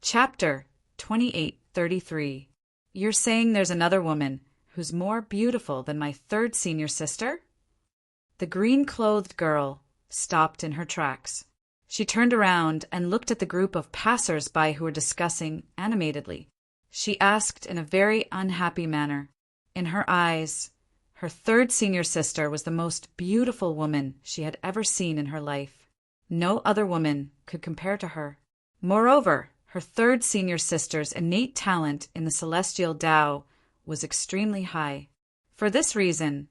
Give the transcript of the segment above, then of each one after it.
Chapter 2833. You're saying there's another woman who's more beautiful than my third senior sister? The green-clothed girl stopped in her tracks. She turned around and looked at the group of passers-by who were discussing animatedly. She asked in a very unhappy manner. In her eyes, her third senior sister was the most beautiful woman she had ever seen in her life. No other woman could compare to her. Moreover, her third senior sister's innate talent in the celestial Tao was extremely high. For this reason,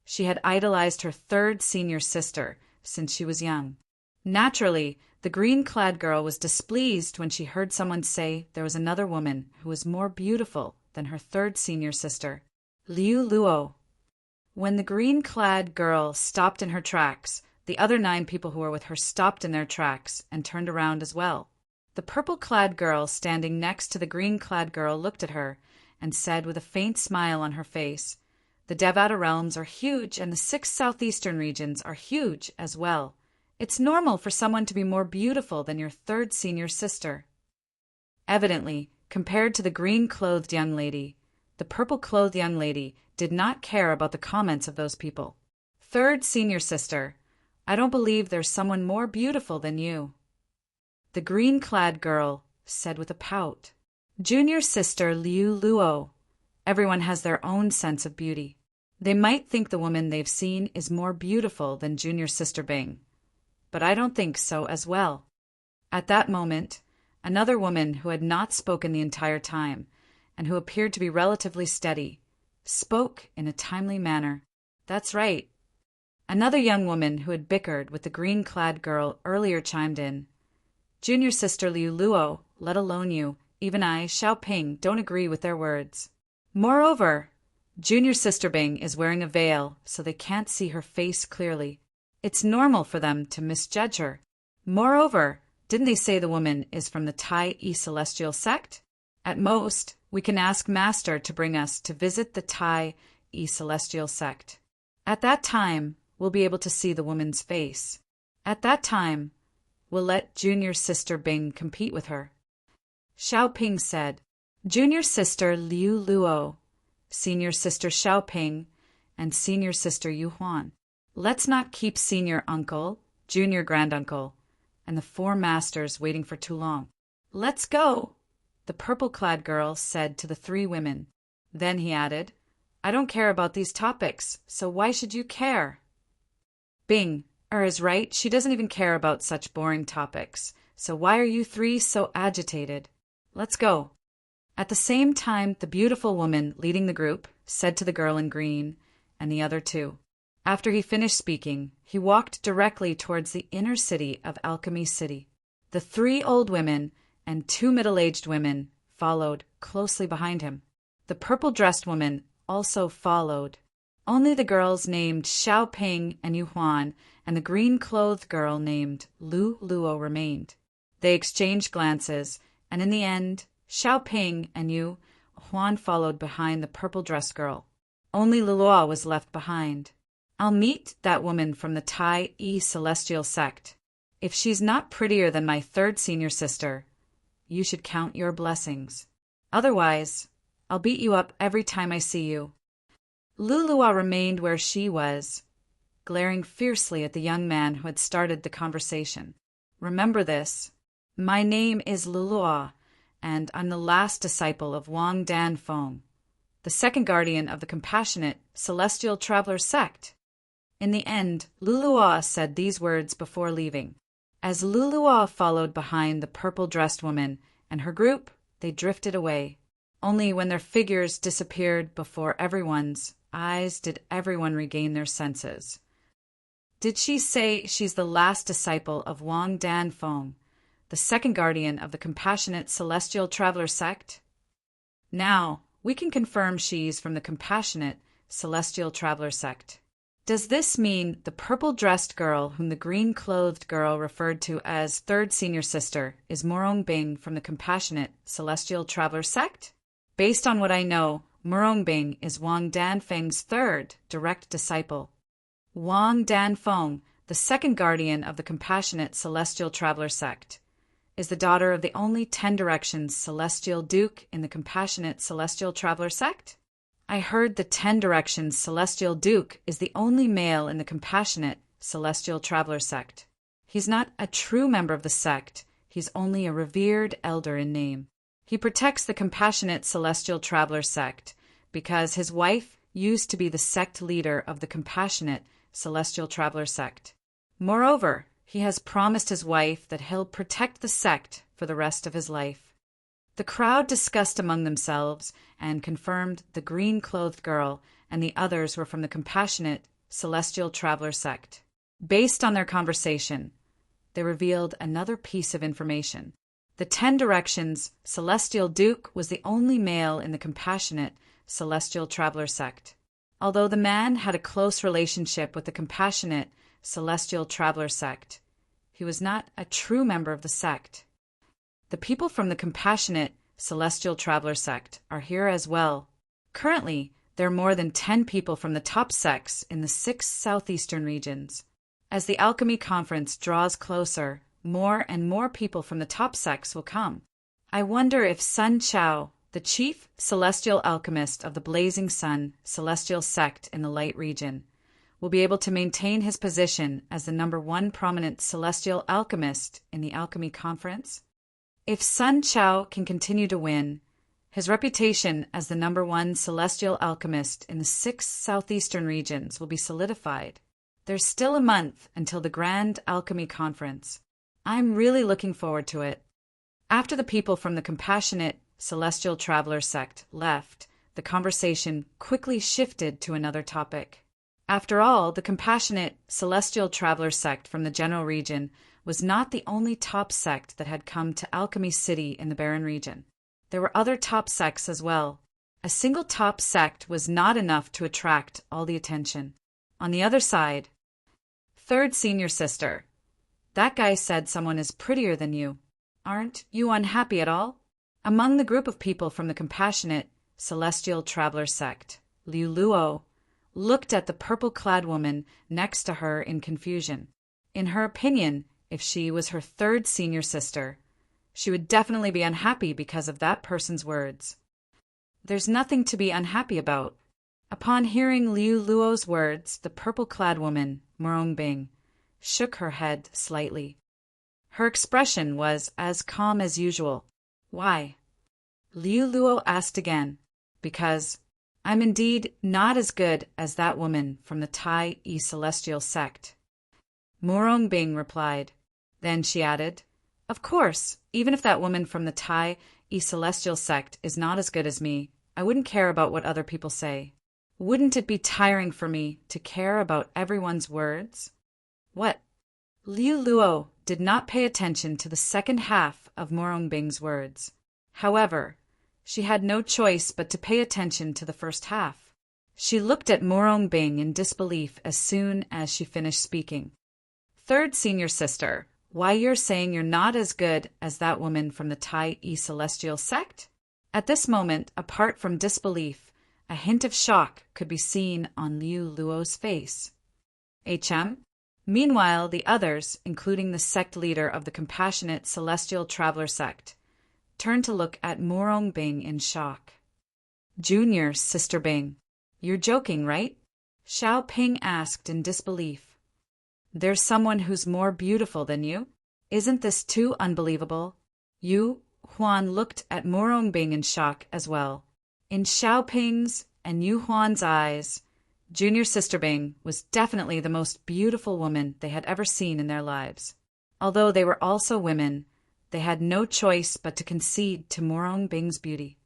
she had idolized her third senior sister since she was young. Naturally, the green-clad girl was displeased when she heard someone say there was another woman who was more beautiful than her third senior sister. Liu Luo. When the green-clad girl stopped in her tracks, the other 9 people who were with her stopped in their tracks and turned around as well. The purple-clad girl standing next to the green-clad girl looked at her and said with a faint smile on her face, "The Devata realms are huge and the 6 southeastern regions are huge as well. It's normal for someone to be more beautiful than your third senior sister." Evidently, compared to the green-clothed young lady, the purple-clothed young lady did not care about the comments of those people. "Third senior sister, I don't believe there's someone more beautiful than you," the green-clad girl said with a pout. "Junior sister Liu Luo, everyone has their own sense of beauty. They might think the woman they've seen is more beautiful than junior sister Bing, but I don't think so as well." At that moment, another woman who had not spoken the entire time, and who appeared to be relatively steady, spoke in a timely manner. "That's right." Another young woman who had bickered with the green-clad girl earlier chimed in. "Junior sister Liu Luo, let alone you, even I, Xiao Ping, don't agree with their words. Moreover, junior sister Bing is wearing a veil, so they can't see her face clearly. It's normal for them to misjudge her. Moreover, didn't they say the woman is from the Tai E Celestial sect? At most, we can ask Master to bring us to visit the Tai E Celestial sect. At that time, we'll be able to see the woman's face. At that time, we'll let junior sister Bing compete with her." Xiao Ping said, "Junior sister Liu Luo, senior sister Xiao Ping, and senior sister Yu Huan. Let's not keep senior uncle, junior granduncle, and the 4 masters waiting for too long. Let's go," the purple-clad girl said to the 3 women. Then he added, "I don't care about these topics, so why should you care?" Bing is right, she doesn't even care about such boring topics, so why are you 3 so agitated? Let's go." At the same time, the beautiful woman leading the group said to the girl in green and the other 2. After he finished speaking, he walked directly towards the inner city of Alchemy City. The 3 old women and 2 middle-aged women followed closely behind him. The purple-dressed woman also followed. Only the girls named Xiao Ping and Yu Huan and the green-clothed girl named Lu Luo remained. They exchanged glances, and in the end, Xiao Ping and Yu Huan followed behind the purple-dressed girl. Only Luo was left behind. "I'll meet that woman from the Tai E Celestial sect. If she's not prettier than my third senior sister, you should count your blessings. Otherwise, I'll beat you up every time I see you." Lulua remained where she was, glaring fiercely at the young man who had started the conversation. "Remember this. My name is Lulua, and I'm the last disciple of Wang Dan Feng, the second guardian of the compassionate Celestial Traveler sect." In the end, Lulua said these words before leaving. As Lulua followed behind the purple-dressed woman and her group, they drifted away. Only when their figures disappeared before everyone's eyes did everyone regain their senses. "Did she say she's the last disciple of Wang Dan Feng, the second guardian of the compassionate Celestial Traveler sect? Now, we can confirm she's from the compassionate Celestial Traveler sect. Does this mean the purple-dressed girl whom the green-clothed girl referred to as third senior sister is Morong Bing from the compassionate Celestial Traveler sect? Based on what I know, Morong Bing is Wang Danfeng's third direct disciple. Wang Danfeng, the second guardian of the compassionate Celestial Traveler sect, is the daughter of the only 10 Directions Celestial Duke in the Compassionate Celestial Traveler sect? I heard the 10 Directions Celestial Duke is the only male in the Compassionate Celestial Traveler sect. He's not a true member of the sect, he's only a revered elder in name. He protects the Compassionate Celestial Traveler sect because his wife used to be the sect leader of the Compassionate Celestial Traveler sect. Moreover, he has promised his wife that he'll protect the sect for the rest of his life. The crowd discussed among themselves and confirmed the green-clothed girl and the others were from the Compassionate Celestial Traveler sect. Based on their conversation, they revealed another piece of information. The 10 Directions Celestial Duke was the only male in the Compassionate Celestial Traveler sect. Although the man had a close relationship with the Compassionate Celestial Traveler sect, he was not a true member of the sect. The people from the Compassionate Celestial Traveler sect are here as well. Currently, there are more than 10 people from the top sects in the 6 southeastern regions. As the Alchemy Conference draws closer, more and more people from the top sects will come. I wonder if Sun Chao, the chief celestial alchemist of the Blazing Sun Celestial Sect in the Light region, will be able to maintain his position as the #1 prominent celestial alchemist in the Alchemy Conference. If Sun Chao can continue to win, his reputation as the #1 celestial alchemist in the 6 southeastern regions will be solidified. There's still a month until the Grand Alchemy Conference. I'm really looking forward to it. After the people from the Compassionate Celestial Traveler sect left, the conversation quickly shifted to another topic. After all, the Compassionate Celestial Traveler sect from the general region was not the only top sect that had come to Alchemy City in the Barren region. There were other top sects as well. A single top sect was not enough to attract all the attention. On the other side, third senior sister. That guy said someone is prettier than you. Aren't you unhappy at all? Among the group of people from the Compassionate Celestial Traveler sect, Liu Luo looked at the purple-clad woman next to her in confusion. In her opinion, if she was her third senior sister, she would definitely be unhappy because of that person's words. There's nothing to be unhappy about. Upon hearing Liu Luo's words, the purple-clad woman, Morongbing, shook her head slightly. Her expression was as calm as usual. Why? Liu Luo asked again. Because I'm indeed not as good as that woman from the Tai E Celestial sect. Morongbing replied. Then she added, Of course, even if that woman from the Tai E Celestial sect is not as good as me, I wouldn't care about what other people say. Wouldn't it be tiring for me to care about everyone's words? What? Liu Luo did not pay attention to the second half of Morongbing's words. However, she had no choice but to pay attention to the first half. She looked at Morongbing in disbelief as soon as she finished speaking. Third senior sister, why you're saying you're not as good as that woman from the Tai E Celestial sect? At this moment, apart from disbelief, a hint of shock could be seen on Liu Luo's face. HM? Meanwhile, the others, including the sect leader of the Compassionate Celestial Traveler sect, turned to look at Morongbing in shock. Junior Sister Bing, you're joking, right? Xiao Ping asked in disbelief. There's someone who's more beautiful than you? Isn't this too unbelievable? Yu Huan looked at Morongbing in shock as well. In Xiao Ping's and Yu Huan's eyes, Junior Sister Bing was definitely the most beautiful woman they had ever seen in their lives. Although they were also women, they had no choice but to concede to Morongbing's beauty.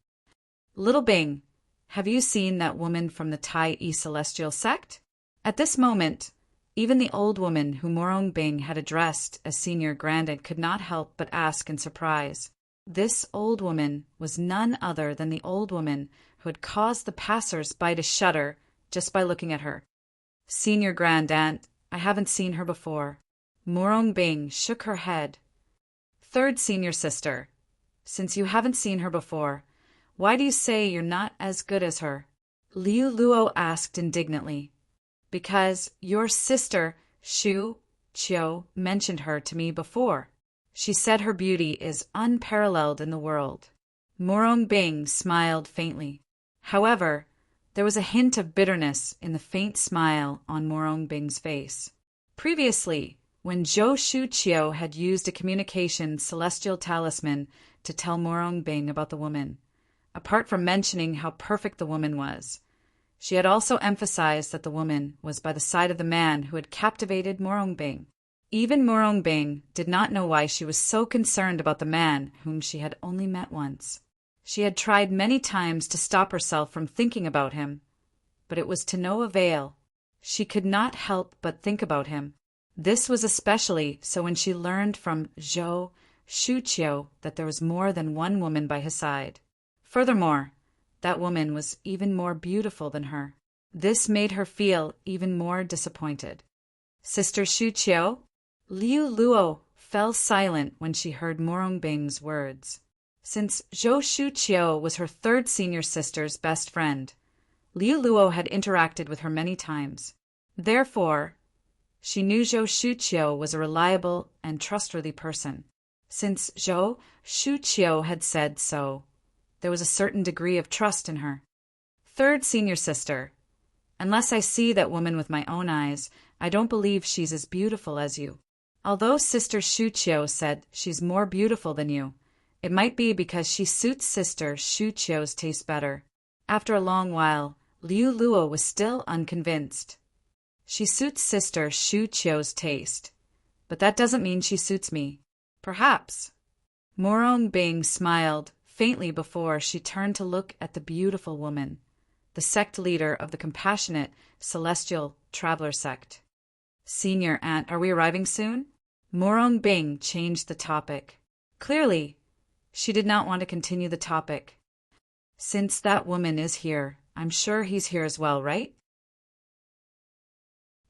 Little Bing, have you seen that woman from the Tai E Celestial sect? At this moment, even the old woman who Morongbing had addressed as Senior Grandad could not help but ask in surprise. This old woman was none other than the old woman who had caused the passers-by to shudder just by looking at her. Senior Grandaunt, I haven't seen her before. Morongbing shook her head. Third senior sister, since you haven't seen her before, why do you say you're not as good as her? Liu Luo asked indignantly. Because your sister, Shu Qiu, mentioned her to me before. She said her beauty is unparalleled in the world. Morong Bing smiled faintly. However, there was a hint of bitterness in the faint smile on Morong Bing's face. Previously, when Zhou Shuqiu had used a communication celestial talisman to tell Morong Bing about the woman, apart from mentioning how perfect the woman was, she had also emphasized that the woman was by the side of the man who had captivated Morong Bing. Even Morong Bing did not know why she was so concerned about the man whom she had only met once. She had tried many times to stop herself from thinking about him, but it was to no avail. She could not help but think about him. This was especially so when she learned from Zhou Shuqiu that there was more than one woman by his side. Furthermore, that woman was even more beautiful than her. This made her feel even more disappointed. Sister Shuqiu? Liu Luo fell silent when she heard Morong Bing's words. Since Zhou Shuqiu was her third senior sister's best friend, Liu Luo had interacted with her many times. Therefore, she knew Zhou Shuqiu was a reliable and trustworthy person. Since Zhou Shuqiu had said so, there was a certain degree of trust in her. Third senior sister, unless I see that woman with my own eyes, I don't believe she's as beautiful as you. Although Sister Shuqiu said she's more beautiful than you, it might be because she suits Sister Shuqiu's taste better. After a long while, Liu Luo was still unconvinced. She suits Sister Shuqiu's taste, but that doesn't mean she suits me. Perhaps. Morong Bing smiled faintly before she turned to look at the beautiful woman, the sect leader of the compassionate celestial traveler sect. Senior Aunt, are we arriving soon? Morong Bing changed the topic. Clearly, she did not want to continue the topic. Since that woman is here, I'm sure he's here as well, right?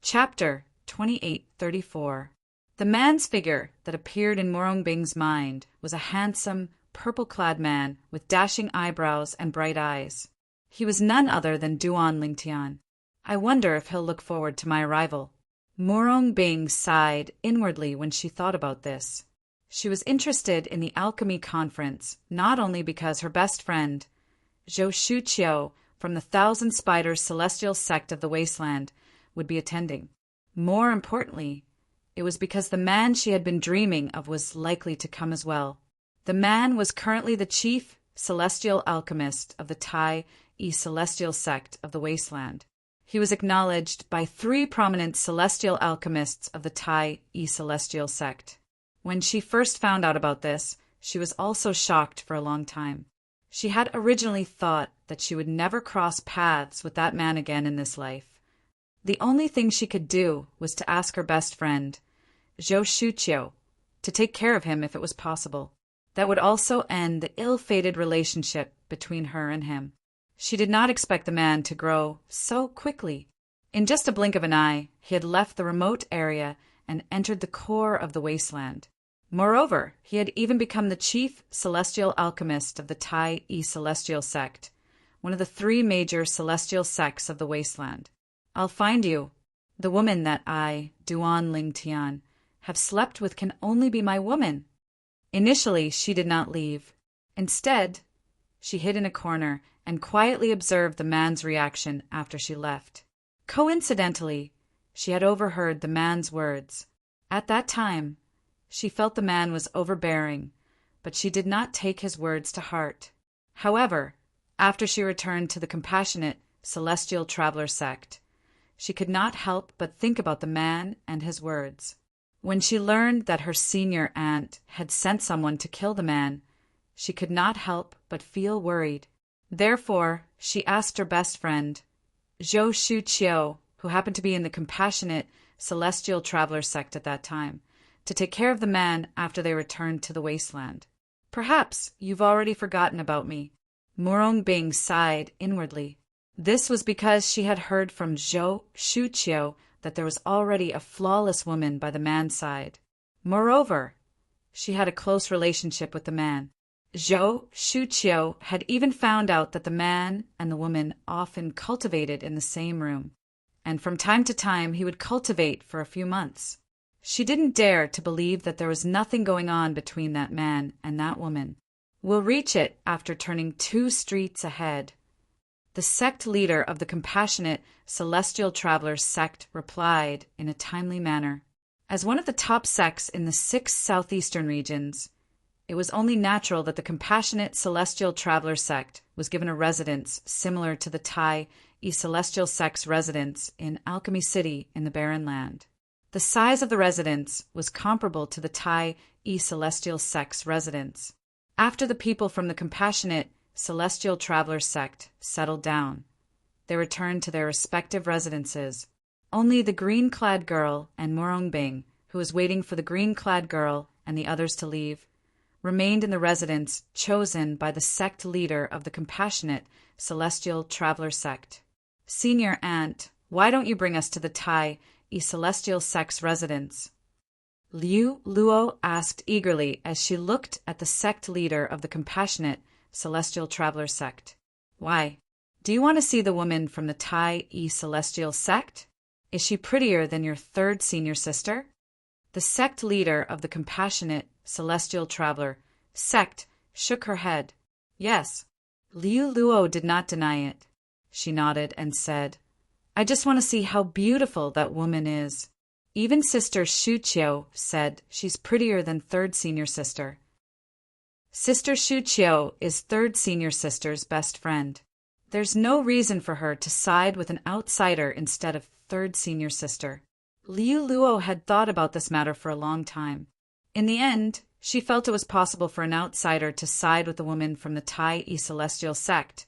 Chapter 2834. The man's figure that appeared in Morong Bing's mind was a handsome, purple-clad man with dashing eyebrows and bright eyes. He was none other than Duan Lingtian. I wonder if he'll look forward to my arrival. Morong Bing sighed inwardly when she thought about this. She was interested in the alchemy conference not only because her best friend, Zhou Shuqiu from the Thousand Spiders Celestial Sect of the Wasteland, would be attending. More importantly, it was because the man she had been dreaming of was likely to come as well. The man was currently the chief celestial alchemist of the Tai E Celestial Sect of the Wasteland. He was acknowledged by 3 prominent celestial alchemists of the Tai E Celestial Sect. When she first found out about this, she was also shocked for a long time. She had originally thought that she would never cross paths with that man again in this life. The only thing she could do was to ask her best friend, Zhou Shuqiu, to take care of him if it was possible. That would also end the ill-fated relationship between her and him. She did not expect the man to grow so quickly. In just a blink of an eye, he had left the remote area and entered the core of the wasteland. Moreover, he had even become the chief celestial alchemist of the Tai E Celestial Sect, one of the 3 major celestial sects of the wasteland. I'll find you. The woman that I, Duan Lingtian, have slept with can only be my woman. Initially, she did not leave. Instead, she hid in a corner and quietly observed the man's reaction after she left. Coincidentally, she had overheard the man's words. At that time, she felt the man was overbearing, but she did not take his words to heart. However, after she returned to the compassionate celestial traveler sect, she could not help but think about the man and his words. When she learned that her senior aunt had sent someone to kill the man, she could not help but feel worried. Therefore, she asked her best friend, Zhou Shuqiu, who happened to be in the compassionate celestial traveler sect at that time, to take care of the man after they returned to the wasteland. Perhaps you've already forgotten about me. Morong Bing sighed inwardly. This was because she had heard from Zhou Shuqiu that there was already a flawless woman by the man's side. Moreover, she had a close relationship with the man. Zhou Shuqiu had even found out that the man and the woman often cultivated in the same room, and from time to time he would cultivate for a few months. She didn't dare to believe that there was nothing going on between that man and that woman. We'll reach it after turning 2 streets ahead. The sect leader of the Compassionate Celestial Travelers sect replied in a timely manner. As one of the top sects in the 6 southeastern regions, it was only natural that the Compassionate Celestial Traveler sect was given a residence similar to the Thai Celestial sect's residence in Alchemy City in the Barren Land. The size of the residence was comparable to the Thai Celestial sect's residence. After the people from the Compassionate Celestial Traveler sect settled down, they returned to their respective residences. Only the green-clad girl and Morong Bing, who was waiting for the green-clad girl and the others to leave, remained in the residence chosen by the sect leader of the Compassionate Celestial Traveler sect. Senior Aunt, why don't you bring us to the Thai Celestial sect's residence? Liu Luo asked eagerly as she looked at the sect leader of the Compassionate Celestial Traveler sect. Why? Do you want to see the woman from the Thai Celestial sect? Is she prettier than your 3rd senior sister? The sect leader of the Compassionate Celestial Traveler sect shook her head. Yes. Liu Luo did not deny it. She nodded and said, I just want to see how beautiful that woman is. Even Sister Shu Qiu said she's prettier than 3rd senior sister. Sister Shu Qiu is 3rd senior sister's best friend. There's no reason for her to side with an outsider instead of 3rd senior sister. Liu Luo had thought about this matter for a long time. In the end, she felt it was possible for an outsider to side with a woman from the Thai Celestial sect,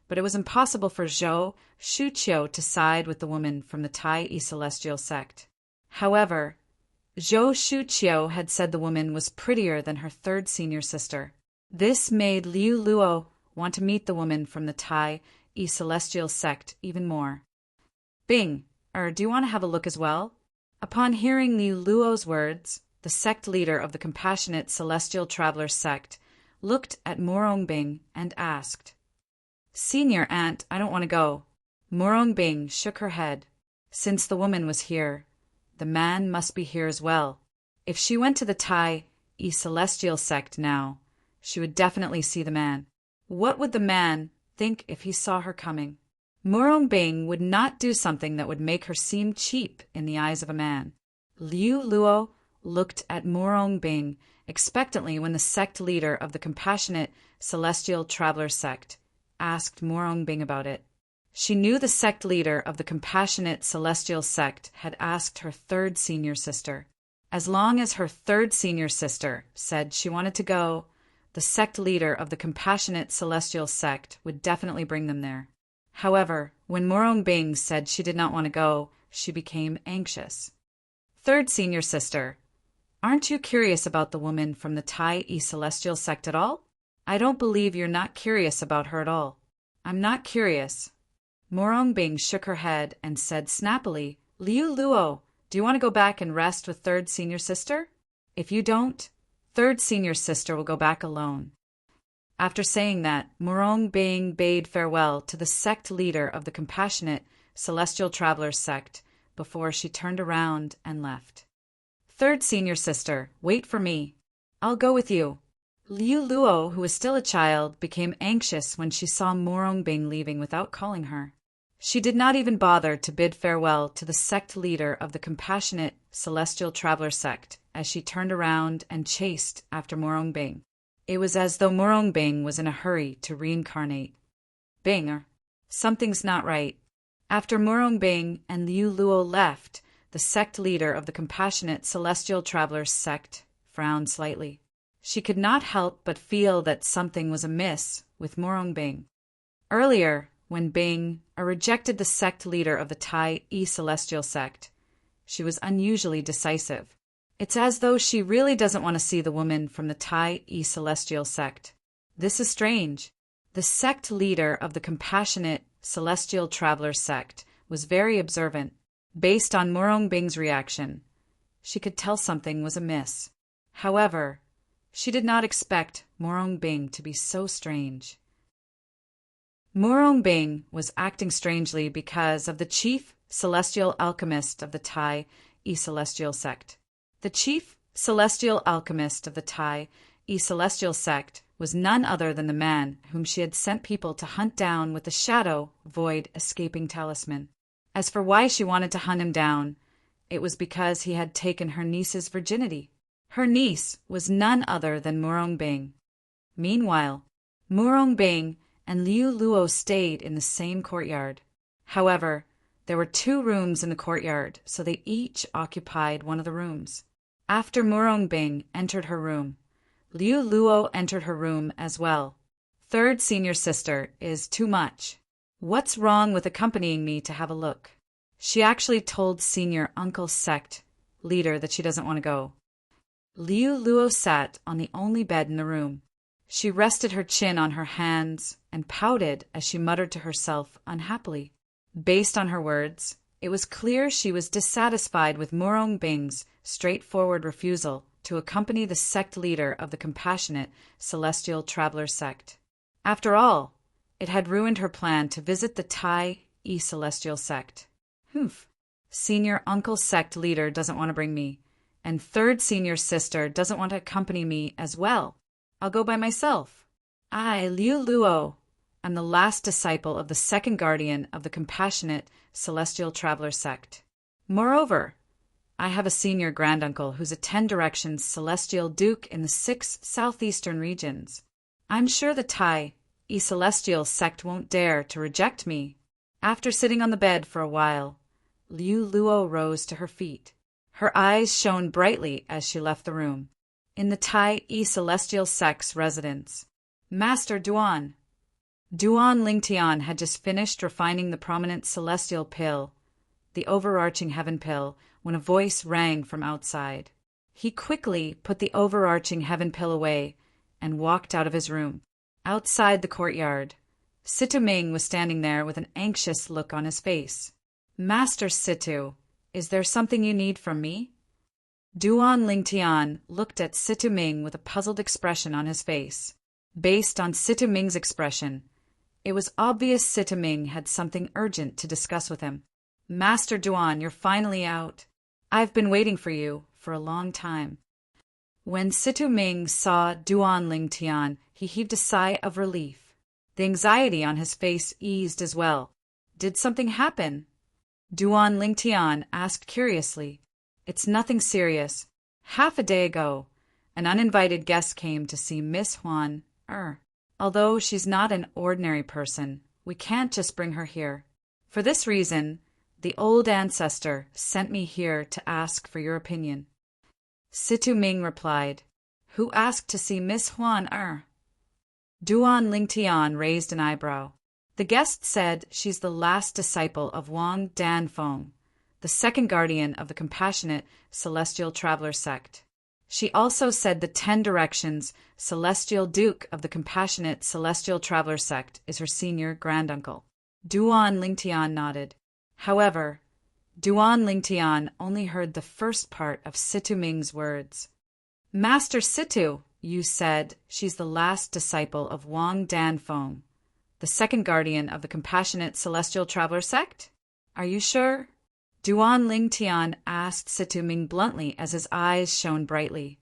but it was impossible for Zhou Shuqiu to side with the woman from the Thai Celestial sect. However, Zhou Shuqiu had said the woman was prettier than her 3rd senior sister. This made Liu Luo want to meet the woman from the Thai Celestial sect even more. Bing, do you want to have a look as well? Upon hearing Liu Luo's words, the sect leader of the Compassionate Celestial Traveler sect looked at Morong Bing and asked, Senior Aunt, I don't want to go. Morong Bing shook her head. Since the woman was here, the man must be here as well. If she went to the Thai Celestial sect now, she would definitely see the man. What would the man think if he saw her coming? Morong Bing would not do something that would make her seem cheap in the eyes of a man. Liu Luo looked at Morong Bing expectantly when the sect leader of the Compassionate Celestial Traveler sect asked Morong Bing about it. She knew the sect leader of the Compassionate Celestial sect had asked her 3rd senior sister. As long as her 3rd senior sister said she wanted to go, the sect leader of the Compassionate Celestial sect would definitely bring them there. However, when Morong Bing said she did not want to go, she became anxious. 3rd senior sister, aren't you curious about the woman from the Thai Celestial sect at all? I don't believe you're not curious about her at all. I'm not curious. Morong Bing shook her head and said snappily, Liu Luo, do you want to go back and rest with 3rd senior sister? If you don't, 3rd senior sister will go back alone. After saying that, Morong Bing bade farewell to the sect leader of the Compassionate Celestial Travelers sect before she turned around and left. 3rd senior sister, wait for me. I'll go with you. Liu Luo, who was still a child, became anxious when she saw Morong Bing leaving without calling her. She did not even bother to bid farewell to the sect leader of the Compassionate Celestial Traveler sect as she turned around and chased after Morong Bing. It was as though Morong Bing was in a hurry to reincarnate. Bing, something's not right. After Morong Bing and Liu Luo left, the sect leader of the Compassionate Celestial Travelers sect frowned slightly. She could not help but feel that something was amiss with Morong Bing. Earlier, when Bing rejected the sect leader of the Thai Celestial sect, she was unusually decisive. It's as though she really doesn't want to see the woman from the Thai Celestial sect. This is strange. The sect leader of the Compassionate Celestial Traveler sect was very observant. Based on Morong Bing's reaction, she could tell something was amiss. However, she did not expect Morong Bing to be so strange. Morong Bing was acting strangely because of the chief celestial alchemist of the Thai Celestial sect. The chief celestial alchemist of the Tai celestial sect was none other than the man whom she had sent people to hunt down with the shadow void escaping talisman. As for why she wanted to hunt him down, it was because he had taken her niece's virginity. Her niece was none other than Murong Bing. Meanwhile, Murong Bing and Liu Luo stayed in the same courtyard. However, there were 2 rooms in the courtyard, so they each occupied one of the rooms. After Murong Bing entered her room, Liu Luo entered her room as well. Third senior sister is too much. What's wrong with accompanying me to have a look? She actually told senior uncle sect leader that she doesn't want to go. Liu Luo sat on the only bed in the room. She rested her chin on her hands and pouted as she muttered to herself unhappily. Based on her words, it was clear she was dissatisfied with Murong Bing's straightforward refusal to accompany the sect leader of the compassionate celestial traveler sect. After all, it had ruined her plan to visit the Tai celestial sect. Humph. Senior uncle sect leader doesn't want to bring me, and third senior sister doesn't want to accompany me as well. I'll go by myself. I, Liu Luo, am the last disciple of the second guardian of the compassionate celestial traveler sect. Moreover, I have a senior granduncle who's a 10 directions celestial duke in the 6 southeastern regions. I'm sure the Tai celestial sect won't dare to reject me. After sitting on the bed for a while, Liu Luo rose to her feet. Her eyes shone brightly as she left the room. In the Tai celestial sect's residence, Master Duan Lingtian had just finished refining the prominent celestial pill, the overarching heaven pill, when a voice rang from outside. He quickly put the overarching heaven pill away and walked out of his room. Outside the courtyard, Situ Ming was standing there with an anxious look on his face. Master Situ, is there something you need from me? Duan Lingtian looked at Situ Ming with a puzzled expression on his face. Based on Situ Ming's expression, it was obvious Situ Ming had something urgent to discuss with him. Master Duan, you're finally out. I've been waiting for you for a long time. When Situ Ming saw Duan Lingtian, he heaved a sigh of relief. The anxiety on his face eased as well. Did something happen? Duan Lingtian asked curiously. It's nothing serious. Half a day ago, an uninvited guest came to see Miss Huan. Although she's not an ordinary person, we can't just bring her here. For this reason, the old ancestor sent me here to ask for your opinion. Situ Ming replied, Who asked to see Miss Huan? Duan Lingtian raised an eyebrow. The guest said she's the last disciple of Wang Danfeng, the second guardian of the compassionate celestial traveler sect. She also said the 10 directions celestial duke of the compassionate celestial traveler sect is her senior granduncle. Duan Lingtian nodded. However, Duan Lingtian only heard the first part of Situ Ming's words. Master Situ, you said she's the last disciple of Wang Danfeng, the second guardian of the compassionate celestial traveler sect? Are you sure? Duan Lingtian asked Situ Ming bluntly as his eyes shone brightly.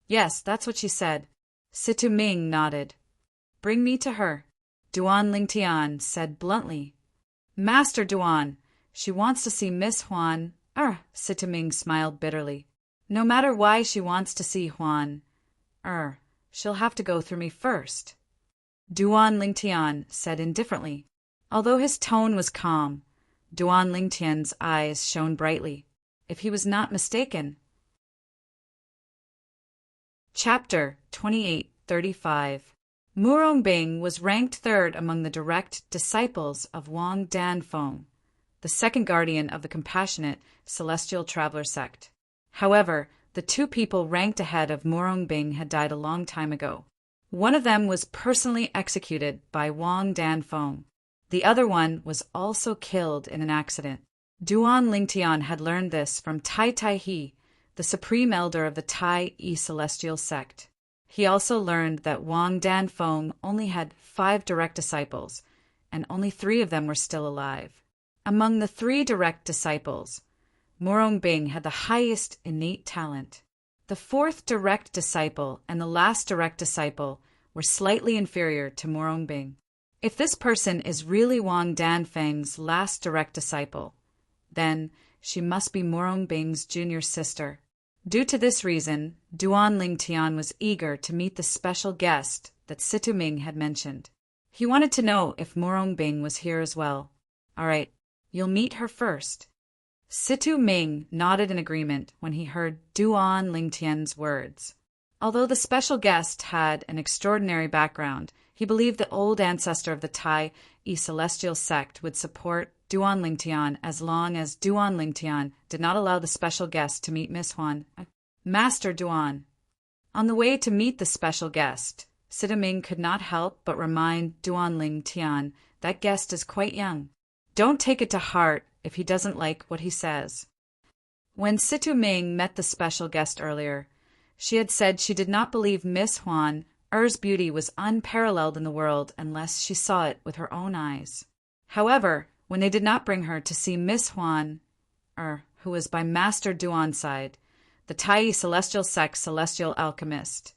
Yes, that's what she said. Situ Ming nodded. Bring me to her, Duan Lingtian said bluntly. Master Duan, she wants to see Miss Huan. Situ Ming smiled bitterly. No matter why she wants to see Huan, she'll have to go through me first. Duan Lingtian said indifferently. Although his tone was calm, Duan Lingtian's eyes shone brightly, if he was not mistaken. Chapter 2835. Murong Bing was ranked 3rd among the direct disciples of Wang Danfeng, the second guardian of the compassionate celestial traveler sect. However, the 2 people ranked ahead of Murong Bing had died a long time ago. One of them was personally executed by Wang Danfeng. The other one was also killed in an accident. Duan Lingtian had learned this from Tai Tai He, the supreme elder of the Tai celestial sect. He also learned that Wang Danfeng only had 5 direct disciples, and only 3 of them were still alive. Among the 3 direct disciples, Murong Bing had the highest innate talent. The fourth direct disciple and the last direct disciple were slightly inferior to Morongbing. If this person is really Wang Danfeng's last direct disciple, then she must be Morongbing's junior sister. Due to this reason, Duan Lingtian was eager to meet the special guest that Situ Ming had mentioned. He wanted to know if Morongbing was here as well. All right, you'll meet her first. Situ Ming nodded in agreement when he heard Duan Lingtian's words. Although the special guest had an extraordinary background, he believed the old ancestor of the Tai Celestial sect would support Duan Lingtian as long as Duan Lingtian did not allow the special guest to meet Miss Huan. Master Duan. On the way to meet the special guest, Situ Ming could not help but remind Duan Lingtian that guest is quite young. Don't take it to heart if he doesn't like what he says. When Situ Ming met the special guest earlier, she had said she did not believe Miss Huan Er's beauty was unparalleled in the world unless she saw it with her own eyes. However, when they did not bring her to see Miss Huan who was by Master Duan's side, the Tai Celestial sect's celestial alchemist,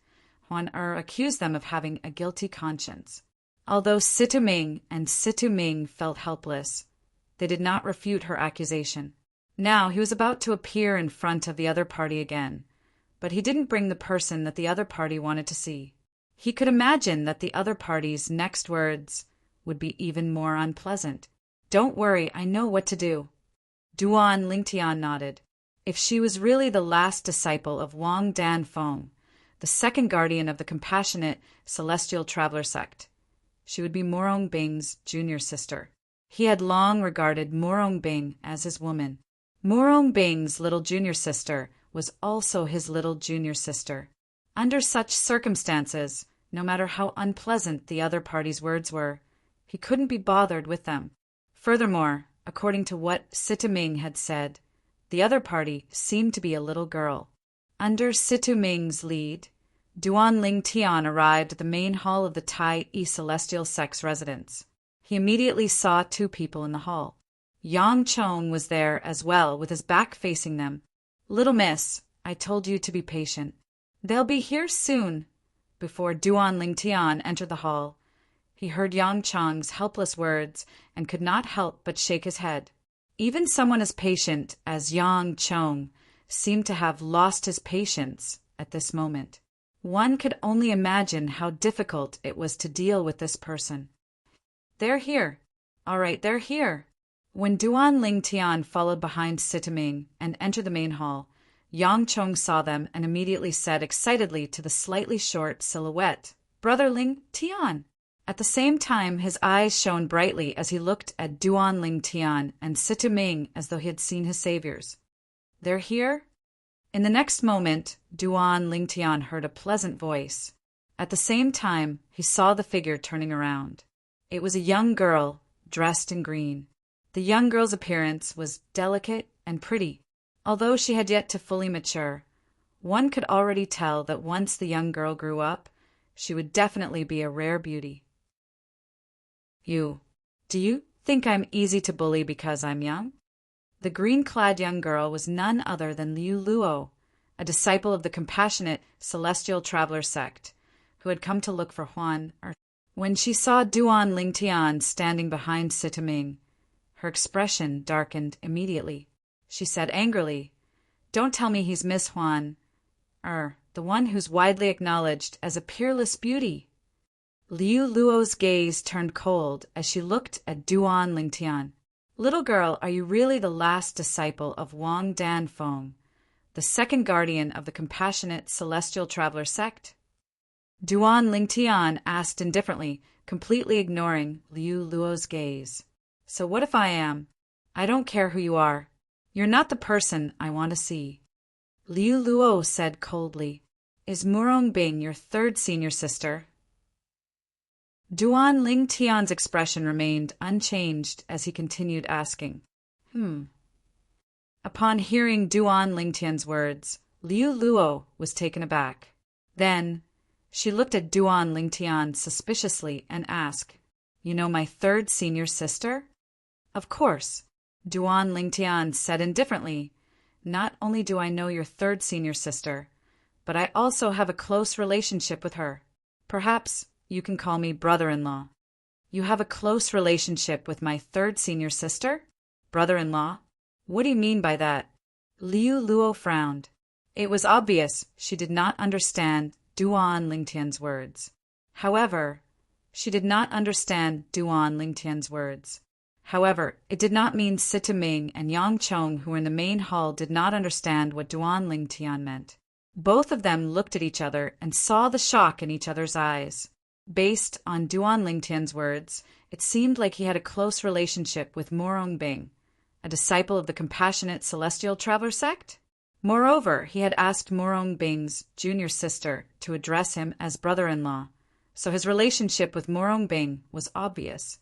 Huan accused them of having a guilty conscience. Although Situ Ming and Situ Ming felt helpless, they did not refute her accusation. Now he was about to appear in front of the other party again, but he didn't bring the person that the other party wanted to see. He could imagine that the other party's next words would be even more unpleasant. Don't worry, I know what to do. Duan Lingtian nodded. If she was really the last disciple of Wang Danfeng, the second guardian of the compassionate celestial traveler sect, she would be Morongbing's junior sister. He had long regarded Morongbing as his woman. Morongbing's little junior sister was also his little junior sister. Under such circumstances, no matter how unpleasant the other party's words were, he couldn't be bothered with them. Furthermore, according to what Situ Ming had said, the other party seemed to be a little girl. Under Situ Ming's lead, Duan Lingtian arrived at the main hall of the Tai Celestial sect's residence. He immediately saw two people in the hall. Yang Chong was there as well, with his back facing them. "Little miss, I told you to be patient. They'll be here soon." Before Duan Lingtian entered the hall, he heard Yang Chong's helpless words and could not help but shake his head. Even someone as patient as Yang Chong seemed to have lost his patience at this moment. One could only imagine how difficult it was to deal with this person. "They're here. All right, they're here." When Duan Lingtian followed behind Situ Ming and entered the main hall, Yang Chong saw them and immediately said excitedly to the slightly short silhouette, "Brother Lingtian." At the same time, his eyes shone brightly as he looked at Duan Lingtian and Situ Ming as though he had seen his saviors. "They're here?" In the next moment, Duan Lingtian heard a pleasant voice. At the same time, he saw the figure turning around. It was a young girl, dressed in green. The young girl's appearance was delicate and pretty. Although she had yet to fully mature, one could already tell that once the young girl grew up, she would definitely be a rare beauty. Do you think I'm easy to bully because I'm young?" The green-clad young girl was none other than Liu Luo, a disciple of the compassionate celestial traveler sect, who had come to look for Huan. When she saw Duan Lingtian standing behind Situ Ming, her expression darkened immediately. She said angrily, "Don't tell me he's Miss Huan, the one who's widely acknowledged as a peerless beauty." Liu Luo's gaze turned cold as she looked at Duan Lingtian. "Little girl, are you really the last disciple of Wang Danfeng, the second guardian of the compassionate celestial traveler sect?" Duan Lingtian asked indifferently, completely ignoring Liu Luo's gaze. "So what if I am? I don't care who you are. You're not the person I want to see." Liu Luo said coldly, "Is Morongbing your third senior sister?" Duan Lingtian's expression remained unchanged as he continued asking, Upon hearing Duan Lingtian's words, Liu Luo was taken aback. Then she looked at Duan Lingtian suspiciously and asked, "You know my third senior sister?" "Of course," Duan Lingtian said indifferently. "Not only do I know your third senior sister, but I also have a close relationship with her. Perhaps you can call me brother-in-law. You have a close relationship with my third senior sister? Brother-in-law? What do you mean by that? Liu Luo frowned. It was obvious she did not understand Duan Lingtian's words. However, it did not mean Sita Ming and Yang Chong, who were in the main hall, did not understand what Duan Lingtian meant. Both of them looked at each other and saw the shock in each other's eyes. Based on Duan Lingtian's words, it seemed like he had a close relationship with Morong Bing, a disciple of the Compassionate Celestial Traveler sect. Moreover, he had asked Morong Bing's junior sister to address him as brother-in-law, so his relationship with Morong Bing was obvious.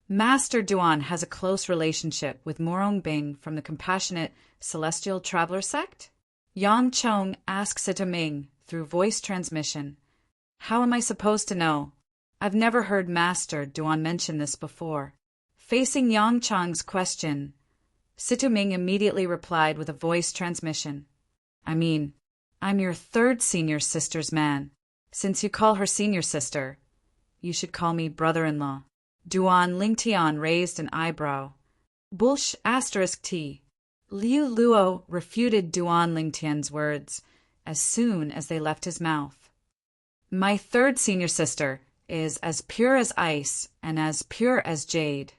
Master Duan has a close relationship with Morong Bing from the Compassionate Celestial Traveler sect? Yang Chong asked Sita Ming through voice transmission. How am I supposed to know? I've never heard Master Duan mention this before. Facing Yang Chong's question, Sita Ming immediately replied with a voice transmission. I'm your third senior sister's man. Since you call her senior sister, you should call me brother-in-law. Duan Lingtian raised an eyebrow. Bullsh *T. Liu Luo refuted Duan Lingtian's words as soon as they left his mouth. My third senior sister is as pure as ice and as pure as jade.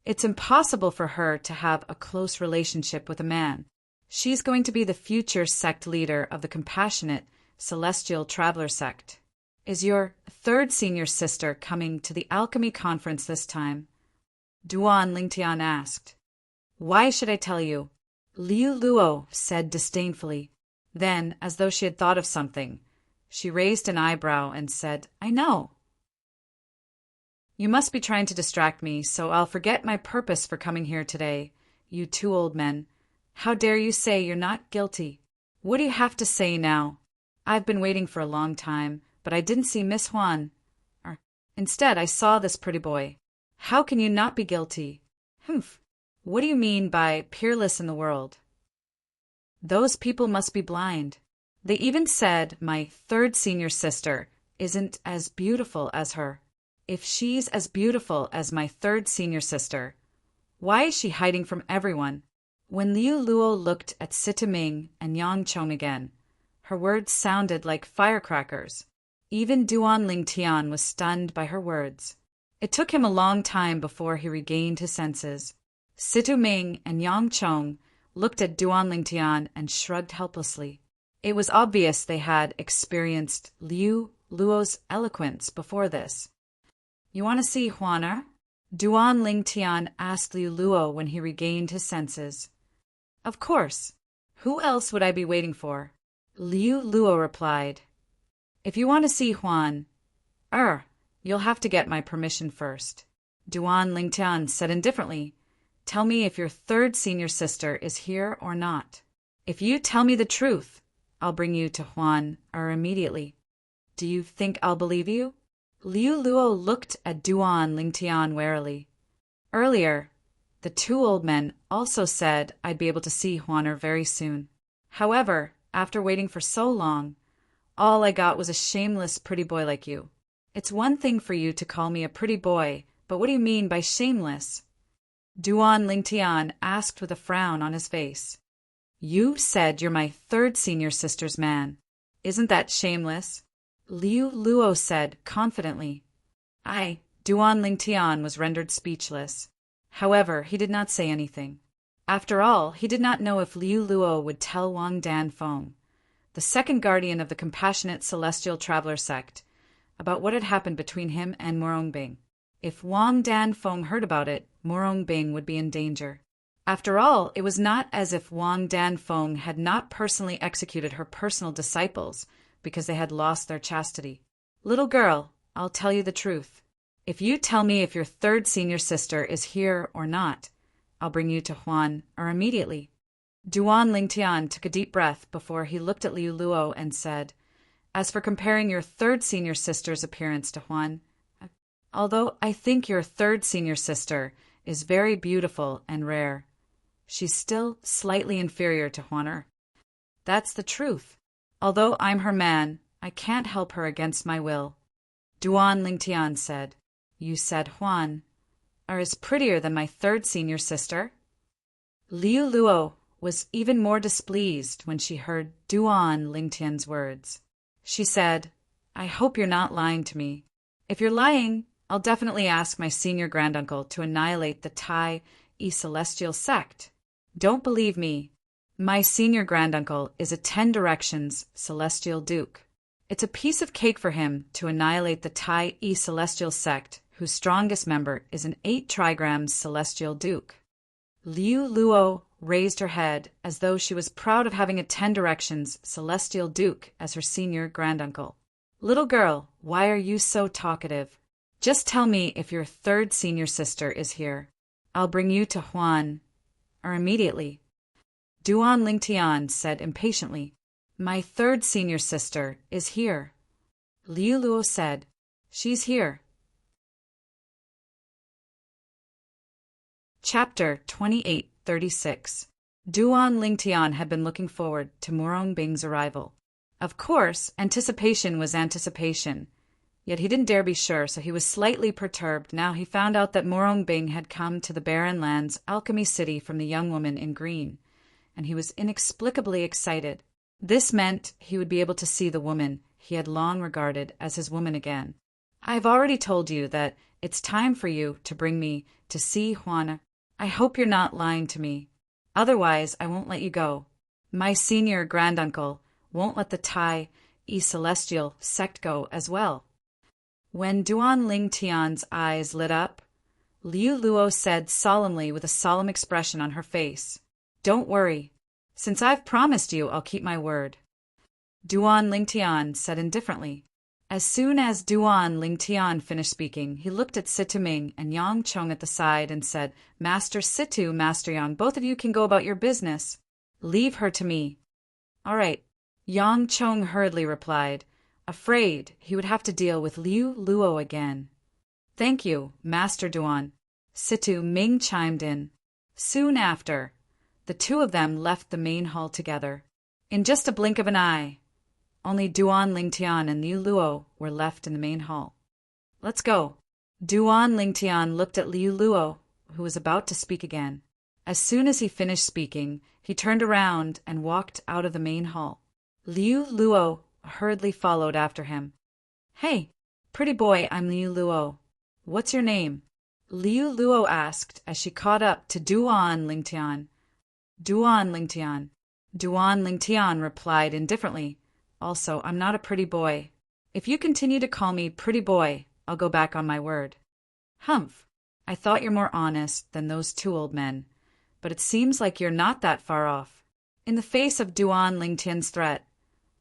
It's impossible for her to have a close relationship with a man. She's going to be the future sect leader of the Compassionate Celestial Traveler sect. Is your third senior sister coming to the alchemy conference this time? Duan Lingtian asked. Why should I tell you? Liu Luo said disdainfully. Then, as though she had thought of something, she raised an eyebrow and said, I know. You must be trying to distract me, so I'll forget my purpose for coming here today, you two old men. How dare you say you're not guilty? What do you have to say now? I've been waiting for a long time, but I didn't see Miss Huan. Instead, I saw this pretty boy. How can you not be guilty? Humph. What do you mean by peerless in the world? Those people must be blind. They even said my third senior sister isn't as beautiful as her. If she's as beautiful as my third senior sister, why is she hiding from everyone? When Liu Luo looked at Sita Ming and Yang Chong again, her words sounded like firecrackers. Even Duan Lingtian was stunned by her words. It took him a long time before he regained his senses. Sita Ming and Yang Chong looked at Duan Lingtian and shrugged helplessly. It was obvious they had experienced Liu Luo's eloquence before this. You want to see Huaner? Duan Lingtian asked Liu Luo when he regained his senses. Of course. Who else would I be waiting for? Liu Luo replied. If you want to see Huan, you'll have to get my permission first. Duan Lingtian said indifferently, Tell me if your third senior sister is here or not. If you tell me the truth, I'll bring you to Huan immediately. Do you think I'll believe you? Liu Luo looked at Duan Lingtian warily. Earlier, the two old men also said I'd be able to see Huaner very soon. However, after waiting for so long, all I got was a shameless pretty boy like you. It's one thing for you to call me a pretty boy, but what do you mean by shameless? Duan Lingtian asked with a frown on his face. You said you're my third senior sister's man. Isn't that shameless? Liu Luo said confidently. Duan Lingtian was rendered speechless. However, he did not say anything. After all, he did not know if Liu Luo would tell Wang Danfeng, the second guardian of the Compassionate Celestial Traveler sect, about what had happened between him and Morong Bing. If Wang Danfeng heard about it, Morong Bing would be in danger. After all, it was not as if Wang Danfeng had not personally executed her personal disciples because they had lost their chastity. Little girl, I'll tell you the truth. If you tell me if your third senior sister is here or not, I'll bring you to Huan immediately. Duan Lingtian took a deep breath before he looked at Liu Luo and said, As for comparing your third senior sister's appearance to Huan, although I think your third senior sister is very beautiful and rare, she's still slightly inferior to Huaner. That's the truth. Although I'm her man, I can't help her against my will. Duan Lingtian said, You said Huan is prettier than my third senior sister? Liu Luo was even more displeased when she heard Duan Lingtian's words. She said, I hope you're not lying to me. If you're lying, I'll definitely ask my senior granduncle to annihilate the Tai celestial sect. Don't believe me. My senior granduncle is a 10 Directions celestial duke. It's a piece of cake for him to annihilate the Tai celestial sect, whose strongest member is an 8 trigrams celestial duke. Liu Luo raised her head as though she was proud of having a 10 Directions celestial duke as her senior granduncle. Little girl, why are you so talkative? Just tell me if your third senior sister is here. I'll bring you to Huan, or immediately. Duan Lingtian said impatiently, My third senior sister is here. Liu Luo said, She's here. Chapter 2836. Duan Lingtian had been looking forward to Murong Bing's arrival. Of course, anticipation was anticipation, yet he didn't dare be sure, so he was slightly perturbed now he found out that Murong Bing had come to the Barren Lands Alchemy City from the young woman in green, and he was inexplicably excited. This meant he would be able to see the woman he had long regarded as his woman again. I've already told you that it's time for you to bring me to see Juana. I hope you're not lying to me. Otherwise, I won't let you go. My senior granduncle won't let the Tai celestial sect go as well. When Duan Lingtian's eyes lit up, Liu Luo said solemnly with a solemn expression on her face, Don't worry. Since I've promised you, I'll keep my word. Duan Lingtian said indifferently. As soon as Duan Lingtian finished speaking, he looked at Situ Ming and Yang Chong at the side and said, Master Situ, Master Yang, both of you can go about your business. Leave her to me. All right. Yang Chong hurriedly replied, afraid he would have to deal with Liu Luo again. Thank you, Master Duan. Situ Ming chimed in. Soon after, the two of them left the main hall together. In just a blink of an eye, only Duan Lingtian and Liu Luo were left in the main hall. Let's go. Duan Lingtian looked at Liu Luo, who was about to speak again. As soon as he finished speaking, he turned around and walked out of the main hall. Liu Luo hurriedly followed after him. Hey, pretty boy, I'm Liu Luo. What's your name? Liu Luo asked as she caught up to Duan Lingtian. Duan Lingtian. Duan Lingtian replied indifferently. Also, I'm not a pretty boy. If you continue to call me pretty boy, I'll go back on my word. Humph. I thought you're more honest than those two old men, but it seems like you're not that far off. In the face of Duan Lingtian's threat,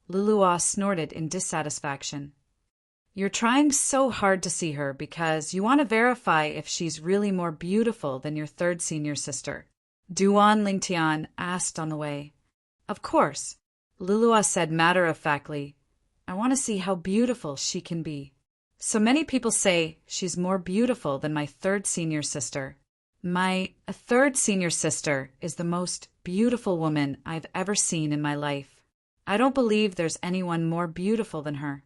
Luluwa snorted in dissatisfaction. You're trying so hard to see her because you want to verify if she's really more beautiful than your third senior sister. Duan Lingtian asked on the way. Of course, Luluwa said matter-of-factly. I want to see how beautiful she can be. So many people say she's more beautiful than my third senior sister. My third senior sister is the most beautiful woman I've ever seen in my life. I don't believe there's anyone more beautiful than her.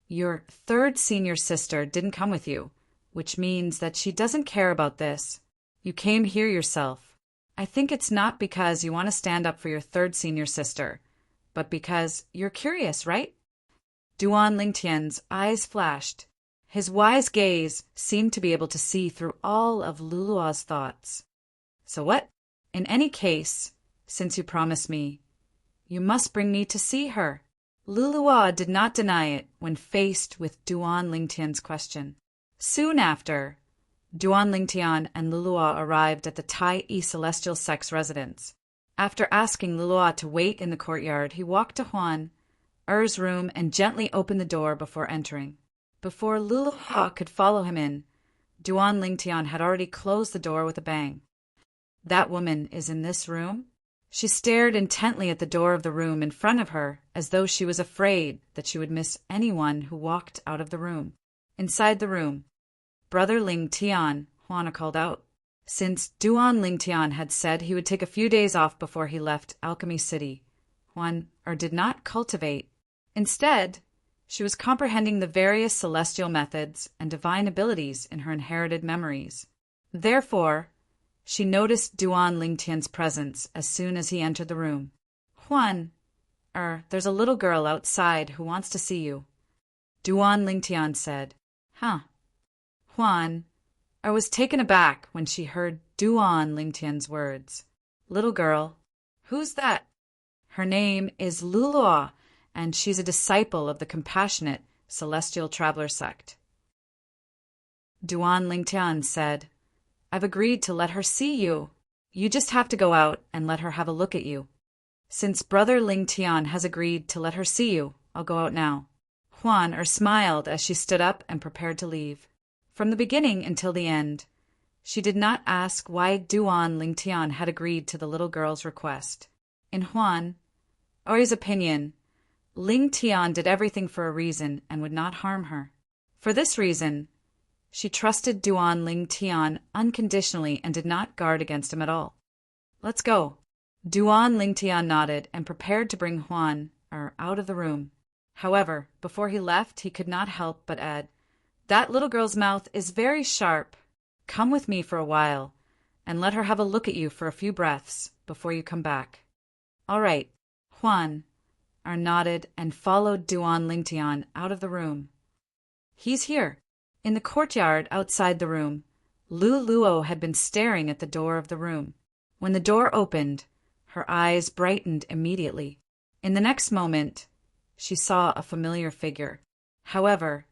Your third senior sister didn't come with you, which means that she doesn't care about this. You came here yourself. I think it's not because you want to stand up for your third senior sister, but because you're curious, right? Duan Lingtian's eyes flashed. His wise gaze seemed to be able to see through all of Lulua's thoughts. So what? In any case, since you promised me, you must bring me to see her. Lulua did not deny it when faced with Duan Lingtian's question. Soon after, Duan Lingtian and Lulua arrived at the Tai Celestial Sect's residence. After asking Lulua to wait in the courtyard, he walked to Huan Er's room and gently opened the door before entering. Before Lulua could follow him in, Duan Lingtian had already closed the door with a bang. That woman is in this room? She stared intently at the door of the room in front of her as though she was afraid that she would miss anyone who walked out of the room. Inside the room, Brother Lingtian, Juana called out. Since Duan Lingtian had said he would take a few days off before he left Alchemy City, Huan did not cultivate. Instead, she was comprehending the various celestial methods and divine abilities in her inherited memories. Therefore, she noticed Duan Lingtian's presence as soon as he entered the room. Huan, there's a little girl outside who wants to see you, Duan Lingtian said. Huh. Huan was taken aback when she heard Duan Lingtian's words. Little girl? Who's that? Her name is Lulua, and she's a disciple of the compassionate celestial traveler sect. Duan Lingtian said, I've agreed to let her see you. You just have to go out and let her have a look at you. Since Brother Lingtian has agreed to let her see you, I'll go out now. Huan smiled as she stood up and prepared to leave. From the beginning until the end, she did not ask why Duan Lingtian had agreed to the little girl's request. In Huan's opinion, Lingtian did everything for a reason and would not harm her. For this reason, she trusted Duan Lingtian unconditionally and did not guard against him at all. Let's go. Duan Lingtian nodded and prepared to bring Huan out of the room. However, before he left, he could not help but add, That little girl's mouth is very sharp. Come with me for a while, and let her have a look at you for a few breaths before you come back. All right. Huan nodded and followed Duan Lingtian out of the room. He's here. In the courtyard outside the room, Lu Luo had been staring at the door of the room. When the door opened, her eyes brightened immediately. In the next moment, she saw a familiar figure. However,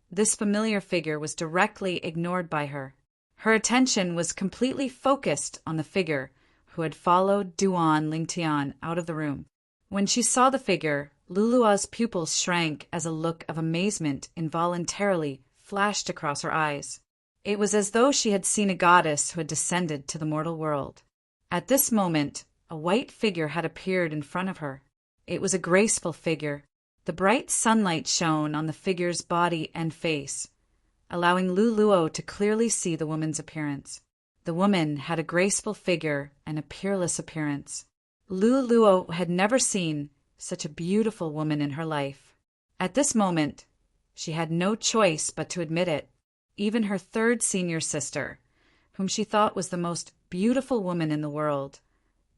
this familiar figure was directly ignored by her. Her attention was completely focused on the figure who had followed Duan Lingtian out of the room. When she saw the figure, Lulua's pupils shrank as a look of amazement involuntarily flashed across her eyes. It was as though she had seen a goddess who had descended to the mortal world. At this moment, a white figure had appeared in front of her. It was a graceful figure. The bright sunlight shone on the figure's body and face, allowing Lu Luo to clearly see the woman's appearance. The woman had a graceful figure and a peerless appearance. Lu Luo had never seen such a beautiful woman in her life. At this moment, she had no choice but to admit it. Even her third senior sister, whom she thought was the most beautiful woman in the world,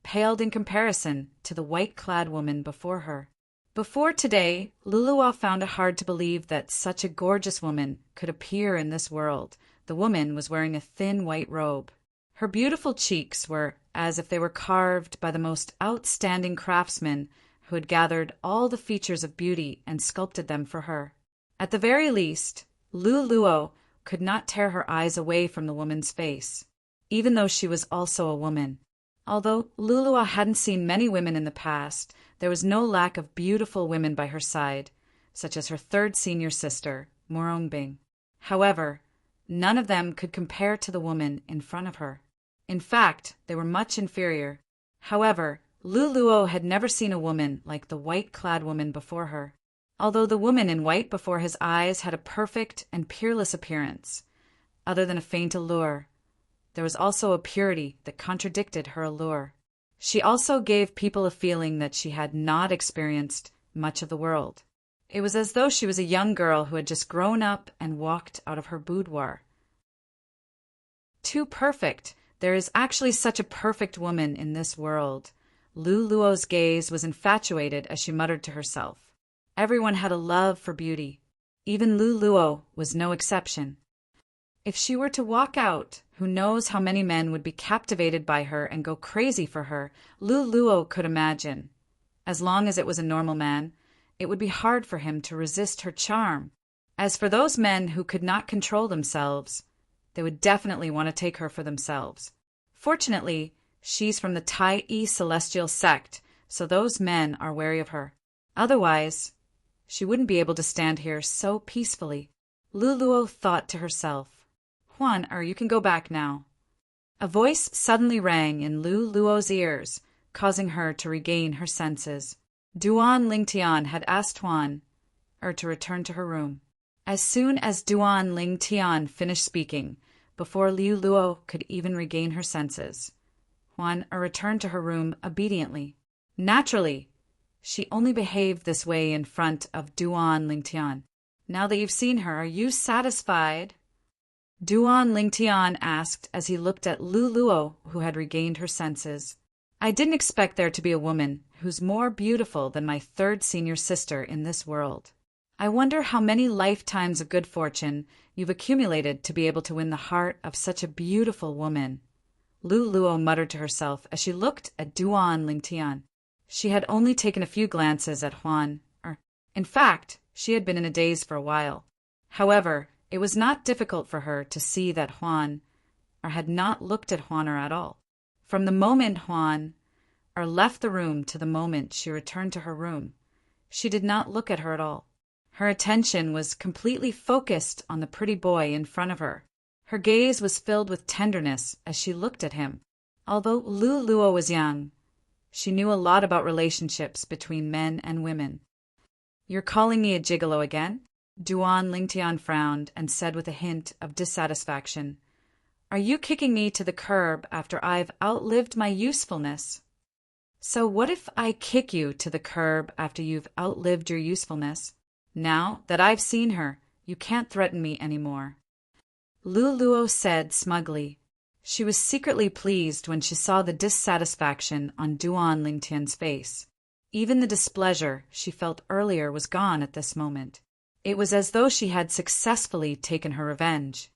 paled in comparison to the white-clad woman before her. Before today, Lulua found it hard to believe that such a gorgeous woman could appear in this world. The woman was wearing a thin white robe. Her beautiful cheeks were as if they were carved by the most outstanding craftsmen who had gathered all the features of beauty and sculpted them for her. At the very least, Lu Luo could not tear her eyes away from the woman's face, even though she was also a woman. Although Lulua hadn't seen many women in the past, there was no lack of beautiful women by her side, such as her third senior sister, Morongbing. However, none of them could compare to the woman in front of her. In fact, they were much inferior. However, Lu Luo had never seen a woman like the white-clad woman before her. Although the woman in white before his eyes had a perfect and peerless appearance, other than a faint allure, there was also a purity that contradicted her allure. She also gave people a feeling that she had not experienced much of the world. It was as though she was a young girl who had just grown up and walked out of her boudoir. Too perfect. There is actually such a perfect woman in this world. Lu Luo's gaze was infatuated as she muttered to herself. Everyone had a love for beauty. Even Lu Luo was no exception. If she were to walk out, who knows how many men would be captivated by her and go crazy for her, Lu Luo could imagine. As long as it was a normal man, it would be hard for him to resist her charm. As for those men who could not control themselves, they would definitely want to take her for themselves. Fortunately, she's from the Tai Celestial sect, so those men are wary of her. Otherwise, she wouldn't be able to stand here so peacefully. Lu Luo thought to herself, Huan, you can go back now. A voice suddenly rang in Lu Luo's ears, causing her to regain her senses. Duan Lingtian had asked Huan to return to her room. As soon as Duan Lingtian finished speaking, before Lu Luo could even regain her senses, Huan returned to her room obediently. Naturally, She only behaved this way in front of Duan Lingtian. Now that you've seen her, are you satisfied? Duan Lingtian asked as he looked at Lu Luo, who had regained her senses. I didn't expect there to be a woman who's more beautiful than my third senior sister in this world. I wonder how many lifetimes of good fortune you've accumulated to be able to win the heart of such a beautiful woman. Lu Luo muttered to herself as she looked at Duan Lingtian. She had only taken a few glances at Huan, in fact, she had been in a daze for a while. However, it was not difficult for her to see that Huan had not looked at Huan at all. From the moment Huan left the room to the moment she returned to her room, she did not look at her at all. Her attention was completely focused on the pretty boy in front of her. Her gaze was filled with tenderness as she looked at him. Although Lu Luo was young, she knew a lot about relationships between men and women. You're calling me a gigolo again? Duan Lingtian frowned and said with a hint of dissatisfaction, Are you kicking me to the curb after I've outlived my usefulness? So what if I kick you to the curb after you've outlived your usefulness? Now that I've seen her, you can't threaten me anymore. Lu Luo said smugly. She was secretly pleased when she saw the dissatisfaction on Duan Lingtian's face. Even the displeasure she felt earlier was gone at this moment. It was as though she had successfully taken her revenge.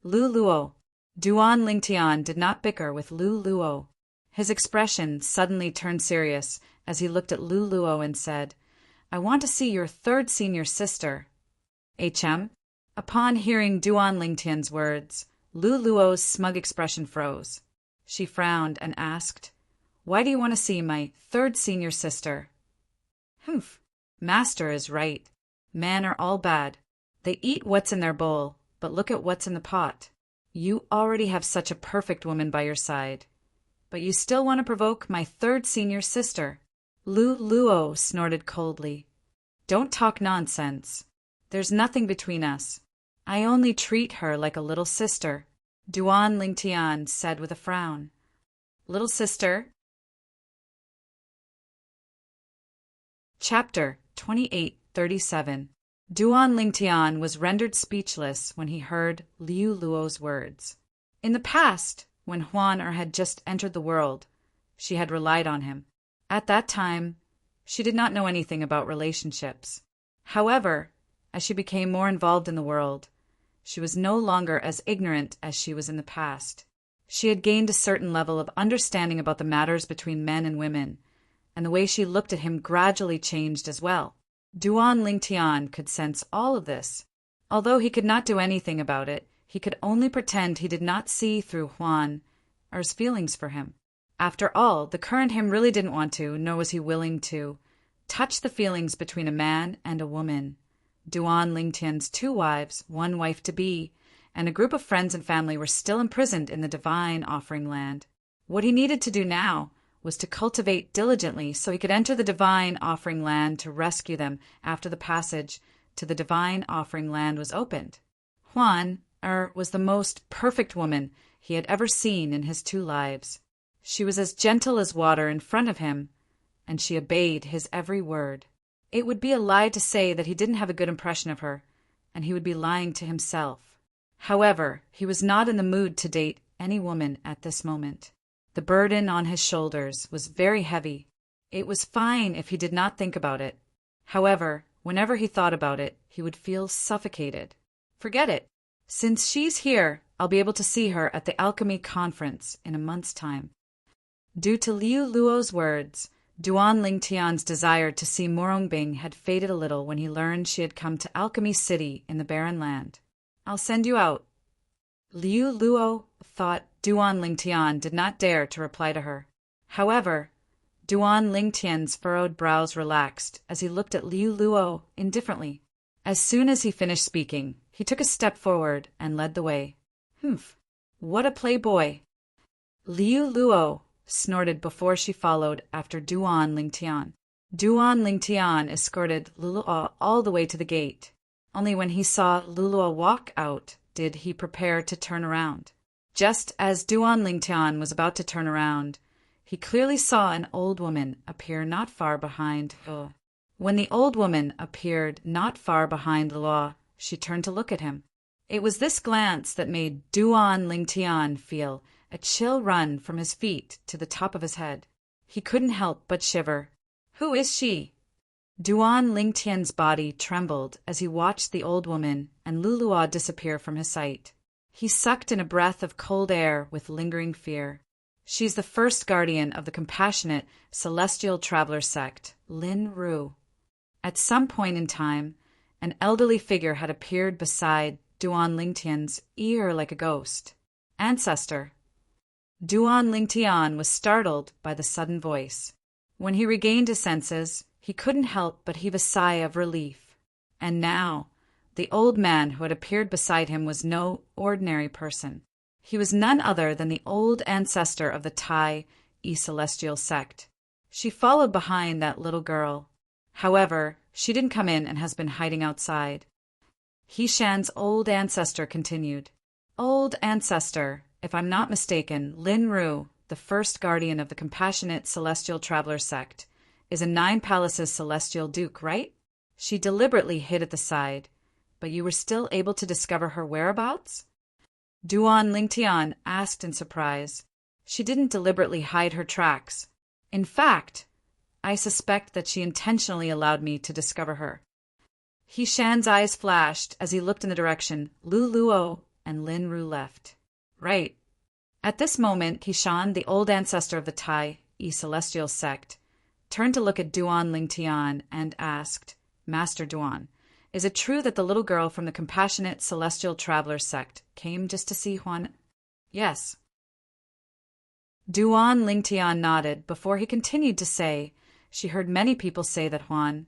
Lu Luo. Duan Lingtian did not bicker with Lu Luo. His expression suddenly turned serious as he looked at Lu Luo and said, I want to see your third senior sister. HM? Upon hearing Duan Lingtian's words, Lu Luo's smug expression froze. She frowned and asked, Why do you want to see my third senior sister? Humph. Master is right. Men are all bad. They eat what's in their bowl, but look at what's in the pot. You already have such a perfect woman by your side. But you still want to provoke my third senior sister. Lu Luo snorted coldly. Don't talk nonsense. There's nothing between us. I only treat her like a little sister, Duan Lingtian said with a frown. Little sister. Chapter 2837. Duan Lingtian was rendered speechless when he heard Liu Luo's words. In the past, when Huan had just entered the world, she had relied on him. At that time, she did not know anything about relationships. However, as she became more involved in the world, she was no longer as ignorant as she was in the past. She had gained a certain level of understanding about the matters between men and women, and the way she looked at him gradually changed as well. Duan Lingtian could sense all of this. Although he could not do anything about it, he could only pretend he did not see through Huan's feelings for him. After all, the current him really didn't want to, nor was he willing to, touch the feelings between a man and a woman. Duan Lingtian's 2 wives, 1 wife-to-be, and a group of friends and family were still imprisoned in the Divine Offering Land. What he needed to do now was to cultivate diligently so he could enter the Divine Offering Land to rescue them after the passage to the Divine Offering Land was opened. Huan was the most perfect woman he had ever seen in his 2 lives. She was as gentle as water in front of him, and she obeyed his every word. It would be a lie to say that he didn't have a good impression of her, and he would be lying to himself. However, he was not in the mood to date any woman at this moment. The burden on his shoulders was very heavy. It was fine if he did not think about it. However, whenever he thought about it, he would feel suffocated. Forget it. Since she's here, I'll be able to see her at the alchemy conference in a month's time. Due to Liu Luo's words, Duan Lingtian's desire to see Morongbing had faded a little when he learned she had come to Alchemy City in the Barren Land. I'll send you out. Liu Luo thought Duan Lingtian did not dare to reply to her. However, Duan Lingtian's furrowed brows relaxed as he looked at Liu Luo indifferently. As soon as he finished speaking, he took a step forward and led the way. Humph, what a playboy! Liu Luo snorted before she followed after Duan Lingtian. Duan Lingtian escorted Luluo all the way to the gate. Only when he saw Luluo walk out did he prepare to turn around. Just as Duan Lingtian was about to turn around, he clearly saw an old woman appear not far behind Luo. When the old woman appeared not far behind Luo, she turned to look at him. It was this glance that made Duan Lingtian feel a chill run from his feet to the top of his head. He couldn't help but shiver. Who is she? Duan Lingtian's body trembled as he watched the old woman and Luluo disappear from his sight. He sucked in a breath of cold air with lingering fear. She's the first guardian of the compassionate celestial traveler sect, Lin Ru. At some point in time, an elderly figure had appeared beside Duan Lingtian's ear like a ghost. Ancestor. Duan Lingtian was startled by the sudden voice. When he regained his senses, he couldn't help but heave a sigh of relief. And now, the old man who had appeared beside him was no ordinary person. He was none other than the old ancestor of the Tai celestial sect. She followed behind that little girl. However, she didn't come in and has been hiding outside. Hishan's old ancestor continued. Old ancestor, if I'm not mistaken, Lin Ru, the first guardian of the compassionate celestial traveler sect, is a 9 palaces celestial duke, right? She deliberately hid at the side, but you were still able to discover her whereabouts? Duan Lingtian asked in surprise. She didn't deliberately hide her tracks. In fact, I suspect that she intentionally allowed me to discover her. Hishan's eyes flashed as he looked in the direction Lu Luo and Lin Ru left. Right. At this moment, Hishan, the old ancestor of the Tai celestial sect, turned to look at Duan Lingtian and asked, Master Duan, is it true that the little girl from the compassionate celestial traveler sect came just to see Huan? Yes. Duan Lingtian nodded before he continued to say she heard many people say that Huan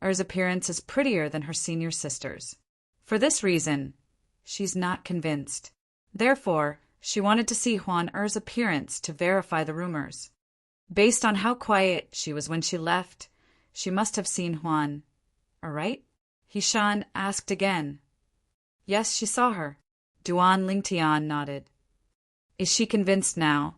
Er's appearance is prettier than her senior sister's. For this reason, she's not convinced. Therefore, she wanted to see Huan Er's appearance to verify the rumors. Based on how quiet she was when she left, she must have seen Huan Er, right? Hishan asked again. Yes, she saw her. Duan Lingtian nodded. Is she convinced now?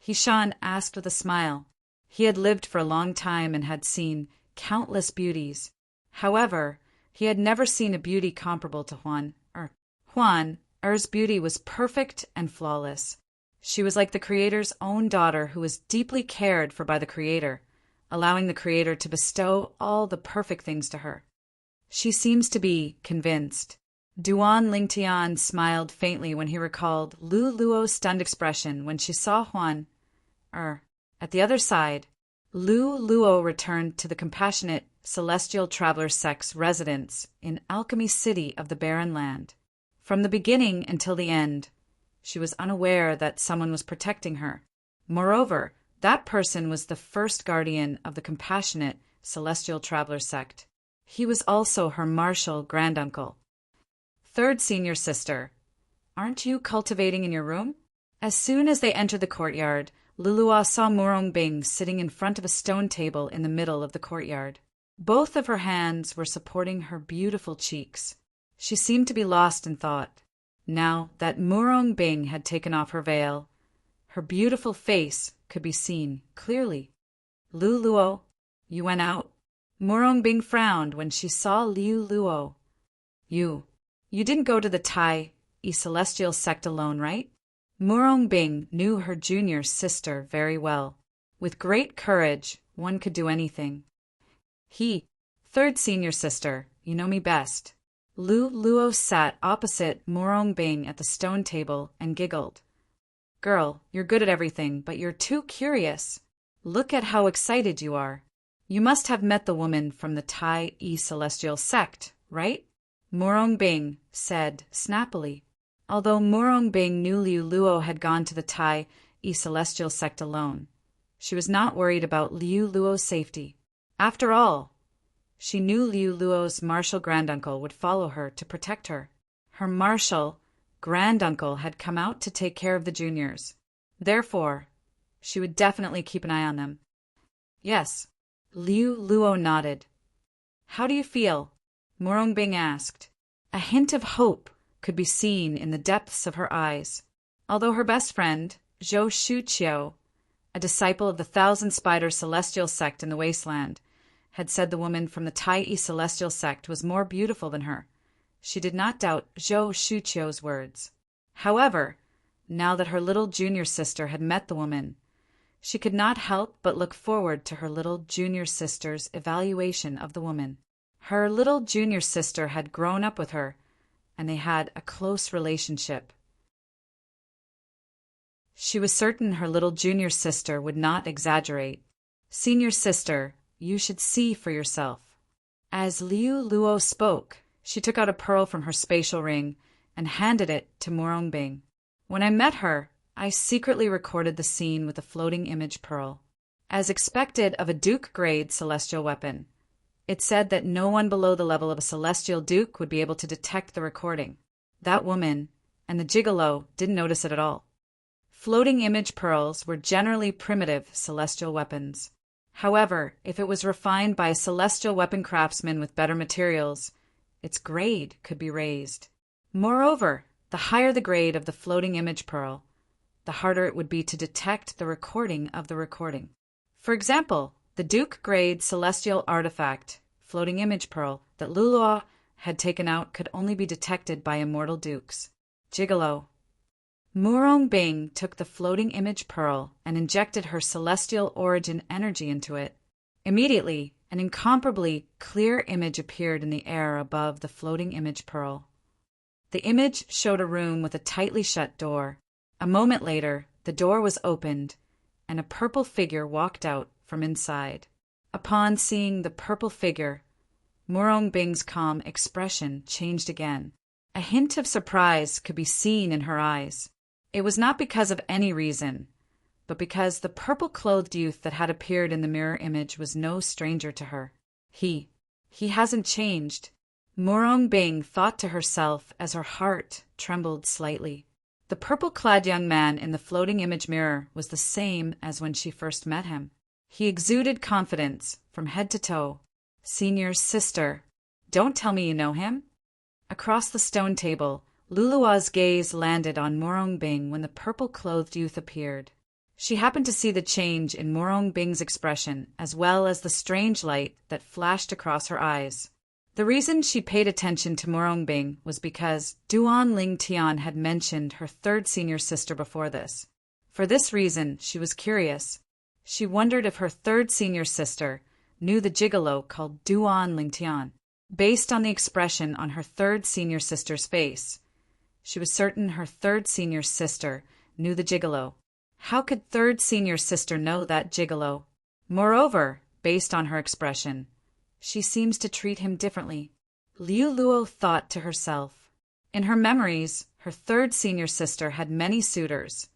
Hishan asked with a smile. He had lived for a long time and had seen countless beauties. However, he had never seen a beauty comparable to Huan Er. Huan Er's beauty was perfect and flawless. She was like the Creator's own daughter who was deeply cared for by the Creator, allowing the Creator to bestow all the perfect things to her. She seems to be convinced. Duan Lingtian smiled faintly when he recalled Lu Luo's stunned expression when she saw Huan Er. At the other side, Lu Luo returned to the compassionate celestial traveler sect's residence in Alchemy City of the Barren Land. From the beginning until the end, she was unaware that someone was protecting her. Moreover, that person was the first guardian of the compassionate celestial traveler sect. He was also her martial granduncle. Third senior sister, aren't you cultivating in your room? As soon as they entered the courtyard, Lulua saw Murong Bing sitting in front of a stone table in the middle of the courtyard. Both of her hands were supporting her beautiful cheeks. She seemed to be lost in thought. Now that Murong Bing had taken off her veil, her beautiful face could be seen clearly. Lu Luo, you went out? Murong Bing frowned when she saw Liu Luo. You didn't go to the Tai celestial sect alone, right? Murong Bing knew her junior sister very well. With great courage, one could do anything. Third senior sister, you know me best. Lu Luo sat opposite Murong Bing at the stone table and giggled. Girl, you're good at everything, but you're too curious. Look at how excited you are. You must have met the woman from the Tai celestial sect, right? Murong Bing said snappily. Although Murong Bing knew Liu Luo had gone to the Tai celestial sect alone, she was not worried about Liu Luo's safety. After all, she knew Liu Luo's martial granduncle would follow her to protect her. Her martial granduncle had come out to take care of the juniors. Therefore, she would definitely keep an eye on them. Yes, Liu Luo nodded. How do you feel? Murong Bing asked. A hint of hope could be seen in the depths of her eyes. Although her best friend, Zhou Shuqiu, a disciple of the Thousand Spiders celestial sect in the wasteland, had said the woman from the Tai celestial sect was more beautiful than her. She did not doubt Zhou Shuqiu's words. However, now that her little junior sister had met the woman, she could not help but look forward to her little junior sister's evaluation of the woman. Her little junior sister had grown up with her, and they had a close relationship. She was certain her little junior sister would not exaggerate. "Senior sister, you should see for yourself." As Liu Luo spoke, she took out a pearl from her spatial ring and handed it to Morongbing. "When I met her, I secretly recorded the scene with the floating image pearl. As expected of a Duke-grade celestial weapon, it said that no one below the level of a celestial Duke would be able to detect the recording. That woman and the gigolo didn't notice it at all. Floating image pearls were generally primitive celestial weapons. However, if it was refined by a celestial weapon craftsman with better materials, its grade could be raised. Moreover, the higher the grade of the floating image pearl, the harder it would be to detect the recording of the recording. For example, the Duke-grade celestial artifact, floating image pearl, that Luluo had taken out could only be detected by immortal dukes. Gigolo. Morongbing took the floating image pearl and injected her celestial origin energy into it. Immediately, an incomparably clear image appeared in the air above the floating image pearl. The image showed a room with a tightly shut door. A moment later, the door was opened, and a purple figure walked out from inside. Upon seeing the purple figure, Morongbing's calm expression changed again. A hint of surprise could be seen in her eyes. It was not because of any reason, but because the purple-clothed youth that had appeared in the mirror image was no stranger to her. He hasn't changed, Morongbing thought to herself as her heart trembled slightly. The purple-clad young man in the floating image mirror was the same as when she first met him. He exuded confidence from head to toe. "Senior sister, don't tell me you know him?" Across the stone table, Lulua's gaze landed on Morongbing when the purple-clothed youth appeared. She happened to see the change in Morongbing's expression as well as the strange light that flashed across her eyes. The reason she paid attention to Morongbing was because Duan Lingtian had mentioned her third senior sister before this. For this reason, she was curious. She wondered if her third senior sister knew the gigolo called Duan Lingtian. Based on the expression on her third senior sister's face, she was certain her third senior sister knew the gigolo. How could third senior sister know that gigolo? Moreover, based on her expression, she seems to treat him differently. Liu Luo thought to herself. In her memories, her third senior sister had many suitors,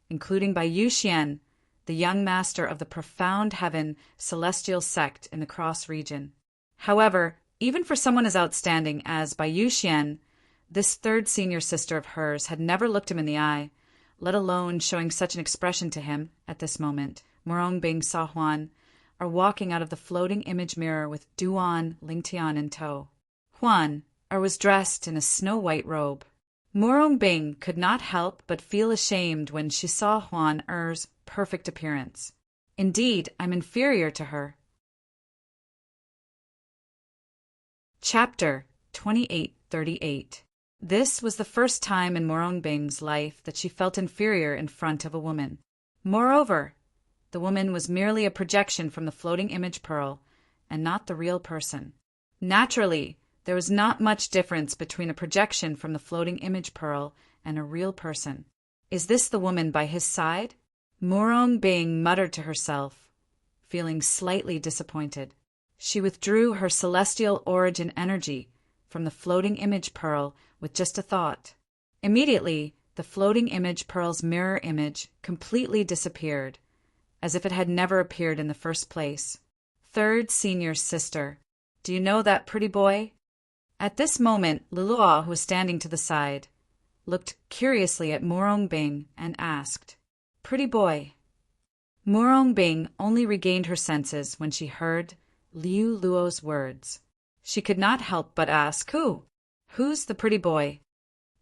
including Bai Yuxian, the young master of the Profound Heaven celestial sect in the Cross region. However, even for someone as outstanding as Bai Yuxian, this third senior sister of hers had never looked him in the eye, let alone showing such an expression to him. At this moment, Morongbing saw Huan are walking out of the floating image mirror with Duan Lingtian in tow. Huan was dressed in a snow-white robe. Morongbing could not help but feel ashamed when she saw Huan Er's perfect appearance. Indeed, I'm inferior to her. Chapter 2838. This was the first time in Morongbing's life that she felt inferior in front of a woman. Moreover, the woman was merely a projection from the floating image pearl, and not the real person. Naturally, there was not much difference between a projection from the floating image pearl and a real person. Is this the woman by his side? Morongbing muttered to herself, feeling slightly disappointed. She withdrew her celestial origin energy from the floating image pearl with just a thought. Immediately, the floating image pearl's mirror image completely disappeared, as if it had never appeared in the first place. Third senior sister, do you know that pretty boy? At this moment, Luluo, who was standing to the side, looked curiously at Morongbing and asked, "Pretty boy." Morongbing only regained her senses when she heard Liu Luo's words. She could not help but ask, "Who? Who's the pretty boy?"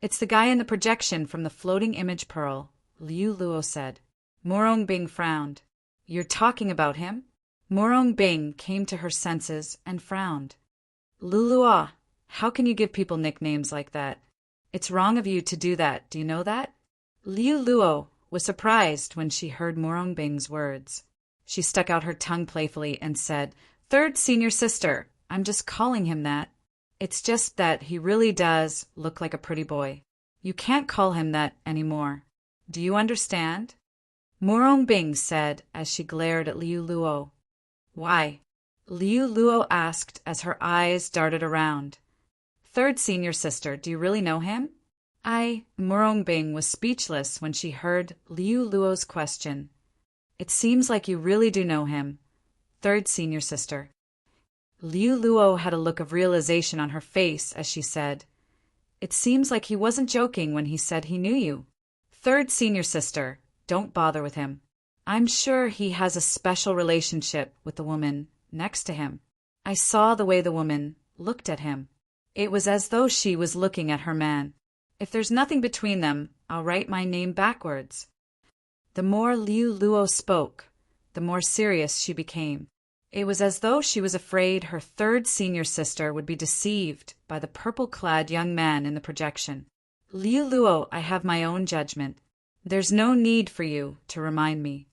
"It's the guy in the projection from the floating image pearl," Liu Luo said. Morongbing frowned. You're talking about him? Morong Bing came to her senses and frowned. Lulua, how can you give people nicknames like that? It's wrong of you to do that, do you know that? Liu Luo was surprised when she heard Morong Bing's words. She stuck out her tongue playfully and said, "Third senior sister, I'm just calling him that. It's just that he really does look like a pretty boy. You can't call him that anymore. Do you understand?" Morong Bing said as she glared at Liu Luo. "Why?" Liu Luo asked as her eyes darted around. "Third senior sister, do you really know him?" Morong Bing was speechless when she heard Liu Luo's question. "It seems like you really do know him, third senior sister." Liu Luo had a look of realization on her face as she said, "It seems like he wasn't joking when he said he knew you. Third senior sister, don't bother with him. I'm sure he has a special relationship with the woman next to him. I saw the way the woman looked at him. It was as though she was looking at her man. If there's nothing between them, I'll write my name backwards." The more Liu Luo spoke, the more serious she became. It was as though she was afraid her third senior sister would be deceived by the purple-clad young man in the projection. "Liu Luo, I have my own judgment. There's no need for you to remind me."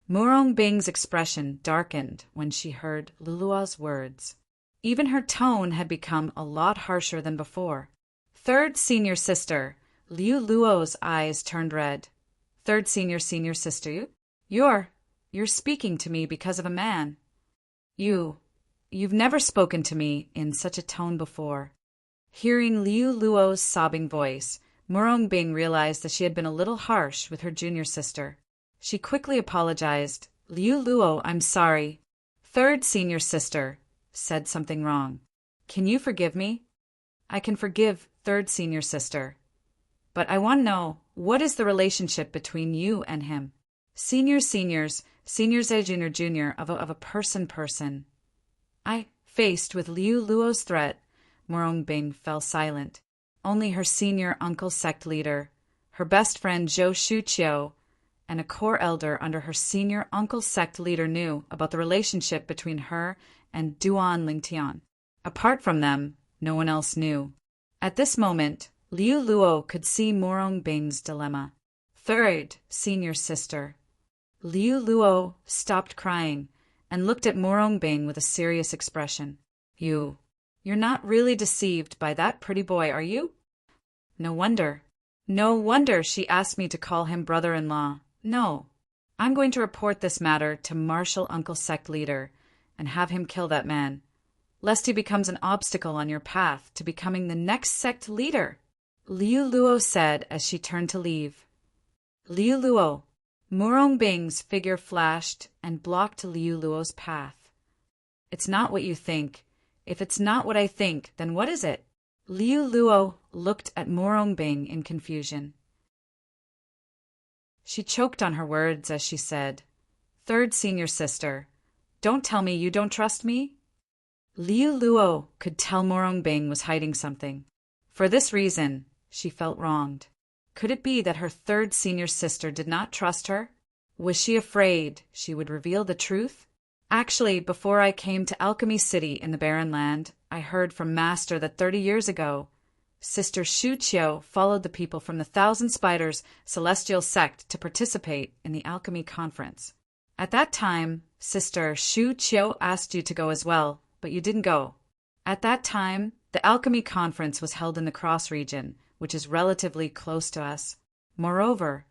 Morong Bing's expression darkened when she heard Lulua's words. Even her tone had become a lot harsher than before. "Third senior sister," Liu Luo's eyes turned red. "Third senior sister, you're speaking to me because of a man. You've never spoken to me in such a tone before." Hearing Liu Luo's sobbing voice, Morong Bing realized that she had been a little harsh with her junior sister. She quickly apologized. "Liu Luo, I'm sorry. Third senior sister said something wrong. Can you forgive me?" "I can forgive third senior sister. But I want to know, what is the relationship between you and him? Seniors, a junior of a person. Faced with Liu Luo's threat, Morong Bing fell silent. Only her senior uncle sect leader, her best friend Zhou Shuqiu, and a core elder under her senior uncle sect leader knew about the relationship between her and Duan Lingtian. Apart from them, no one else knew. At this moment, Liu Luo could see Morong Bing's dilemma. Third senior sister. Liu Luo stopped crying and looked at Morong Bing with a serious expression. You're not really deceived by that pretty boy, are you?" No wonder she asked me to call him brother-in-law. No, I'm going to report this matter to Martial Uncle Sect Leader and have him kill that man, lest he becomes an obstacle on your path to becoming the next sect leader," Liu Luo said as she turned to leave. "Liu Luo." Morong Bing's figure flashed and blocked Liu Luo's path. "It's not what you think. If it's not what I think, then what is it?" Liu Luo looked at Morong Bing in confusion. She choked on her words as she said, "Third senior sister, don't tell me you don't trust me?" Liu Luo could tell Morong Bing was hiding something. For this reason, she felt wronged. Could it be that her third senior sister did not trust her? Was she afraid she would reveal the truth? "Actually, before I came to Alchemy City in the Barren Land, I heard from Master that 30 years ago, Sister Shu Qiu followed the people from the Thousand Spiders celestial sect to participate in the alchemy conference. At that time, Sister Shu Qiu asked you to go as well, but you didn't go. At that time, the alchemy conference was held in the Cross region, which is relatively close to us. Moreover,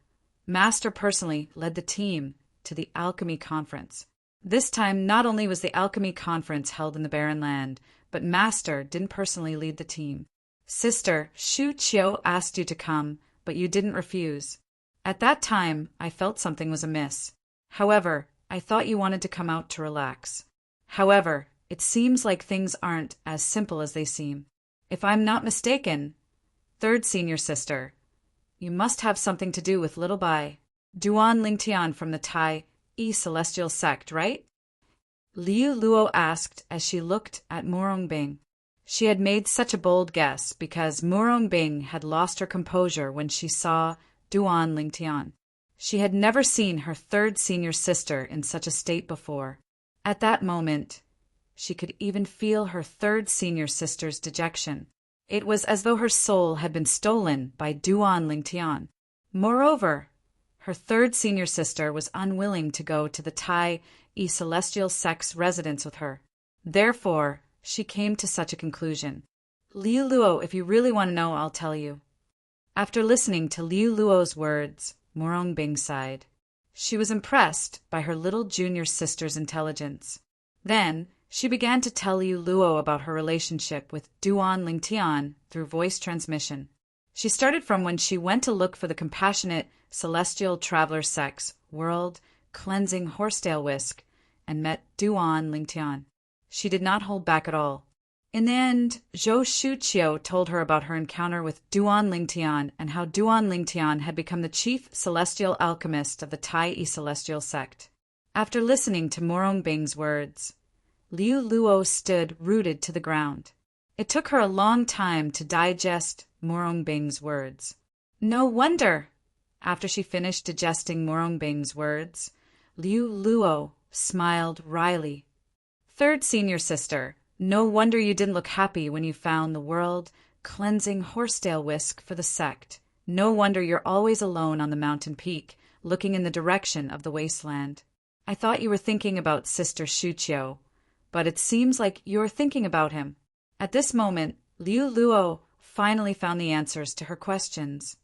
Master personally led the team to the alchemy conference. This time, not only was the alchemy conference held in the Barren Land, but Master didn't personally lead the team. Sister Shu Qiu asked you to come, but you didn't refuse. At that time, I felt something was amiss. However, I thought you wanted to come out to relax. However, it seems like things aren't as simple as they seem. If I'm not mistaken, third senior sister, you must have something to do with Little Bai, Duan Lingtian from the Tai E celestial sect, right?" Liu Luo asked as she looked at Morong Bing. She had made such a bold guess because Morong Bing had lost her composure when she saw Duan Lingtian. She had never seen her third senior sister in such a state before. At that moment, she could even feel her third senior sister's dejection. It was as though her soul had been stolen by Duan Lingtian. Moreover, her third senior sister was unwilling to go to the Tai E Celestial Sect's residence with her. Therefore, she came to such a conclusion. Liu Luo, if you really want to know, I'll tell you. After listening to Liu Luo's words, Morongbing sighed. She was impressed by her little junior sister's intelligence. Then, she began to tell Liu Luo about her relationship with Duan Lingtian through voice transmission. She started from when she went to look for the compassionate celestial traveler sect's world-cleansing horsetail whisk and met Duan Lingtian. She did not hold back at all. In the end, Zhou Shuqiu told her about her encounter with Duan Lingtian and how Duan Lingtian had become the chief celestial alchemist of the Tai E Celestial Sect. After listening to Morongbing's words, Liu Luo stood rooted to the ground. It took her a long time to digest Morongbing's words. No wonder! After she finished digesting Morongbing's words, Liu Luo smiled wryly. Third senior sister, no wonder you didn't look happy when you found the world-cleansing horsetail whisk for the sect. No wonder you're always alone on the mountain peak, looking in the direction of the wasteland. I thought you were thinking about Sister Shuqiu, but it seems like you're thinking about him. At this moment, Liu Luo finally found the answers to her questions.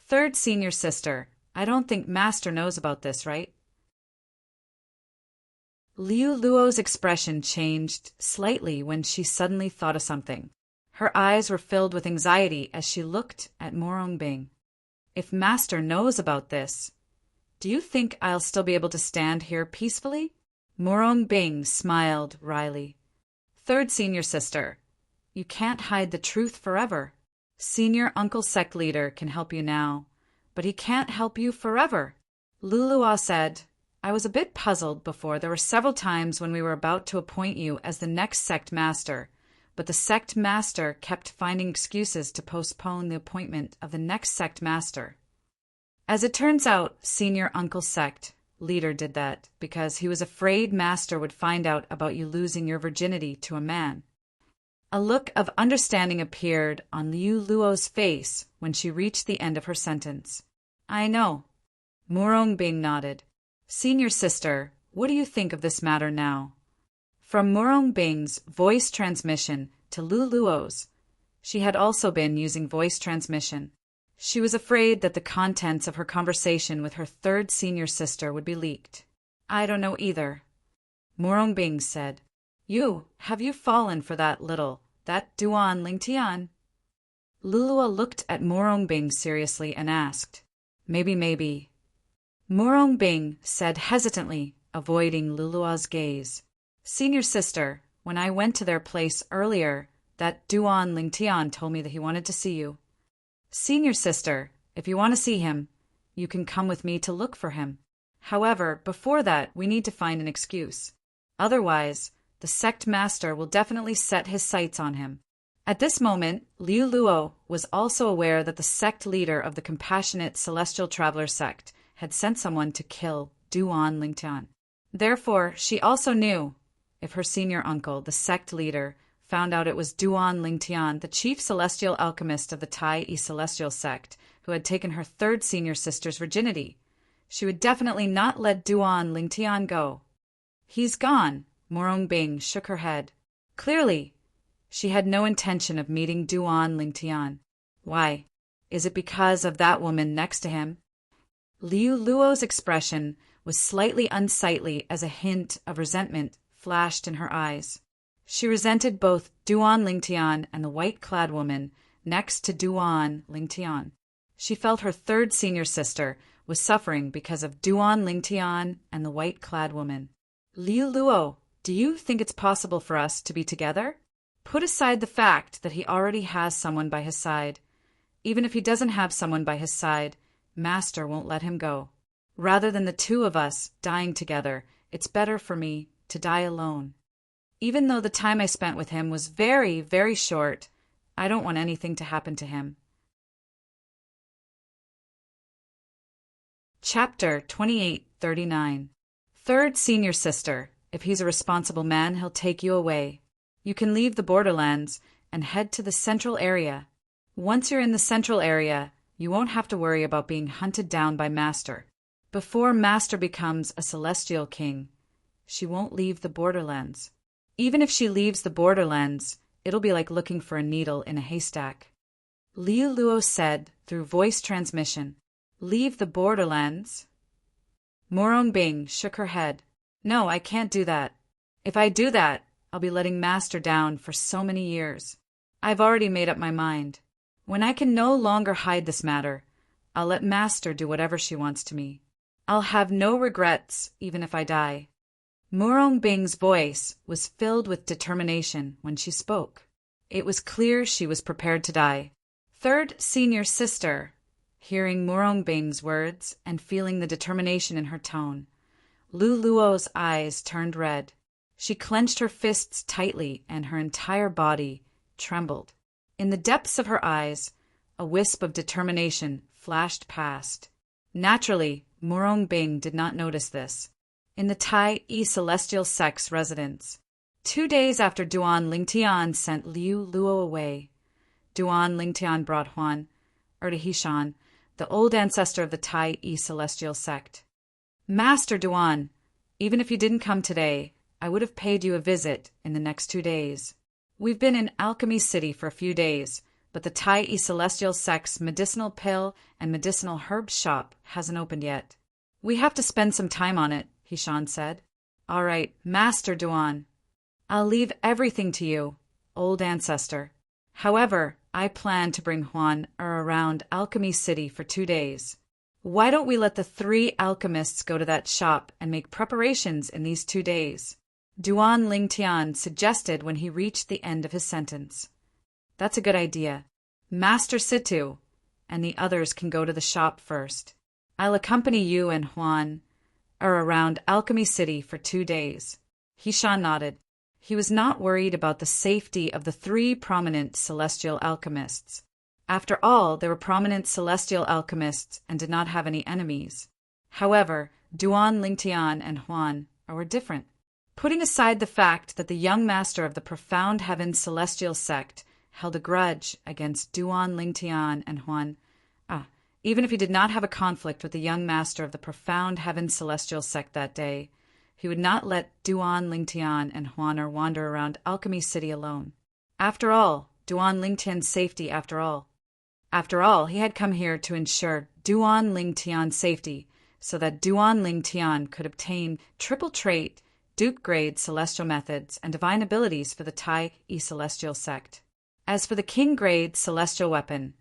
Third senior sister, I don't think Master knows about this, right? Liu Luo's expression changed slightly when she suddenly thought of something. Her eyes were filled with anxiety as she looked at Morongbing. If Master knows about this, do you think I'll still be able to stand here peacefully? Morongbing smiled wryly. Third senior sister, you can't hide the truth forever. Senior uncle sect leader can help you now, but he can't help you forever. Lulua said, I was a bit puzzled before. There were several times when we were about to appoint you as the next sect master, but the sect master kept finding excuses to postpone the appointment of the next sect master. As it turns out, senior uncle sect leader did that because he was afraid Master would find out about you losing your virginity to a man. A look of understanding appeared on Liu Luo's face when she reached the end of her sentence. I know. Morongbing nodded. Senior sister, what do you think of this matter now? From Morongbing's voice transmission to Liu Luo's, she had also been using voice transmission. She was afraid that the contents of her conversation with her third senior sister would be leaked. I don't know either. Morongbing said, have you fallen for that Duan Lingtian? Lulua looked at Morongbing seriously and asked, Maybe. Morongbing said hesitantly, avoiding Lulua's gaze. Senior sister, when I went to their place earlier, that Duan Lingtian told me that he wanted to see you. Senior sister, if you want to see him, you can come with me to look for him. However, before that, we need to find an excuse. Otherwise, the sect master will definitely set his sights on him. At this moment, Liu Luo was also aware that the sect leader of the compassionate celestial traveler sect had sent someone to kill Duan Lingtian. Therefore, she also knew if her senior uncle, the sect leader, found out it was Duan Lingtian, the chief celestial alchemist of the Tai E Celestial Sect, who had taken her third senior sister's virginity, she would definitely not let Duan Lingtian go. He's gone, Morongbing shook her head. Clearly, she had no intention of meeting Duan Lingtian. Why? Is it because of that woman next to him? Liu Luo's expression was slightly unsightly as a hint of resentment flashed in her eyes. She resented both Duan Lingtian and the white-clad woman next to Duan Lingtian. She felt her third senior sister was suffering because of Duan Lingtian and the white-clad woman. Liu Luo, do you think it's possible for us to be together? Put aside the fact that he already has someone by his side. Even if he doesn't have someone by his side, Master won't let him go. Rather than the two of us dying together, it's better for me to die alone. Even though the time I spent with him was very, very short, I don't want anything to happen to him. Chapter 2839. Third senior sister. If he's a responsible man, he'll take you away. You can leave the borderlands and head to the central area. Once you're in the central area, you won't have to worry about being hunted down by Master. Before Master becomes a celestial king, she won't leave the borderlands. Even if she leaves the borderlands, it'll be like looking for a needle in a haystack. Liu Luo said through voice transmission, "Leave the borderlands?" Morong Bing shook her head. "No, I can't do that. If I do that, I'll be letting Master down for so many years. I've already made up my mind. When I can no longer hide this matter, I'll let Master do whatever she wants to me. I'll have no regrets, even if I die." Morong Bing's voice was filled with determination when she spoke. It was clear she was prepared to die. Third senior sister, hearing Morong Bing's words and feeling the determination in her tone, Lu Luo's eyes turned red. She clenched her fists tightly and her entire body trembled. In the depths of her eyes, a wisp of determination flashed past. Naturally, Morong Bing did not notice this. In the Tai Yi Celestial Sect's residence, 2 days after Duan Lingtian sent Liu Luo away, Duan Lingtian brought Huan, or to Hishan, the old ancestor of the Tai Yi Celestial Sect. "Master Duan, even if you didn't come today, I would have paid you a visit in the next 2 days. We've been in Alchemy City for a few days, but the Tai Yi Celestial Sect's medicinal pill and medicinal herb shop hasn't opened yet. We have to spend some time on it," Hishan said. "All right, Master Duan. I'll leave everything to you, old ancestor. However, I plan to bring Huan around Alchemy City for 2 days. Why don't we let the 3 alchemists go to that shop and make preparations in these 2 days?" Duan Lingtian suggested when he reached the end of his sentence. "That's a good idea. Master Situ and the others can go to the shop first. I'll accompany you and Huan around Alchemy City for 2 days." Hishan nodded. He was not worried about the safety of the 3 prominent celestial alchemists. After all, they were prominent celestial alchemists and did not have any enemies. However, Duan Lingtian and Huan were different. Putting aside the fact that the young master of the Profound Heaven Celestial Sect held a grudge against Duan Lingtian and Huan, even if he did not have a conflict with the young master of the Profound Heaven Celestial Sect that day, he would not let Duan Lingtian and Huan wander around Alchemy City alone. After all, Duan Lingtian's safety after all. After all, he had come here to ensure Duan Lingtian's safety so that Duan Lingtian could obtain triple trait, Duke grade celestial methods and divine abilities for the Tai Yi Celestial Sect. As for the King grade celestial weapon,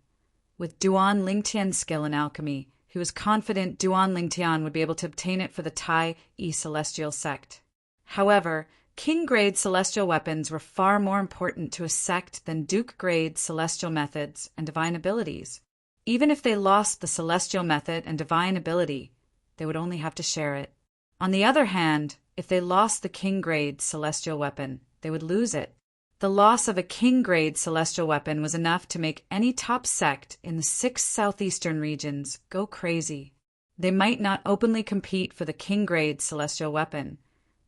with Duan Lingtian's skill in alchemy, he was confident Duan Lingtian would be able to obtain it for the Tai Yi Celestial Sect. However, King-grade celestial weapons were far more important to a sect than Duke-grade celestial methods and divine abilities. Even if they lost the celestial method and divine ability, they would only have to share it. On the other hand, if they lost the King-grade celestial weapon, they would lose it. The loss of a King-grade celestial weapon was enough to make any top sect in the 6 southeastern regions go crazy. They might not openly compete for the King-grade celestial weapon,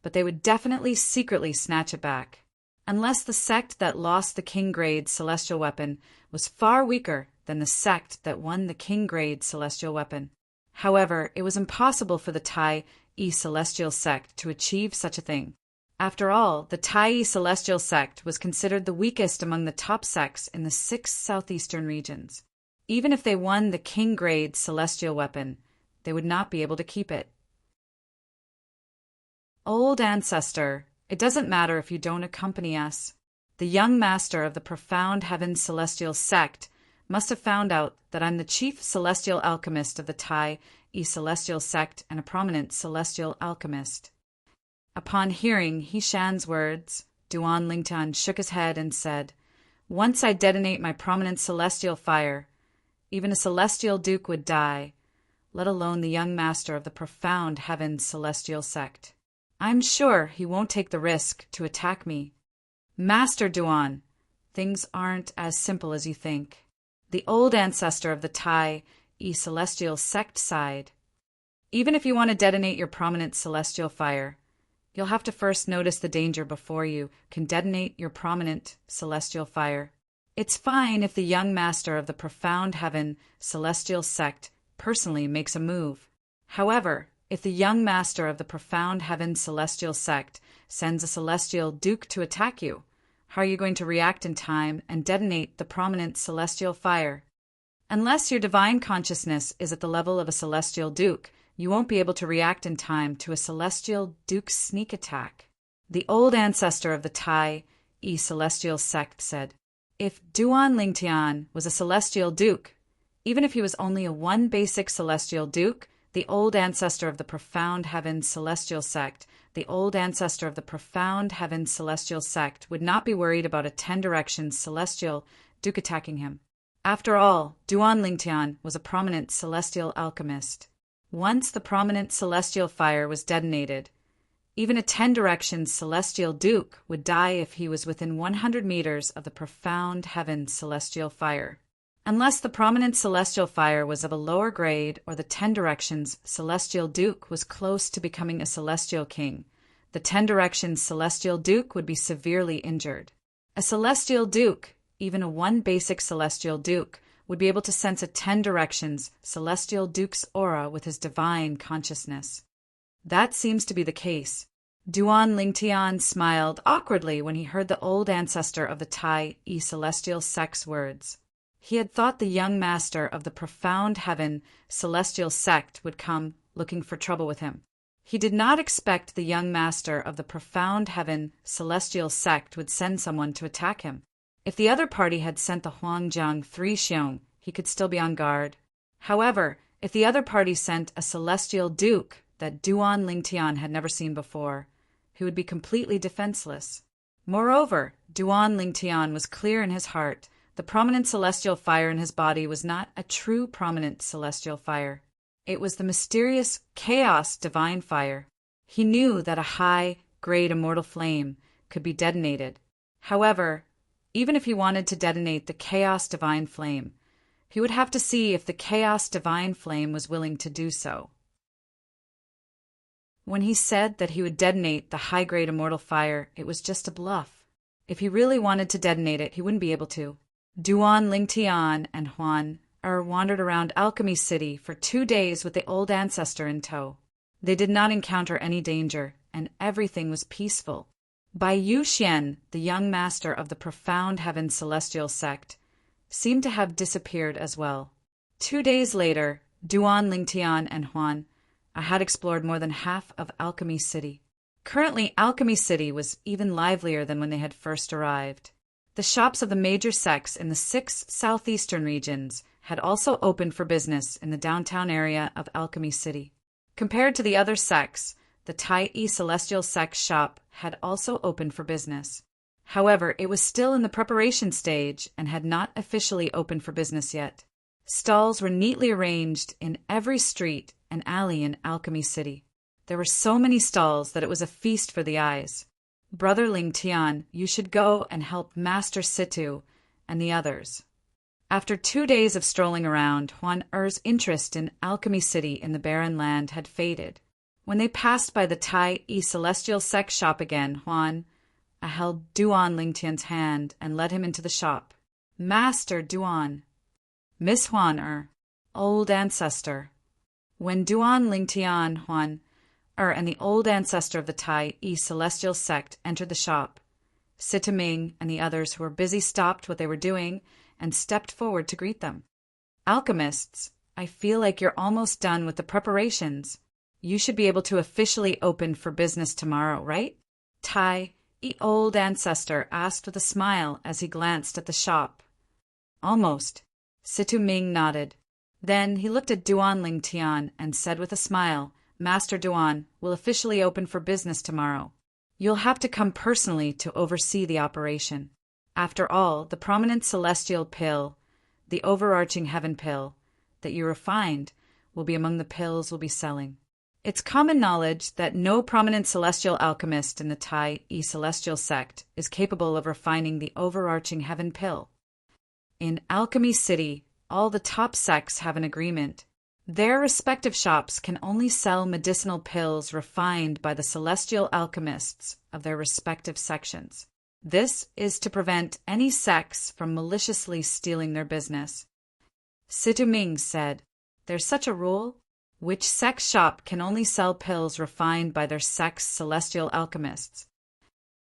but they would definitely secretly snatch it back. Unless the sect that lost the King-grade celestial weapon was far weaker than the sect that won the King-grade celestial weapon. However, it was impossible for the Tai Yi Celestial Sect to achieve such a thing. After all, the Tai Yi Celestial Sect was considered the weakest among the top sects in the 6 southeastern regions. Even if they won the King-grade celestial weapon, they would not be able to keep it. Old ancestor, it doesn't matter if you don't accompany us. The young master of the Profound Heaven Celestial Sect must have found out that I'm the chief celestial alchemist of the Tai Yi Celestial Sect and a prominent celestial alchemist. Upon hearing Hishan's words, Duan Lingtian shook his head and said, "Once I detonate my prominent celestial fire, even a celestial duke would die, let alone the young master of the Profound Heaven Celestial Sect. I'm sure he won't take the risk to attack me." "Master Duan, things aren't as simple as you think." The old ancestor of the Tai Yi Celestial Sect sighed. Even if you want to detonate your prominent celestial fire, you'll have to first notice the danger before you can detonate your prominent celestial fire. It's fine if the young master of the profound heaven celestial sect personally makes a move. However, if the young master of the profound heaven celestial sect sends a celestial duke to attack you, how are you going to react in time and detonate the prominent celestial fire? Unless your divine consciousness is at the level of a celestial duke, you won't be able to react in time to a celestial duke's sneak attack. The old ancestor of the Tai celestial sect said, if Duan Lingtian was a celestial duke, even if he was only a one basic celestial duke, the old ancestor of the profound heaven celestial sect, the old ancestor of the profound heaven celestial sect would not be worried about a 10-direction celestial duke attacking him. After all, Duan Lingtian was a prominent celestial alchemist. Once the prominent celestial fire was detonated, even a 10-direction celestial duke would die if he was within 100 meters of the profound heaven celestial fire. Unless the prominent celestial fire was of a lower grade or the 10 directions celestial duke was close to becoming a celestial king, the 10 directions celestial duke would be severely injured. A celestial duke, even a one basic celestial duke, would be able to sense a 10 directions celestial duke's aura with his divine consciousness. That seems to be the case. Duan Lingtian smiled awkwardly when he heard the old ancestor of the Tai celestial sect's words. He had thought the young master of the profound heaven celestial sect would come looking for trouble with him. He did not expect the young master of the profound heaven celestial sect would send someone to attack him. If the other party had sent the Huangjiang 3 Xiong, he could still be on guard. However, if the other party sent a celestial duke that Duan Lingtian had never seen before, he would be completely defenseless. Moreover, Duan Lingtian was clear in his heart. The prominent celestial fire in his body was not a true prominent celestial fire. It was the mysterious chaos divine fire. He knew that a high-grade immortal flame could be detonated. However, even if he wanted to detonate the chaos divine flame, he would have to see if the chaos divine flame was willing to do so. When he said that he would detonate the high-grade immortal fire, it was just a bluff. If he really wanted to detonate it, he wouldn't be able to. Duan Lingtian and Huan wandered around Alchemy City for 2 days with the old ancestor in tow. They did not encounter any danger, and everything was peaceful. Bai Yuxian, the young master of the profound heaven celestial sect, seemed to have disappeared as well. 2 days later, Duan Lingtian and Huan had explored more than half of Alchemy City. Currently, Alchemy City was even livelier than when they had first arrived. The shops of the major sects in the 6 southeastern regions had also opened for business in the downtown area of Alchemy City. Compared to the other sects, the Tai Celestial Sect shop had also opened for business. However, it was still in the preparation stage and had not officially opened for business yet. Stalls were neatly arranged in every street and alley in Alchemy City. There were so many stalls that it was a feast for the eyes. Brother Ling Tian, you should go and help Master Situ and the others. After 2 days of strolling around, Huan Er's interest in Alchemy City in the barren land had faded. When they passed by the Tai Celestial Sect shop again, Huan held Duan Lingtian's hand and led him into the shop. Master Duan. Miss Huan old ancestor. When Duan Lingtian, Huan and the old ancestor of the Tai Celestial Sect entered the shop, Sita Ming and the others who were busy stopped what they were doing and stepped forward to greet them. Alchemists, I feel like you're almost done with the preparations. You should be able to officially open for business tomorrow, right? Tai, old ancestor, asked with a smile as he glanced at the shop. Almost. Situ Ming nodded. Then he looked at Duan Lingtian and said with a smile, Master Duan will officially open for business tomorrow. You'll have to come personally to oversee the operation. After all, the prominent celestial pill, the overarching heaven pill, that you refined will be among the pills we'll be selling. It's common knowledge that no prominent celestial alchemist in the Tai Celestial Sect is capable of refining the overarching heaven pill. In Alchemy City, all the top sects have an agreement. Their respective shops can only sell medicinal pills refined by the celestial alchemists of their respective sections. This is to prevent any sects from maliciously stealing their business. Situ Ming said, "There's such a rule? Which sect's shop can only sell pills refined by their sect's celestial alchemists?"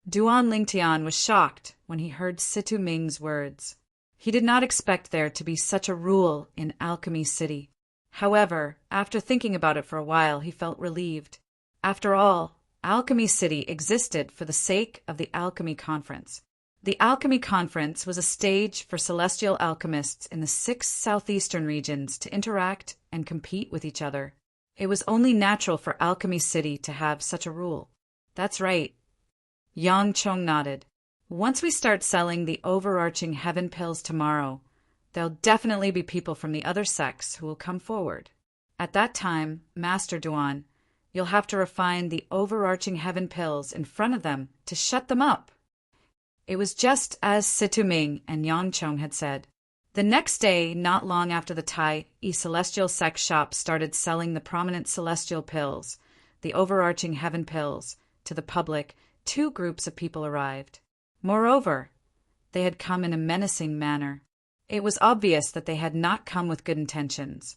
Duan Lingtian was shocked when he heard Situ Ming's words. He did not expect there to be such a rule in Alchemy City. However, after thinking about it for a while, he felt relieved. After all, Alchemy City existed for the sake of the Alchemy Conference. The Alchemy Conference was a stage for celestial alchemists in the 6 southeastern regions to interact and compete with each other. It was only natural for Alchemy City to have such a rule. That's right. Yang Chong nodded. Once we start selling the overarching heaven pills tomorrow, there'll definitely be people from the other sects who will come forward. At that time, Master Duan, you'll have to refine the overarching heaven pills in front of them to shut them up. It was just as Situ Ming and Yang Chong had said. The next day, not long after the Tai Celestial Sect shop started selling the prominent celestial pills, the overarching heaven pills, to the public, 2 groups of people arrived. Moreover, they had come in a menacing manner. It was obvious that they had not come with good intentions.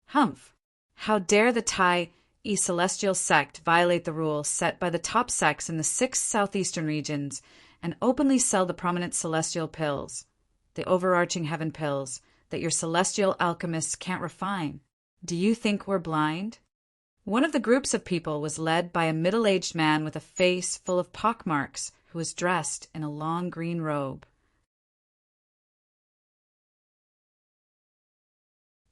Humph! How dare the Tai Celestial Sect violate the rules set by the top sects in the 6 southeastern regions and openly sell the prominent celestial pills, the overarching heaven pills, that your celestial alchemists can't refine. Do you think we're blind? One of the groups of people was led by a middle-aged man with a face full of pockmarks who was dressed in a long green robe.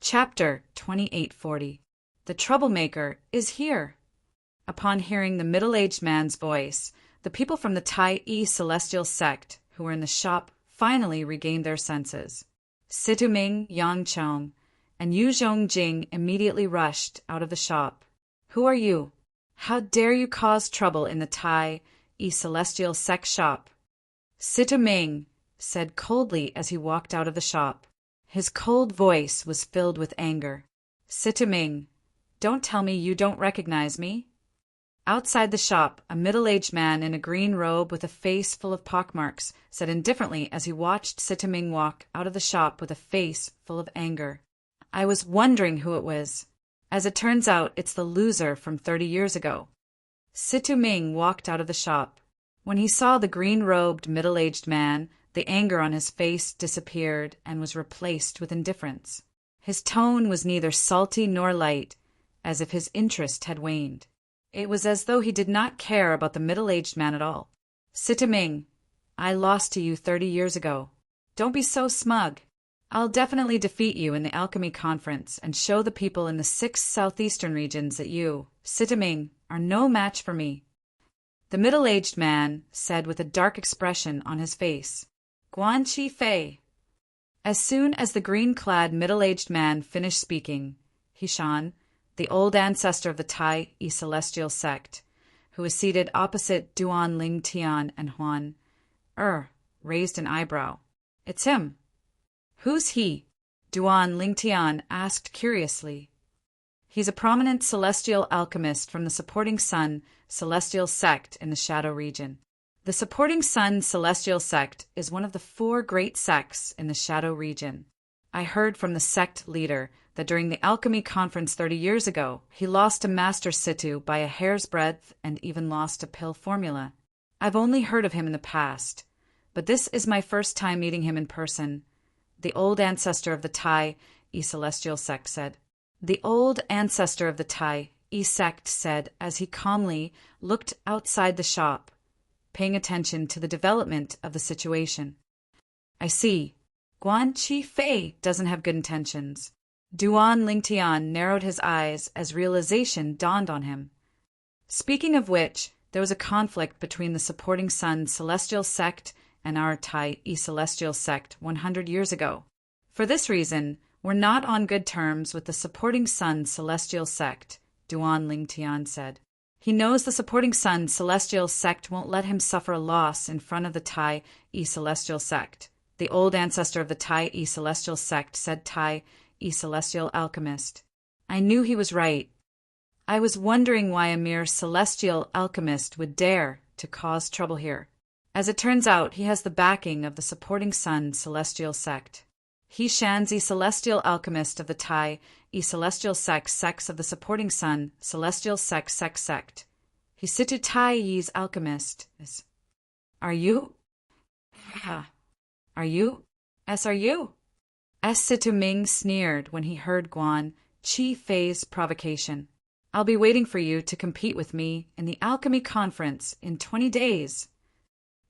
Chapter 2840. The troublemaker is here. Upon hearing the middle-aged man's voice, the people from the Tai Celestial Sect who were in the shop finally regained their senses. Situ Ming, Yang Chong, and Yu Zhongjing immediately rushed out of the shop. Who are you? How dare you cause trouble in the Tai Celestial Sect shop? Situ Ming said coldly as he walked out of the shop. His cold voice was filled with anger. Situ Ming, don't tell me you don't recognize me. Outside the shop, a middle-aged man in a green robe with a face full of pockmarks said indifferently as he watched Situ Ming walk out of the shop with a face full of anger. I was wondering who it was. As it turns out, it's the loser from 30 years ago. Situ Ming walked out of the shop. When he saw the green-robed middle-aged man, the anger on his face disappeared and was replaced with indifference. His tone was neither salty nor light, as if his interest had waned. It was as though he did not care about the middle-aged man at all. Situ Ming, I lost to you 30 years ago. Don't be so smug. I'll definitely defeat you in the Alchemy Conference and show the people in the 6 southeastern regions that you, Situ Ming, are no match for me. The middle-aged man said with a dark expression on his face, Guan Chi Fei. As soon as the green-clad middle-aged man finished speaking, Hishan, the old ancestor of the Tai Celestial Sect, who was seated opposite Duan Ling Tian and Huan, raised an eyebrow. It's him. Who's he? Duan Ling Tian asked curiously. He's a prominent celestial alchemist from the Supporting Sun Celestial Sect in the Shadow region. The Supporting Sun Celestial Sect is one of the 4 great sects in the Shadow region. I heard from the sect leader that during the Alchemy Conference 30 years ago, he lost to Master Situ by a hair's breadth and even lost a pill formula. I've only heard of him in the past, but this is my first time meeting him in person, the old ancestor of the Tai Celestial Sect said. The old ancestor of the Tai Sect said as he calmly looked outside the shop, paying attention to the development of the situation. I see. Guan Chi Fei doesn't have good intentions. Duan Lingtian narrowed his eyes as realization dawned on him. Speaking of which, there was a conflict between the Supporting Sun Celestial Sect and our Tai Celestial Sect 100 years ago. For this reason, we're not on good terms with the Supporting Sun Celestial Sect, Duan Lingtian said. He knows the Supporting Sun Celestial Sect won't let him suffer a loss in front of the Tai Celestial Sect. The old ancestor of the Tai Celestial Sect said Tai celestial alchemist. I knew he was right. I was wondering why a mere celestial alchemist would dare to cause trouble here. As it turns out, he has the backing of the supporting sun celestial sect. He Shan, the celestial alchemist of the Tai, celestial sect of the supporting sun celestial sect. He Situ Tai Yi's alchemist is. Are you? Are you? Are you? Situ Ming sneered when he heard Guan Chi Fei's provocation. I'll be waiting for you to compete with me in the alchemy conference in 20 days.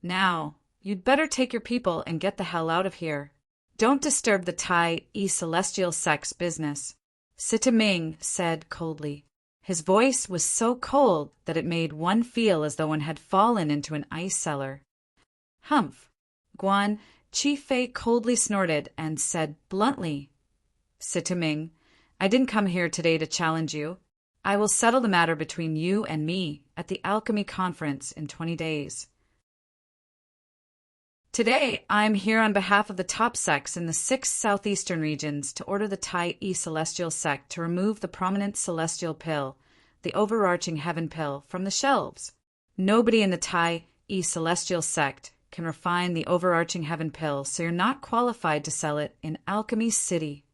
Now, you'd better take your people and get the hell out of here. Don't disturb the Tai celestial sect's business, Situ Ming said coldly. His voice was so cold that it made one feel as though one had fallen into an ice cellar. Humph! Guan Chi Fei coldly snorted and said bluntly, Situ Ming, I didn't come here today to challenge you. I will settle the matter between you and me at the alchemy conference in 20 days. Today, I am here on behalf of the top sects in the 6 southeastern regions to order the Tai celestial sect to remove the prominent celestial pill, the overarching heaven pill, from the shelves. Nobody in the Tai celestial sect can refine the overarching heaven pill, so you're not qualified to sell it in Alchemy City.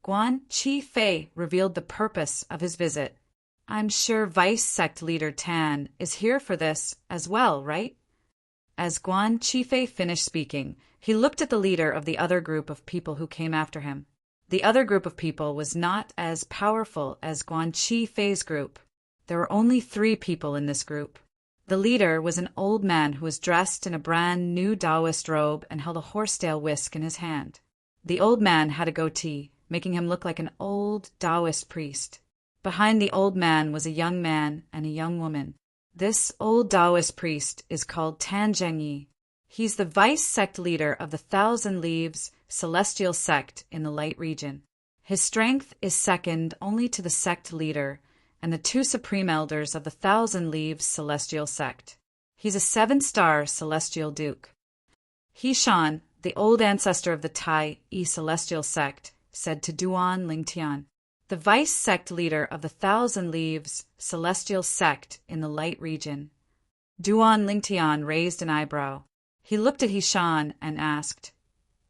Guan Chi Fei revealed the purpose of his visit. I'm sure Vice Sect Leader Tan is here for this as well, right? As Guan Chi Fei finished speaking, he looked at the leader of the other group of people who came after him. The other group of people was not as powerful as Guan Chi Fei's group. There were only 3 people in this group. The leader was an old man who was dressed in a brand new Taoist robe and held a horsetail whisk in his hand. The old man had a goatee, making him look like an old Taoist priest. Behind the old man was a young man and a young woman. This old Taoist priest is called Tan Zhengyi. He's the vice sect leader of the 1,000 Leaves celestial sect in the light region. His strength is second only to the sect leader and the 2 supreme elders of the 1,000 Leaves celestial sect. He's a 7-star celestial duke. He Shan, the old ancestor of the Tai celestial sect, said to Duan Lingtian, the vice sect leader of the 1,000 Leaves celestial sect in the light region. Duan Lingtian raised an eyebrow. He looked at Hishan and asked,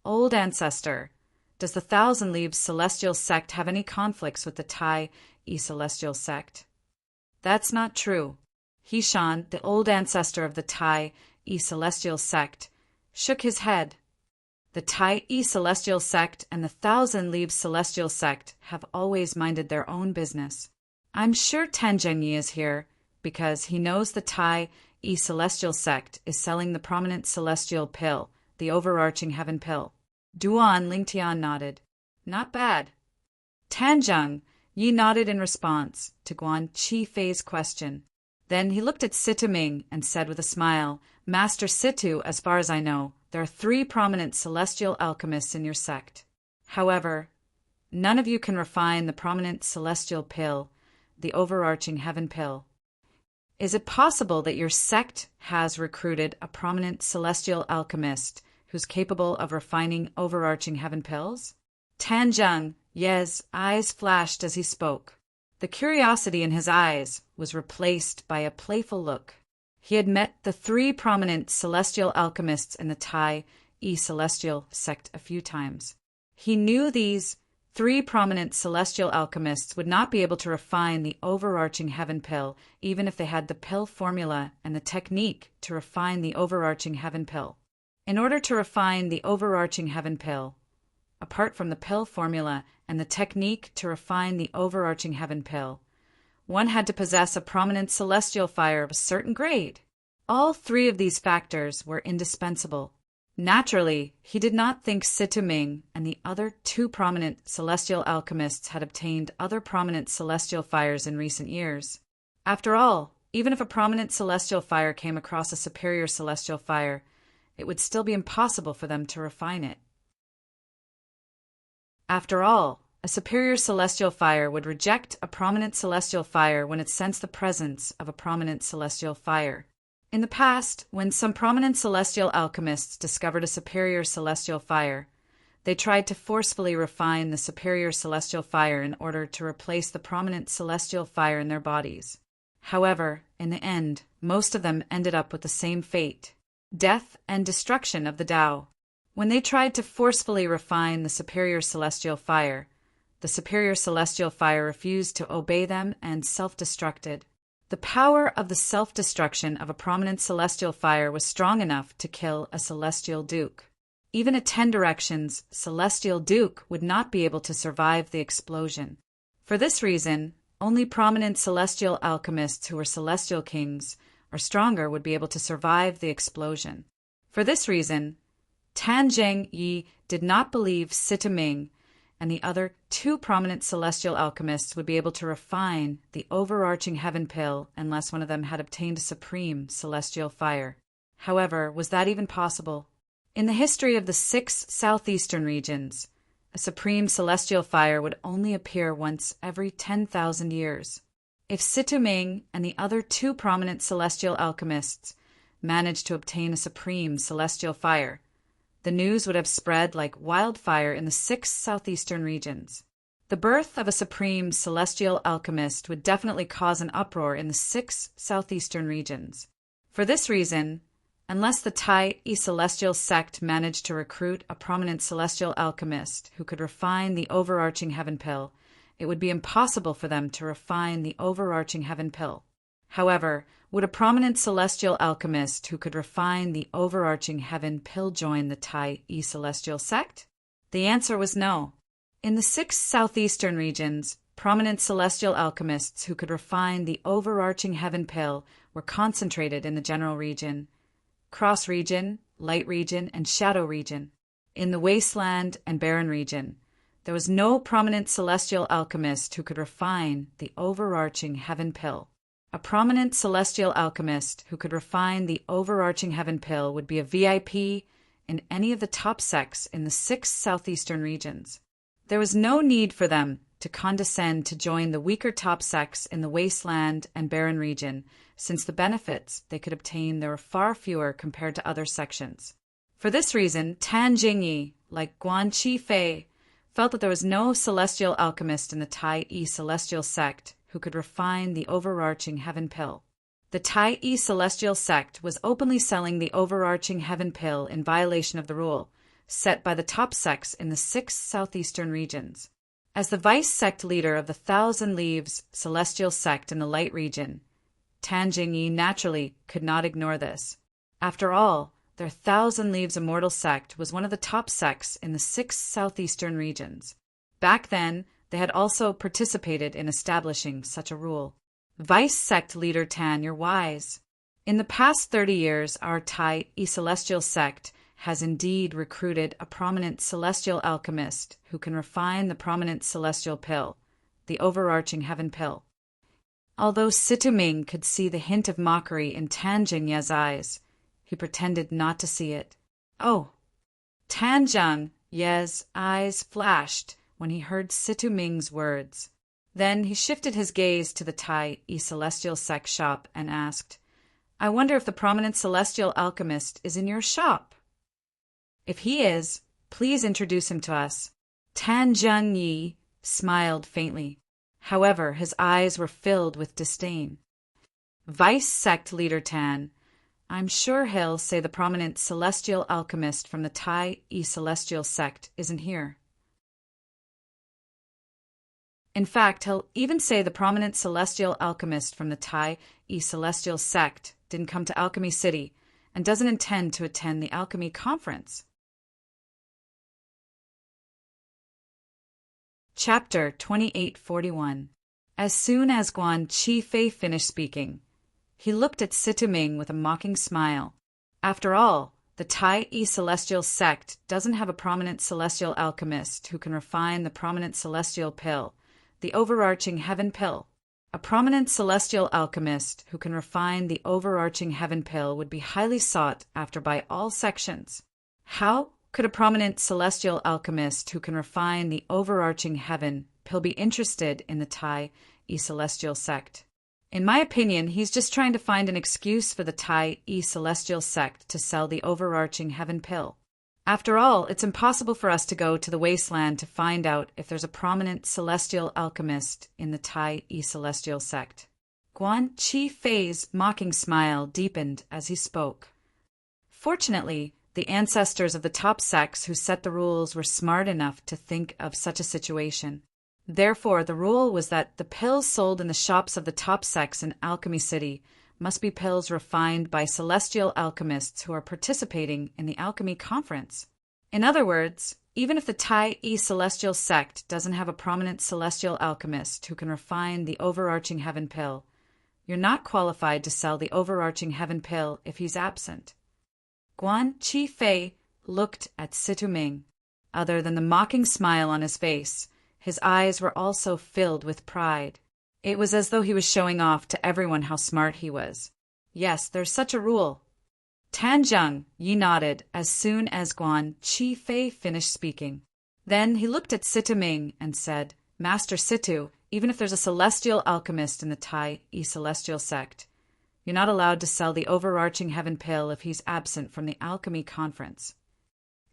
Old ancestor, does the 1,000 Leaves celestial sect have any conflicts with the Tai celestial sect? That's not true. Hishan, the old ancestor of the Tai celestial sect, shook his head. The Tai celestial sect and the 1,000 Leaves celestial sect have always minded their own business. I'm sure Tan Zhengyi is here because he knows the Tai celestial sect is selling the prominent celestial pill, the overarching heaven pill. Duan Lingtian nodded. Not bad. Tan Zhengyi nodded in response to Guan Chi Fei's question. Then he looked at Situ Ming and said with a smile, Master Situ, as far as I know, there are 3 prominent celestial alchemists in your sect. However, none of you can refine the prominent celestial pill, the overarching heaven pill. Is it possible that your sect has recruited a prominent celestial alchemist who's capable of refining overarching heaven pills? Tan Zhengyi's eyes flashed as he spoke. The curiosity in his eyes was replaced by a playful look. He had met the 3 prominent celestial alchemists in the Tai celestial sect a few times. He knew these 3 prominent celestial alchemists would not be able to refine the overarching heaven pill, even if they had the pill formula and the technique to refine the overarching heaven pill. In order to refine the overarching heaven pill, apart from the pill formula and the technique to refine the overarching heaven pill, one had to possess a prominent celestial fire of a certain grade. All 3 of these factors were indispensable. Naturally, he did not think Situ Ming and the other 2 prominent celestial alchemists had obtained other prominent celestial fires in recent years. After all, even if a prominent celestial fire came across a superior celestial fire, it would still be impossible for them to refine it. After all, a superior celestial fire would reject a prominent celestial fire when it sensed the presence of a prominent celestial fire. In the past, when some prominent celestial alchemists discovered a superior celestial fire, They tried to forcefully refine the superior celestial fire in order to replace the prominent celestial fire in their bodies. However, in the end, most of them ended up with the same fate: death and destruction of the Tao. When they tried to forcefully refine the superior celestial fire, the superior celestial fire refused to obey them and self-destructed. The power of the self-destruction of a prominent celestial fire was strong enough to kill a celestial duke. Even a 10 directions celestial duke would not be able to survive the explosion. For this reason, only prominent celestial alchemists who were celestial kings or stronger would be able to survive the explosion. For this reason, Tan Zheng-yi did not believe Sitaming and the other 2 prominent celestial alchemists would be able to refine the overarching heaven pill unless one of them had obtained a supreme celestial fire. However, was that even possible? In the history of the 6 southeastern regions, a supreme celestial fire would only appear once every 10,000 years. If Sitaming and the other 2 prominent celestial alchemists managed to obtain a supreme celestial fire, the news would have spread like wildfire in the 6 southeastern regions. The birth of a supreme celestial alchemist would definitely cause an uproar in the 6 southeastern regions. For this reason, unless the Tai celestial sect managed to recruit a prominent celestial alchemist who could refine the overarching heaven pill, it would be impossible for them to refine the overarching heaven pill. However, would a prominent celestial alchemist who could refine the overarching heaven pill join the Tai celestial sect? The answer was no. In the 6 southeastern regions, prominent celestial alchemists who could refine the overarching heaven pill were concentrated in the general region, cross region, light region, and shadow region. In the wasteland and barren region, there was no prominent celestial alchemist who could refine the overarching heaven pill. A prominent celestial alchemist who could refine the overarching heaven pill would be a VIP in any of the top sects in the 6 southeastern regions. There was no need for them to condescend to join the weaker top sects in the wasteland and barren region, since the benefits they could obtain there were far fewer compared to other sections. For this reason, Tan Jingyi, like Guan Qifei, felt that there was no celestial alchemist in the Tai celestial sect who could refine the overarching heaven pill. The Tai celestial sect was openly selling the overarching heaven pill in violation of the rule set by the top sects in the 6 southeastern regions. As the vice sect leader of the Thousand Leaves celestial sect in the light region, Tan Jingyi naturally could not ignore this. After all, their Thousand Leaves immortal sect was one of the top sects in the 6 southeastern regions. Back then, they had also participated in establishing such a rule. Vice sect leader Tan, you're wise. In the past 30 years, our Tai celestial sect has indeed recruited a prominent celestial alchemist who can refine the prominent celestial pill, the overarching heaven pill. Although Sitaming could see the hint of mockery in Tan Jingyi's eyes, he pretended not to see it. Oh! Tan Jingyi's eyes flashed when he heard Sitaming's words. Then he shifted his gaze to the Tai celestial sect shop and asked, "I wonder if the prominent celestial alchemist is in your shop? If he is, please introduce him to us." Tan Jingyi smiled faintly. However, his eyes were filled with disdain. "Vice sect leader Tan, I'm sure he'll say the prominent celestial alchemist from the Tai celestial sect isn't here. In fact, he'll even say the prominent celestial alchemist from the Tai celestial sect didn't come to Alchemy City and doesn't intend to attend the alchemy conference." Chapter 2841. As soon as Guan Qifei finished speaking, he looked at Sitaming with a mocking smile. After all, the Tai celestial sect doesn't have a prominent celestial alchemist who can refine the prominent celestial pill, the overarching heaven pill. A prominent celestial alchemist who can refine the overarching heaven pill would be highly sought after by all sections. How could a prominent celestial alchemist who can refine the overarching heaven pill be interested in the Tai celestial sect? In my opinion, he's just trying to find an excuse for the Tai celestial sect to sell the overarching heaven pill. After all, it's impossible for us to go to the wasteland to find out if there's a prominent celestial alchemist in the Tai celestial sect. Guan Chi Fei's mocking smile deepened as he spoke. Fortunately, the ancestors of the top sects who set the rules were smart enough to think of such a situation. Therefore, the rule was that the pills sold in the shops of the top sects in Alchemy City must be pills refined by celestial alchemists who are participating in the alchemy conference. In other words, even if the Tai celestial sect doesn't have a prominent celestial alchemist who can refine the overarching heaven pill, you're not qualified to sell the overarching heaven pill if he's absent. Guan Chi Fei looked at Situ Ming. Other than the mocking smile on his face, his eyes were also filled with pride. It was as though he was showing off to everyone how smart he was. Yes, there's such a rule. Tan Zheng Yi nodded as soon as Guan Chi Fei finished speaking. Then he looked at Situ Ming and said, Master Situ, even if there's a celestial alchemist in the Tai celestial sect, you're not allowed to sell the overarching heaven pill if he's absent from the alchemy conference.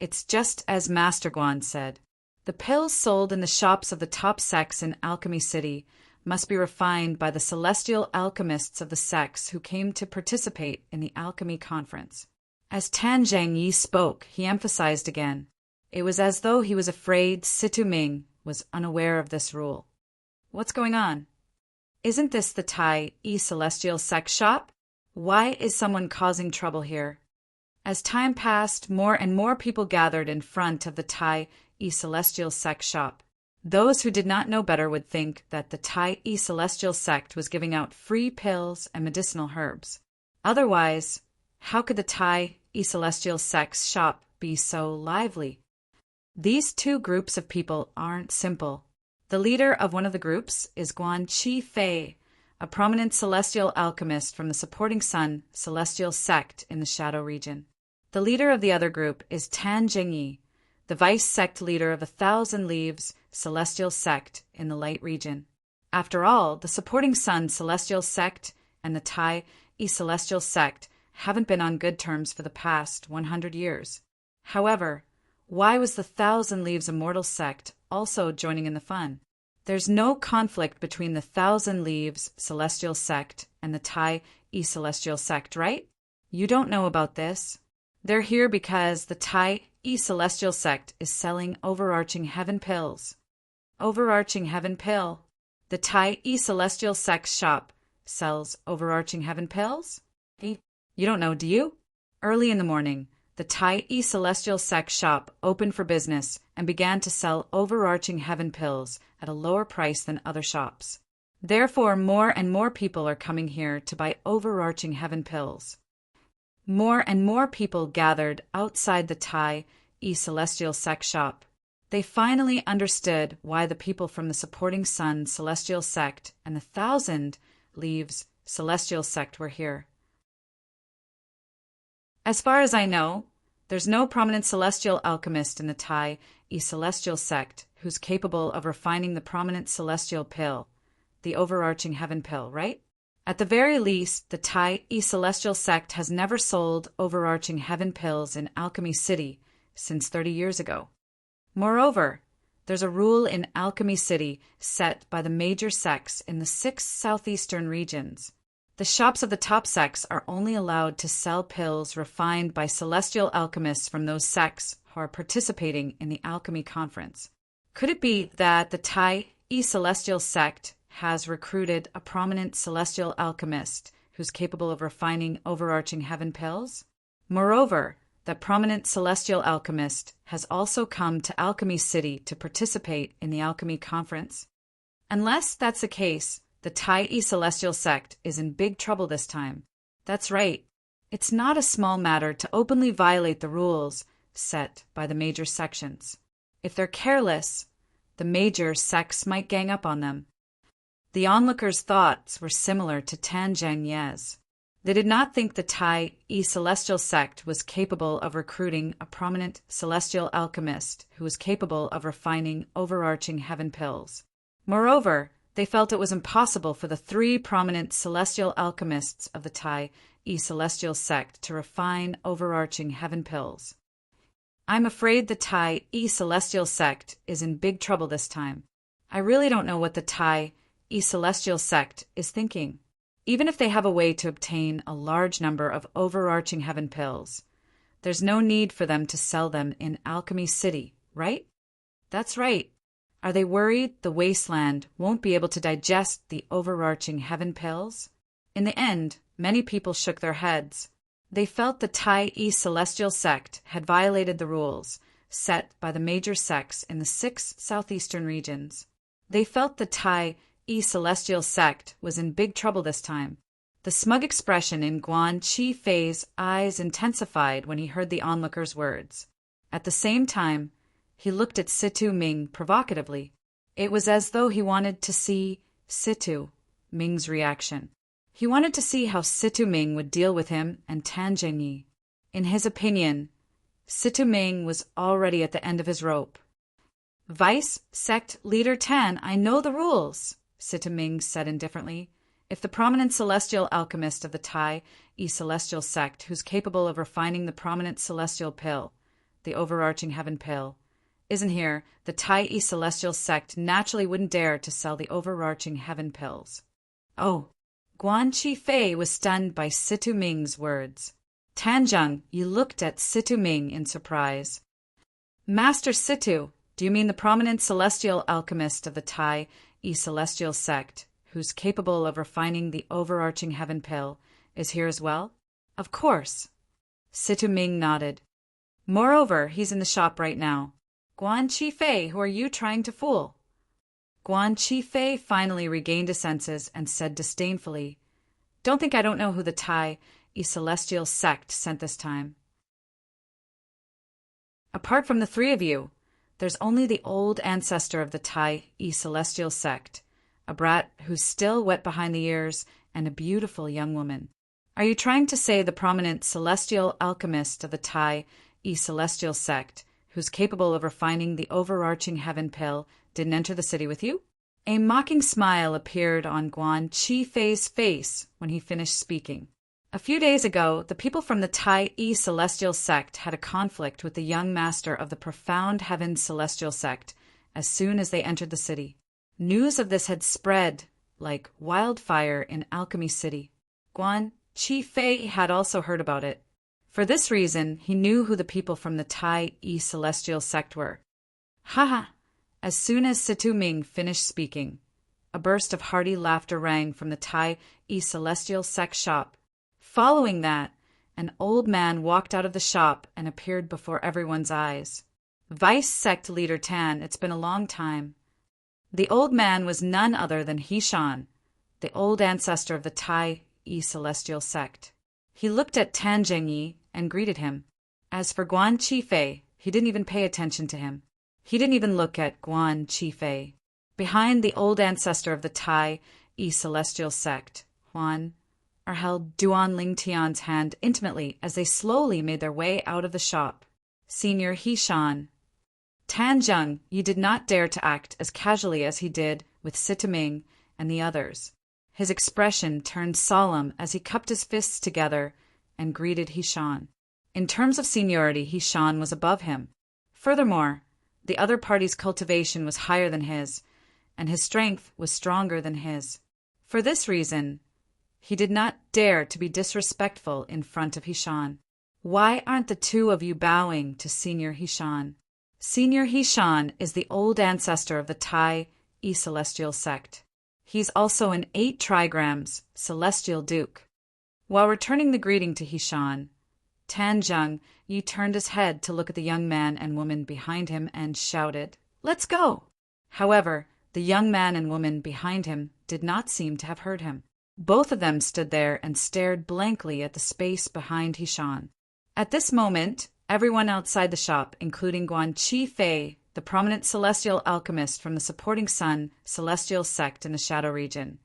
It's just as Master Guan said. The pills sold in the shops of the top sects in Alchemy City must be refined by the celestial alchemists of the sects who came to participate in the alchemy conference. As Tan Zheng Yi spoke, he emphasized again. It was as though he was afraid Situ Ming was unaware of this rule. What's going on? Isn't this the Tai celestial sect shop? Why is someone causing trouble here? As time passed, more and more people gathered in front of the Tai celestial sect shop. Those who did not know better would think that the Tai celestial sect was giving out free pills and medicinal herbs. Otherwise, how could the Tai celestial sect's shop be so lively? These two groups of people aren't simple. The leader of one of the groups is Guan Chi Fei, a prominent celestial alchemist from the Supporting Sun celestial sect in the Shadow region. The leader of the other group is Tan Zhengyi, the vice sect leader of the Thousand Leaves celestial sect in the Light region. After all, the Supporting Sun celestial sect and the Tai celestial sect haven't been on good terms for the past 100 years. However, why was the Thousand Leaves Immortal sect also joining in the fun? There's no conflict between the Thousand Leaves celestial sect and the Tai celestial sect, right? You don't know about this. They're here because the Tai celestial sect is selling overarching heaven pills. Overarching heaven pill. The Tai celestial sect shop sells overarching heaven pills? You don't know, do you? Early in the morning, the Tai celestial sect shop opened for business and began to sell overarching heaven pills at a lower price than other shops. Therefore, more and more people are coming here to buy overarching heaven pills. More and more people gathered outside the Tai celestial sect shop. They finally understood why the people from the Supporting Sun celestial sect and the Thousand Leaves celestial sect were here. As far as I know, there's no prominent celestial alchemist in the Tai celestial sect who's capable of refining the prominent celestial pill, the overarching heaven pill, right? At the very least, the Tai celestial sect has never sold overarching heaven pills in Alchemy City since 30 years ago. Moreover, there's a rule in Alchemy City set by the major sects in the 6 southeastern regions. The shops of the top sects are only allowed to sell pills refined by celestial alchemists from those sects who are participating in the alchemy conference. Could it be that the Tai celestial sect has recruited a prominent celestial alchemist who's capable of refining overarching heaven pills? Moreover, that prominent celestial alchemist has also come to Alchemy City to participate in the alchemy conference. Unless that's the case, the Tai celestial sect is in big trouble this time. That's right. It's not a small matter to openly violate the rules set by the major sections. If they're careless, the major sects might gang up on them. The onlookers' thoughts were similar to Tan Zhengyi's. They did not think the Tai celestial sect was capable of recruiting a prominent celestial alchemist who was capable of refining overarching heaven pills. Moreover, they felt it was impossible for the 3 prominent celestial alchemists of the Tai celestial sect to refine overarching heaven pills. I'm afraid the Tai Celestial sect is in big trouble this time. I really don't know what the Tai Celestial sect is thinking. Even if they have a way to obtain a large number of overarching heaven pills, there's no need for them to sell them in Alchemy City, right? That's right. Are they worried the wasteland won't be able to digest the overarching heaven pills? In the end, many people shook their heads. They felt the Tai Celestial sect had violated the rules set by the major sects in the 6 southeastern regions. They felt the Tai Celestial sect was in big trouble this time. The smug expression in Guan Chi Fei's eyes intensified when he heard the onlooker's words. At the same time, he looked at Situ Ming provocatively. It was as though he wanted to see Situ Ming's reaction. He wanted to see how Situ Ming would deal with him and Tan Zhengyi. In his opinion, Situ Ming was already at the end of his rope. Vice Sect Leader Tan, I know the rules, Situ Ming said indifferently. If the prominent celestial alchemist of the Tai Celestial sect who's capable of refining the prominent celestial pill, the overarching heaven pill, isn't here, the Tai Celestial sect naturally wouldn't dare to sell the overarching heaven pills. Oh. Guan Chi Fei was stunned by Situ Ming's words. Tanzheng, you looked at Situ Ming in surprise. Master Situ, do you mean the prominent celestial alchemist of the Tai Celestial sect, who's capable of refining the overarching heaven pill, is here as well? Of course. Situ Ming nodded. Moreover, he's in the shop right now. Guan Chi Fei, who are you trying to fool? Guan Chi Fei finally regained his senses and said disdainfully, Don't think I don't know who the Tai Celestial sect sent this time. Apart from the 3 of you, there's only the old ancestor of the Tai Celestial sect, a brat who's still wet behind the ears, and a beautiful young woman. Are you trying to say the prominent celestial alchemist of the Tai Celestial sect, who's capable of refining the overarching heaven pill, didn't enter the city with you? A mocking smile appeared on Guan Chi Fei's face when he finished speaking. A few days ago, the people from the Tai Celestial sect had a conflict with the young master of the Profound Heaven Celestial sect as soon as they entered the city. News of this had spread like wildfire in Alchemy City. Guan Chi Fei had also heard about it. For this reason, he knew who the people from the Tai Celestial sect were. Haha! As soon as Situ Ming finished speaking, a burst of hearty laughter rang from the Tai Celestial sect shop. Following that, an old man walked out of the shop and appeared before everyone's eyes. Vice Sect Leader Tan, it's been a long time. The old man was none other than Hishan, the old ancestor of the Tai Celestial sect. He looked at Tan Zhengyi and greeted him. As for Guan Chi Fei, he didn't even pay attention to him. He didn't even look at Guan Chi Fei. Behind the old ancestor of the Tai Celestial sect, Huan, held Duan Lingtian's hand intimately as they slowly made their way out of the shop. Senior Hishan. Tanzheng, you did not dare to act as casually as he did with Situ Ming and the others. His expression turned solemn as he cupped his fists together and greeted Hishan. In terms of seniority, Hishan was above him. Furthermore, the other party's cultivation was higher than his, and his strength was stronger than his. For this reason, he did not dare to be disrespectful in front of Hishan. Why aren't the 2 of you bowing to Senior Hishan? Senior Hishan is the old ancestor of the Tai Celestial sect. He's also an 8 trigrams celestial duke. While returning the greeting to Hishan, Tanzheng Yi turned his head to look at the young man and woman behind him and shouted, Let's go! However, the young man and woman behind him did not seem to have heard him. Both of them stood there and stared blankly at the space behind Hishan. At this moment, everyone outside the shop, including Guan Chi Fei, the prominent celestial alchemist from the supporting sun celestial sect in the Shadow region,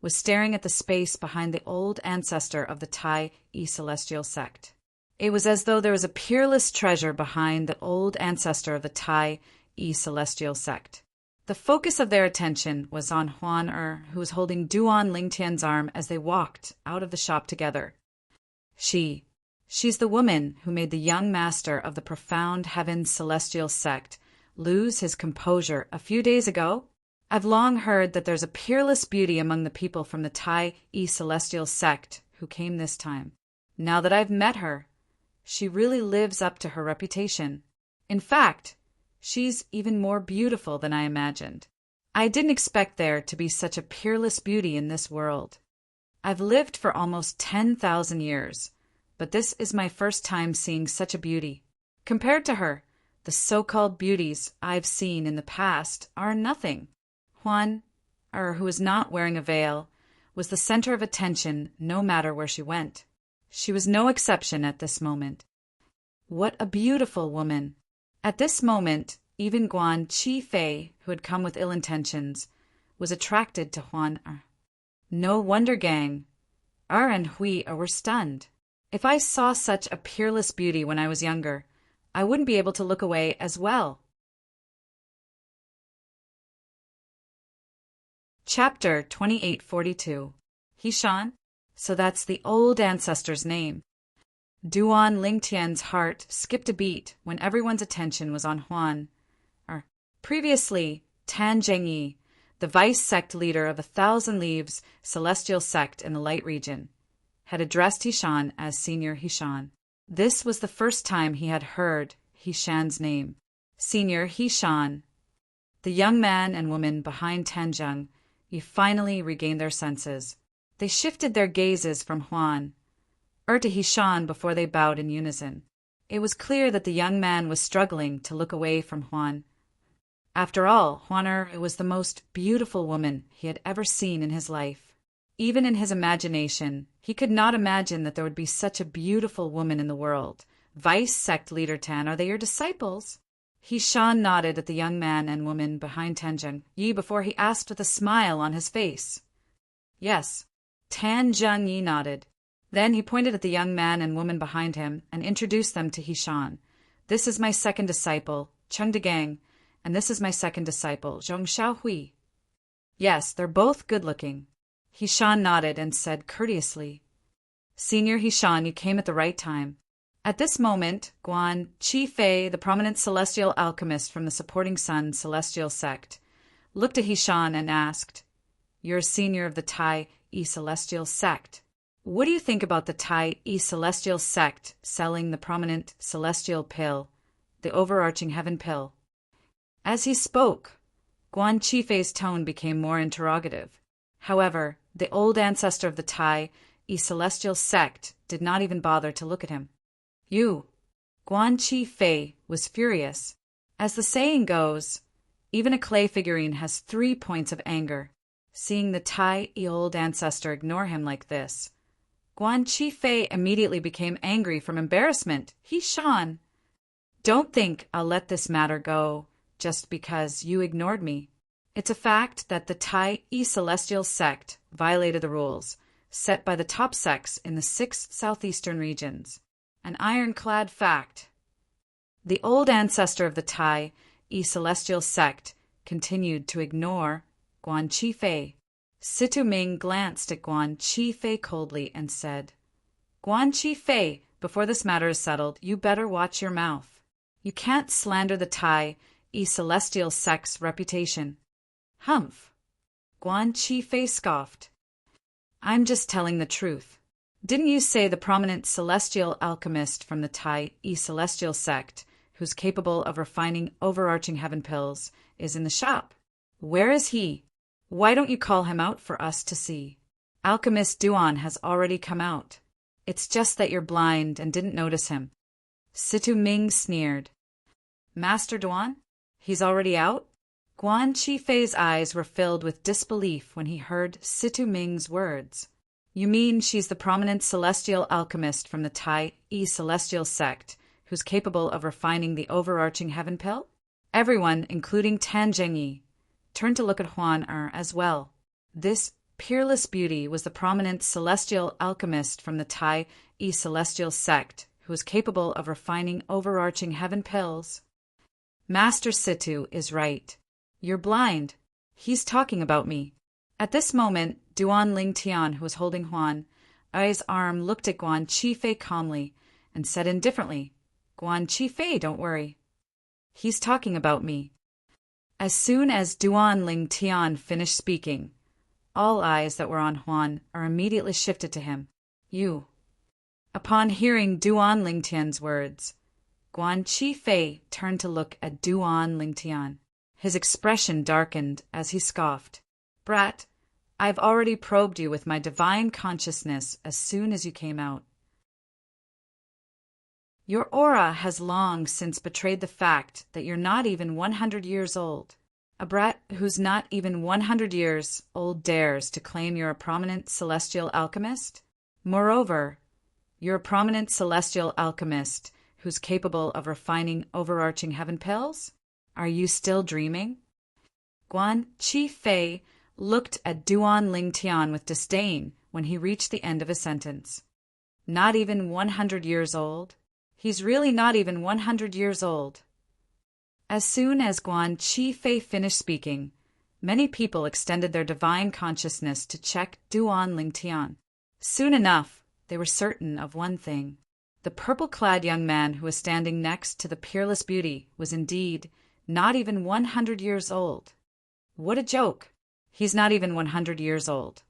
was staring at the space behind the old ancestor of the Tai Celestial sect. It was as though there was a peerless treasure behind the old ancestor of the Tai Celestial sect. The focus of their attention was on Huan who was holding Duan Lingtian's arm as they walked out of the shop together. She, She's the woman who made the young master of the profound heaven's celestial sect lose his composure a few days ago. I've long heard that there's a peerless beauty among the people from the Tai celestial sect who came this time. Now that I've met her, she really lives up to her reputation. In fact, she's even more beautiful than I imagined. I didn't expect there to be such a peerless beauty in this world. I've lived for almost 10,000 years, but this is my first time seeing such a beauty. Compared to her, the so-called beauties I've seen in the past are nothing. Huan, who was not wearing a veil, was the center of attention no matter where she went. She was no exception at this moment. What a beautiful woman! At this moment, even Guan Qifei, who had come with ill intentions, was attracted to Huan. No wonder Gang, and Hui were stunned. If I saw such a peerless beauty when I was younger, I wouldn't be able to look away as well. Chapter 2842. Hishan? So that's the old ancestor's name. Duan Lingtian's heart skipped a beat when everyone's attention was on Huan. Previously, Tan Zhengyi, the vice sect leader of 1,000 Leaves celestial sect in the Light region, had addressed Hishan as Senior Hishan. This was the first time he had heard Hishan's name. Senior Hishan. The young man and woman behind Tanzheng finally regained their senses. They shifted their gazes from Huan to Hishan before they bowed in unison. It was clear that the young man was struggling to look away from Huan. After all, Huan was the most beautiful woman he had ever seen in his life. Even in his imagination, he could not imagine that there would be such a beautiful woman in the world. Vice sect leader Tan, are they your disciples? Hishan nodded at the young man and woman behind Tanzheng Yi before he asked with a smile on his face. Yes. Tanzheng Yi nodded. Then he pointed at the young man and woman behind him and introduced them to Hishan. This is my second disciple, Cheng Degang, and this is my second disciple, Zhong Xiaohui. Yes, they're both good-looking. Hishan nodded and said courteously, Senior Hishan, you came at the right time. At this moment, Guan Qifei, the prominent celestial alchemist from the Supporting Sun celestial sect, looked at Hishan and asked, You're a senior of the Tai celestial sect. What do you think about the Tai celestial sect selling the prominent celestial pill, the overarching heaven pill? As he spoke, Guan Qifei's tone became more interrogative. However, the old ancestor of the Tai celestial sect did not even bother to look at him. Guan Qifei was furious. As the saying goes, even a clay figurine has 3 points of anger. Seeing the Tai old ancestor ignore him like this, Guan Qifei immediately became angry from embarrassment. Hishan, don't think I'll let this matter go just because you ignored me. It's a fact that the Tai celestial sect violated the rules set by the top sects in the 6 southeastern regions. An ironclad fact. The old ancestor of the Tai celestial sect continued to ignore Guan Qifei. Situ Ming glanced at Guan Qifei coldly and said, Guan Qifei, before this matter is settled, you better watch your mouth. You can't slander the Tai celestial sect's reputation. Humph. Guan Qifei scoffed. I'm just telling the truth. Didn't you say the prominent celestial alchemist from the Tai celestial sect, who's capable of refining overarching heaven pills, is in the shop? Where is he? Why don't you call him out for us to see? Alchemist Duan has already come out. It's just that you're blind and didn't notice him. Situ Ming sneered. Master Duan? He's already out? Guan Qifei's eyes were filled with disbelief when he heard Situ Ming's words. You mean she's the prominent celestial alchemist from the Tai celestial sect, who's capable of refining the overarching heaven pill? Everyone, including Tan Zhengyi, turned to look at Huan as well. This peerless beauty was the prominent celestial alchemist from the Tai celestial sect, who is capable of refining overarching heaven pills. Master Situ is right. You're blind. He's talking about me. At this moment, Duan Lingtian, who was holding Huan's arm, looked at Guan Qifei calmly and said indifferently, Guan Chi Fei, don't worry. He's talking about me. As soon as Duan Ling Tian finished speaking, all eyes that were on Huan immediately shifted to him. You. Upon hearing Duan Ling Tian's words, Guan Chi Fei turned to look at Duan Ling Tian. His expression darkened as he scoffed. Brat, I've already probed you with my divine consciousness as soon as you came out. Your aura has long since betrayed the fact that you're not even 100 years old. A brat who's not even 100 years old dares to claim you're a prominent celestial alchemist? Moreover, you're a prominent celestial alchemist who's capable of refining overarching heaven pills? Are you still dreaming? Guan Chi Fei looked at Duan Ling Tian with disdain when he reached the end of his sentence. Not even 100 years old? He's really not even 100 years old. As soon as Guan Chi Fei finished speaking, many people extended their divine consciousness to check Duan Ling Tian. Soon enough, they were certain of one thing. The purple-clad young man who was standing next to the peerless beauty was indeed not even 100 years old. What a joke! He's not even 100 years old.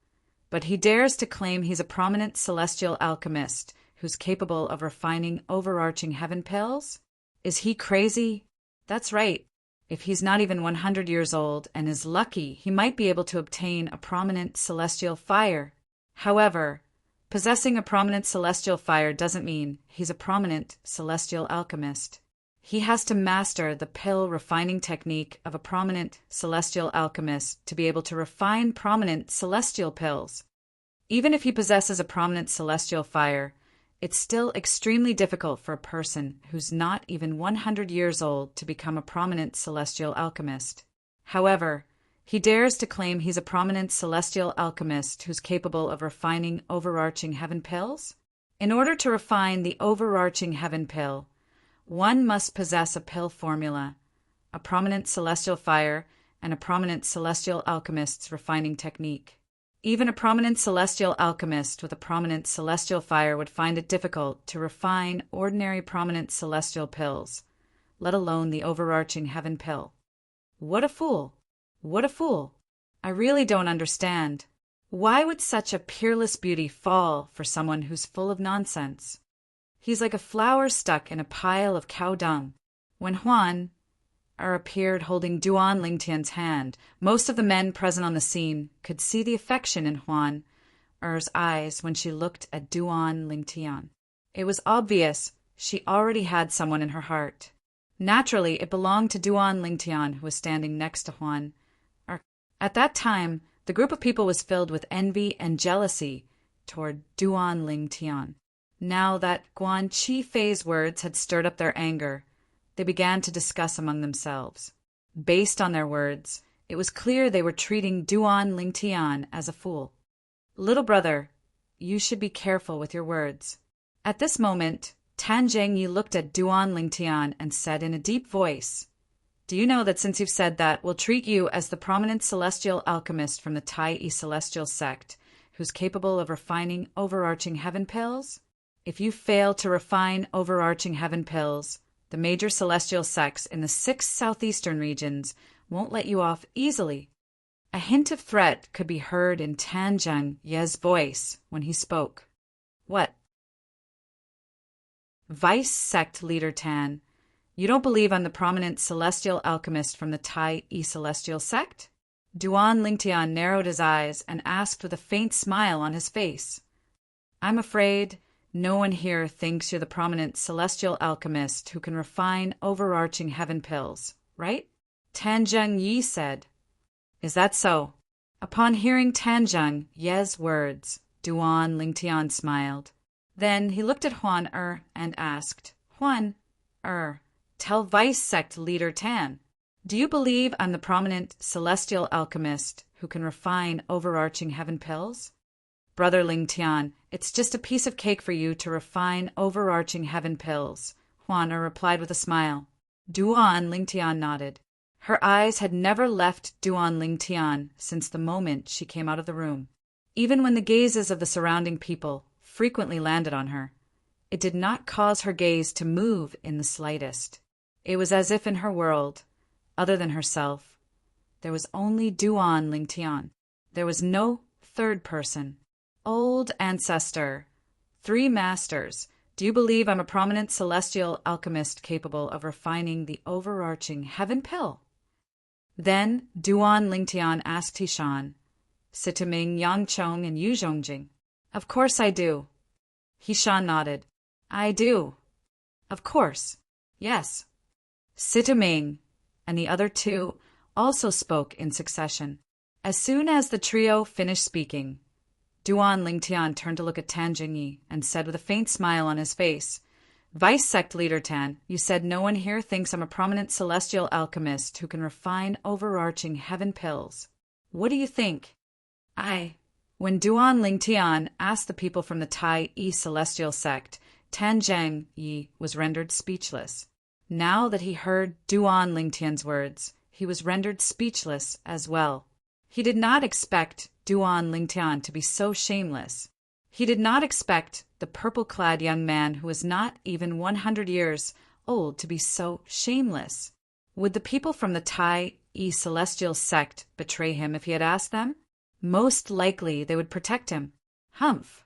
But he dares to claim he's a prominent celestial alchemist who's capable of refining overarching heaven pills? Is he crazy? That's right. If he's not even 100 years old and is lucky, he might be able to obtain a prominent celestial fire. However, possessing a prominent celestial fire doesn't mean he's a prominent celestial alchemist. He has to master the pill refining technique of a prominent celestial alchemist to be able to refine prominent celestial pills. Even if he possesses a prominent celestial fire, it's still extremely difficult for a person who's not even 100 years old to become a prominent celestial alchemist. However, he dares to claim he's a prominent celestial alchemist who's capable of refining overarching heaven pills? In order to refine the overarching heaven pill, one must possess a pill formula, a prominent celestial fire, and a prominent celestial alchemist's refining technique. Even a prominent celestial alchemist with a prominent celestial fire would find it difficult to refine ordinary prominent celestial pills, let alone the overarching heaven pill. What a fool! What a fool! I really don't understand. Why would such a peerless beauty fall for someone who's full of nonsense? He's like a flower stuck in a pile of cow dung. When Huan appeared holding Duan Ling Tian's hand, most of the men present on the scene could see the affection in Huan eyes when she looked at Duan Ling Tian. It was obvious she already had someone in her heart. Naturally, it belonged to Duan Ling Tian, who was standing next to Huan. At that time, the group of people was filled with envy and jealousy toward Duan Ling Tian. Now that Guan Chi Fei's words had stirred up their anger, they began to discuss among themselves. Based on their words, it was clear they were treating Duan Ling Tian as a fool. Little brother, you should be careful with your words. At this moment, Tan Zhengyi looked at Duan Ling Tian and said in a deep voice, Do you know that since you've said that, we'll treat you as the prominent celestial alchemist from the Tai celestial sect, who's capable of refining overarching heaven pills? If you fail to refine overarching heaven pills, the major celestial sects in the 6 southeastern regions won't let you off easily. A hint of threat could be heard in Tan Zhengyi's voice when he spoke. What? Vice sect leader Tan, you don't believe I'm the prominent celestial alchemist from the Tai celestial sect? Duan Ling Tian narrowed his eyes and asked with a faint smile on his face. I'm afraid no one here thinks you're the prominent celestial alchemist who can refine overarching heaven pills, right? Tan Zhengyi said. Is that so? Upon hearing Tan Zhengyi's words, Duan Ling Tian smiled. Then he looked at Huan and asked, Huan tell Vice Sect leader Tan, do you believe I'm the prominent celestial alchemist who can refine overarching heaven pills? Brother Ling Tian, it's just a piece of cake for you to refine overarching heaven pills, Huan replied with a smile. Duan Ling Tian nodded. Her eyes had never left Duan Ling Tian since the moment she came out of the room. Even when the gazes of the surrounding people frequently landed on her, It did not cause her gaze to move in the slightest. It was as if in her world, other than herself, there was only Duan Lingtian. There was no third person. Old ancestor, 3 masters, do you believe I'm a prominent celestial alchemist capable of refining the overarching heaven pill? Then Duan Lingtian asked Hishan, Sitaming, Yangchong, and Yuzhongjing. Of course I do. Hishan nodded. I do. Of course. Yes. Sitaming and the other 2 also spoke in succession. As soon as the trio finished speaking, Duan Lingtian turned to look at Tan Jingyi and said with a faint smile on his face, Vice Sect Leader Tan, you said no one here thinks I'm a prominent celestial alchemist who can refine overarching heaven pills. What do you think? When Duan Lingtian asked the people from the Tai Yi celestial sect, Tan Jingyi was rendered speechless. Now that he heard Duan Lingtian's words, he was rendered speechless as well. He did not expect Duan Lingtian to be so shameless. He did not expect the purple-clad young man who was not even 100 years old to be so shameless. Would the people from the Tai Yi celestial sect betray him if he had asked them? Most likely they would protect him. Humph!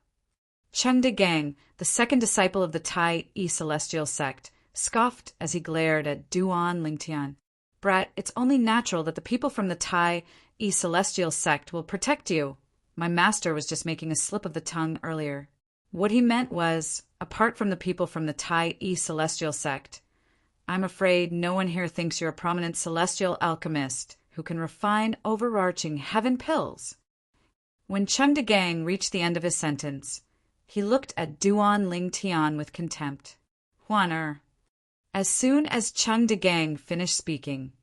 Chengde Gang, the second disciple of the Tai Yi celestial sect, scoffed as he glared at Duan Lingtian. Brat, it's only natural that the people from the Tai Yi celestial sect will protect you. My master was just making a slip of the tongue earlier. What he meant was, apart from the people from the Tai Yi celestial sect, I'm afraid no one here thinks you're a prominent celestial alchemist who can refine overarching heaven pills. When Chengde Gang reached the end of his sentence, he looked at Duan Lingtian with contempt. Huan. As soon as Chengde Gang finished speaking,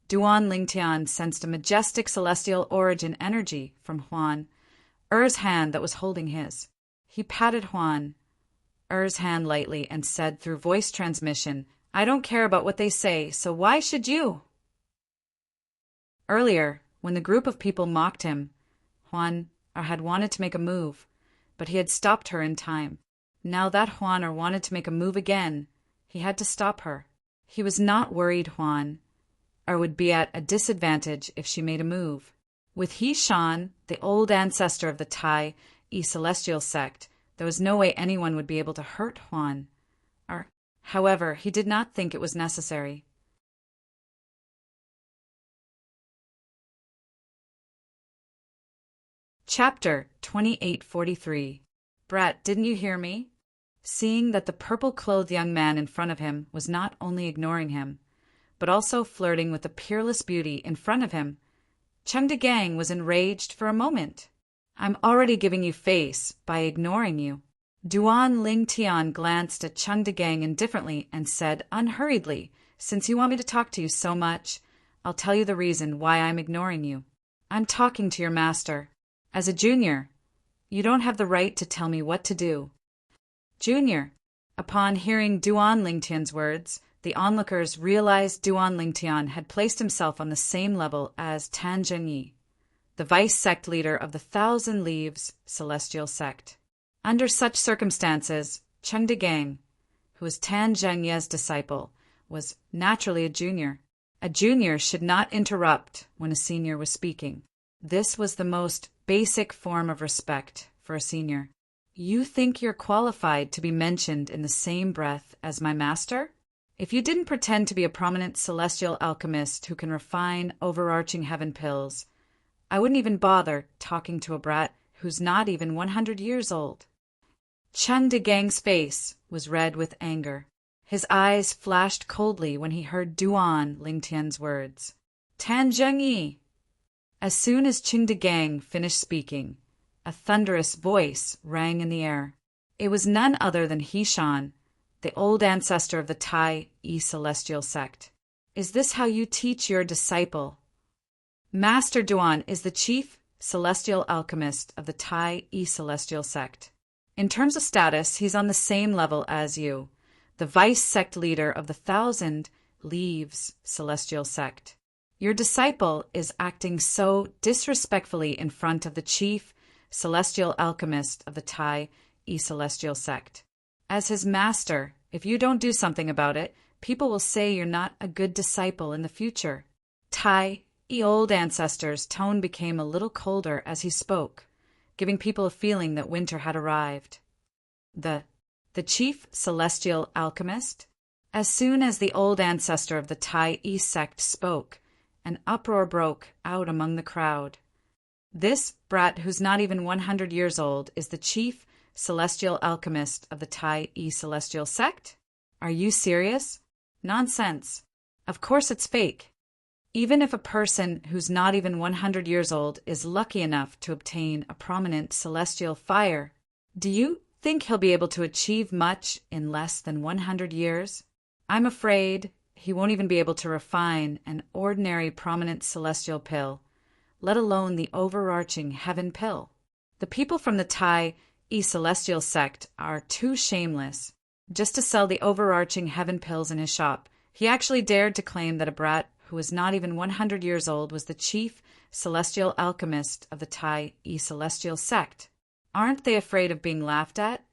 Duan Lingtian sensed a majestic celestial origin energy from Huan Er's hand that was holding his. He patted Huan Er's hand lightly and said through voice transmission, I don't care about what they say, so why should you? Earlier, when the group of people mocked him, Huan Er had wanted to make a move, but he had stopped her in time. Now that Huan Er wanted to make a move again, he had to stop her. He was not worried Huan Er would be at a disadvantage if she made a move. With Hishan, the old ancestor of the Tai Yi celestial sect, there was no way anyone would be able to hurt Huan Er. However, he did not think it was necessary. Chapter 2843. Brat, didn't you hear me? Seeing that the purple-clothed young man in front of him was not only ignoring him, but also flirting with the peerless beauty in front of him, Chengde Gang was enraged for a moment. I'm already giving you face by ignoring you. Duan Lingtian glanced at Chengde Gang indifferently and said unhurriedly, Since you want me to talk to you so much, I'll tell you the reason why I'm ignoring you. I'm talking to your master. As a junior, you don't have the right to tell me what to do. Junior. Upon hearing Duan Lingtian's words, the onlookers realized Duan Lingtian had placed himself on the same level as Tan Zhengyi, the vice sect leader of the Thousand Leaves celestial sect. Under such circumstances, Chengde Gang, who was Tan Zhengye's disciple, was naturally a junior. A junior should not interrupt when a senior was speaking. This was the most basic form of respect for a senior. You think you're qualified to be mentioned in the same breath as my master? If you didn't pretend to be a prominent celestial alchemist who can refine overarching heaven pills, I wouldn't even bother talking to a brat who's not even 100 years old. Chengde Gang's face was red with anger. His eyes flashed coldly when he heard Duan Lingtian's words. Tan Zhengyi! As soon as Chengde Gang finished speaking, a thunderous voice rang in the air. It was none other than Hishan, the old ancestor of the Tai Yi celestial sect. Is this how you teach your disciple? Master Duan is the chief celestial alchemist of the Tai Yi celestial sect. In terms of status, he's on the same level as you, the vice sect leader of the Thousand Leaves celestial sect. Your disciple is acting so disrespectfully in front of the chief celestial alchemist of the Tai Yi celestial sect. As his master, if you don't do something about it, people will say you're not a good disciple in the future. Tai, old ancestor's tone became a little colder as he spoke, giving people a feeling that winter had arrived. The chief celestial alchemist? As soon as the old ancestor of the Tai sect spoke, an uproar broke out among the crowd. This brat who's not even 100 years old is the chief celestial alchemist of the Tai celestial sect? Are you serious? Nonsense. Of course it's fake. Even if a person who's not even 100 years old is lucky enough to obtain a prominent celestial fire, do you think he'll be able to achieve much in less than 100 years? I'm afraid he won't even be able to refine an ordinary prominent celestial pill, let alone the overarching heaven pill. The people from the Tai celestial sect are too shameless just to sell the overarching heaven pills in his shop. He actually dared to claim that a brat who was not even 100 years old was the chief celestial alchemist of the Tai celestial sect. Aren't they afraid of being laughed at?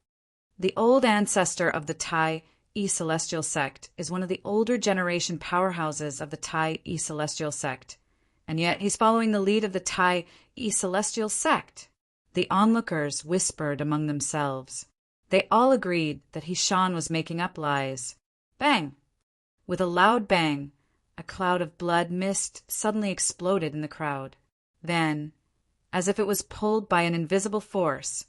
The old ancestor of the Tai celestial sect is one of the older generation powerhouses of the Tai celestial sect, and yet he's following the lead of the Tai celestial sect. The onlookers whispered among themselves. They all agreed that Hishan was making up lies. Bang! With a loud bang, a cloud of blood mist suddenly exploded in the crowd. Then, as if it was pulled by an invisible force,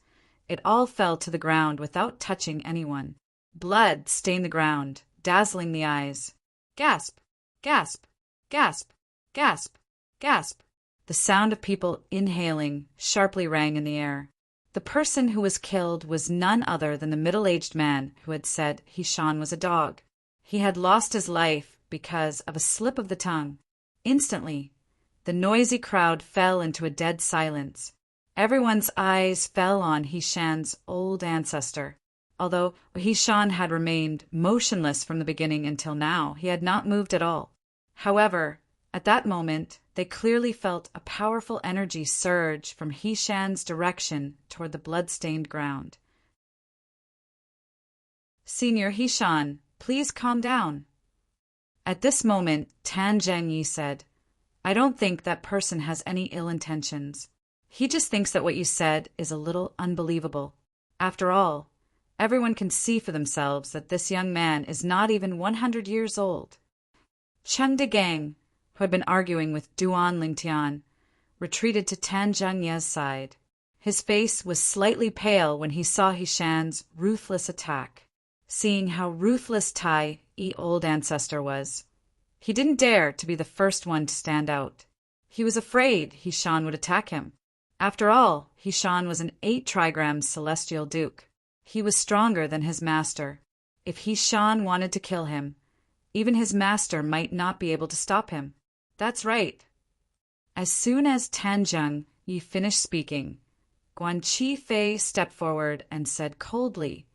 it all fell to the ground without touching anyone. Blood stained the ground, dazzling the eyes. Gasp! Gasp! Gasp! Gasp! Gasp! The sound of people inhaling sharply rang in the air. The person who was killed was none other than the middle-aged man who had said Hishan was a dog. He had lost his life because of a slip of the tongue. Instantly, the noisy crowd fell into a dead silence. Everyone's eyes fell on Hishan's old ancestor. Although Hishan had remained motionless from the beginning until now, he had not moved at all. However, at that moment, they clearly felt a powerful energy surge from Hishan's direction toward the blood-stained ground. Senior Hishan, please calm down. At this moment, Tan Zhengyi said, I don't think that person has any ill intentions. He just thinks that what you said is a little unbelievable. After all, everyone can see for themselves that this young man is not even 100 years old. Cheng Degang, who had been arguing with Duan Lingtian, retreated to Tan Zhengyi's side. His face was slightly pale when he saw Hishan's ruthless attack. Seeing how ruthless Tai old ancestor was, he didn't dare to be the first one to stand out. He was afraid Hishan would attack him. After all, Hishan was an 8 trigram celestial duke. He was stronger than his master. If Hishan wanted to kill him, even his master might not be able to stop him. That's right. As soon as Tan Zhengyi finished speaking, Guan Qifei stepped forward and said coldly,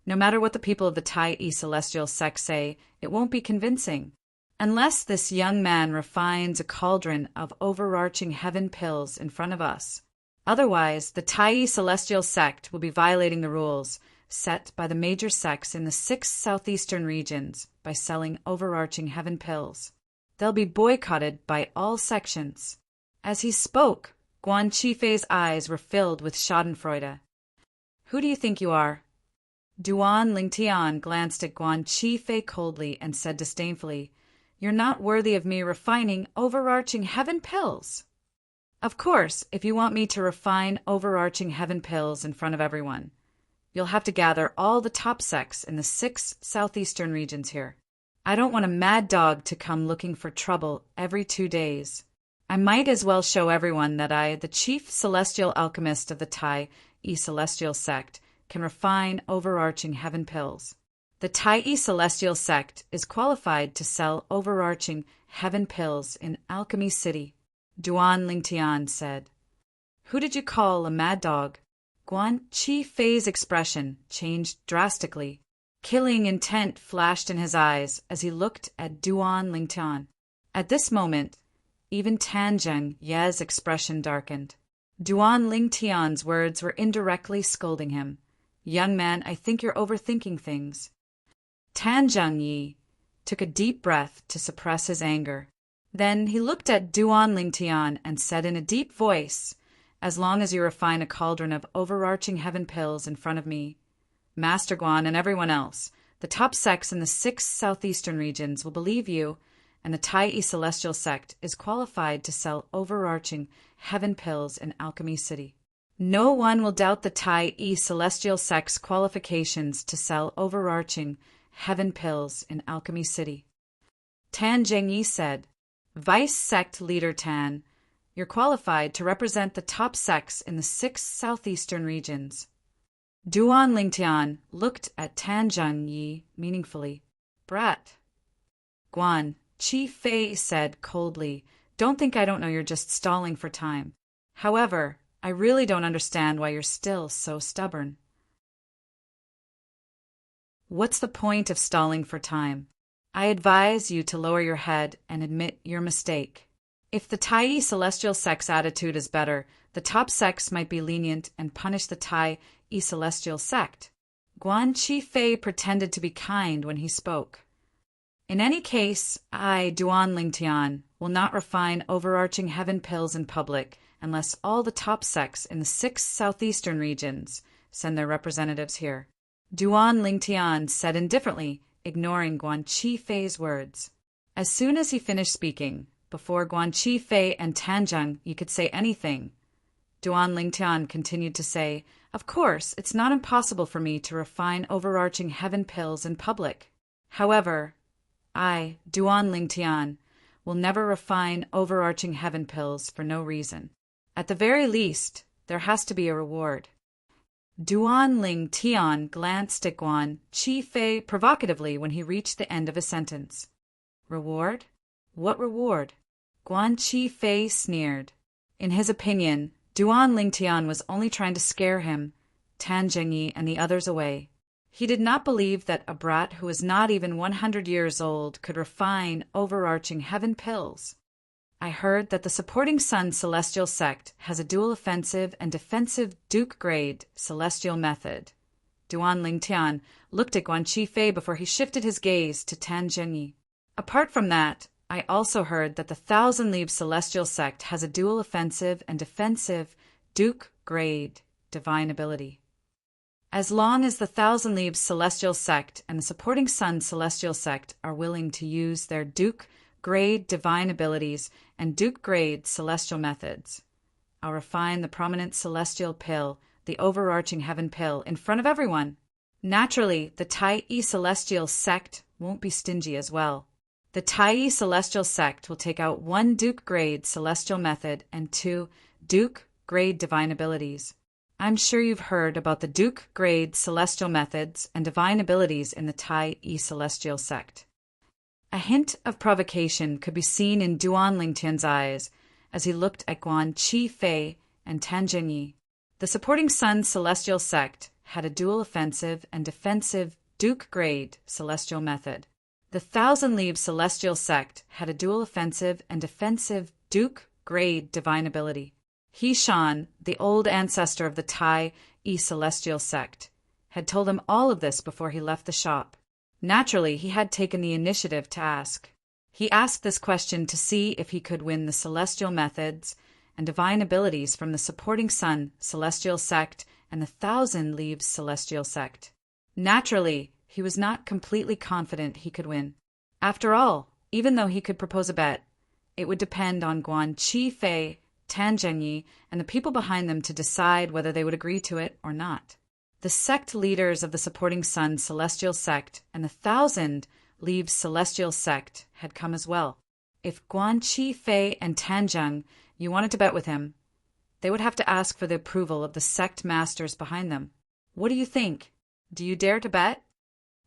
no matter what the people of the Tai celestial sect say, it won't be convincing. Unless this young man refines a cauldron of overarching heaven pills in front of us. Otherwise, the Tai celestial sect will be violating the rules set by the major sects in the 6 southeastern regions by selling overarching heaven pills. They'll be boycotted by all sections. As he spoke, Guan Qifei's eyes were filled with schadenfreude. Who do you think you are? Duan Lingtian glanced at Guan Qifei coldly and said disdainfully, You're not worthy of me refining overarching heaven pills. Of course, if you want me to refine overarching heaven pills in front of everyone, you'll have to gather all the top sects in the 6 southeastern regions here. I don't want a mad dog to come looking for trouble every 2 days. I might as well show everyone that I, the chief celestial alchemist of the Tai celestial sect, can refine overarching heaven pills. The Tai celestial sect is qualified to sell overarching heaven pills in Alchemy City, Duan Lingtian said. Who did you call a mad dog? Guan Qifei's expression changed drastically. Killing intent flashed in his eyes as he looked at Duan Lingtian. At this moment, even Tan Zhengyi's expression darkened. Duan Lingtian's words were indirectly scolding him. Young man, I think you're overthinking things. Tan Zhengyi took a deep breath to suppress his anger. Then he looked at Duan Lingtian and said in a deep voice, "As long as you refine a cauldron of overarching heaven pills in front of me, Master Guan and everyone else, the top sects in the 6 southeastern regions will believe you, and the Tai Celestial sect is qualified to sell overarching heaven pills in Alchemy City. No one will doubt the Tai Celestial sect's qualifications to sell overarching heaven pills in Alchemy City." Tan Zhengyi said, "Vice Sect Leader Tan, you're qualified to represent the top sects in the 6 southeastern regions." Duan Lingtian looked at Tan Zhengyi meaningfully. "Brat." Guan Chi Fei said coldly, "Don't think I don't know you're just stalling for time. However, I really don't understand why you're still so stubborn." "What's the point of stalling for time? I advise you to lower your head and admit your mistake. If the Tai Celestial sect's attitude is better, the top sects might be lenient and punish the Tai Celestial sect." Guan Chi Fei pretended to be kind when he spoke. "In any case, I, Duan Lingtian, will not refine overarching heaven pills in public unless all the top sects in the 6 southeastern regions send their representatives here," Duan Lingtian said indifferently, ignoring Guan Chi Fei's words. As soon as he finished speaking, before Guan Chi Fei and Tan Zhengyi could say anything, Duan Lingtian continued to say, "Of course, it's not impossible for me to refine overarching heaven pills in public. However, I, Duan Lingtian, will never refine overarching heaven pills for no reason. At the very least, there has to be a reward." Duan Lingtian glanced at Guan Chi Fei provocatively when he reached the end of his sentence. "Reward? What reward?" Guan Chi Fei sneered. In his opinion, Duan Lingtian was only trying to scare him, Tan Zhengyi, and the others away. He did not believe that a brat who was not even 100 years old could refine overarching heaven pills. "I heard that the Supporting Sun Celestial sect has a dual offensive and defensive Duke-grade celestial method." Duan Lingtian looked at Guan Chi Fei before he shifted his gaze to Tan Zhengyi. "Apart from that, I also heard that the Thousand Leaves Celestial sect has a dual offensive and defensive Duke-grade divine ability. As long as the Thousand Leaves Celestial sect and the Supporting Sun Celestial sect are willing to use their Duke-grade divine abilities and Duke-grade celestial methods, I'll refine the prominent celestial pill, the overarching heaven pill, in front of everyone. Naturally, the Tai Celestial sect won't be stingy as well. The Tai Celestial sect will take out 1 Duke-grade celestial method and 2 Duke-grade divine abilities. I'm sure you've heard about the Duke-grade celestial methods and divine abilities in the Tai Celestial sect." A hint of provocation could be seen in Duan Lingtian's eyes as he looked at Guan Chi Fei and Tan Zhengyi. The Supporting Sun Celestial sect had a dual offensive and defensive Duke-grade celestial method. The Thousand Leaves Celestial sect had a dual offensive and defensive Duke-grade divine ability. He Shan, the old ancestor of the Tai Celestial sect, had told him all of this before he left the shop. Naturally, he had taken the initiative to ask. He asked this question to see if he could win the celestial methods and divine abilities from the Supporting Sun Celestial sect and the Thousand Leaves Celestial sect. Naturally, he was not completely confident he could win. After all, even though he could propose a bet, it would depend on Guan Chi Fei, Tan Zhengyi, and the people behind them to decide whether they would agree to it or not. The sect leaders of the Supporting Sun Celestial sect and the Thousand Leaves Celestial sect had come as well. If Guan Chi Fei and Tan Zheng, you wanted to bet with him, they would have to ask for the approval of the sect masters behind them. What do you think? Do you dare to bet?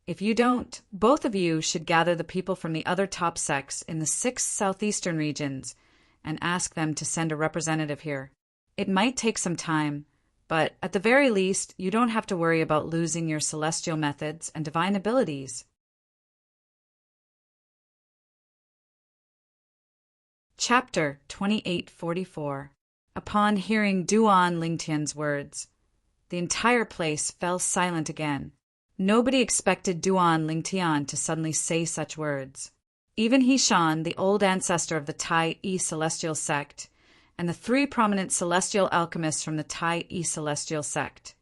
If you don't, both of you should gather the people from the other top sects in the 6 southeastern regions and ask them to send a representative here. It might take some time, but at the very least, you don't have to worry about losing your celestial methods and divine abilities. Chapter 2844. Upon hearing Duan Lingtian's words, the entire place fell silent again. Nobody expected Duan Lingtian to suddenly say such words. Even Hishan, the old ancestor of the Tai-E celestial sect, and the 3 prominent celestial alchemists from the Tai-E celestial sect,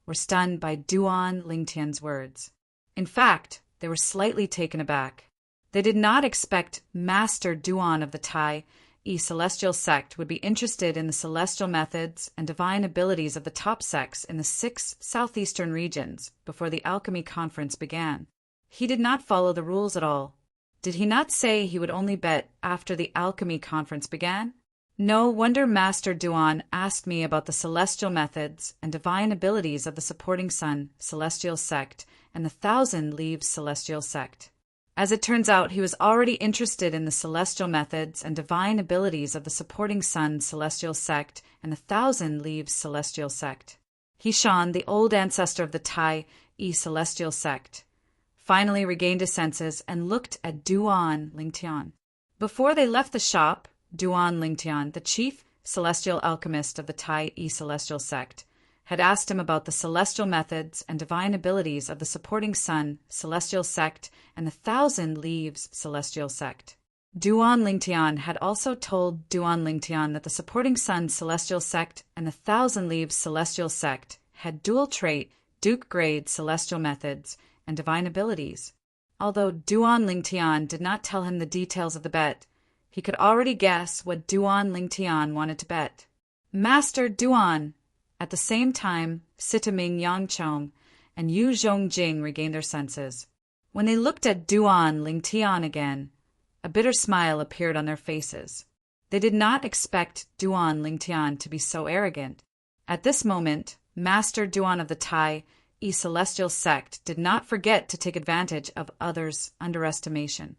were stunned by Duan Lingtian's words. In fact, they were slightly taken aback. They did not expect Master Duan of the Tai-E celestial sect would be interested in the celestial methods and divine abilities of the top sects in the 6 southeastern regions before the alchemy conference began. He did not follow the rules at all. Did he not say he would only bet after the alchemy conference began? No wonder Master Duan asked me about the celestial methods and divine abilities of the Supporting Sun celestial sect and the Thousand Leaves celestial sect. As it turns out, he was already interested in the celestial methods and divine abilities of the Supporting Sun celestial sect and the Thousand Leaves celestial sect. Hishan, the old ancestor of the Tai-E celestial sect, finally regained his senses and looked at Duan Lingtian. Before they left the shop, Duan Lingtian, the chief celestial alchemist of the Tai-E celestial sect, had asked him about the celestial methods and divine abilities of the Supporting Sun celestial sect and the Thousand Leaves celestial sect. Duan Lingtian had also told Duan Lingtian that the Supporting Sun celestial sect and the Thousand Leaves celestial sect had dual trait, Duke grade celestial methods and divine abilities. Although Duan Lingtian did not tell him the details of the bet, he could already guess what Duan Lingtian wanted to bet. Master Duan! At the same time, Sitaming Yangchong and Yu Zhongjing regained their senses. When they looked at Duan Lingtian again, a bitter smile appeared on their faces. They did not expect Duan Lingtian to be so arrogant. At this moment, Master Duan of the Tai-E celestial sect did not forget to take advantage of others' underestimation.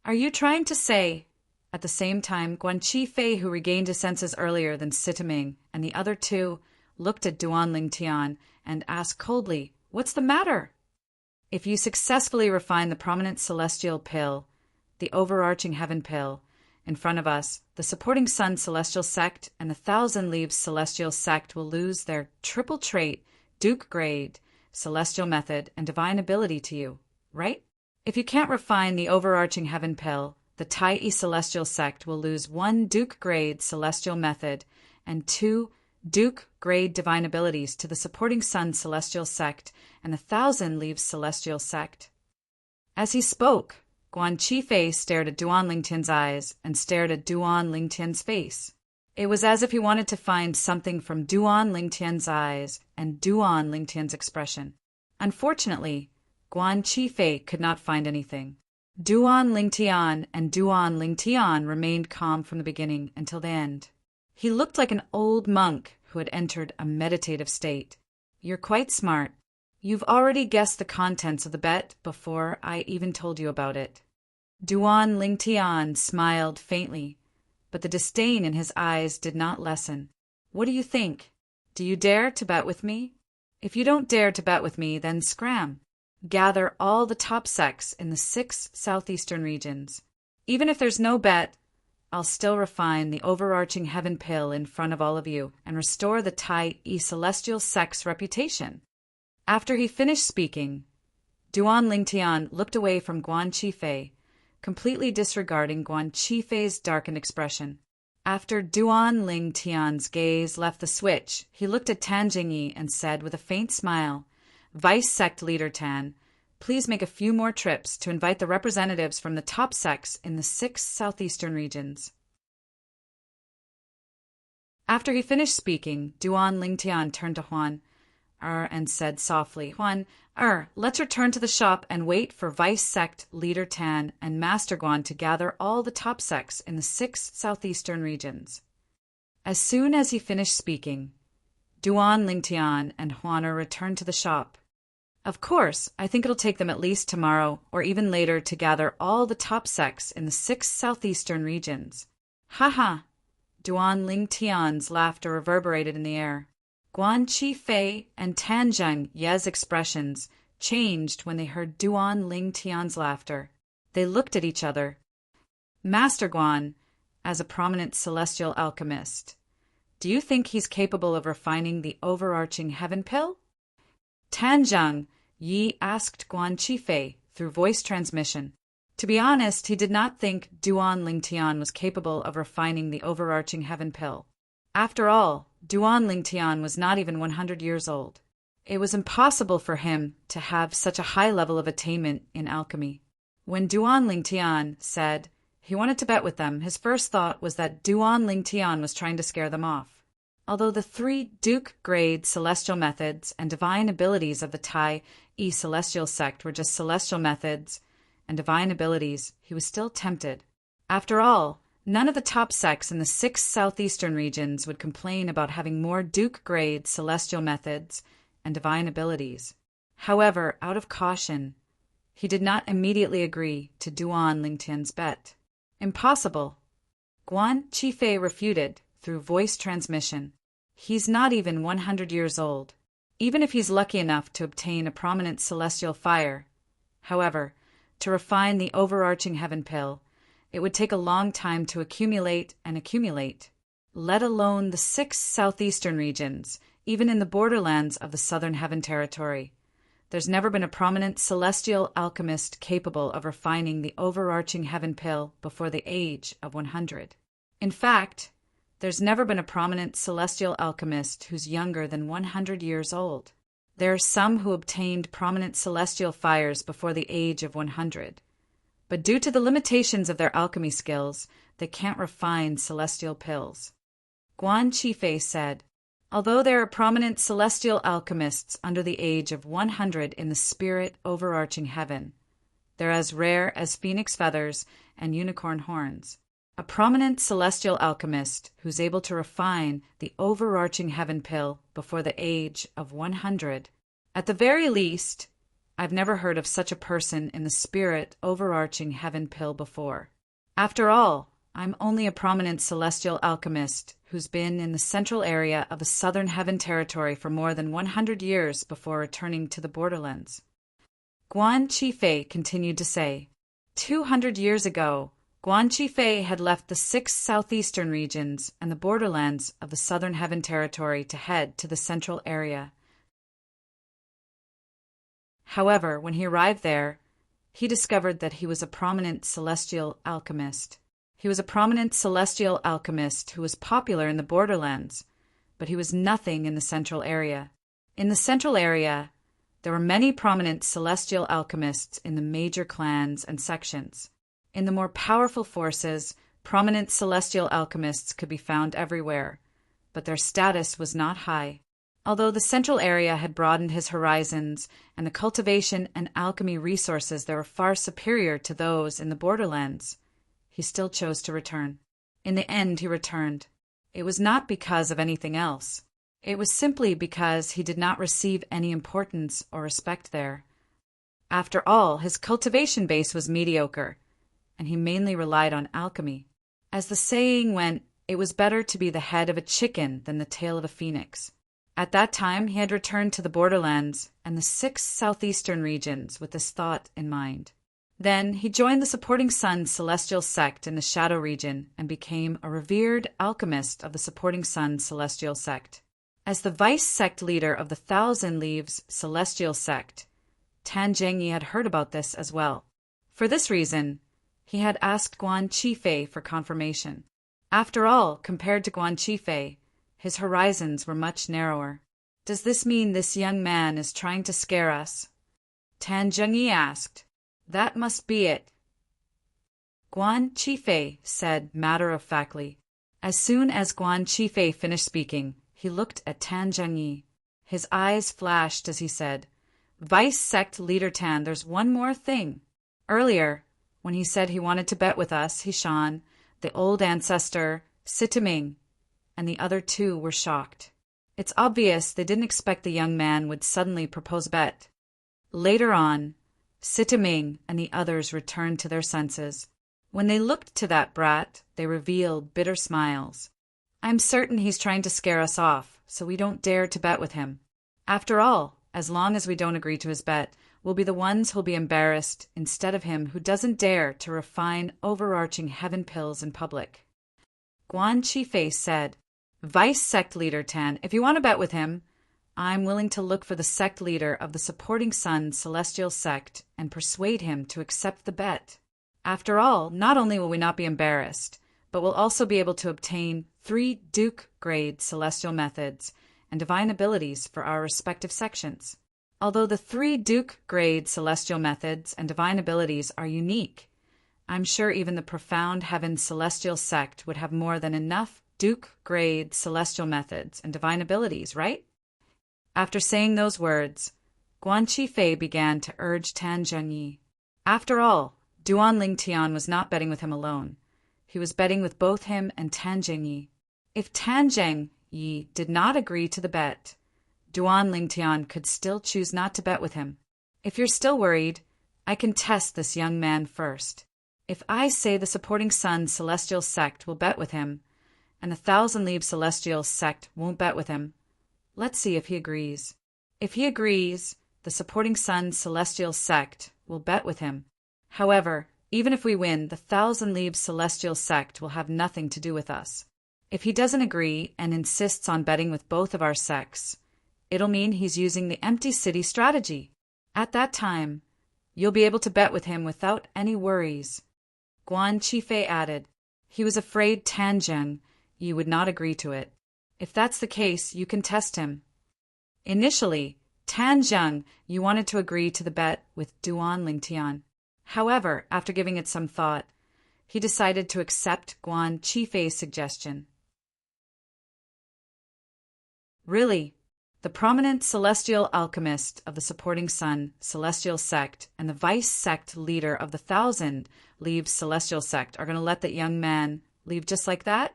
Are you trying to say... At the same time, Guan Qifei, who regained his senses earlier than Sitaming, and the other 2, looked at Duan Lingtian and asked coldly, "What's the matter?" If you successfully refine the prominent celestial pill, the overarching heaven pill, in front of us, the Supporting Sun celestial sect and the Thousand Leaves celestial sect will lose their triple trait, Duke grade, celestial method, and divine ability to you, right? If you can't refine the overarching heaven pill, the Tai-E celestial sect will lose 1 Duke grade celestial method and 2 Duke grade divine abilities to the Supporting Sun celestial sect and the Thousand Leaves celestial sect. As he spoke, Guan Qifei stared at Duan Lingtian's eyes and stared at Duan Lingtian's face. It was as if he wanted to find something from Duan Lingtian's eyes and Duan Lingtian's expression. Unfortunately, Guan Qifei could not find anything. Duan Lingtian and Duan Lingtian remained calm from the beginning until the end. He looked like an old monk who had entered a meditative state. You're quite smart. You've already guessed the contents of the bet before I even told you about it. Duan Lingtian smiled faintly, but the disdain in his eyes did not lessen. What do you think? Do you dare to bet with me? If you don't dare to bet with me, then scram. Gather all the top sects in the 6 southeastern regions. Even if there's no bet, I'll still refine the overarching heaven pill in front of all of you and restore the Tai-E celestial sect's reputation. After he finished speaking, Duan Lingtian looked away from Guan Qifei, completely disregarding Guan Qifei's darkened expression. After Duan Lingtian's gaze left the switch, he looked at Tan Jingyi and said with a faint smile, "Vice Sect Leader Tan, please make a few more trips to invite the representatives from the top sects in the 6 southeastern regions." After he finished speaking, Duan Lingtian turned to Huan and said softly, "Huan, let's return to the shop and wait for Vice Sect Leader Tan and Master Guan to gather all the top sects in the 6 southeastern regions." As soon as he finished speaking, Duan Lingtian and Huan returned to the shop. Of course, I think it'll take them at least tomorrow or even later to gather all the top sects in the 6 southeastern regions. Ha ha! Duan Lingtian's laughter reverberated in the air. Guan Qifei and Tan Zhengye's expressions changed when they heard Duan Lingtian's laughter. They looked at each other. Master Guan, as a prominent celestial alchemist, Do you think he's capable of refining the overarching heaven pill? Tan Yi asked Guan Qifei through voice transmission. To be honest, he did not think Duan Lingtian was capable of refining the overarching heaven pill. After all, Duan Lingtian was not even 100 years old. It was impossible for him to have such a high level of attainment in alchemy. When Duan Lingtian said he wanted to bet with them, his first thought was that Duan Lingtian was trying to scare them off. Although the 3 Duke-grade celestial methods and divine abilities of the Tai-E celestial sect were just celestial methods and divine abilities, he was still tempted. After all, none of the top sects in the 6 southeastern regions would complain about having more Duke-grade celestial methods and divine abilities. However, out of caution, he did not immediately agree to Duan Lingtian's bet. Impossible. Guan Qifei refuted through voice transmission. He's not even 100 years old, even if he's lucky enough to obtain a prominent celestial fire. However, to refine the overarching heaven pill, it would take a long time to accumulate and accumulate, let alone the 6 southeastern regions, even in the borderlands of the southern heaven territory. There's never been a prominent celestial alchemist capable of refining the overarching heaven pill before the age of 100. In fact, there's never been a prominent celestial alchemist who's younger than 100 years old. There are some who obtained prominent celestial fires before the age of 100, but due to the limitations of their alchemy skills, they can't refine celestial pills. Guan Qifei said, although there are prominent celestial alchemists under the age of 100 in the spirit overarching heaven, they're as rare as phoenix feathers and unicorn horns. A prominent celestial alchemist who's able to refine the overarching heaven pill before the age of 100. At the very least, I've never heard of such a person in the spirit overarching heaven pill before. After all, I'm only a prominent celestial alchemist who's been in the central area of the southern heaven territory for more than 100 years before returning to the borderlands. Guan Qifei continued to say, 200 years ago, Guan Qifei had left the 6 southeastern regions and the borderlands of the southern heaven territory to head to the central area. However, when he arrived there, he discovered that he was a prominent celestial alchemist. He was a prominent celestial alchemist who was popular in the borderlands, but he was nothing in the central area. In the central area, there were many prominent celestial alchemists in the major clans and sections. In the more powerful forces, prominent celestial alchemists could be found everywhere, but their status was not high. Although the central area had broadened his horizons and the cultivation and alchemy resources there were far superior to those in the borderlands, he still chose to return. In the end, he returned. It was not because of anything else. It was simply because he did not receive any importance or respect there. After all, his cultivation base was mediocre, and he mainly relied on alchemy. As the saying went, it was better to be the head of a chicken than the tail of a phoenix. At that time, he had returned to the borderlands and the 6 southeastern regions with this thought in mind. Then he joined the Supporting Sun celestial sect in the Shadow region and became a revered alchemist of the Supporting Sun celestial sect. As the vice sect leader of the Thousand Leaves celestial sect, Tan Zhengyi had heard about this as well. For this reason, he had asked Guan Qifei for confirmation. After all, compared to Guan Qifei, his horizons were much narrower. Does this mean this young man is trying to scare us? Tan Zhengyi asked. That must be it. Guan Qifei said matter-of-factly. As soon as Guan Qifei finished speaking, he looked at Tan Zhengyi. His eyes flashed as he said, Vice Sect Leader Tan, there's one more thing. Earlier, when he said he wanted to bet with us, Hishan, the old ancestor, Sitaming, and the other 2 were shocked. It's obvious they didn't expect the young man would suddenly propose a bet. Later on, Sitaming and the others returned to their senses. When they looked to that brat, they revealed bitter smiles. I'm certain he's trying to scare us off, so we don't dare to bet with him. After all, as long as we don't agree to his bet, we'll be the ones who'll be embarrassed instead of him who doesn't dare to refine overarching heaven pills in public. Guan Qifei said, Vice sect leader Tan, if you want to bet with him, I'm willing to look for the sect leader of the supporting sun celestial sect and persuade him to accept the bet. After all, not only will we not be embarrassed, but we'll also be able to obtain 3 Duke-grade celestial methods and divine abilities for our respective sections. Although the 3 Duke-grade celestial methods and divine abilities are unique, I'm sure even the profound heaven celestial sect would have more than enough Duke-grade celestial methods and divine abilities, right? After saying those words, Guan Qifei began to urge Tan Zhengyi. After all, Duan Lingtian was not betting with him alone. He was betting with both him and Tan Zhengyi. If Tan Zhengyi did not agree to the bet, Duan Lingtian could still choose not to bet with him. If you're still worried, I can test this young man first. If I say the supporting sun celestial sect will bet with him, and the 1,000 Leaves celestial sect won't bet with him, let's see if he agrees. If he agrees, the supporting sun celestial sect will bet with him. However, even if we win, the 1,000 Leaves celestial sect will have nothing to do with us. If he doesn't agree and insists on betting with both of our sects, it'll mean he's using the empty city strategy. At that time, you'll be able to bet with him without any worries. Guan Qifei added. He was afraid Tan Zhengyi would not agree to it. If that's the case, you can test him. Initially, Tan Zhengyi wanted to agree to the bet with Duan Lingtian. However, after giving it some thought, he decided to accept Guan Qifei's suggestion. Really, the prominent celestial alchemist of the supporting sun celestial sect and the vice sect leader of the 1,000 Leaves celestial sect are going to let that young man leave just like that?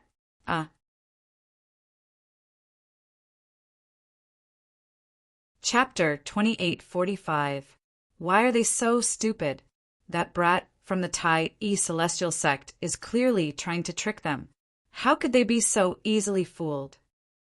Chapter 2845. Why are they so stupid? That brat from the Tai celestial sect is clearly trying to trick them. How could they be so easily fooled?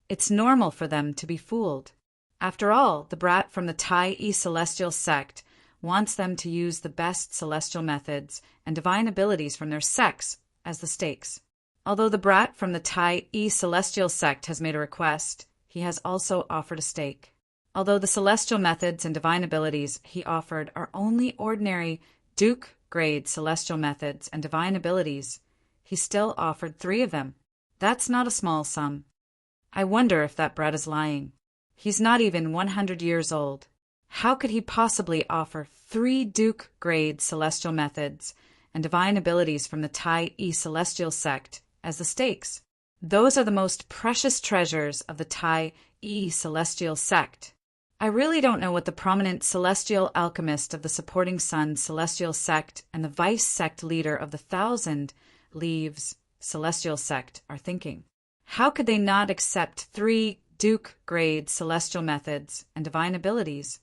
It's normal for them to be fooled. After all, the brat from the Tai celestial sect wants them to use the best celestial methods and divine abilities from their sects as the stakes. Although the brat from the Tai celestial sect has made a request, he has also offered a stake. Although the celestial methods and divine abilities he offered are only ordinary Duke-grade celestial methods and divine abilities, he still offered 3 of them. That's not a small sum. I wonder if that brat is lying. He's not even 100 years old. How could he possibly offer 3 Duke-grade celestial methods and divine abilities from the Tai celestial sect as the stakes? Those are the most precious treasures of the Tai celestial sect. I really don't know what the prominent celestial alchemist of the supporting sun celestial sect and the vice sect leader of the 1,000 Leaves celestial sect are thinking. How could they not accept 3 Duke-grade celestial methods and divine abilities?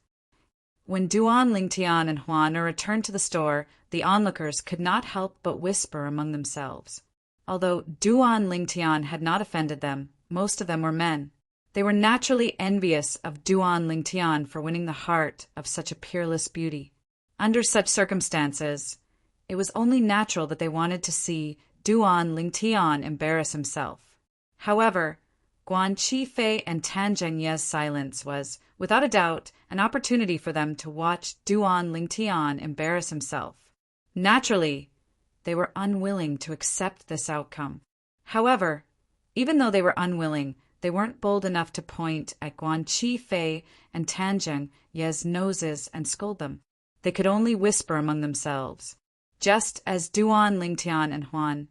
When Duan Lingtian and Huan returned to the store, the onlookers could not help but whisper among themselves. Although Duan Lingtian had not offended them, most of them were men. They were naturally envious of Duan Lingtian for winning the heart of such a peerless beauty. Under such circumstances, it was only natural that they wanted to see Duan Lingtian embarrass himself. However, Guan Qifei and Tan Zhengyi's silence was, without a doubt, an opportunity for them to watch Duan Lingtian embarrass himself. Naturally, they were unwilling to accept this outcome. However, even though they were unwilling, they weren't bold enough to point at Guan Qifei and Tan Zhengyi's noses and scold them. They could only whisper among themselves. Just as Duan Lingtian and Huan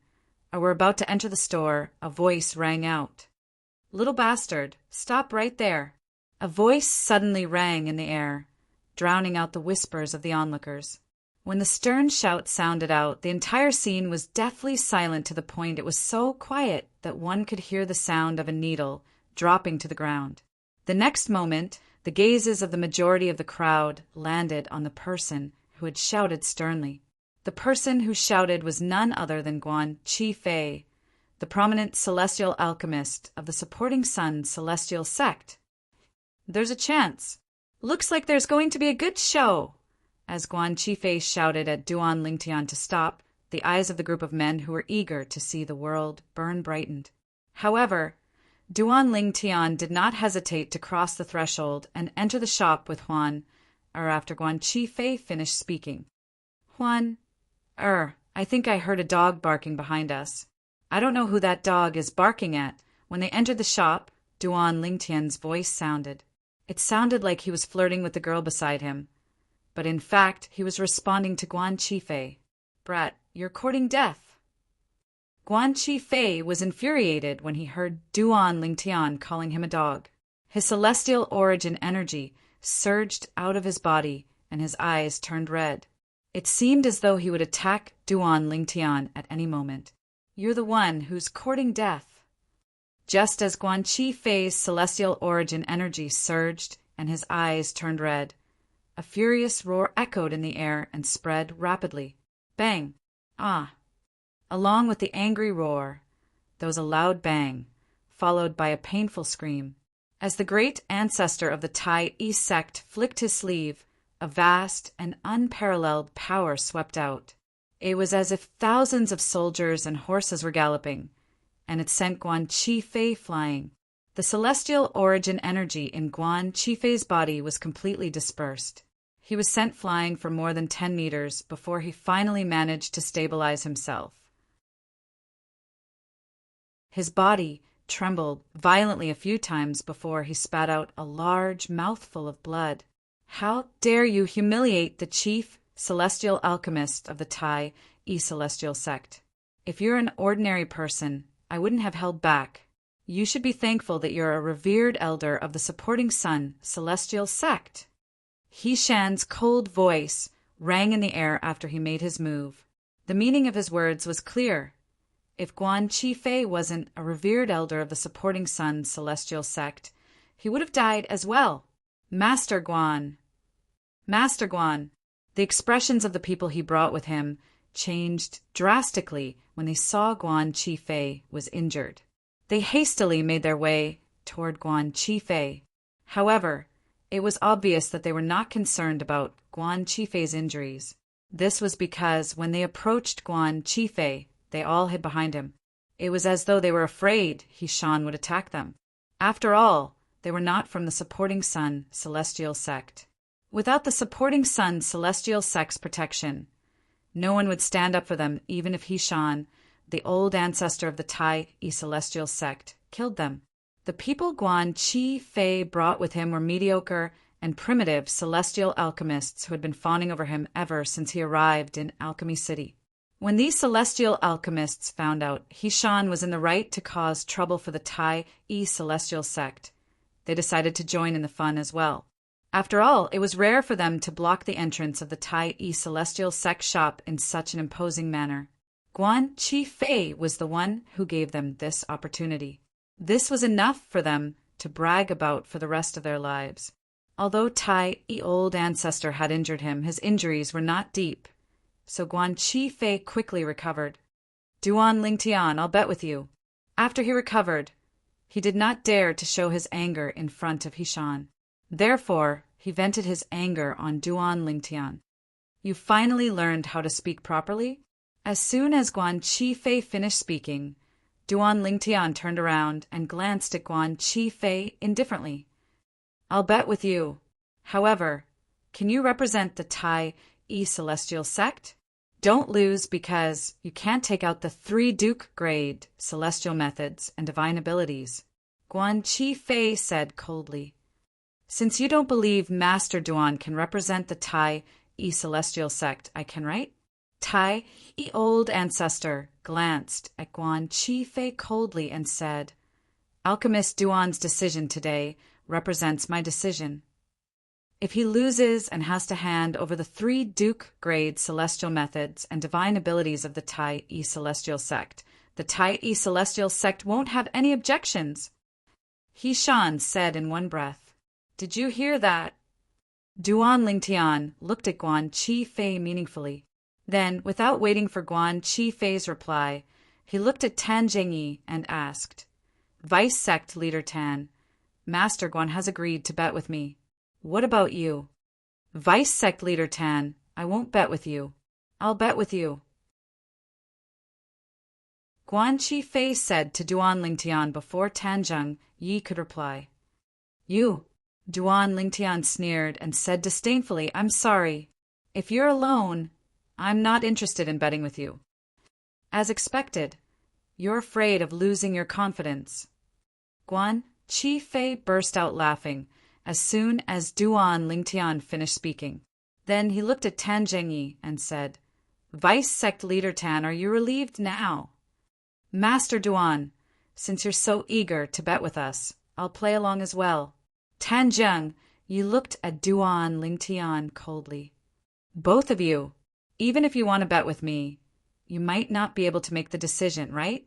were about to enter the store, a voice rang out. "Little bastard, stop right there." A voice suddenly rang in the air, drowning out the whispers of the onlookers. When the stern shout sounded out, the entire scene was deathly silent to the point it was so quiet that one could hear the sound of a needle dropping to the ground. The next moment, the gazes of the majority of the crowd landed on the person who had shouted sternly. The person who shouted was none other than Guan Qifei, the prominent celestial alchemist of the supporting sun celestial sect. "There's a chance. Looks like there's going to be a good show." As Guan Qifei shouted at Duan Lingtian to stop, the eyes of the group of men who were eager to see the world burn brightened. However, Duan Lingtian did not hesitate to cross the threshold and enter the shop with after Guan Qifei finished speaking. I think I heard a dog barking behind us. I don't know who that dog is barking at. When they entered the shop, Duan Lingtian's voice sounded. It sounded like he was flirting with the girl beside him. But in fact, he was responding to Guan Qifei. Brat, you're courting death. Guan Qifei was infuriated when he heard Duan Lingtian calling him a dog. His celestial origin energy surged out of his body, and his eyes turned red. It seemed as though he would attack Duan Lingtian at any moment. You're the one who's courting death. Just as Guan Qifei's celestial origin energy surged and his eyes turned red, a furious roar echoed in the air and spread rapidly. Bang! Ah! Along with the angry roar, there was a loud bang, followed by a painful scream. As the great ancestor of the Tai I sect flicked his sleeve, a vast and unparalleled power swept out. It was as if thousands of soldiers and horses were galloping, and it sent Guan Qifei flying. The celestial origin energy in Guan Qifei's body was completely dispersed. He was sent flying for more than 10 meters before he finally managed to stabilize himself. His body trembled violently a few times before he spat out a large mouthful of blood. How dare you humiliate the chief celestial alchemist of the Tai I celestial sect? If you're an ordinary person, I wouldn't have held back. You should be thankful that you're a revered elder of the supporting sun celestial sect. He Shan's cold voice rang in the air after he made his move. The meaning of his words was clear. If Guan Qifei wasn't a revered elder of the supporting sun celestial sect, he would have died as well. Master Guan! Master Guan! The expressions of the people he brought with him changed drastically when they saw Guan Qifei was injured. They hastily made their way toward Guan Qifei. However, it was obvious that they were not concerned about Guan Qifei's injuries. This was because when they approached Guan Qifei, they all hid behind him. It was as though they were afraid He Shan would attack them. After all, they were not from the supporting sun celestial sect. Without the supporting sun celestial sect's protection, no one would stand up for them even if He Shan, the old ancestor of the Tai I celestial sect, killed them. The people Guan Qifei brought with him were mediocre and primitive celestial alchemists who had been fawning over him ever since he arrived in Alchemy City. When these celestial alchemists found out He Shan was in the right to cause trouble for the Tai I celestial sect, they decided to join in the fun as well. After all, it was rare for them to block the entrance of the Tai I celestial sect shop in such an imposing manner. Guan Qifei was the one who gave them this opportunity. This was enough for them to brag about for the rest of their lives. Although Tai I old ancestor had injured him, his injuries were not deep, so Guan Qifei quickly recovered. Duan Lingtian, I'll bet with you. After he recovered, he did not dare to show his anger in front of He Shan. Therefore, he vented his anger on Duan Lingtian. You finally learned how to speak properly? As soon as Guan Qifei finished speaking, Duan Lingtian turned around and glanced at Guan Qifei indifferently. I'll bet with you. However, can you represent the Tai I celestial sect? Don't lose because you can't take out the 3 Duke grade celestial methods and divine abilities. Guan Qifei said coldly. Since you don't believe Master Duan can represent the Tai I celestial sect, I can, right? Tai I old ancestor glanced at Guan Qifei coldly and said, Alchemist Duan's decision today represents my decision. If he loses and has to hand over the 3 Duke grade celestial methods and divine abilities of the Tai I celestial sect, the Tai I celestial sect won't have any objections. He Shan said in one breath. Did you hear that? Duan Lingtian looked at Guan Qifei meaningfully. Then, without waiting for Guan Qifei's reply, he looked at Tan Zhengyi and asked, Vice Sect Leader Tan, Master Guan has agreed to bet with me. What about you? Vice Sect Leader Tan, I won't bet with you. I'll bet with you. Guan Qifei said to Duan Lingtian before Tanzheng Yi could reply. You. Duan Lingtian sneered and said disdainfully, I'm sorry. If you're alone, I'm not interested in betting with you. As expected, you're afraid of losing your confidence. Guan Qifei burst out laughing as soon as Duan Lingtian finished speaking. Then he looked at Tanzheng Yi and said, Vice Sect Leader Tan, are you relieved now? Master Duan, since you're so eager to bet with us, I'll play along as well. Tanzheng Yi looked at Duan Lingtian coldly. Both of you, even if you want to bet with me, you might not be able to make the decision, right?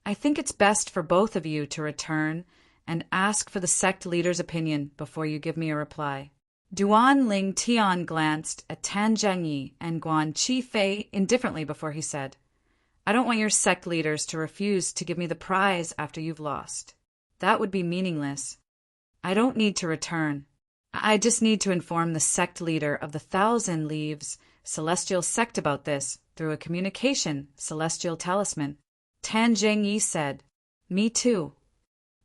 I think it's best for both of you to return and ask for the sect leader's opinion before you give me a reply. Duan Lingtian glanced at Tanzheng Yi and Guan Qifei indifferently before he said, I don't want your sect leaders to refuse to give me the prize after you've lost. That would be meaningless. I don't need to return. I just need to inform the sect leader of the 1,000 Leaves Celestial Sect about this through a communication celestial talisman. Tanzheng Yi said, Me too.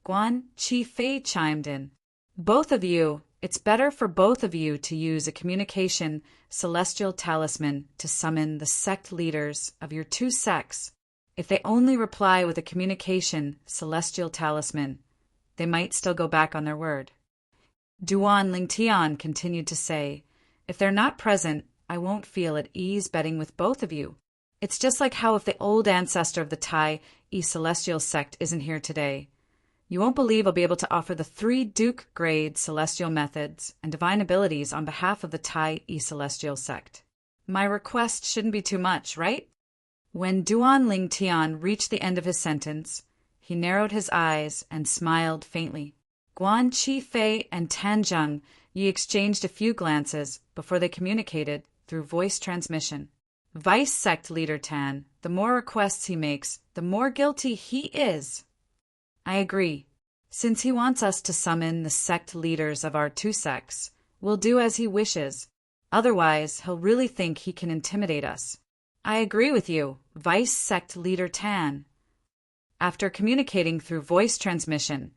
Guan Qifei chimed in. Both of you, it's better for both of you to use a communication celestial talisman to summon the sect leaders of your two sects. If they only reply with a communication celestial talisman, they might still go back on their word. Duan Lingtian continued to say, If they're not present, I won't feel at ease betting with both of you. It's just like how if the old ancestor of the Tai E Celestial Sect isn't here today, you won't believe I'll be able to offer the 3 Duke-grade celestial methods and divine abilities on behalf of the Tai E Celestial Sect. My request shouldn't be too much, right? When Duan Lingtian reached the end of his sentence, he narrowed his eyes and smiled faintly. Guan Qifei and Tanzheng Yi exchanged a few glances before they communicated through voice transmission. Vice Sect Leader Tan, the more requests he makes, the more guilty he is. I agree. Since he wants us to summon the sect leaders of our two sects, we'll do as he wishes. Otherwise, he'll really think he can intimidate us. I agree with you, Vice Sect Leader Tan. After communicating through voice transmission,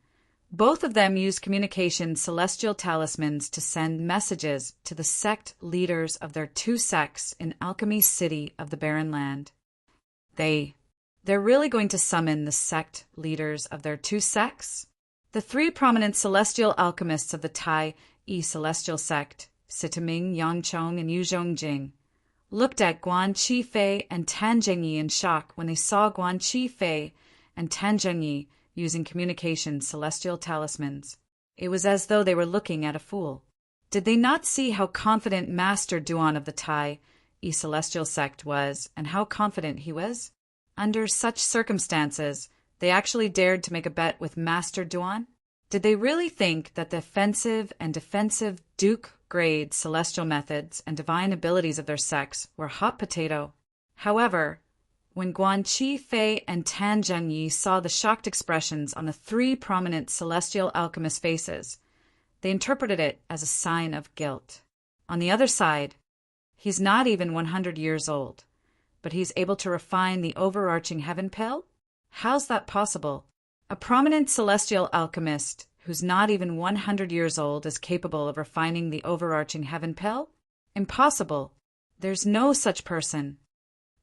both of them used communication celestial talismans to send messages to the sect leaders of their two sects in Alchemy City of the Barren Land. They're really going to summon the sect leaders of their two sects? The 3 prominent celestial alchemists of the Tai E Celestial Sect, Sitaming, Yangchong, and Yuzhongjing, looked at Guan Qifei and Tanzheng Yi in shock when they saw Guan Qifei and Tanzheng Yi using communication celestial talismans. It was as though they were looking at a fool. Did they not see how confident Master Duan of the Tai E Celestial Sect was, and how confident he was? Under such circumstances, they actually dared to make a bet with Master Duan? Did they really think that the offensive and defensive Duke-grade celestial methods and divine abilities of their sects were hot potato? However, when Guan Qifei and Tanzheng Yi saw the shocked expressions on the 3 prominent celestial alchemists' faces, they interpreted it as a sign of guilt. On the other side, he's not even 100 years old, but he's able to refine the overarching heaven pill? How's that possible? A prominent celestial alchemist who's not even 100 years old is capable of refining the overarching heaven pill? Impossible. There's no such person.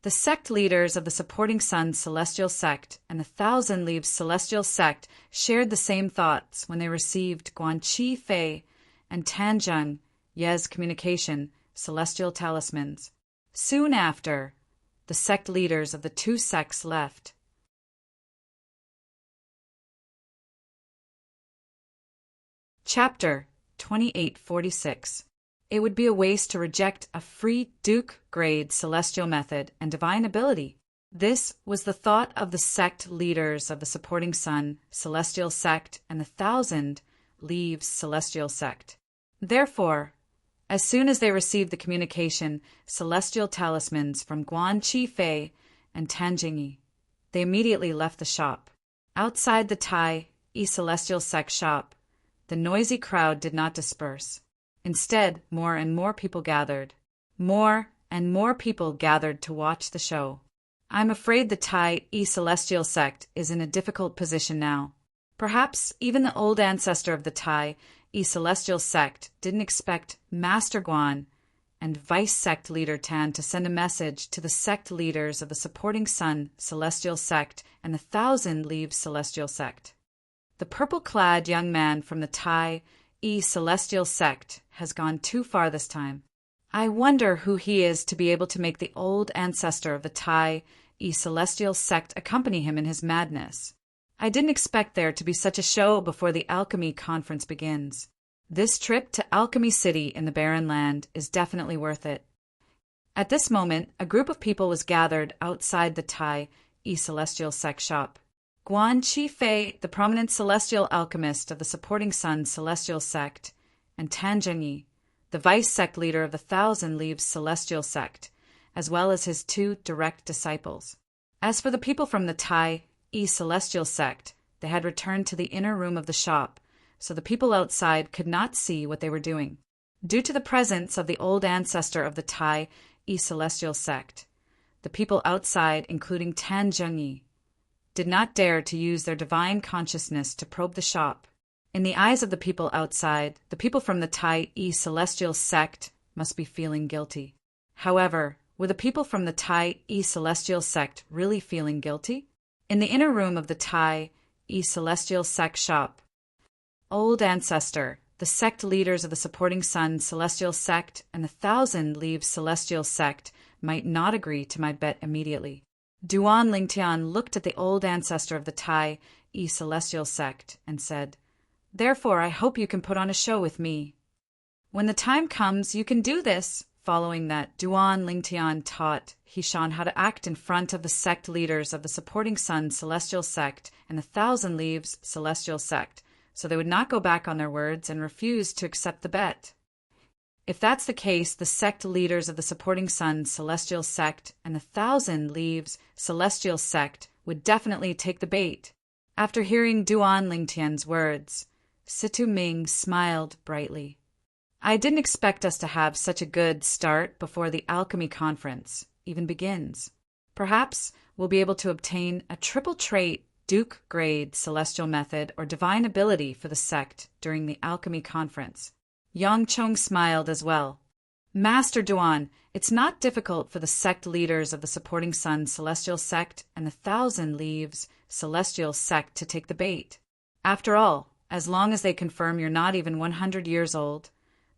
The sect leaders of the Supporting Sun Celestial Sect and the 1,000 Leaves Celestial Sect shared the same thoughts when they received Guan Qifei and Tanzheng Yi's communication celestial talismans. Soon after, the sect leaders of the two sects left. Chapter 2846. It would be a waste to reject a free Duke-grade celestial method and divine ability. This was the thought of the sect leaders of the Supporting Sun Celestial Sect and the 1,000 Leaves Celestial Sect. Therefore, as soon as they received the communication celestial talismans from Guan Qifei and Tanzheng Yi, they immediately left the shop. Outside the Tai E Celestial Sect shop, the noisy crowd did not disperse. Instead, more and more people gathered. More and more people gathered to watch the show. I'm afraid the Tai celestial sect is in a difficult position now. Perhaps even the old ancestor of the Tai celestial sect didn't expect Master Guan and Vice Sect Leader Tan to send a message to the sect leaders of the Supporting Sun Celestial Sect and the Thousand Leaves Celestial Sect. The purple-clad young man from the Tai Celestial Sect has gone too far this time. I wonder who he is to be able to make the old ancestor of the Tai Celestial Sect accompany him in his madness. I didn't expect there to be such a show before the Alchemy Conference begins. This trip to Alchemy City in the Barren Land is definitely worth it. At this moment, a group of people was gathered outside the Tai Celestial Sect shop. Guan Qifei, the prominent celestial alchemist of the Supporting Sun Celestial Sect, and Tan Zhengyi, the vice sect leader of the Thousand Leaves Celestial Sect, as well as his two direct disciples. As for the people from the Tai Celestial Sect, they had returned to the inner room of the shop, so the people outside could not see what they were doing. Due to the presence of the old ancestor of the Tai Celestial Sect, the people outside, including Tan Zhengyi, did not dare to use their divine consciousness to probe the shop. In the eyes of the people outside, the people from the Tai Celestial Sect must be feeling guilty. However, were the people from the Tai Celestial Sect really feeling guilty? In the inner room of the Tai Celestial Sect shop, Old Ancestor, the sect leaders of the Supporting Sun Celestial Sect and the Thousand Leaves Celestial Sect might not agree to my bet immediately. Duan Lingtian looked at the old ancestor of the Tai Celestial Sect and said, "Therefore, I hope you can put on a show with me. When the time comes, you can do this." Following that, Duan Lingtian taught Hishan how to act in front of the sect leaders of the Supporting Sun Celestial Sect and the Thousand Leaves Celestial Sect, so they would not go back on their words and refuse to accept the bet. If that's the case, the sect leaders of the Supporting Sun Celestial Sect and the Thousand Leaves Celestial Sect would definitely take the bait. After hearing Duan Lingtian's words, Situ Ming smiled brightly. I didn't expect us to have such a good start before the Alchemy Conference even begins. Perhaps we'll be able to obtain a triple trait Duke grade celestial method or divine ability for the sect during the Alchemy Conference. Yang Chong smiled as well. Master Duan, it's not difficult for the sect leaders of the Supporting Sun Celestial Sect and the Thousand Leaves Celestial Sect to take the bait. After all, as long as they confirm you're not even 100 years old,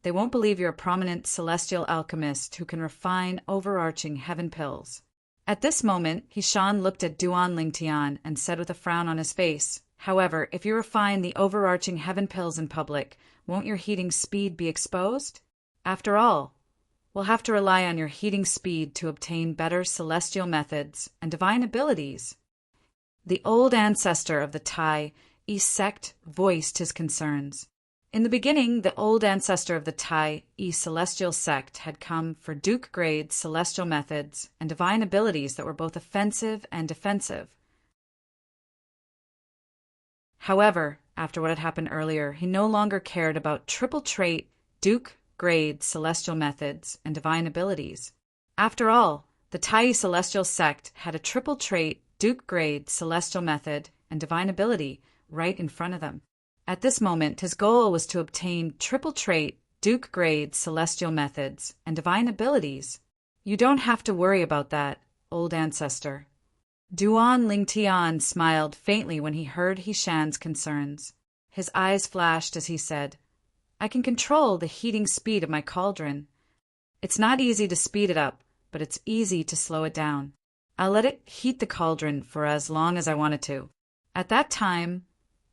they won't believe you're a prominent celestial alchemist who can refine overarching heaven pills. At this moment, Hishan looked at Duan Lingtian and said with a frown on his face, "However, if you refine the overarching heaven pills in public, won't your heating speed be exposed? After all, we'll have to rely on your heating speed to obtain better celestial methods and divine abilities." The old ancestor of the Tai sect voiced his concerns. In the beginning, the old ancestor of the Tai Celestial Sect had come for Duke-grade celestial methods and divine abilities that were both offensive and defensive. However, after what had happened earlier, he no longer cared about triple-trait Duke-grade celestial methods and divine abilities. After all, the Tai Celestial Sect had a triple-trait Duke-grade celestial method and divine ability right in front of them. At this moment, his goal was to obtain triple-trait, Duke-grade celestial methods and divine abilities. You don't have to worry about that, old ancestor. Duan Lingtian smiled faintly when he heard Hishan's concerns. His eyes flashed as he said, "I can control the heating speed of my cauldron. It's not easy to speed it up, but it's easy to slow it down. I'll let it heat the cauldron for as long as I want it to. At that time,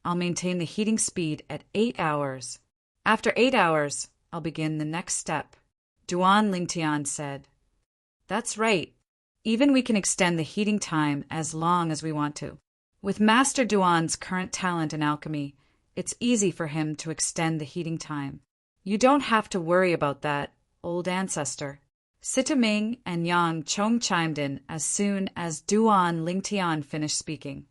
I'll maintain the heating speed at 8 hours. After 8 hours, I'll begin the next step." Duan Lingtian said, "That's right. Even we can extend the heating time as long as we want to. With Master Duan's current talent in alchemy, it's easy for him to extend the heating time. You don't have to worry about that, old ancestor." Sita Ming and Yang Chong chimed in as soon as Duan Lingtian finished speaking.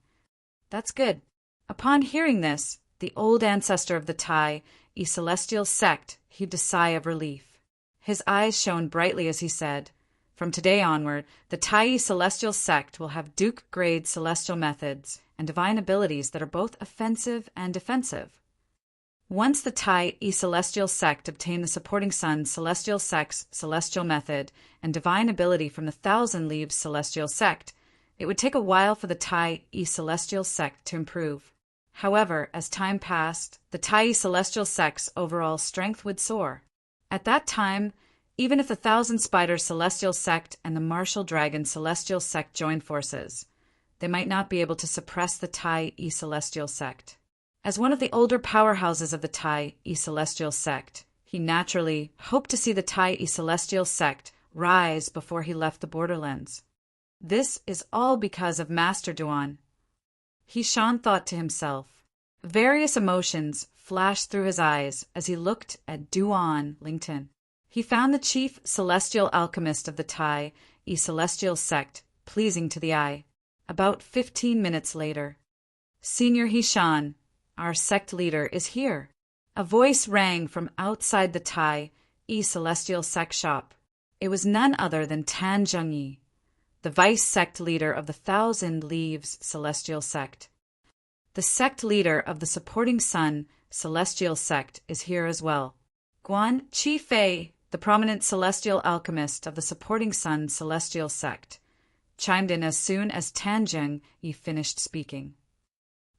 "That's good." Upon hearing this, the old ancestor of the Tai Celestial Sect heaved a sigh of relief. His eyes shone brightly as he said, From today onward, the Tai Celestial Sect will have Duke-grade celestial methods and divine abilities that are both offensive and defensive. Once the Tai Celestial Sect obtain the supporting Sun Celestial Sect's celestial method and divine ability from the Thousand Leaves Celestial Sect, it would take a while for the Tai Celestial Sect to improve. However, as time passed, the Tai Celestial Sect's overall strength would soar. At that time, even if the Thousand Spiders Celestial Sect and the Martial Dragon Celestial Sect join forces, they might not be able to suppress the Tai Celestial Sect. As one of the older powerhouses of the Tai Celestial Sect, he naturally hoped to see the Tai Celestial Sect rise before he left the Borderlands. This is all because of Master Duan. He-Shan thought to himself. Various emotions flashed through his eyes as he looked at Duan Lington. He found the chief celestial alchemist of the Tai Celestial Sect pleasing to the eye. About 15 minutes later, Senior He-Shan, our sect leader, is here. A voice rang from outside the Tai Celestial Sect shop. It was none other than Tan Zhengyi, the vice sect leader of the Thousand Leaves Celestial Sect. The sect leader of the supporting Sun Celestial Sect is here as well. Guan Qifei, the prominent celestial alchemist of the supporting Sun Celestial Sect, chimed in as soon as Tan Zhengyi finished speaking.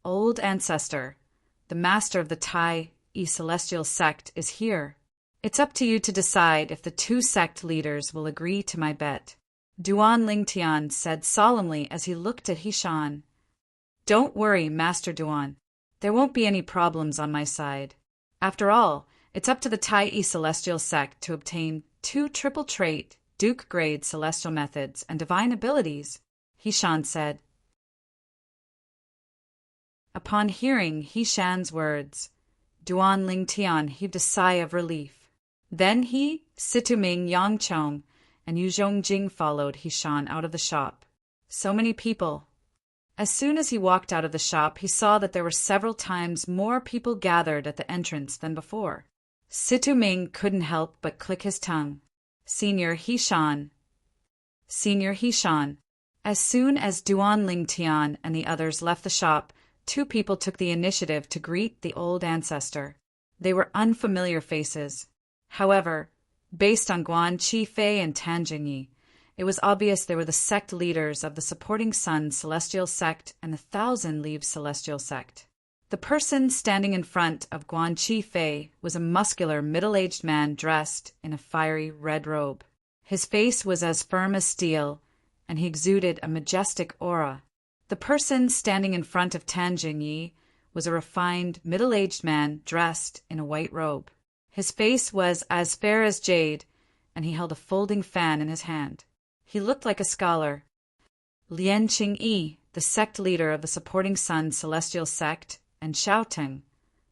Old Ancestor, the master of the Tai Celestial Sect, is here. It's up to you to decide if the two sect leaders will agree to my bet, Duan Lingtian said solemnly as he looked at He-Shan. Don't worry, Master Duan. There won't be any problems on my side. After all, it's up to the Tai Celestial Sect to obtain 2 triple-trait, Duke-grade celestial methods and divine abilities, He-Shan said. Upon hearing He-Shan's words, Duan Lingtian heaved a sigh of relief. Then he, Situming Yangchong, and Yu Zhongjing followed He-Shan out of the shop. So many people. As soon as he walked out of the shop, he saw that there were several times more people gathered at the entrance than before. Situming couldn't help but click his tongue. Senior He-Shan. Senior He-Shan. As soon as Duan Lingtian and the others left the shop, 2 people took the initiative to greet the old ancestor. They were unfamiliar faces. However, based on Guan Qifei and Tan Zhengyi, it was obvious they were the sect leaders of the supporting Sun Celestial Sect and the Thousand Leaves Celestial Sect. The person standing in front of Guan Qifei was a muscular, middle-aged man dressed in a fiery red robe. His face was as firm as steel, and he exuded a majestic aura. The person standing in front of Tan Zhengyi was a refined, middle-aged man dressed in a white robe. His face was as fair as jade, and he held a folding fan in his hand. He looked like a scholar. Lian Qingyi, the sect leader of the supporting Sun Celestial Sect, and Xiaoteng,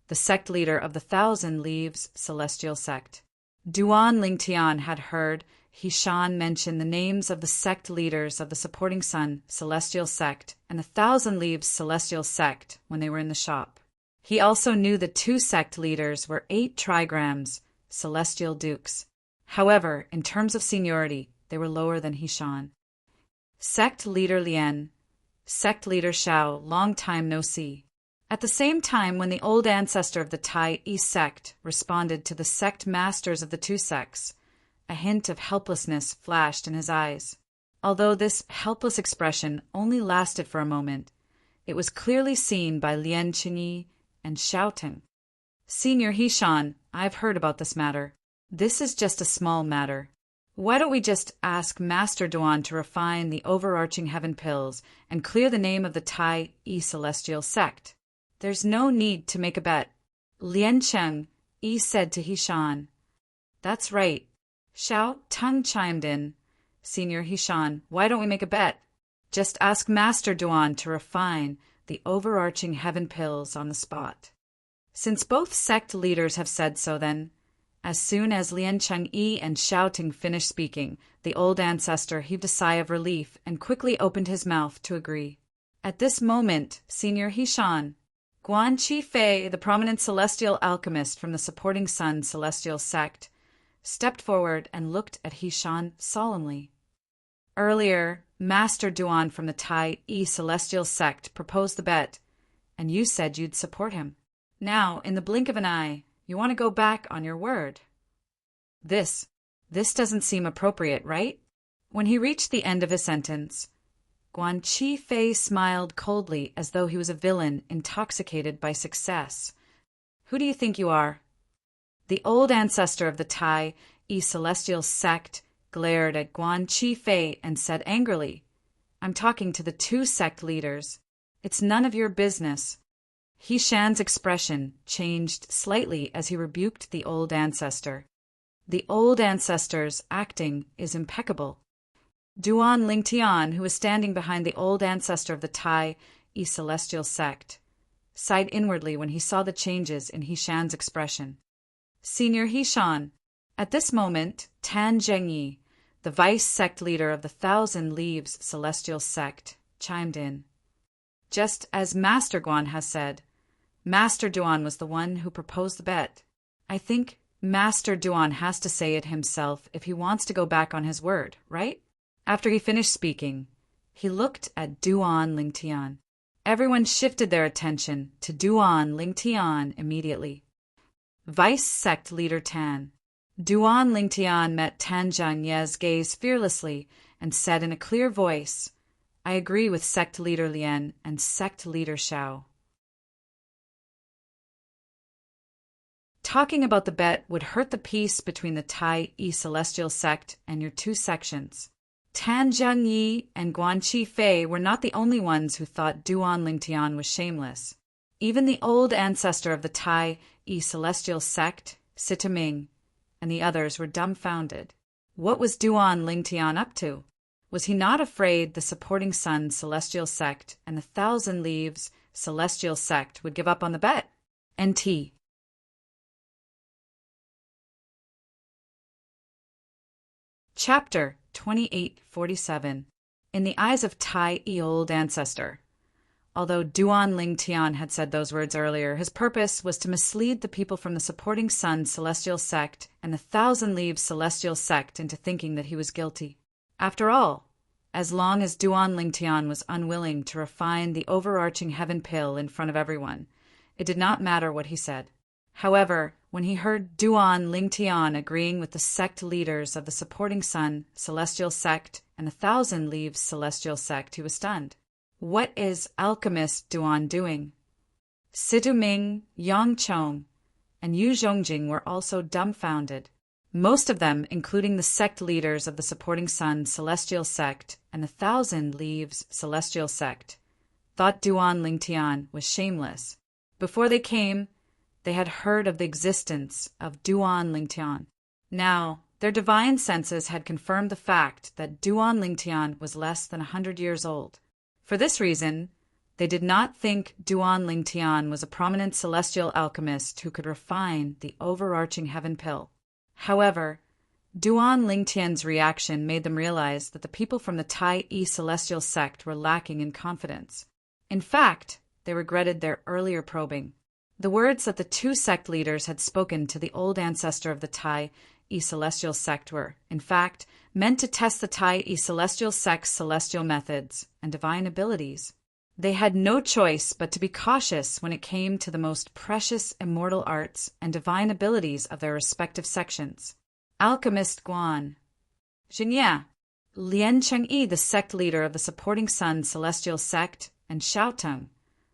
the sect leader of the Thousand Leaves Celestial Sect. Duan Lingtian had heard He-Shan mention the names of the sect leaders of the supporting Sun Celestial Sect and the Thousand Leaves Celestial Sect when they were in the shop. He also knew the 2 sect leaders were 8 trigrams, celestial dukes. However, in terms of seniority, they were lower than He-Shan. Sect leader Lian, sect leader Xiao, long time no see. At the same time, when the old ancestor of the Tai sect responded to the sect masters of the 2 sects, a hint of helplessness flashed in his eyes. Although this helpless expression only lasted for a moment, it was clearly seen by Lian Qingyi and Xiaoteng. Senior He-Shan, I've heard about this matter. This is just a small matter. Why don't we just ask Master Duan to refine the overarching heaven pills and clear the name of the Tai Celestial Sect? There's no need to make a bet. Lian Cheng-yi said to He-Shan. That's right. Xiao Teng chimed in. Senior He-Shan, why don't we make a bet? Just ask Master Duan to refine the overarching heaven pills on the spot. Since both sect leaders have said so, then, as soon as Lian Cheng-yi and Xiaoteng finished speaking, the old ancestor heaved a sigh of relief and quickly opened his mouth to agree. At this moment, Senior He-Shan, Guan Qifei, the prominent celestial alchemist from the supporting Sun Celestial Sect, stepped forward and looked at He-Shan solemnly. Earlier, Master Duan from the Tai Celestial Sect proposed the bet, and you said you'd support him. Now, in the blink of an eye, you want to go back on your word. This doesn't seem appropriate, right? When he reached the end of his sentence, Guan Qifei smiled coldly as though he was a villain intoxicated by success. Who do you think you are? The old ancestor of the Tai Celestial Sect glared at Guan Qifei and said angrily, I'm talking to the two sect leaders. It's none of your business. He Shan's expression changed slightly as he rebuked the old ancestor. The old ancestor's acting is impeccable. Duan Lingtian, who was standing behind the old ancestor of the Tai Celestial Sect, sighed inwardly when he saw the changes in He Shan's expression. Senior He Shan. At this moment, Tan Zhengyi, the vice sect leader of the Thousand Leaves Celestial Sect, chimed in. Just as Master Guan has said, Master Duan was the one who proposed the bet. I think Master Duan has to say it himself if he wants to go back on his word, right? After he finished speaking, he looked at Duan Lingtian. Everyone shifted their attention to Duan Lingtian immediately. Vice Sect Leader Tan. Duan Lingtian met Tan Zhangye's gaze fearlessly and said in a clear voice, I agree with Sect Leader Lian and Sect Leader Xiao. Talking about the bet would hurt the peace between the Tai Celestial Sect and your two sections. Tan Zhangyi and Guan Qifei were not the only ones who thought Duan Lingtian was shameless. Even the old ancestor of the Tai Celestial Sect, Sita Ming, and the others were dumbfounded. What was Duan Lingtian up to? Was he not afraid the Supporting Sun Celestial Sect and the Thousand Leaves Celestial Sect would give up on the bet? NT. Chapter 2847. In the eyes of Tai Old Ancestor. Although Duan Lingtian had said those words earlier, his purpose was to mislead the people from the Supporting Sun Celestial Sect and the Thousand Leaves Celestial Sect into thinking that he was guilty. After all, as long as Duan Lingtian was unwilling to refine the overarching heaven pill in front of everyone, it did not matter what he said. However, when he heard Duan Lingtian agreeing with the sect leaders of the Supporting Sun Celestial Sect and the Thousand Leaves Celestial Sect, he was stunned. What is alchemist Duan doing? Situ Ming, Yang Chong, and Yu Zhongjing were also dumbfounded. Most of them, including the sect leaders of the Supporting Sun Celestial Sect and the Thousand Leaves Celestial Sect, thought Duan Lingtian was shameless. Before they came, they had heard of the existence of Duan Lingtian. Now, their divine senses had confirmed the fact that Duan Lingtian was less than 100 years old. For this reason, they did not think Duan Lingtian was a prominent celestial alchemist who could refine the overarching heaven pill. However, Duan Lingtian's reaction made them realize that the people from the Tai Celestial Sect were lacking in confidence. In fact, they regretted their earlier probing. The words that the two sect leaders had spoken to the old ancestor of the Tai Celestial Sect were, in fact, meant to test the Tai Celestial Sect's celestial methods and divine abilities. They had no choice but to be cautious when it came to the most precious immortal arts and divine abilities of their respective sections. Alchemist Guan Xingya, Lian Chengyi, the sect leader of the Supporting Sun Celestial Sect, and Xiaoteng,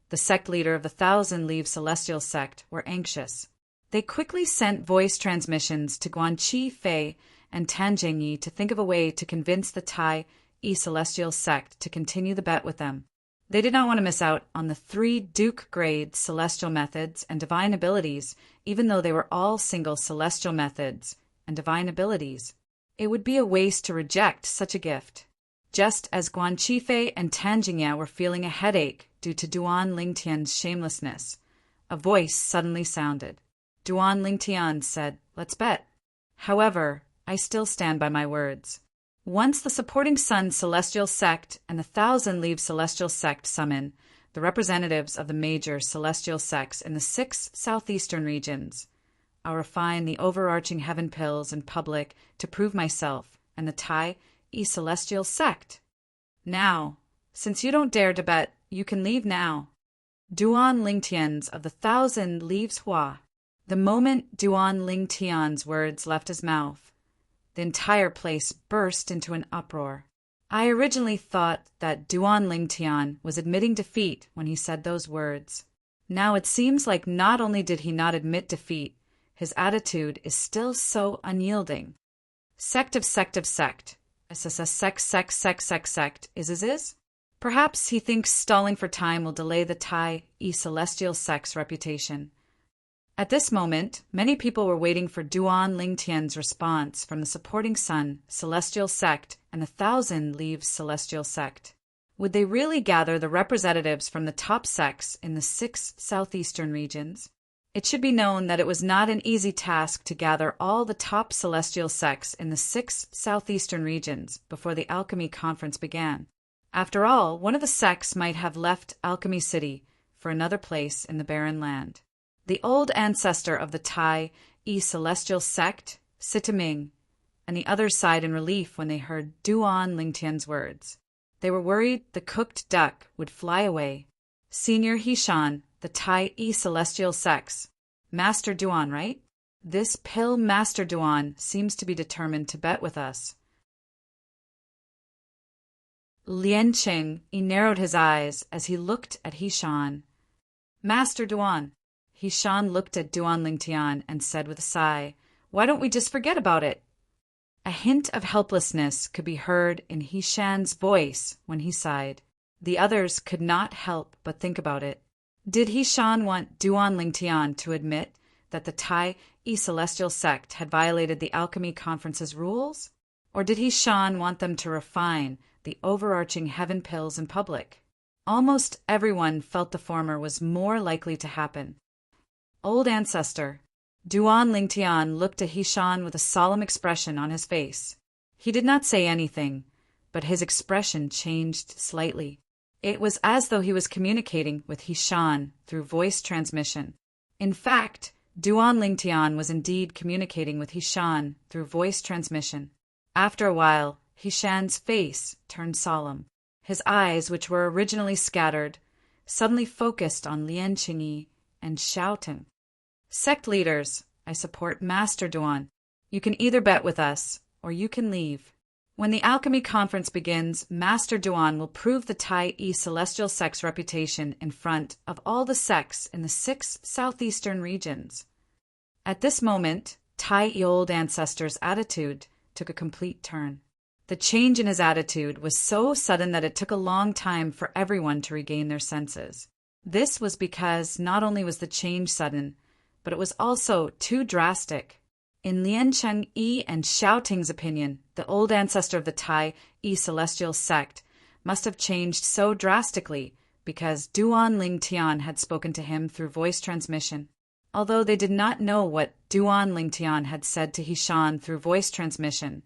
the sect leader of the Thousand Leaves Celestial Sect, were anxious. They quickly sent voice transmissions to Guan Qifei and Tan Zhengyi to think of a way to convince the Tai Celestial Sect to continue the bet with them. They did not want to miss out on the 3 Duke-grade celestial methods and divine abilities, even though they were all single celestial methods and divine abilities. It would be a waste to reject such a gift. Just as Guan Qifei and Tan Zhengyi were feeling a headache due to Duan Lingtian's shamelessness, a voice suddenly sounded. Duan Lingtian said, "Let's bet." However, I still stand by my words. Once the Supporting Sun Celestial Sect and the Thousand Leaves Celestial Sect summon the representatives of the major celestial sects in the 6 southeastern regions, I'll refine the overarching heaven pills in public to prove myself and the Tai E Celestial Sect. Now, since you don't dare to bet, you can leave now. Duan Lingtian's of the 1,000 Leaves Hua. The moment Duan Lingtian's words left his mouth, the entire place burst into an uproar. I originally thought that Duan Lingtian was admitting defeat when he said those words. Now it seems like not only did he not admit defeat, his attitude is still so unyielding. Sect of sect of sect. Sect is. Perhaps he thinks stalling for time will delay the Tai E Celestial Sect's reputation. At this moment, many people were waiting for Duan Lingtian's response from the supporting Sun Celestial Sect and the 1,000 Leaves Celestial Sect. Would they really gather the representatives from the top sects in the 6 southeastern regions? It should be known that it was not an easy task to gather all the top celestial sects in the 6 southeastern regions before the Alchemy Conference began. After all, one of the sects might have left Alchemy City for another place in the barren land. The old ancestor of the Tai E Celestial Sect, Sitaming, and the others sighed in relief when they heard Duan Lingtian's words. They were worried the cooked duck would fly away. Senior Hishan, the Tai E Celestial Sects. Master Duan, right? This pill Master Duan seems to be determined to bet with us. Lianqing narrowed his eyes as he looked at Hishan. Master Duan. Hishan looked at Duan Lingtian and said with a sigh, "Why don't we just forget about it?" A hint of helplessness could be heard in Hishan's voice when he sighed. The others could not help but think about it. Did Hishan want Duan Lingtian to admit that the Tai E Celestial Sect had violated the Alchemy Conference's rules? Or did Hishan want them to refine the overarching heaven pills in public? Almost everyone felt the former was more likely to happen. Old ancestor, Duan Lingtian looked at Hishan with a solemn expression on his face. He did not say anything, but his expression changed slightly. It was as though he was communicating with Hishan through voice transmission. In fact, Duan Lingtian was indeed communicating with Hishan through voice transmission. After a while, Hishan's face turned solemn. His eyes, which were originally scattered, suddenly focused on Lianqing and shouting, "Sect leaders, I support Master Duan. You can either bet with us, or you can leave. When the Alchemy Conference begins, Master Duan will prove the Tai E Celestial Sect's reputation in front of all the sects in the 6 southeastern regions." At this moment, Tai E Old Ancestor's attitude took a complete turn. The change in his attitude was so sudden that it took a long time for everyone to regain their senses. This was because not only was the change sudden, but it was also too drastic. In Liancheng Yi and Xiaoting's opinion, the old ancestor of the Tai E Celestial Sect must have changed so drastically because Duan Lingtian had spoken to him through voice transmission. Although they did not know what Duan Lingtian had said to Hishan through voice transmission,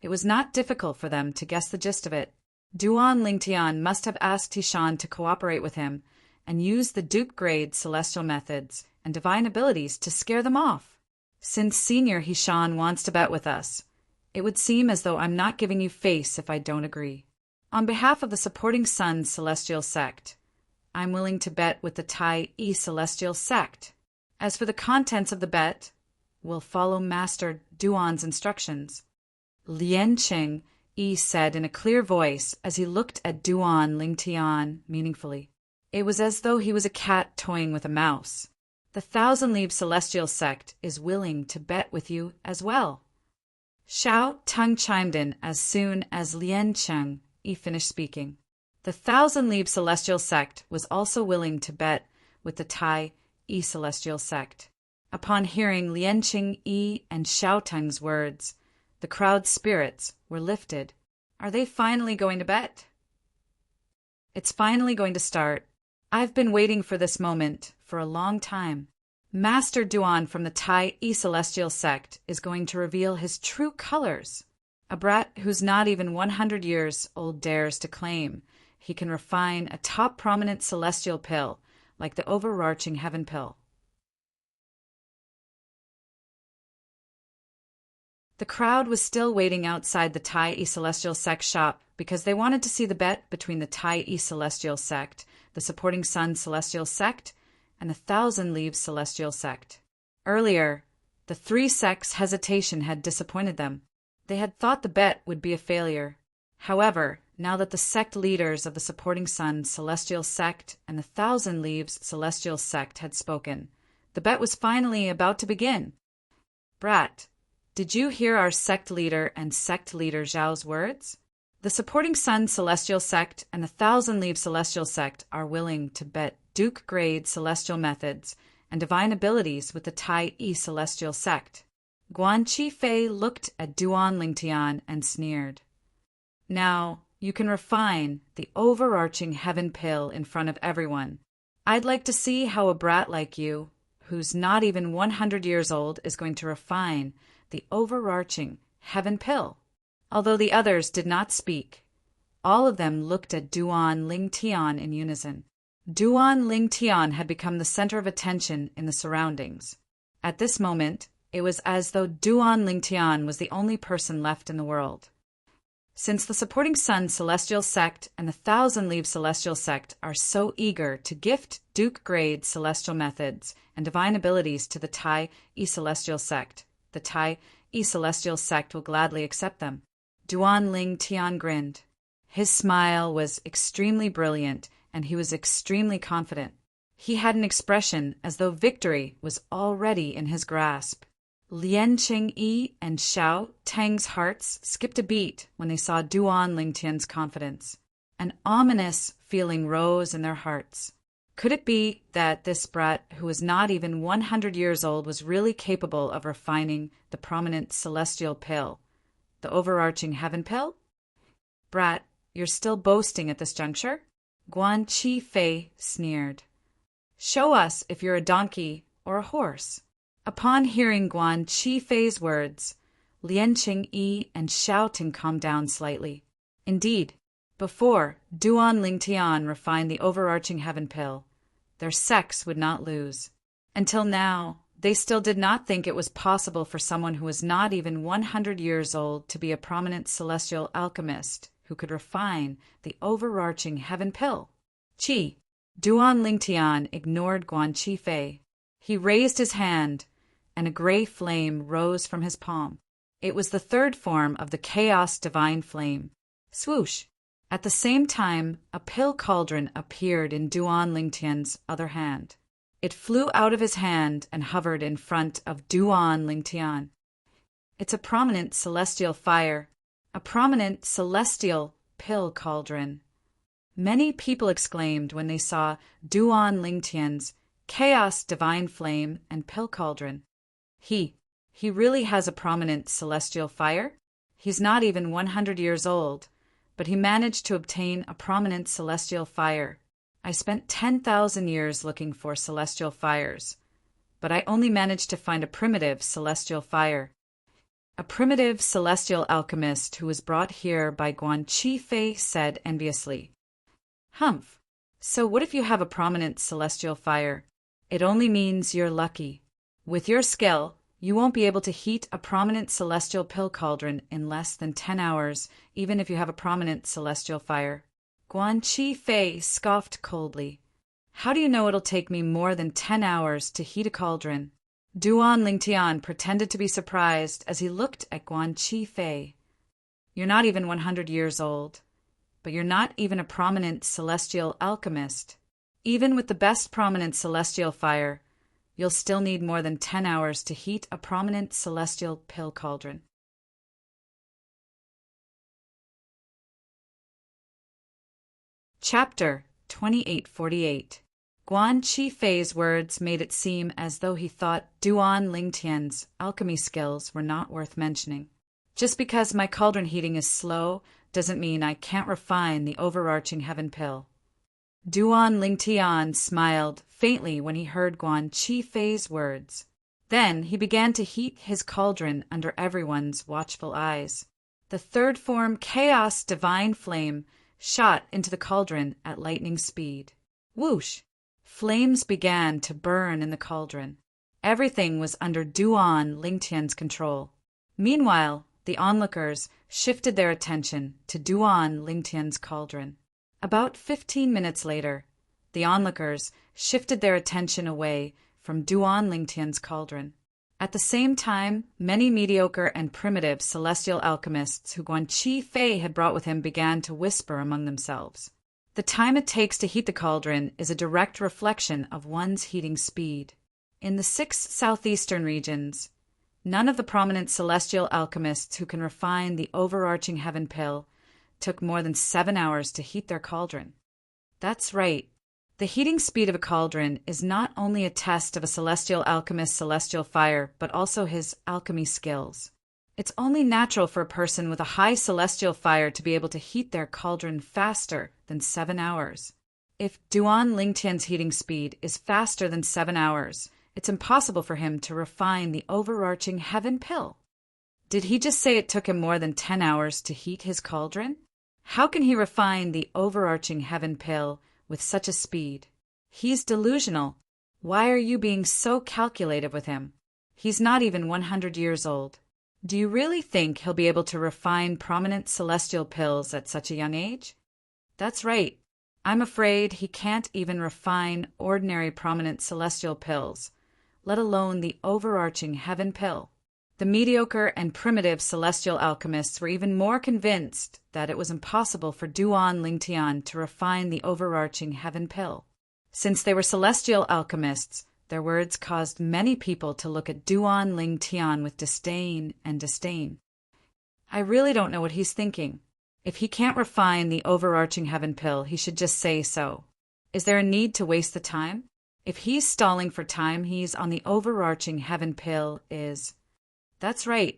it was not difficult for them to guess the gist of it. Duan Lingtian must have asked Hishan to cooperate with him and use the Duke-grade celestial methods and divine abilities to scare them off. Since Senior Hishan wants to bet with us, it would seem as though I'm not giving you face if I don't agree. On behalf of the supporting Sun Celestial Sect, I'm willing to bet with the Tai E Celestial Sect. As for the contents of the bet, we'll follow Master Duan's instructions. Lianqing Yi said in a clear voice as he looked at Duan Lingtian meaningfully. It was as though he was a cat toying with a mouse. The 1,000 Leaves Celestial Sect is willing to bet with you as well. Xiao Tung chimed in as soon as Lianqing Yi finished speaking. The 1,000 Leaves Celestial Sect was also willing to bet with the Tai E Celestial Sect. Upon hearing Lianqing Yi and Xiao Tung's words, the crowd's spirits were lifted. Are they finally going to bet? It's finally going to start. I've been waiting for this moment for a long time. Master Duan from the Tai E Celestial Sect is going to reveal his true colors. A brat who's not even 100 years old dares to claim he can refine a top prominent celestial pill like the overarching heaven pill. The crowd was still waiting outside the Tai Celestial Sect shop because they wanted to see the bet between the Tai Celestial Sect, the Supporting Sun Celestial Sect, and the Thousand Leaves Celestial Sect. Earlier, the three sects' hesitation had disappointed them. They had thought the bet would be a failure. However, now that the sect leaders of the Supporting Sun Celestial Sect and the Thousand Leaves Celestial Sect had spoken, the bet was finally about to begin. Brat, did you hear our sect leader and sect leader Zhao's words? The Supporting Sun Celestial Sect and the Thousand Leaves Celestial Sect are willing to bet Duke-grade celestial methods and divine abilities with the Tai Celestial Sect. Guan Qifei looked at Duan Lingtian and sneered. Now, you can refine the overarching heaven pill in front of everyone. I'd like to see how a brat like you, who's not even 100 years old, is going to refine the overarching heaven pill. Although the others did not speak, all of them looked at Duan Lingtian in unison. Duan Lingtian had become the center of attention in the surroundings. At this moment, it was as though Duan Lingtian was the only person left in the world. Since the Supporting Sun Celestial Sect and the Thousand Leaves Celestial Sect are so eager to gift Duke-grade celestial methods and divine abilities to the Tai Celestial Sect, the Tai Celestial Sect will gladly accept them. Duan Lingtian grinned. His smile was extremely brilliant, and he was extremely confident. He had an expression as though victory was already in his grasp. Lian Chengyi and Xiao Tang's hearts skipped a beat when they saw Duan Lingtian's confidence. An ominous feeling rose in their hearts. Could it be that this brat, who was not even 100 years old, was really capable of refining the prominent celestial pill, the overarching heaven pill? Brat, you're still boasting at this juncture? Guan Qifei sneered. Show us if you're a donkey or a horse. Upon hearing Guan Qifei's words, Lian Chengyi and Xiao Ting calmed down slightly. Indeed, before Duan Lingtian refined the overarching heaven pill, their sects would not lose. Until now, they still did not think it was possible for someone who was not even 100 years old to be a prominent celestial alchemist who could refine the overarching heaven pill. Duan Lingtian ignored Guan Qifei. He raised his hand, and a gray flame rose from his palm. It was the third form of the chaos divine flame. Swoosh! At the same time, a pill cauldron appeared in Duan Lingtian's other hand. It flew out of his hand and hovered in front of Duan Lingtian. It's a prominent celestial fire, a prominent celestial pill cauldron. Many people exclaimed when they saw Duan Lingtian's chaos divine flame and pill cauldron. He really has a prominent celestial fire? He's not even 100 years old, but he managed to obtain a prominent celestial fire. I spent 10,000 years looking for celestial fires, but I only managed to find a primitive celestial fire. A primitive celestial alchemist who was brought here by Guan Qifei said enviously. Humph! So what if you have a prominent celestial fire? It only means you're lucky. With your skill, you won't be able to heat a prominent celestial pill cauldron in less than 10 hours, even if you have a prominent celestial fire. Guan Qifei scoffed coldly. How do you know it'll take me more than 10 hours to heat a cauldron? Duan Lingtian pretended to be surprised as he looked at Guan Qifei. You're not even 100 years old, but you're not even a prominent celestial alchemist. Even with the best prominent celestial fire, you'll still need more than 10 hours to heat a prominent celestial pill cauldron. Chapter 2848. Guan Qifei's words made it seem as though he thought Duan Lingtian's alchemy skills were not worth mentioning. Just because my cauldron heating is slow doesn't mean I can't refine the overarching heaven pill. Duan Lingtian smiled faintly when he heard Guan Qifei's words. Then he began to heat his cauldron under everyone's watchful eyes. The third form chaos divine flame shot into the cauldron at lightning speed. Whoosh! Flames began to burn in the cauldron. Everything was under Duan Lingtian's control. Meanwhile, the onlookers shifted their attention to Duan Lingtian's cauldron. About 15 minutes later, the onlookers shifted their attention away from Duan Lingtian's cauldron. At the same time, many mediocre and primitive celestial alchemists who Guan Chi Fei had brought with him began to whisper among themselves. The time it takes to heat the cauldron is a direct reflection of one's heating speed. In the 6 southeastern regions, none of the prominent celestial alchemists who can refine the overarching heaven pill took more than 7 hours to heat their cauldron. That's right. The heating speed of a cauldron is not only a test of a celestial alchemist's celestial fire, but also his alchemy skills. It's only natural for a person with a high celestial fire to be able to heat their cauldron faster than 7 hours. If Duan Lingtian's heating speed is faster than 7 hours, it's impossible for him to refine the overarching heaven pill. Did he just say it took him more than 10 hours to heat his cauldron? How can he refine the overarching heaven pill with such a speed? He's delusional. Why are you being so calculative with him? He's not even 100 years old. Do you really think he'll be able to refine prominent celestial pills at such a young age? That's right. I'm afraid he can't even refine ordinary prominent celestial pills, let alone the overarching heaven pill. The mediocre and primitive celestial alchemists were even more convinced that it was impossible for Duan Lingtian to refine the overarching heaven pill. Since they were celestial alchemists, their words caused many people to look at Duan Lingtian with disdain and disdain. I really don't know what he's thinking. If he can't refine the overarching heaven pill, he should just say so. Is there a need to waste the time? If he's stalling for time, he's on the overarching heaven pill is... That's right.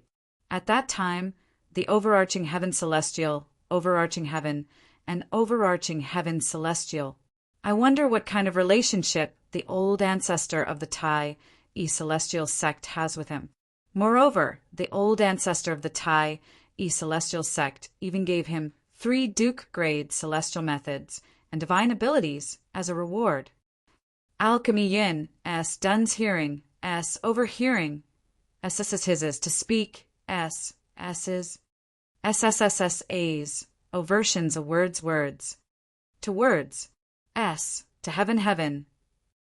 At that time, the overarching heaven celestial, overarching heaven, and overarching heaven celestial. I wonder what kind of relationship the old ancestor of the Tai E celestial sect has with him. Moreover, the old ancestor of the Tai E celestial sect even gave him 3 Duke-grade celestial methods and divine abilities as a reward. Alchemy Yin, S. Dun's hearing, S. Overhearing, SSS's to speak, S. S's, SSSSA's, O versions of words, to words, S. To heaven,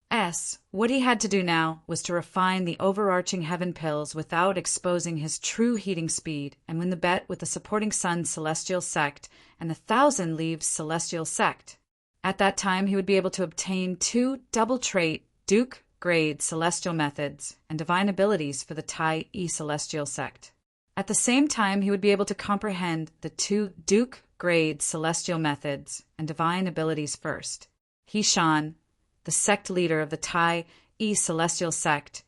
S. What he had to do now was to refine the overarching heaven pills without exposing his true heating speed and win the bet with the supporting sun celestial sect and the 1,000 Leaves celestial sect. At that time, he would be able to obtain 2 double-trait Duke-grade celestial methods and divine abilities for the Tai E celestial sect. At the same time, he would be able to comprehend the 2 Duke-grade celestial methods and divine abilities first. Hishan, the sect leader of the Tai E celestial sect,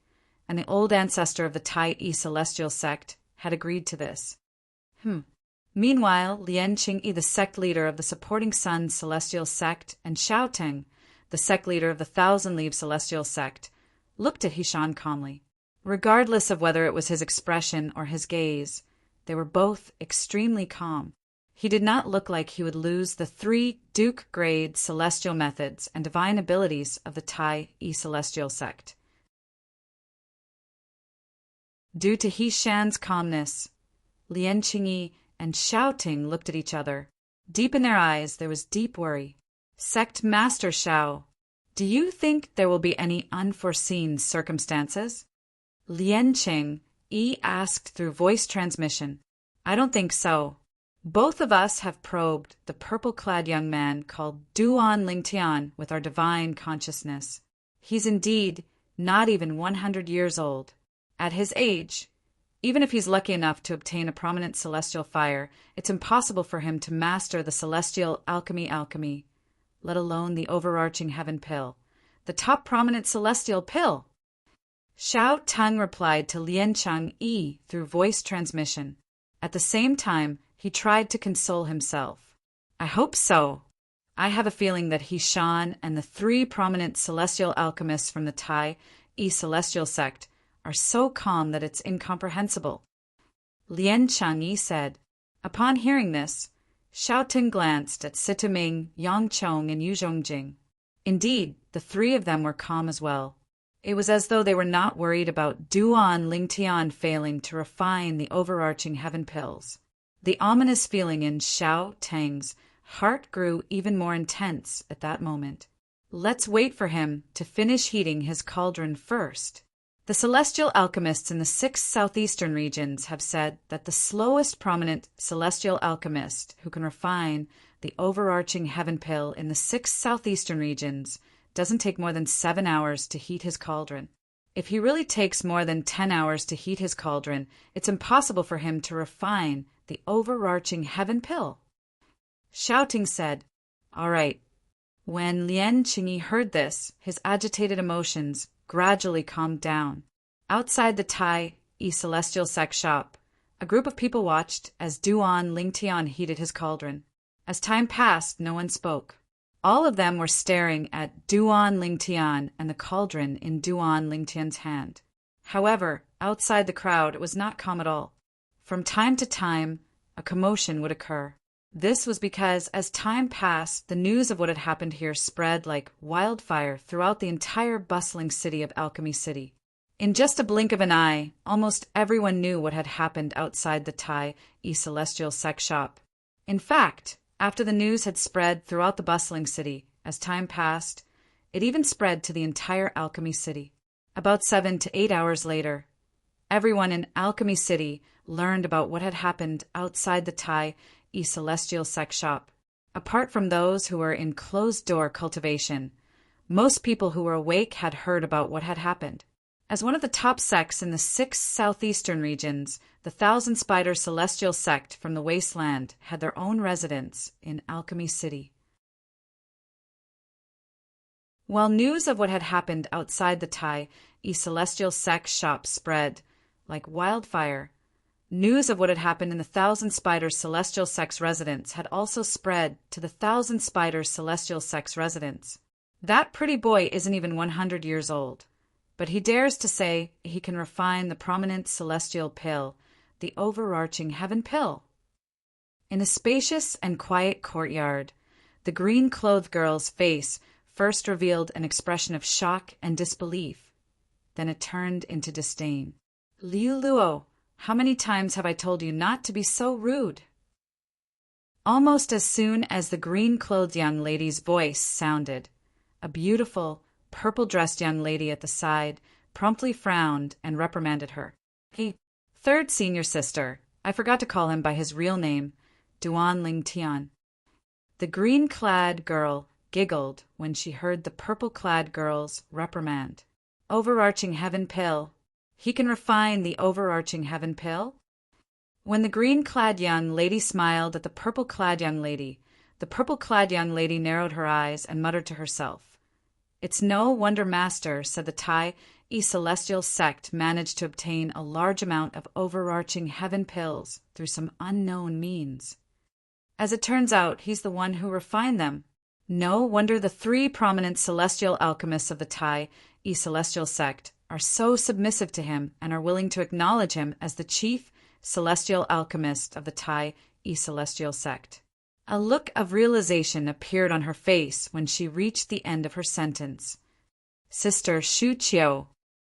and the old ancestor of the Tai E celestial sect, had agreed to this. Meanwhile, Lian Qingyi, the sect leader of the supporting sun celestial sect, and Xiao Teng, the sect leader of the 1,000 Leaves celestial sect, looked at Hishan calmly. Regardless of whether it was his expression or his gaze, they were both extremely calm. He did not look like he would lose the 3 Duke-grade celestial methods and divine abilities of the Tai E celestial sect. Due to Hishan's calmness, Lian Qingyi and Xiao Ting looked at each other. Deep in their eyes there was deep worry. Sect Master Xiao, do you think there will be any unforeseen circumstances? Lian Qingyi asked through voice transmission. I don't think so. Both of us have probed the purple-clad young man called Duan Lingtian with our divine consciousness. He's indeed not even 100 years old. At his age, even if he's lucky enough to obtain a prominent celestial fire, it's impossible for him to master the celestial alchemy, let alone the overarching heaven pill, the top prominent celestial pill. Xiao Teng replied to Lian Qingyi through voice transmission. At the same time, he tried to console himself. I hope so. I have a feeling that Hishan and the 3 prominent celestial alchemists from the Tai E celestial sect are so calm that it's incomprehensible. Lian Qingyi said. Upon hearing this, Xiao Ting glanced at Situming, Yang Chong, and Yu Zhongjing. Indeed, the 3 of them were calm as well. It was as though they were not worried about Duan Lingtian failing to refine the overarching heaven pills. The ominous feeling in Xiao Tang's heart grew even more intense at that moment. Let's wait for him to finish heating his cauldron first. The celestial alchemists in the 6 southeastern regions have said that the slowest prominent celestial alchemist who can refine the overarching heaven pill in the 6 southeastern regions doesn't take more than 7 hours to heat his cauldron. If he really takes more than 10 hours to heat his cauldron, it's impossible for him to refine the overarching heaven pill. Shouting said, "All right." When Lian Qingyi heard this, his agitated emotions gradually calmed down. Outside the Tai Yi Celestial Sect shop, a group of people watched as Duan Lingtian heated his cauldron. As time passed, no one spoke. All of them were staring at Duan Lingtian and the cauldron in Duan Lingtian's hand. However, outside the crowd, it was not calm at all. From time to time, a commotion would occur. This was because, as time passed, the news of what had happened here spread like wildfire throughout the entire bustling city of Alchemy City. In just a blink of an eye, almost everyone knew what had happened outside the Tai Yi Celestial Sect shop. In fact, after the news had spread throughout the bustling city, as time passed, it even spread to the entire Alchemy City. About 7 to 8 hours later, everyone in Alchemy City learned about what had happened outside the Tai Yi Celestial Sect shop. Apart from those who were in closed-door cultivation, most people who were awake had heard about what had happened. As one of the top sects in the 6 southeastern regions, the Thousand Spider Celestial Sect from the Wasteland had their own residence in Alchemy City. While news of what had happened outside the Tai Yi Celestial Sect shop spread like wildfire, news of what had happened in the Thousand Spiders Celestial Sect's residence had also spread to the Thousand Spiders Celestial Sect's residence. That pretty boy isn't even 100 years old, but he dares to say he can refine the prominent celestial pill, the overarching heaven pill. In a spacious and quiet courtyard, the green-clothed girl's face first revealed an expression of shock and disbelief. Then it turned into disdain. "Liu Luo, how many times have I told you not to be so rude?" Almost as soon as the green-clothed young lady's voice sounded, a beautiful, purple-dressed young lady at the side promptly frowned and reprimanded her. "Hey, third senior sister, I forgot to call him by his real name, Duan Lingtian." The green-clad girl giggled when she heard the purple-clad girl's reprimand. "Overarching heaven pill. He can refine the overarching heaven pill?" When the green-clad young lady smiled at the purple-clad young lady, the purple-clad young lady narrowed her eyes and muttered to herself, "It's no wonder Master said the Tai Yi Celestial Sect managed to obtain a large amount of overarching heaven pills through some unknown means. As it turns out, he's the one who refined them. No wonder the 3 prominent celestial alchemists of the Tai Yi Celestial Sect are so submissive to him and are willing to acknowledge him as the chief celestial alchemist of the Tai Yi Celestial Sect." A look of realization appeared on her face when she reached the end of her sentence. "Sister Shu Qiu,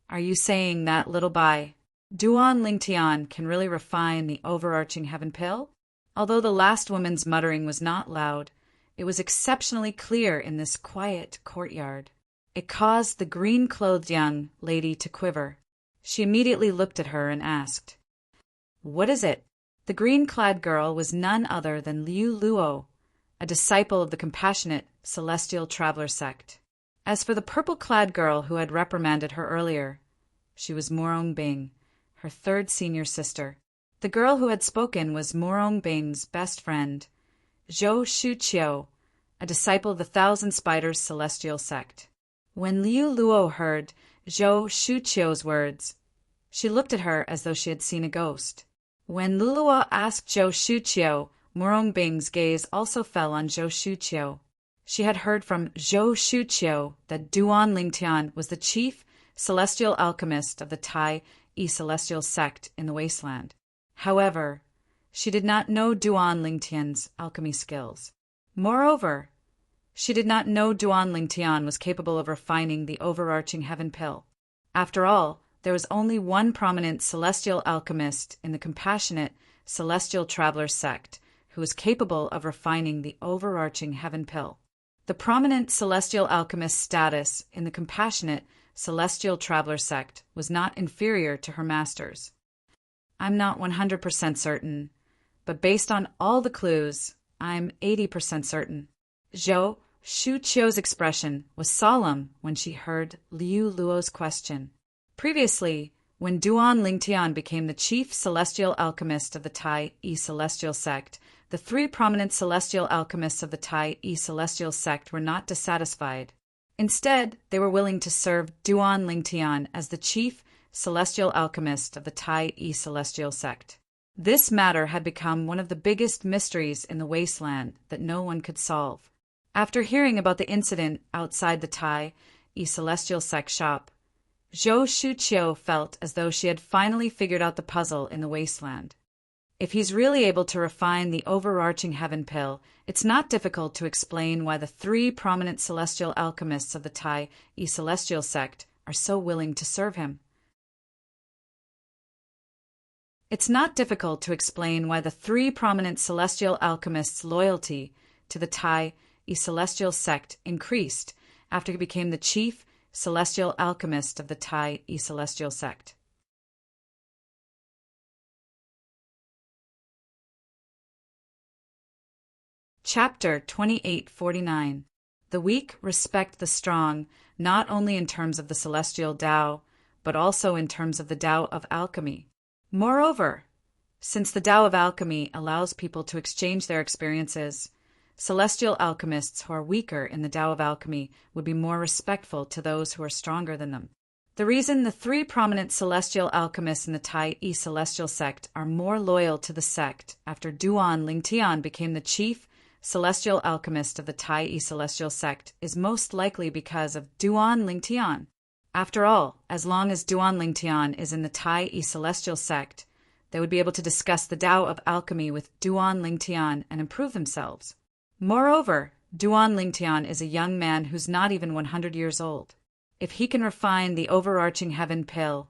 are you saying that little bai, Duan Lingtian, can really refine the overarching heaven pill?" Although the last woman's muttering was not loud, it was exceptionally clear in this quiet courtyard. It caused the green-clothed young lady to quiver. She immediately looked at her and asked, "What is it?" The green-clad girl was none other than Liu Luo, a disciple of the compassionate Celestial Traveler Sect. As for the purple-clad girl who had reprimanded her earlier, she was Morong Bing, her 3rd senior sister. The girl who had spoken was Morong Bing's best friend, Zhou Shuqiu, a disciple of the Thousand Spiders Celestial Sect. When Liu Luo heard Zhou Shuqiu's words, she looked at her as though she had seen a ghost. When Liu Luo asked Zhou Shuqiu, Morong Bing's gaze also fell on Zhou Shuqiu. She had heard from Zhou Shuqiu that Duan Lingtian was the chief celestial alchemist of the Tai Yi Celestial Sect in the Wasteland. However, she did not know Duan Lingtian's alchemy skills. Moreover, she did not know Duan Lingtian was capable of refining the overarching heaven pill. After all, there was only one prominent celestial alchemist in the compassionate celestial traveler sect who was capable of refining the overarching heaven pill. The prominent celestial alchemist's status in the compassionate celestial traveler sect was not inferior to her master's. I'm not 100% certain, but based on all the clues, I'm 80% certain. Zhou Shuqiu's expression was solemn when she heard Liu Luo's question. Previously, when Duan Lingtian became the chief celestial alchemist of the Tai Yi celestial sect, the three prominent celestial alchemists of the Tai Yi celestial sect were not dissatisfied. Instead, they were willing to serve Duan Lingtian as the chief celestial alchemist of the Tai Yi celestial sect. This matter had become one of the biggest mysteries in the wasteland that no one could solve. After hearing about the incident outside the Tai Yi celestial sect shop, Zhou Shuqiu felt as though she had finally figured out the puzzle in the wasteland. If he's really able to refine the overarching heaven pill, it's not difficult to explain why the three prominent celestial alchemists of the Tai Yi celestial sect are so willing to serve him. It's not difficult to explain why the three prominent celestial alchemists' loyalty to the Tai Yi celestial sect increased after he became the chief celestial alchemist of the Tai Yi celestial sect. Chapter 2849. The weak respect the strong, not only in terms of the celestial Tao, but also in terms of the Tao of alchemy. Moreover, since the Tao of alchemy allows people to exchange their experiences, celestial alchemists who are weaker in the Tao of alchemy would be more respectful to those who are stronger than them. The reason the three prominent celestial alchemists in the Tai Yi celestial sect are more loyal to the sect after Duan Lingtian became the chief celestial alchemist of the Tai Yi celestial sect is most likely because of Duan Lingtian. After all, as long as Duan Lingtian is in the Tai Yi celestial sect, they would be able to discuss the Tao of alchemy with Duan Lingtian and improve themselves. Moreover, Duan Lingtian is a young man who's not even 100 years old. If he can refine the overarching heaven pill,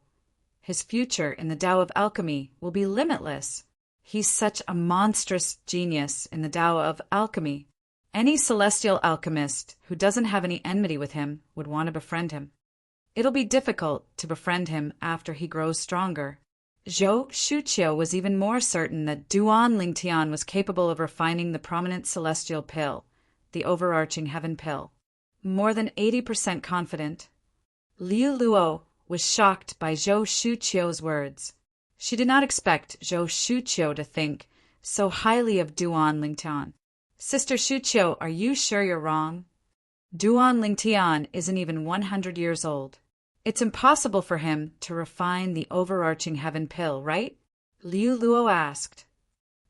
his future in the Tao of alchemy will be limitless. He's such a monstrous genius in the Tao of alchemy. Any celestial alchemist who doesn't have any enmity with him would want to befriend him. It'll be difficult to befriend him after he grows stronger. Zhou Shuqiu was even more certain that Duan Lingtian was capable of refining the prominent celestial pill, the overarching heaven pill. More than 80% confident. Liu Luo was shocked by Zhou Shuqiu's words. She did not expect Zhou Shuqiu to think so highly of Duan Lingtian. Sister Shuqiu, are you sure you're wrong? Duan Lingtian isn't even 100 years old. It's impossible for him to refine the overarching heaven pill, right? Liu Luo asked.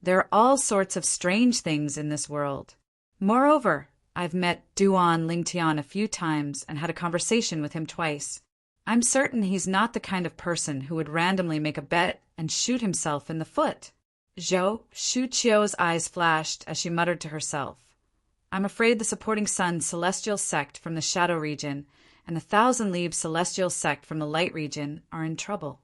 There are all sorts of strange things in this world. Moreover, I've met Duan Lingtian a few times and had a conversation with him twice. I'm certain he's not the kind of person who would randomly make a bet and shoot himself in the foot. Zhou Shuqiu's eyes flashed as she muttered to herself. I'm afraid the supporting sun celestial sect from the shadow region and the Thousand Leaves celestial sect from the light region are in trouble.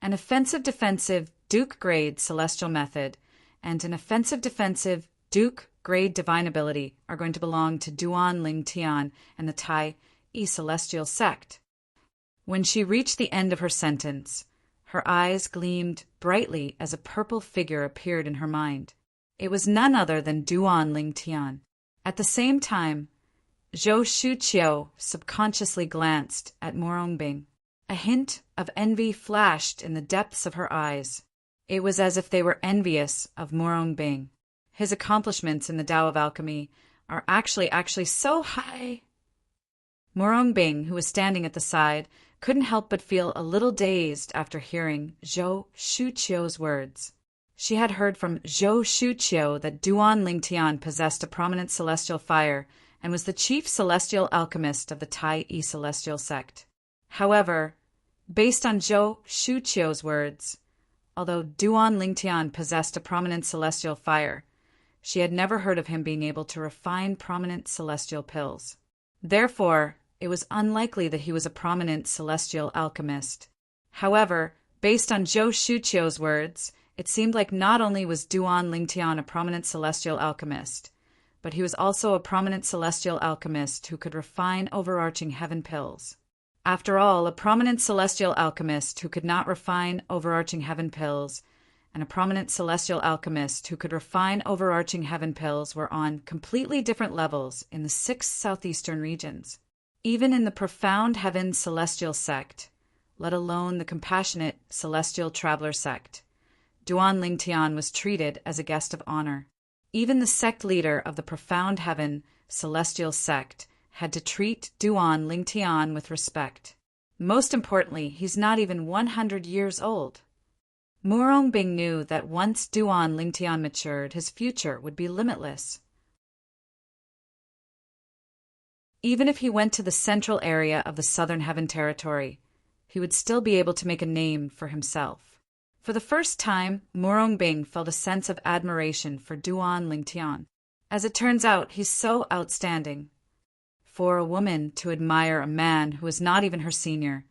An offensive-defensive Duke-grade celestial method and an offensive-defensive Duke-grade divine ability are going to belong to Duan Lingtian and the Tai Yi celestial sect. When she reached the end of her sentence, her eyes gleamed brightly as a purple figure appeared in her mind. It was none other than Duan Lingtian. At the same time, Zhou Shuqiu subconsciously glanced at Morongbing. A hint of envy flashed in the depths of her eyes. It was as if they were envious of Morongbing. His accomplishments in the Tao of alchemy are actually so high. Morongbing, who was standing at the side, couldn't help but feel a little dazed after hearing Zhou Shuqiu's words. She had heard from Zhou Shuqiu that Duan Lingtian possessed a prominent celestial fire and was the chief celestial alchemist of the Tai Yi celestial sect. However, based on Zhou Shuqiu's words, although Duan Lingtian possessed a prominent celestial fire, she had never heard of him being able to refine prominent celestial pills. Therefore, it was unlikely that he was a prominent celestial alchemist. However, based on Zhou Shuqiu's words, it seemed like not only was Duan Lingtian a prominent celestial alchemist, but he was also a prominent celestial alchemist who could refine overarching heaven pills. After all, a prominent celestial alchemist who could not refine overarching heaven pills and a prominent celestial alchemist who could refine overarching heaven pills were on completely different levels in the 6 southeastern regions. Even in the profound heaven celestial sect, let alone the compassionate celestial traveler sect, Duan Lingtian was treated as a guest of honor. Even the sect leader of the profound heaven celestial sect had to treat Duan Lingtian with respect. Most importantly, he's not even 100 years old. Murongbing knew that once Duan Lingtian matured, his future would be limitless. Even if he went to the central area of the Southern Heaven Territory, he would still be able to make a name for himself. For the first time, Murongbing felt a sense of admiration for Duan Lingtian. As it turns out, he's so outstanding. For a woman to admire a man who was not even her senior,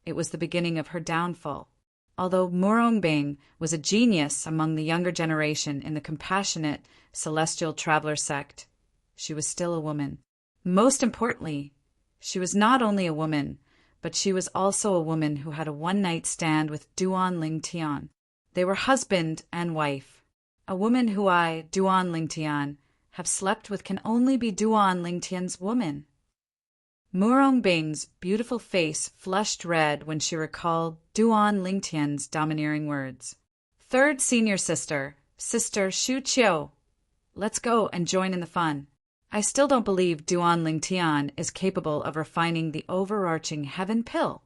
it was the beginning of her downfall. Although Murongbing was a genius among the younger generation in the compassionate celestial traveler sect, she was still a woman. Most importantly, she was not only a woman, but she was also a woman who had a one-night stand with Duan Lingtian. They were husband and wife. A woman who I, Duan Lingtian, have slept with can only be Duan Lingtian's woman. Murongbing's beautiful face flushed red when she recalled Duan Lingtian's domineering words. Third senior sister, Sister Shuqiu, let's go and join in the fun. I still don't believe Duan Lingtian is capable of refining the overarching heaven pill,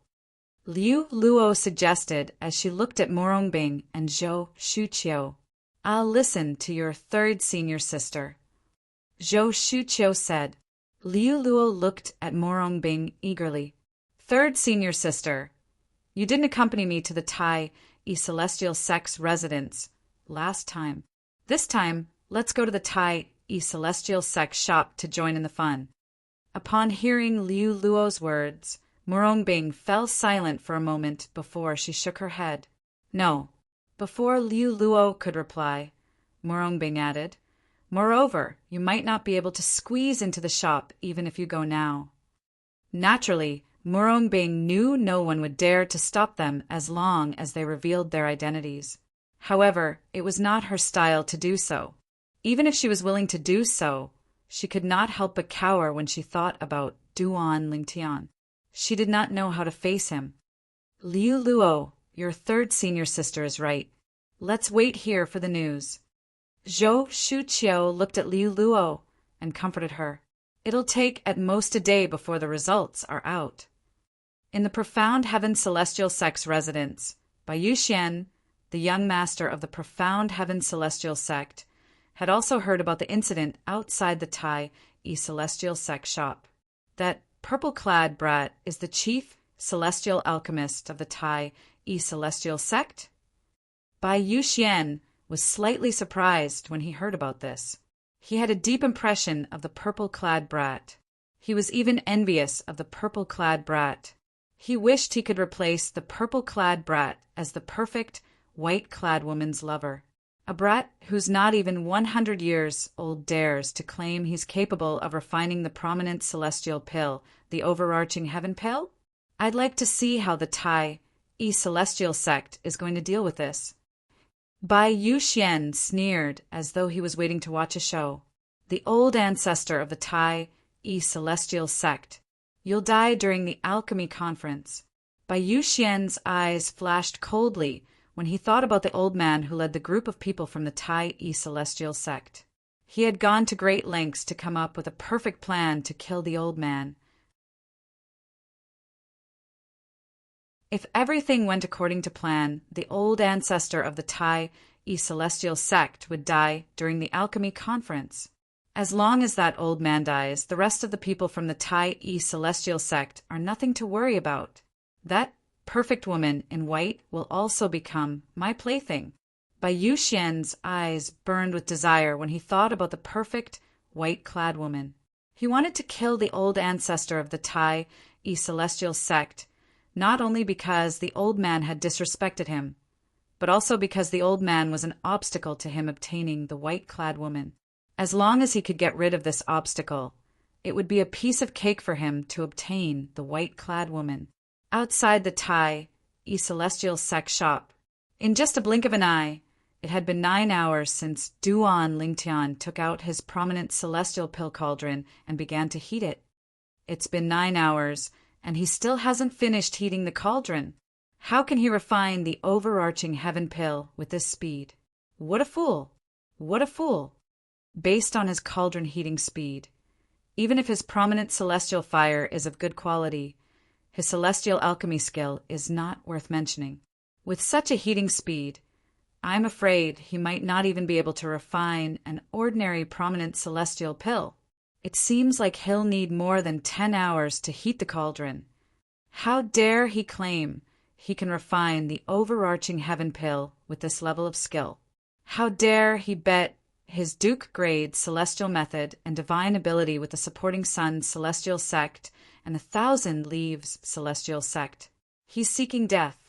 Liu Luo suggested as she looked at Murongbing and Zhou Shuqiu. I'll listen to your third senior sister, Zhou Shuqiu said. Liu Luo looked at Murongbing eagerly. Third senior sister, you didn't accompany me to the Tai Celestial Sect's residence last time. This time, let's go to the Tai Celestial Sect shop to join in the fun. Upon hearing Liu Luo's words, Murongbing fell silent for a moment before she shook her head. No. Before Liu Luo could reply, Murongbing added, moreover, you might not be able to squeeze into the shop even if you go now. Naturally, Murongbing knew no one would dare to stop them as long as they revealed their identities. However, it was not her style to do so. Even if she was willing to do so, she could not help but cower when she thought about Duan Lingtian. She did not know how to face him. Liu Luo, your third senior sister is right. Let's wait here for the news. Zhou Shuqiu looked at Liu Luo and comforted her. It'll take at most a day before the results are out. In the profound heaven celestial sect's residence, Bai Yuxian, the young master of the profound heaven celestial sect, had also heard about the incident outside the Tai Celestial Sect shop. That purple-clad brat is the chief celestial alchemist of the Tai Celestial Sect? Bai Yuxian was slightly surprised when he heard about this. He had a deep impression of the purple-clad brat. He was even envious of the purple-clad brat. He wished he could replace the purple-clad brat as the perfect white-clad woman's lover. A brat who's not even 100 years old dares to claim he's capable of refining the prominent celestial pill, the overarching heaven pill? I'd like to see how the Tai Celestial Sect is going to deal with this. Bai Yuxian sneered as though he was waiting to watch a show. The old ancestor of the Tai Celestial Sect. You'll die during the alchemy conference. Bai Yuxian's eyes flashed coldly when he thought about the old man who led the group of people from the Tai Celestial Sect. He had gone to great lengths to come up with a perfect plan to kill the old man. If everything went according to plan, the old ancestor of the Tai Celestial Sect would die during the alchemy conference. As long as that old man dies, the rest of the people from the Tai Celestial Sect are nothing to worry about. That perfect woman in white will also become my plaything. Bai Yuxian's eyes burned with desire when he thought about the perfect white-clad woman. He wanted to kill the old ancestor of the Tai celestial sect, not only because the old man had disrespected him, but also because the old man was an obstacle to him obtaining the white-clad woman. As long as he could get rid of this obstacle, it would be a piece of cake for him to obtain the white-clad woman. Outside the Tai celestial sect shop, in just a blink of an eye, it had been 9 hours since Duan Lingtian took out his prominent celestial pill cauldron and began to heat it. It's been 9 hours, and he still hasn't finished heating the cauldron. How can he refine the overarching heaven pill with this speed? What a fool! What a fool! Based on his cauldron heating speed, even if his prominent celestial fire is of good quality, his celestial alchemy skill is not worth mentioning. With such a heating speed, I'm afraid he might not even be able to refine an ordinary prominent celestial pill. It seems like he'll need more than 10 hours to heat the cauldron. How dare he claim he can refine the overarching heaven pill with this level of skill? How dare he bet his Duke-grade celestial method and divine ability with the supporting sun celestial sect and 1,000 leaves celestial sect? He's seeking death.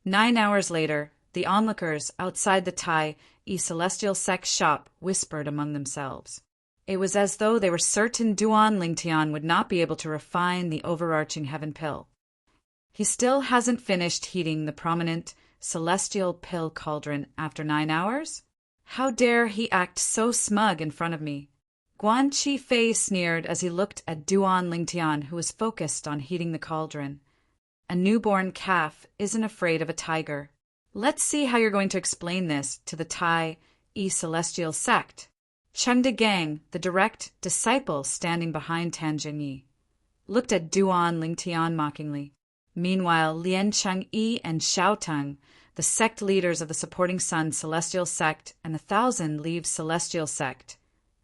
9 hours later, the onlookers outside the Tai celestial sect shop whispered among themselves. It was as though they were certain Duan Lingtian would not be able to refine the overarching heaven pill. He still hasn't finished heating the prominent celestial pill cauldron after 9 hours? How dare he act so smug in front of me? Guan Qifei sneered as he looked at Duan Lingtian, who was focused on heating the cauldron. A newborn calf isn't afraid of a tiger. Let's see how you're going to explain this to the Tai celestial sect. Cheng De Gang, the direct disciple standing behind Tan Zhengyi, looked at Duan Lingtian mockingly. Meanwhile, Lian Chengyi and Xiao Teng, the sect leaders of the supporting sun celestial sect and 1,000 leaves celestial sect,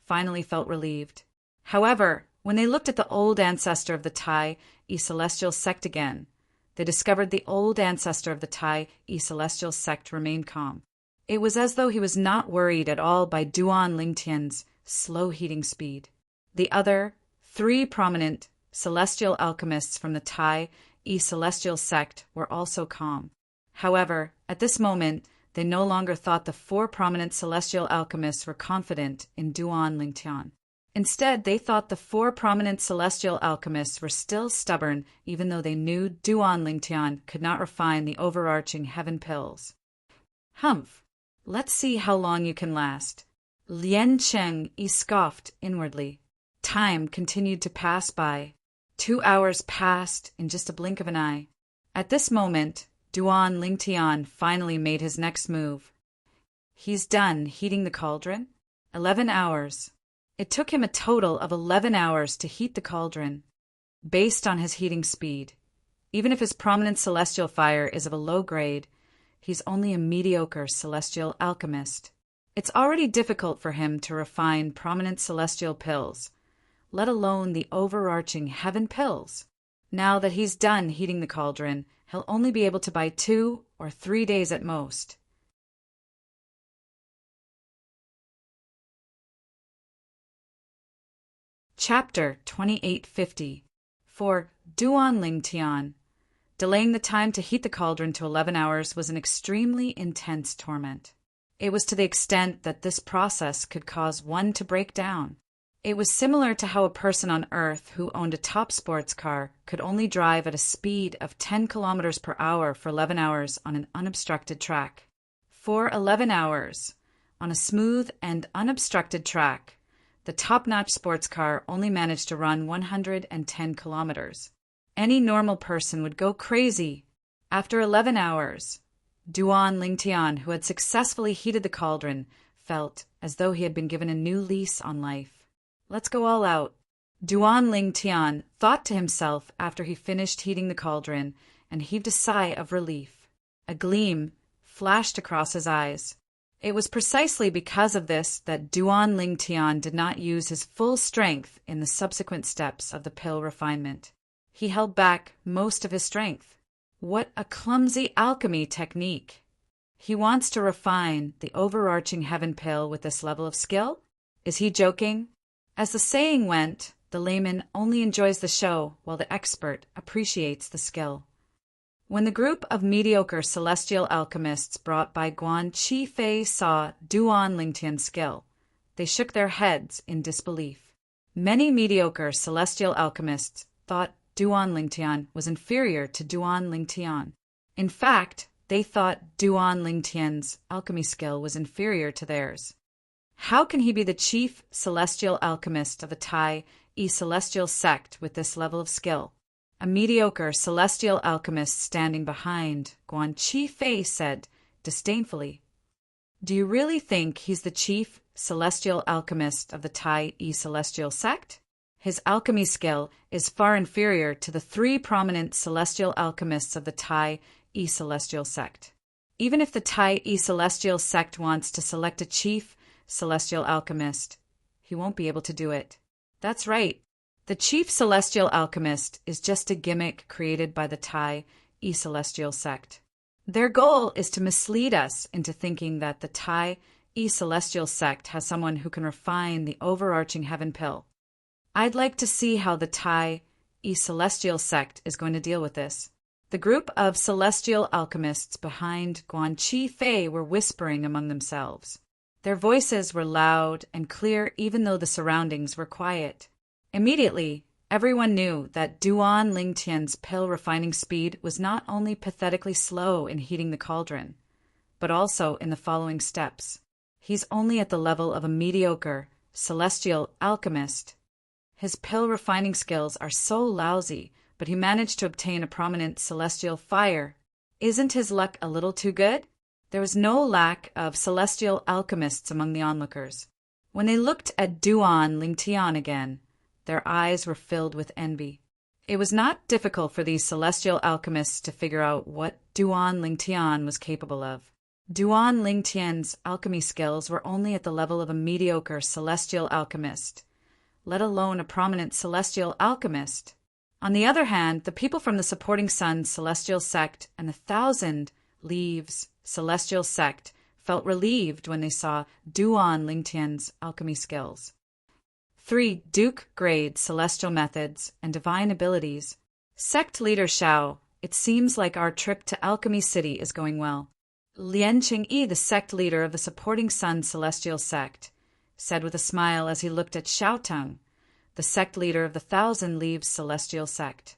finally felt relieved. However, when they looked at the old ancestor of the Tai celestial sect again, they discovered the old ancestor of the Tai celestial sect remained calm. It was as though he was not worried at all by Duan Lingtian's slow heating speed. The other 3 prominent celestial alchemists from the Tai celestial sect were also calm. However, at this moment, they no longer thought the 4 prominent celestial alchemists were confident in Duan Lingtian. Instead, they thought the 4 prominent celestial alchemists were still stubborn, even though they knew Duan Lingtian could not refine the overarching heaven pills. Humph! Let's see how long you can last. Lian Chengyi scoffed inwardly. Time continued to pass by. 2 hours passed in just a blink of an eye. At this moment, Duan Lingtian finally made his next move. He's done heating the cauldron. 11 hours. It took him a total of 11 hours to heat the cauldron. Based on his heating speed, even if his prominent celestial fire is of a low grade, he's only a mediocre celestial alchemist. It's already difficult for him to refine prominent celestial pills, let alone the overarching heaven pills. Now that he's done heating the cauldron, he'll only be able to buy 2 or 3 days at most. Chapter 2850. For Duan Lingtian, delaying the time to heat the cauldron to 11 hours was an extremely intense torment. It was to the extent that this process could cause one to break down. It was similar to how a person on Earth who owned a top sports car could only drive at a speed of 10 kilometers per hour for 11 hours on an unobstructed track. For 11 hours, on a smooth and unobstructed track, the top-notch sports car only managed to run 110 kilometers. Any normal person would go crazy. After 11 hours, Duan Lingtian, who had successfully heated the cauldron, felt as though he had been given a new lease on life. Let's go all out. Duan Lingtian thought to himself after he finished heating the cauldron and heaved a sigh of relief. A gleam flashed across his eyes. It was precisely because of this that Duan Lingtian did not use his full strength in the subsequent steps of the pill refinement. He held back most of his strength. What a clumsy alchemy technique! He wants to refine the overarching heaven pill with this level of skill? Is he joking? As the saying went, The layman only enjoys the show, while the expert appreciates the skill. When the group of mediocre celestial alchemists brought by Guan Qifei saw Duan Lingtian's skill, they shook their heads in disbelief. Many mediocre celestial alchemists thought Duan Lingtian was inferior to Duan Lingtian. In fact, they thought Duan Lingtian's alchemy skill was inferior to theirs. How can he be the chief celestial alchemist of the Tai celestial sect with this level of skill? A mediocre celestial alchemist standing behind Guan Qifei said disdainfully, "Do you really think he's the chief celestial alchemist of the Tai celestial sect? His alchemy skill is far inferior to the 3 prominent celestial alchemists of the Tai celestial sect. Even if the Tai celestial sect wants to select a chief celestial alchemist, he won't be able to do it." That's right. The chief celestial alchemist is just a gimmick created by the Tai celestial sect. Their goal is to mislead us into thinking that the Tai celestial sect has someone who can refine the overarching heaven pill. I'd like to see how the Tai celestial sect is going to deal with this. The group of celestial alchemists behind Guan Qifei were whispering among themselves. Their voices were loud and clear even though the surroundings were quiet. Immediately, everyone knew that Duan Lingtian's pill refining speed was not only pathetically slow in heating the cauldron, but also in the following steps. He's only at the level of a mediocre celestial alchemist. His pill refining skills are so lousy, but he managed to obtain a prominent celestial fire. Isn't his luck a little too good? There was no lack of celestial alchemists among the onlookers. When they looked at Duan Lingtian again, their eyes were filled with envy. It was not difficult for these celestial alchemists to figure out what Duan Lingtian was capable of. Duan Lingtian's alchemy skills were only at the level of a mediocre celestial alchemist, let alone a prominent celestial alchemist. On the other hand, the people from the Supporting Sun celestial sect and the 1,000 Leaves celestial sect felt relieved when they saw Duan Lingtian's alchemy skills. 3 Duke-grade celestial methods and divine abilities. Sect leader Xiao, it seems like our trip to Alchemy City is going well. Lian Qingyi, the sect leader of the Supporting Sun celestial sect, said with a smile as he looked at Xiao Teng, the sect leader of the 1,000 Leaves celestial sect.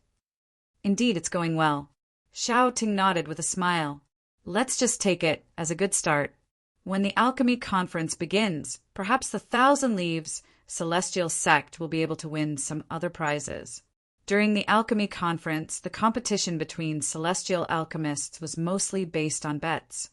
Indeed, it's going well. Xiao Ting nodded with a smile. Let's just take it as a good start. When the alchemy conference begins, perhaps the 1,000 Leaves celestial sect will be able to win some other prizes. During the alchemy conference, the competition between celestial alchemists was mostly based on bets.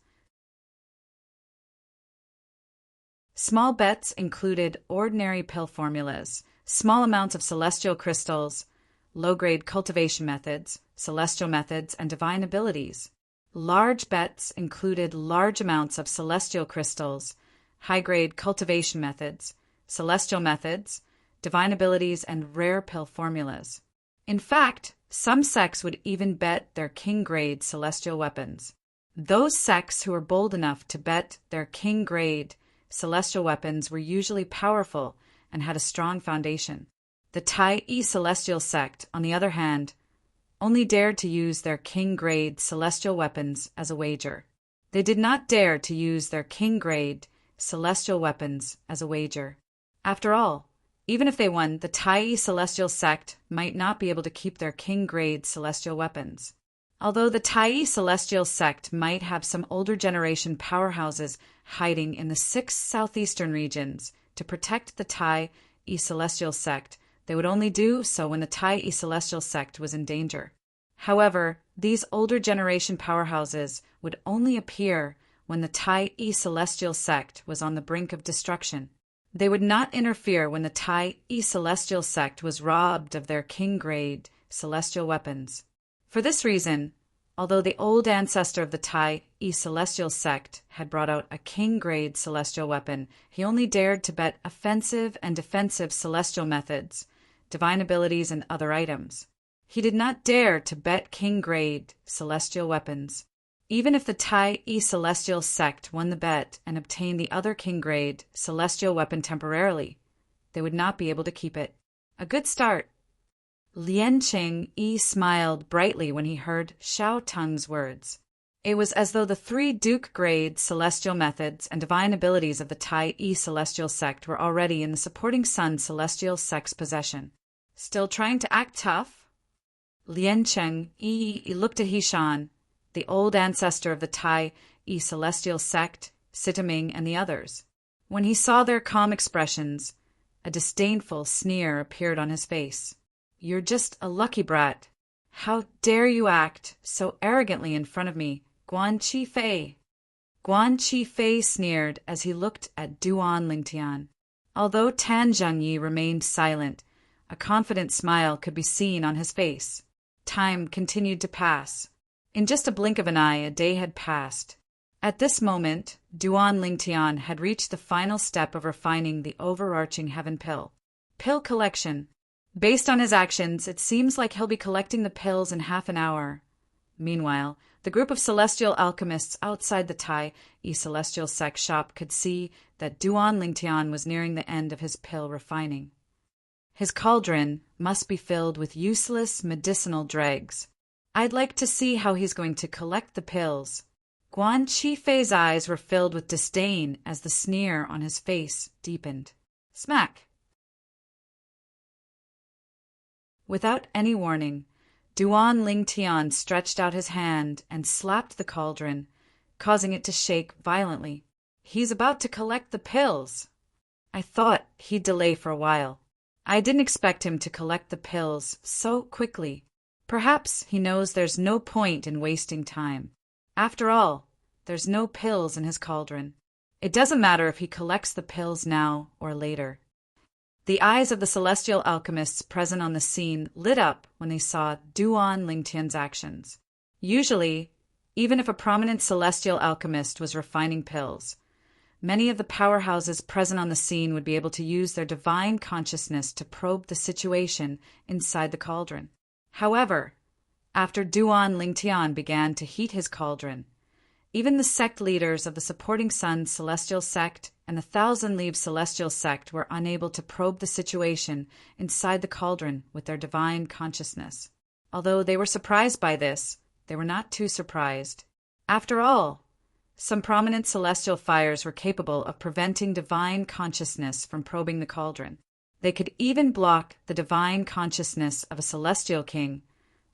Small bets included ordinary pill formulas, small amounts of celestial crystals, low-grade cultivation methods, celestial methods, and divine abilities. Large bets included large amounts of celestial crystals, high-grade cultivation methods, celestial methods, divine abilities, and rare pill formulas. In fact, some sects would even bet their king-grade celestial weapons. Those sects who were bold enough to bet their king-grade celestial weapons were usually powerful and had a strong foundation. The Tai celestial sect, on the other hand, only dared to use their king-grade celestial weapons as a wager. They did not dare to use their king-grade celestial weapons as a wager. After all, even if they won, the Tai celestial sect might not be able to keep their king-grade celestial weapons. Although the Tai celestial sect might have some older generation powerhouses hiding in the 6 southeastern regions to protect the Tai celestial sect, they would only do so when the Tai celestial sect was in danger. However, these older generation powerhouses would only appear when the Tai celestial sect was on the brink of destruction. They would not interfere when the Tai celestial sect was robbed of their king-grade celestial weapons. For this reason, although the old ancestor of the Tai celestial sect had brought out a king-grade celestial weapon, he only dared to bet offensive and defensive celestial methods, divine abilities, and other items. He did not dare to bet king-grade celestial weapons. Even if the Tai celestial sect won the bet and obtained the other king-grade celestial weapon temporarily, they would not be able to keep it. A good start. Lien Cheng-yi smiled brightly when he heard Xiao Tung's words. It was as though the 3 Duke-grade celestial methods and divine abilities of the Tai-yi celestial sect were already in the supporting Sun celestial sect's possession. Still trying to act tough? Lien Cheng-yi looked at Hishan, the old ancestor of the Tai-yi celestial sect, Sitaming, and the others. When he saw their calm expressions, a disdainful sneer appeared on his face. "You're just a lucky brat. How dare you act so arrogantly in front of me, Guan Qifei?" Guan Qifei sneered as he looked at Duan Lingtian. Although Tan Zhengyi remained silent, a confident smile could be seen on his face. Time continued to pass. In just a blink of an eye, a day had passed. At this moment, Duan Lingtian had reached the final step of refining the overarching heaven pill. Pill collection. Based on his actions, it seems like he'll be collecting the pills in half an hour. Meanwhile, the group of celestial alchemists outside the Tai-yi celestial sect shop could see that Duan Lingtian was nearing the end of his pill refining. His cauldron must be filled with useless medicinal dregs. I'd like to see how he's going to collect the pills. Guan Qifei's eyes were filled with disdain as the sneer on his face deepened. Smack! Without any warning, Duan Lingtian stretched out his hand and slapped the cauldron, causing it to shake violently. He's about to collect the pills. I thought he'd delay for a while. I didn't expect him to collect the pills so quickly. Perhaps he knows there's no point in wasting time. After all, there's no pills in his cauldron. It doesn't matter if he collects the pills now or later. The eyes of the celestial alchemists present on the scene lit up when they saw Duan Lingtian's actions. Usually, even if a prominent celestial alchemist was refining pills, many of the powerhouses present on the scene would be able to use their divine consciousness to probe the situation inside the cauldron. However, after Duan Lingtian began to heat his cauldron, even the sect leaders of the supporting Sun celestial sect and the Thousand Leaves celestial sect were unable to probe the situation inside the cauldron with their divine consciousness. Although they were surprised by this, they were not too surprised. After all, some prominent celestial fires were capable of preventing divine consciousness from probing the cauldron. They could even block the divine consciousness of a celestial king,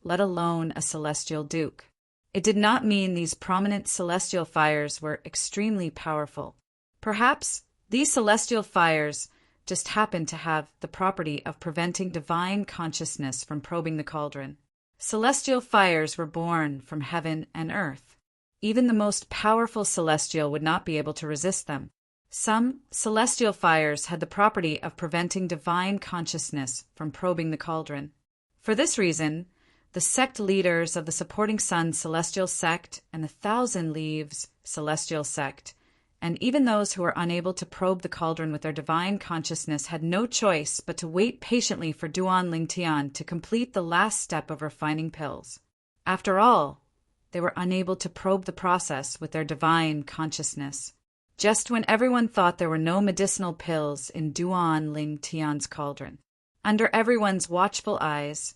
let alone a celestial duke. It did not mean these prominent celestial fires were extremely powerful. Perhaps these celestial fires just happened to have the property of preventing divine consciousness from probing the cauldron. Celestial fires were born from heaven and earth. Even the most powerful celestial would not be able to resist them. Some celestial fires had the property of preventing divine consciousness from probing the cauldron. For this reason, the sect leaders of the supporting Sun celestial sect and the Thousand Leaves celestial sect, and even those who were unable to probe the cauldron with their divine consciousness, had no choice but to wait patiently for Duan Lingtian to complete the last step of refining pills. After all, they were unable to probe the process with their divine consciousness. Just when everyone thought there were no medicinal pills in Duan Lingtian's cauldron, under everyone's watchful eyes,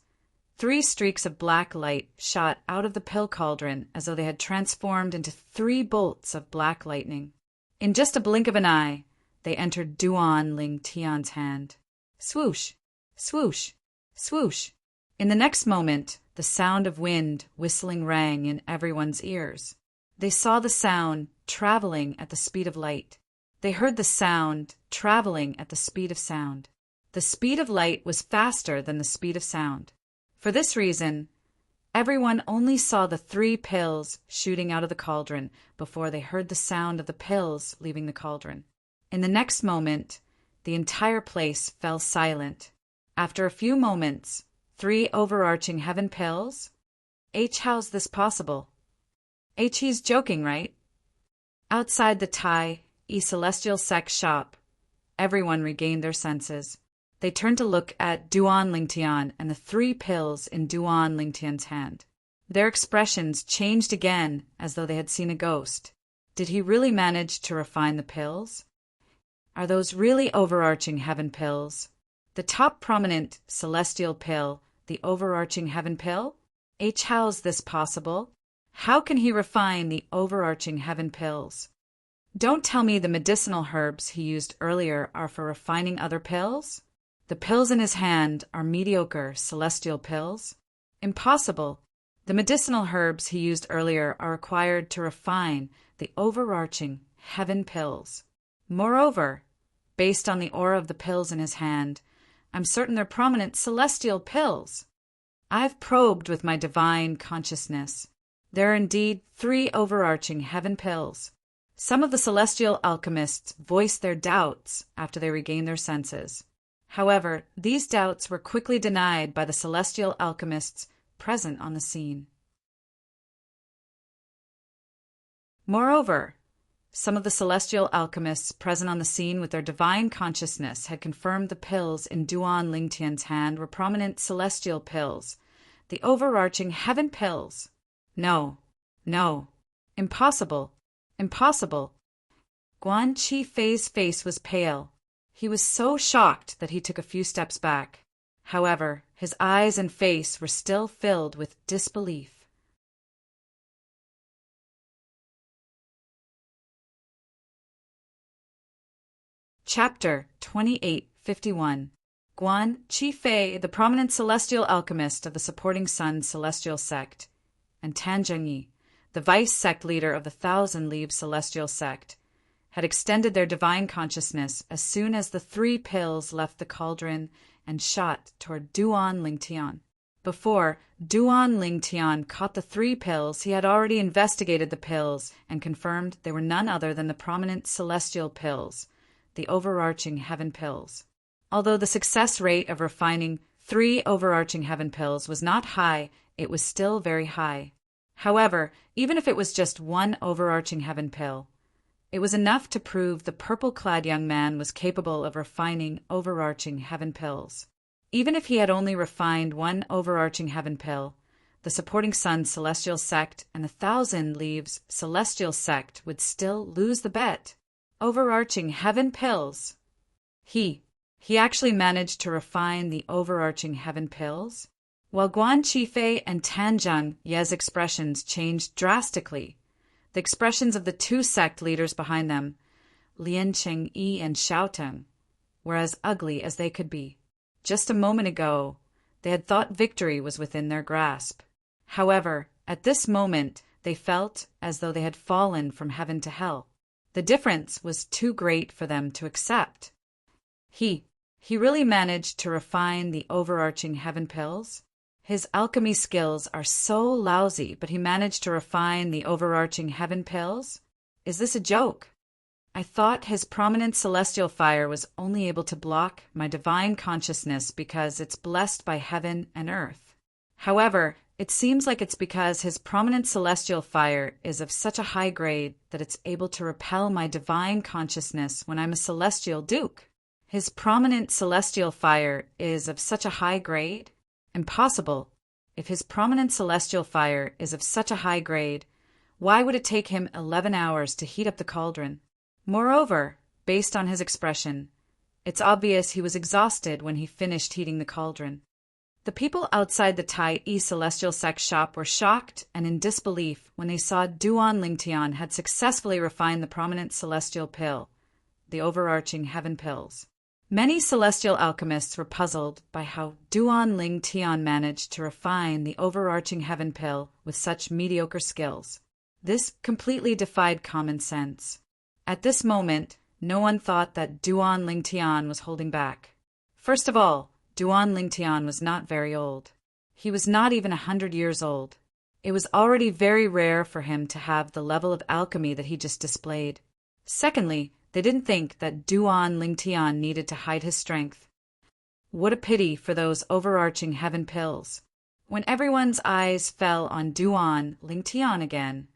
3 streaks of black light shot out of the pill cauldron as though they had transformed into 3 bolts of black lightning. In just a blink of an eye, they entered Duan Lingtian's hand. Swoosh, swoosh, swoosh. In the next moment, the sound of wind whistling rang in everyone's ears. They saw the sound traveling at the speed of light. They heard the sound traveling at the speed of sound. The speed of light was faster than the speed of sound. For this reason, everyone only saw the 3 pills shooting out of the cauldron before they heard the sound of the pills leaving the cauldron. In the next moment, the entire place fell silent. After a few moments, 3 overarching heaven pills? How's this possible? He's joking, right? Outside the Tai-yi celestial sect shop, everyone regained their senses. They turned to look at Duan Lingtian and the 3 pills in Duan Lingtian's hand. Their expressions changed again as though they had seen a ghost. Did he really manage to refine the pills? Are those really overarching heaven pills? The top prominent celestial pill, the overarching heaven pill? How's this possible? How can he refine the overarching heaven pills? Don't tell me the medicinal herbs he used earlier are for refining other pills? The pills in his hand are mediocre celestial pills? Impossible. The medicinal herbs he used earlier are required to refine the overarching heaven pills. Moreover, based on the aura of the pills in his hand, I'm certain they're prominent celestial pills. I've probed with my divine consciousness. There are indeed 3 overarching heaven pills. Some of the celestial alchemists voiced their doubts after they regained their senses. However, these doubts were quickly denied by the celestial alchemists present on the scene. Moreover, some of the celestial alchemists present on the scene with their divine consciousness had confirmed the pills in Duan Lingtian's hand were prominent celestial pills, the overarching heaven pills. No, impossible, impossible. Guan Qifei's face was pale. He was so shocked that he took a few steps back. However, his eyes and face were still filled with disbelief. Chapter 2851. Guan Qifei, the prominent celestial alchemist of the supporting sun celestial sect, and Tan Zhengyi, the vice sect leader of the Thousand Leaves celestial sect, had extended their divine consciousness as soon as the 3 pills left the cauldron and shot toward Duan Lingtian. Before Duan Lingtian caught the 3 pills, he had already investigated the pills and confirmed they were none other than the prominent celestial pills, the overarching heaven pills. Although the success rate of refining 3 overarching heaven pills was not high, it was still very high. However, even if it was just 1 overarching heaven pill, it was enough to prove the purple-clad young man was capable of refining overarching heaven pills. Even if he had only refined 1 overarching heaven pill, the supporting sun celestial sect and the Thousand Leaves celestial sect would still lose the bet. Overarching heaven pills. He actually managed to refine the overarching heaven pills? While Guan Qifei and Tan Zhengyi's expressions changed drastically, the expressions of the 2 sect leaders behind them, Lian Chengyi and Xiaoteng, were as ugly as they could be. Just a moment ago, they had thought victory was within their grasp. However, at this moment, they felt as though they had fallen from heaven to hell. The difference was too great for them to accept. He really managed to refine the overarching heaven pills? His alchemy skills are so lousy, but he managed to refine the overarching heaven pills? Is this a joke? I thought his prominent celestial fire was only able to block my divine consciousness because it's blessed by heaven and earth. However, it seems like it's because his prominent celestial fire is of such a high grade that it's able to repel my divine consciousness when I'm a celestial duke. His prominent celestial fire is of such a high grade? Impossible. If his prominent celestial fire is of such a high grade, why would it take him 11 hours to heat up the cauldron? Moreover, based on his expression, it's obvious he was exhausted when he finished heating the cauldron. The people outside the Tai Yi celestial sect shop were shocked and in disbelief when they saw Duan Lingtian had successfully refined the prominent celestial pill, the overarching heaven pills. Many celestial alchemists were puzzled by how Duan Lingtian managed to refine the overarching heaven pill with such mediocre skills. This completely defied common sense. At this moment, no one thought that Duan Lingtian was holding back. First of all, Duan Lingtian was not very old. He was not even 100 years old. It was already very rare for him to have the level of alchemy that he just displayed. Secondly, they didn't think that Duan Lingtian needed to hide his strength. What a pity for those overarching heaven pills. When everyone's eyes fell on Duan Lingtian again,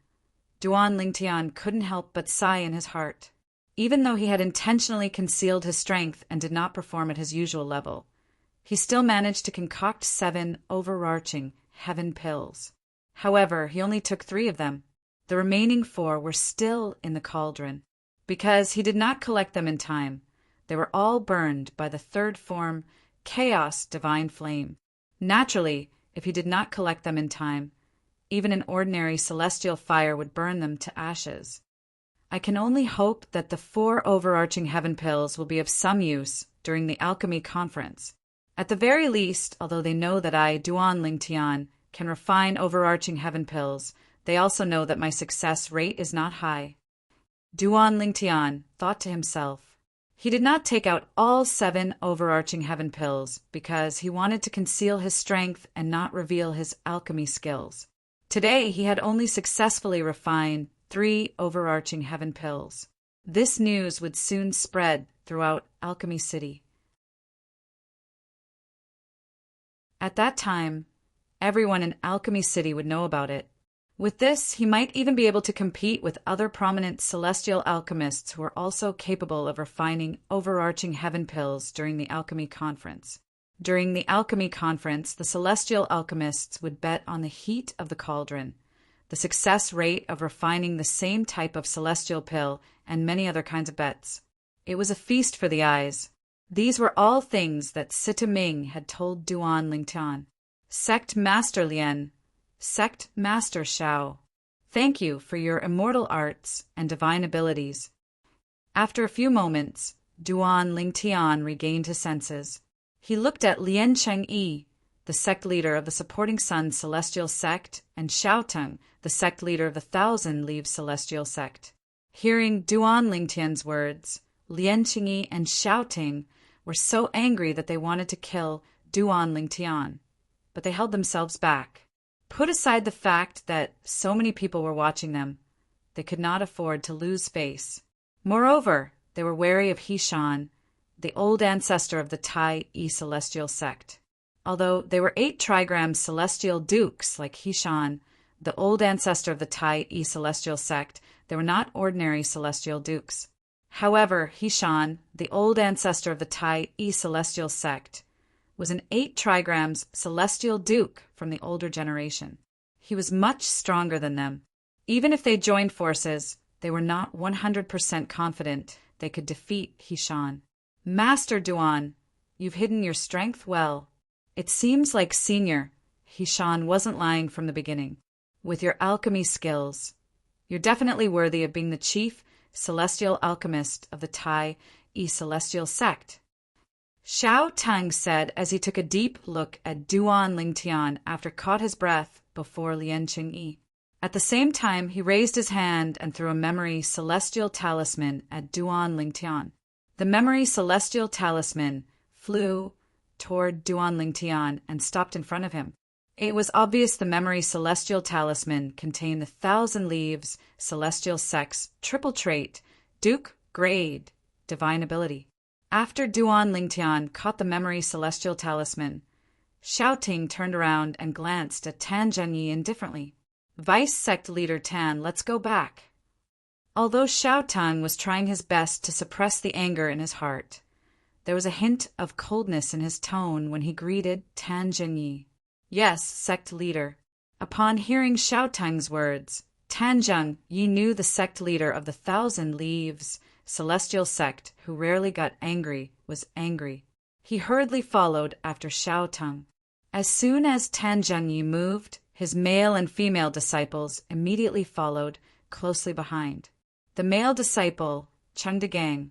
Duan Lingtian couldn't help but sigh in his heart. Even though he had intentionally concealed his strength and did not perform at his usual level, he still managed to concoct 7 overarching heaven pills. However, he only took 3 of them. The remaining 4 were still in the cauldron. Because he did not collect them in time, they were all burned by the 3rd form chaos, divine flame. Naturally, if he did not collect them in time, even an ordinary celestial fire would burn them to ashes. I can only hope that the 4 overarching heaven pills will be of some use during the alchemy conference. At the very least, although they know that I, Duan Ling Tian, can refine overarching heaven pills, they also know that my success rate is not high. Duan Ling Tian thought to himself. He did not take out all 7 overarching heaven pills because he wanted to conceal his strength and not reveal his alchemy skills. Today he had only successfully refined 3 overarching heaven pills. This news would soon spread throughout Alchemy City. At that time, everyone in Alchemy City would know about it. With this, he might even be able to compete with other prominent celestial alchemists who are also capable of refining overarching heaven pills during the alchemy conference. During the alchemy conference, the celestial alchemists would bet on the heat of the cauldron, the success rate of refining the same type of celestial pill, and many other kinds of bets. It was a feast for the eyes. These were all things that Sita Ming had told Duan Lingtian. Sect Master Lien, Sect Master Shao, thank you for your immortal arts and divine abilities. After a few moments, Duan Lingtian regained his senses. He looked at Lien Chengyi, the sect leader of the Supporting Sun Celestial Sect, and Xiaoteng, the sect leader of the Thousand Leaves Celestial Sect. Hearing Duan Lingtian's words, Lien Chengyi and Xiaoteng were so angry that they wanted to kill Duan Lingtian, but they held themselves back. Put aside the fact that so many people were watching them, they could not afford to lose face. Moreover, they were wary of Hishan, the old ancestor of the Tai Yi Celestial Sect. Although they were 8 trigram celestial dukes like Hishan, the old ancestor of the Tai Yi Celestial Sect, they were not ordinary celestial dukes. However, Hishan, the old ancestor of the Tai Yi Celestial Sect, was an 8 trigrams celestial duke from the older generation. He was much stronger than them. Even if they joined forces, they were not 100% confident they could defeat Hishan. Master Duan, you've hidden your strength well. It seems like Senior, Hishan wasn't lying from the beginning. With your alchemy skills, you're definitely worthy of being the chief celestial alchemist of the Tai Yi Celestial Sect. Xiao Tang said as he took a deep look at Duan Lingtian after caught his breath before Lien Chengyi. At the same time, he raised his hand and threw a memory celestial talisman at Duan Lingtian. The memory celestial talisman flew toward Duan Lingtian and stopped in front of him. It was obvious the memory celestial talisman contained the Thousand Leaves Celestial Sect's triple trait, Duke Grade, Divine Ability. After Duan Lingtian caught the memory celestial talisman, Xiaoting turned around and glanced at Tan Zhenyi indifferently. Vice Sect Leader Tan, let's go back. Although Xiaotang was trying his best to suppress the anger in his heart, there was a hint of coldness in his tone when he greeted Tan Zhenyi. Yes, Sect Leader. Upon hearing Xiaotang's words, Tan Zhenyi knew the sect leader of the Thousand Leaves Celestial Sect, who rarely got angry, was angry. He hurriedly followed after Xiaotang. As soon as Tan Zhenyi moved, his male and female disciples immediately followed closely behind. The male disciple, Cheng Degang,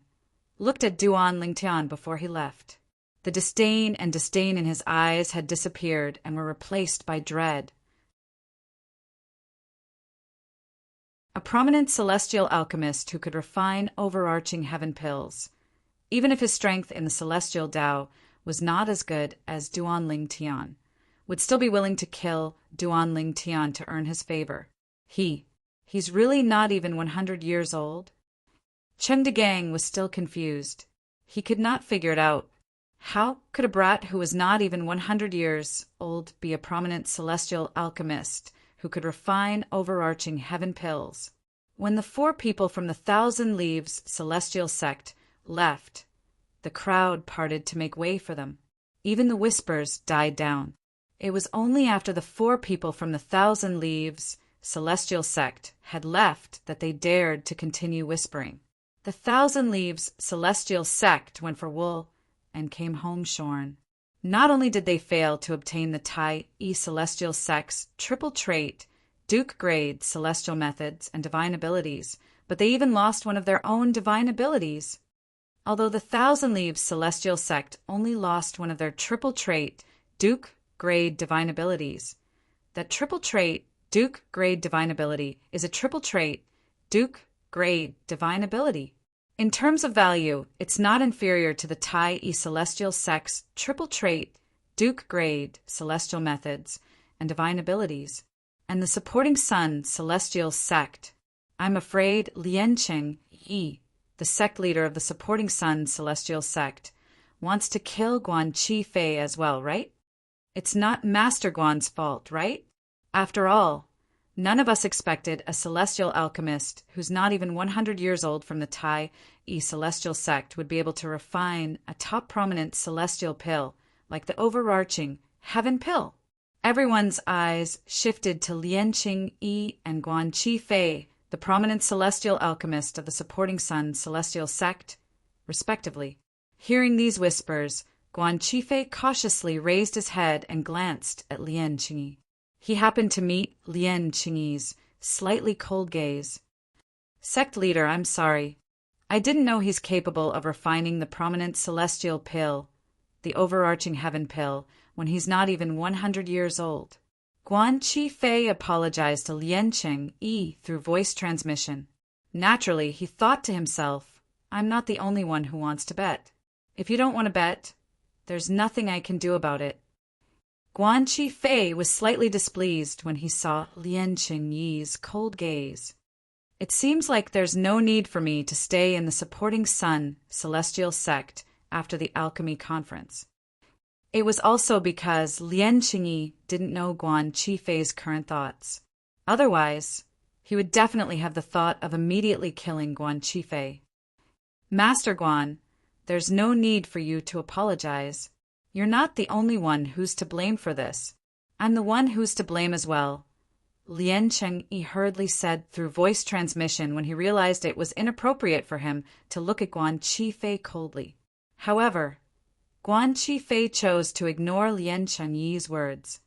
looked at Duan Lingtian before he left. The disdain in his eyes had disappeared and were replaced by dread. A prominent celestial alchemist who could refine overarching heaven pills, even if his strength in the celestial Tao was not as good as Duan Lingtian, would still be willing to kill Duan Lingtian to earn his favor. He's really not even 100 years old? Cheng Degang was still confused. He could not figure it out. How could a brat who was not even 100 years old be a prominent celestial alchemist who could refine overarching heaven pills? When the 4 people from the Thousand Leaves Celestial Sect left, the crowd parted to make way for them. Even the whispers died down. It was only after the 4 people from the Thousand Leaves Celestial Sect had left that they dared to continue whispering. The Thousand Leaves Celestial Sect went for wool and came home shorn. Not only did they fail to obtain the Tai celestial sect's triple trait, Duke grade celestial methods, and divine abilities, but they even lost one of their own divine abilities. Although the Thousand Leaves celestial sect only lost one of their triple trait, Duke grade divine abilities. That triple trait, Duke grade divine ability, is a triple trait, Duke grade divine ability. In terms of value, it's not inferior to the Tai celestial sect's triple trait, Duke grade celestial methods, and divine abilities, and the supporting Sun celestial sect. I'm afraid Liancheng Yi, the sect leader of the supporting Sun celestial sect, wants to kill Guan Chi Fei as well, right? It's not Master Guan's fault, right? After all, none of us expected a celestial alchemist who's not even 100 years old from the Tai celestial sect would be able to refine a top prominent celestial pill like the overarching heaven pill. Everyone's eyes shifted to Liancheng Yi and Guan Chi Fei, the prominent celestial alchemist of the supporting Sun celestial sect, respectively. Hearing these whispers, Guan Chi Fei cautiously raised his head and glanced at Liancheng Yi. He happened to meet Liancheng Yi's slightly cold gaze. Sect leader, I'm sorry. I didn't know he's capable of refining the prominent celestial pill, the overarching heaven pill, when he's not even 100 years old. Guan Chi Fei apologized to Liancheng Yi through voice transmission. Naturally, he thought to himself, I'm not the only one who wants to bet. If you don't want to bet, there's nothing I can do about it. Guan Chi Fei was slightly displeased when he saw Liancheng Yi's cold gaze. It seems like there's no need for me to stay in the supporting Sun celestial sect after the alchemy conference. It was also because Liancheng Yi didn't know Guan Chi Fei's current thoughts. Otherwise, he would definitely have the thought of immediately killing Guan Chi Fei. Master Guan, there's no need for you to apologize. You're not the only one who's to blame for this. I'm the one who's to blame as well, Liancheng Yi hurriedly said through voice transmission when he realized it was inappropriate for him to look at Guan Chi Fei coldly. However, Guan Chi Fei chose to ignore Liancheng Yi's words.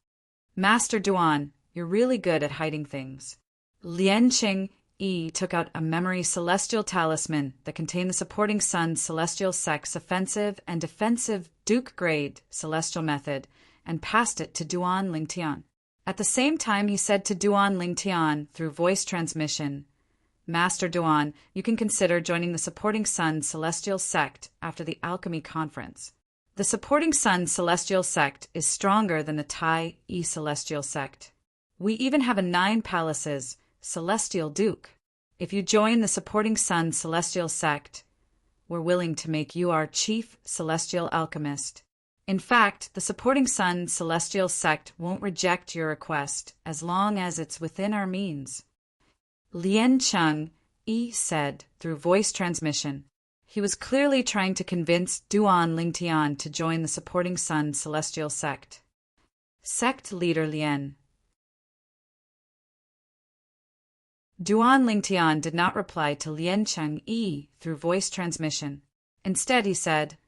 Master Duan, you're really good at hiding things. Liancheng Yi took out a memory celestial talisman that contained the supporting Sun celestial sect's offensive and defensive Duke grade celestial method and passed it to Duan Lingtian. At the same time, he said to Duan Lingtian through voice transmission, Master Duan, you can consider joining the supporting Sun celestial sect after the alchemy conference. The supporting Sun celestial sect is stronger than the Tai celestial sect. We even have a 9 palaces celestial duke. If you join the supporting Sun celestial sect, we're willing to make you our chief celestial alchemist. In fact, the supporting Sun celestial sect won't reject your request as long as it's within our means. Liancheng Yi said through voice transmission. He was clearly trying to convince Duan Lingtian to join the supporting Sun celestial sect. Sect leader Lian. Duan Lingtian did not reply to Liancheng Yi through voice transmission. Instead, he said,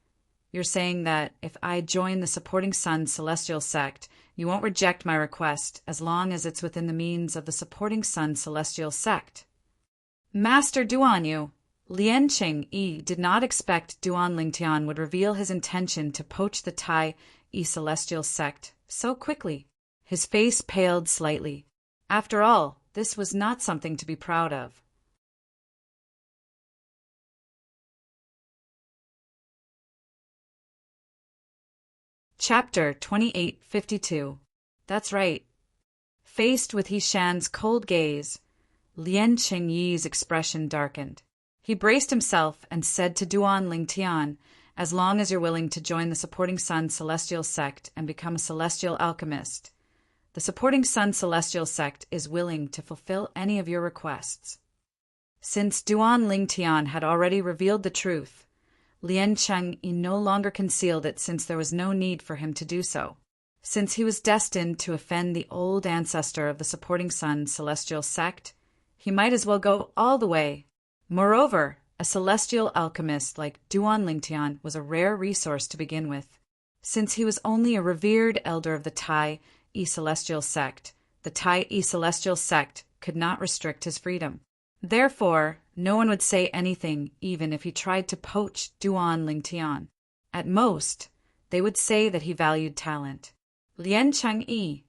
You're saying that if I join the supporting Sun celestial sect, you won't reject my request as long as it's within the means of the supporting Sun celestial sect. Master Duanyu, Liancheng Yi did not expect Duan Lingtian would reveal his intention to poach the Tai celestial sect so quickly. His face paled slightly. After all, this was not something to be proud of. Chapter 2852. That's right. Faced with Hishan's cold gaze, Liancheng Yi's expression darkened. He braced himself and said to Duan Lingtian, as long as you're willing to join the supporting Sun celestial sect and become a celestial alchemist, the supporting Sun celestial sect is willing to fulfill any of your requests. Since Duan Lingtian had already revealed the truth, Liancheng Yi no longer concealed it since there was no need for him to do so. Since he was destined to offend the old ancestor of the supporting Sun celestial sect, he might as well go all the way. Moreover, a celestial alchemist like Duan Lingtian was a rare resource to begin with. Since he was only a revered elder of the Tai Celestial sect, the Tai Celestial sect could not restrict his freedom. Therefore, no one would say anything even if he tried to poach Duan Lingtian. At most, they would say that he valued talent. Lien Changyi,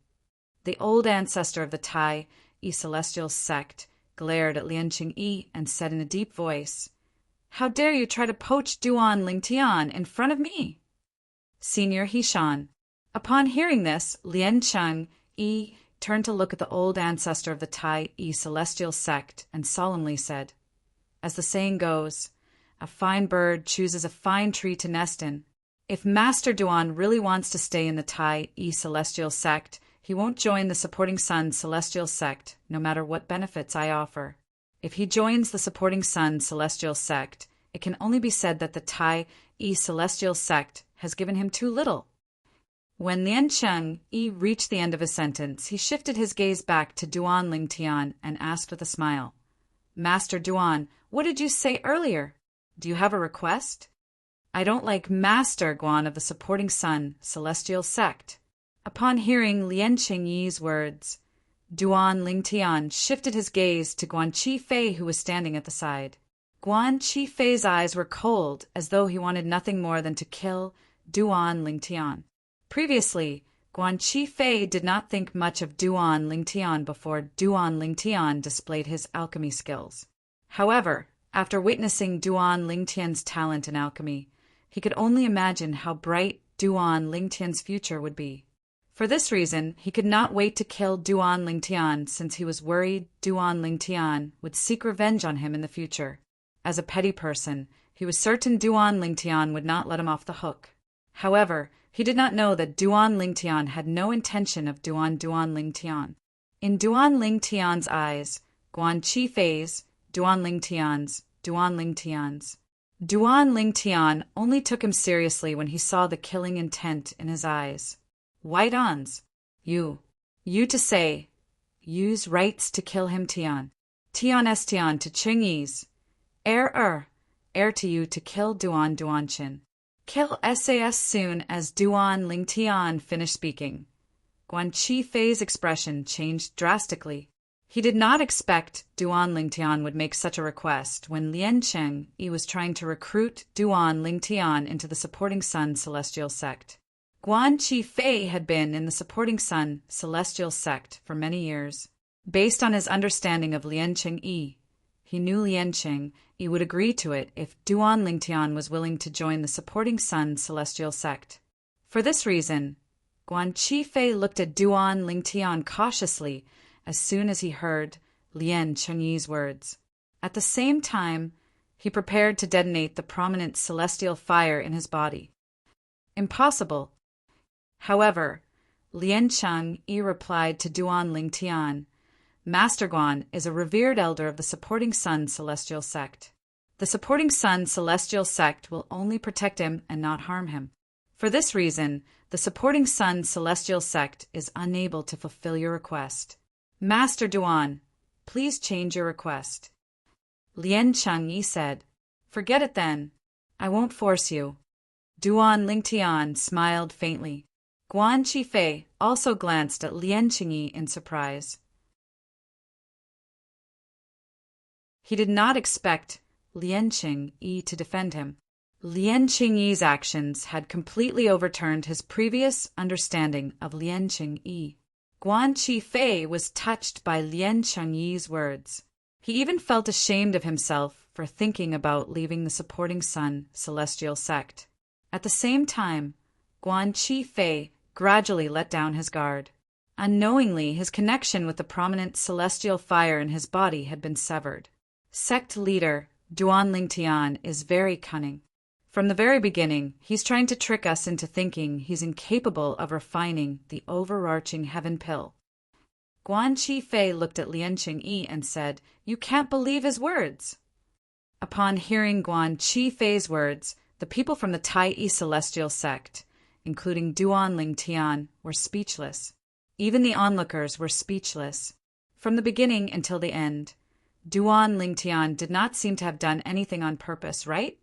the old ancestor of the Tai Celestial sect, glared at Lien Changyi and said in a deep voice, "How dare you try to poach Duan Lingtian in front of me?" Senior Hishan. Upon hearing this, Lien Changyi turned to look at the old ancestor of the Tai Celestial sect and solemnly said, "As the saying goes, a fine bird chooses a fine tree to nest in. If Master Duan really wants to stay in the Tai Celestial sect, he won't join the Supporting Sun Celestial sect, no matter what benefits I offer. If he joins the Supporting Sun Celestial sect, it can only be said that the Tai Celestial sect has given him too little." When Lien Changyi reached the end of his sentence, he shifted his gaze back to Duan Lingtian and asked with a smile, "Master Duan, what did you say earlier? Do you have a request?" "I don't like Master Guan of the Supporting Sun Celestial sect." Upon hearing Lien Changyi's words, Duan Lingtian shifted his gaze to Guan Qifei, who was standing at the side. Guan Qifei's eyes were cold, as though he wanted nothing more than to kill Duan Lingtian. Previously, Guan Qifei did not think much of Duan Lingtian before Duan Lingtian displayed his alchemy skills. However, after witnessing Duan Lingtian's talent in alchemy, he could only imagine how bright Duan Lingtian's future would be. For this reason, he could not wait to kill Duan Lingtian, since he was worried Duan Lingtian would seek revenge on him in the future. As a petty person, he was certain Duan Lingtian would not let him off the hook. However, he did not know that Duan Lingtian had no intention of Duan Lingtian. In Duan Lingtian's eyes, Guan Qifei's, Duan Lingtian's, Duan Lingtian only took him seriously when he saw the killing intent in his eyes. White Ons, you to say, use rights to kill him Tian. Tian Estian to Chingyi's. Air to you to kill Duan Duanchin. Kill SAS soon as Duan Lingtian finished speaking. Guan Qifei's expression changed drastically. He did not expect Duan Lingtian would make such a request when Lien Changyi was trying to recruit Duan Lingtian into the Supporting Sun Celestial sect. Guan Qifei had been in the Supporting Sun Celestial sect for many years. Based on his understanding of Lien Changyi, he knew Lien Changyi would agree to it if Duan Lingtian was willing to join the Supporting Sun Celestial sect. For this reason, Guan Qifei looked at Duan Lingtian cautiously as soon as he heard Lien Changyi's words. At the same time, he prepared to detonate the prominent celestial fire in his body. Impossible. However, Lien Changyi replied to Duan Lingtian, "Master Guan is a revered elder of the Supporting Sun Celestial sect. The Supporting Sun Celestial sect will only protect him and not harm him. For this reason, the Supporting Sun Celestial sect is unable to fulfill your request. Master Duan, please change your request." Lien Changyi said, "Forget it then. I won't force you." Duan Lingtian smiled faintly. Guan Qifei also glanced at Lien Changyi in surprise. He did not expect Lien Changyi to defend him. Lien Changyi's actions had completely overturned his previous understanding of Lien Changyi. Guan Qifei was touched by Lien Changyi's words. He even felt ashamed of himself for thinking about leaving the Supporting Sun Celestial sect. At the same time, Guan Qifei gradually let down his guard. Unknowingly, his connection with the prominent celestial fire in his body had been severed. Sect leader Duan Lingtian is very cunning. From the very beginning, he's trying to trick us into thinking he's incapable of refining the overarching heaven pill. Guan Qifei looked at Lien Changyi and said, "You can't believe his words." Upon hearing Guan Qifei's words, the people from the Tai Celestial sect, including Duan Lingtian, were speechless. Even the onlookers were speechless. From the beginning until the end, Duan Lingtian did not seem to have done anything on purpose, right?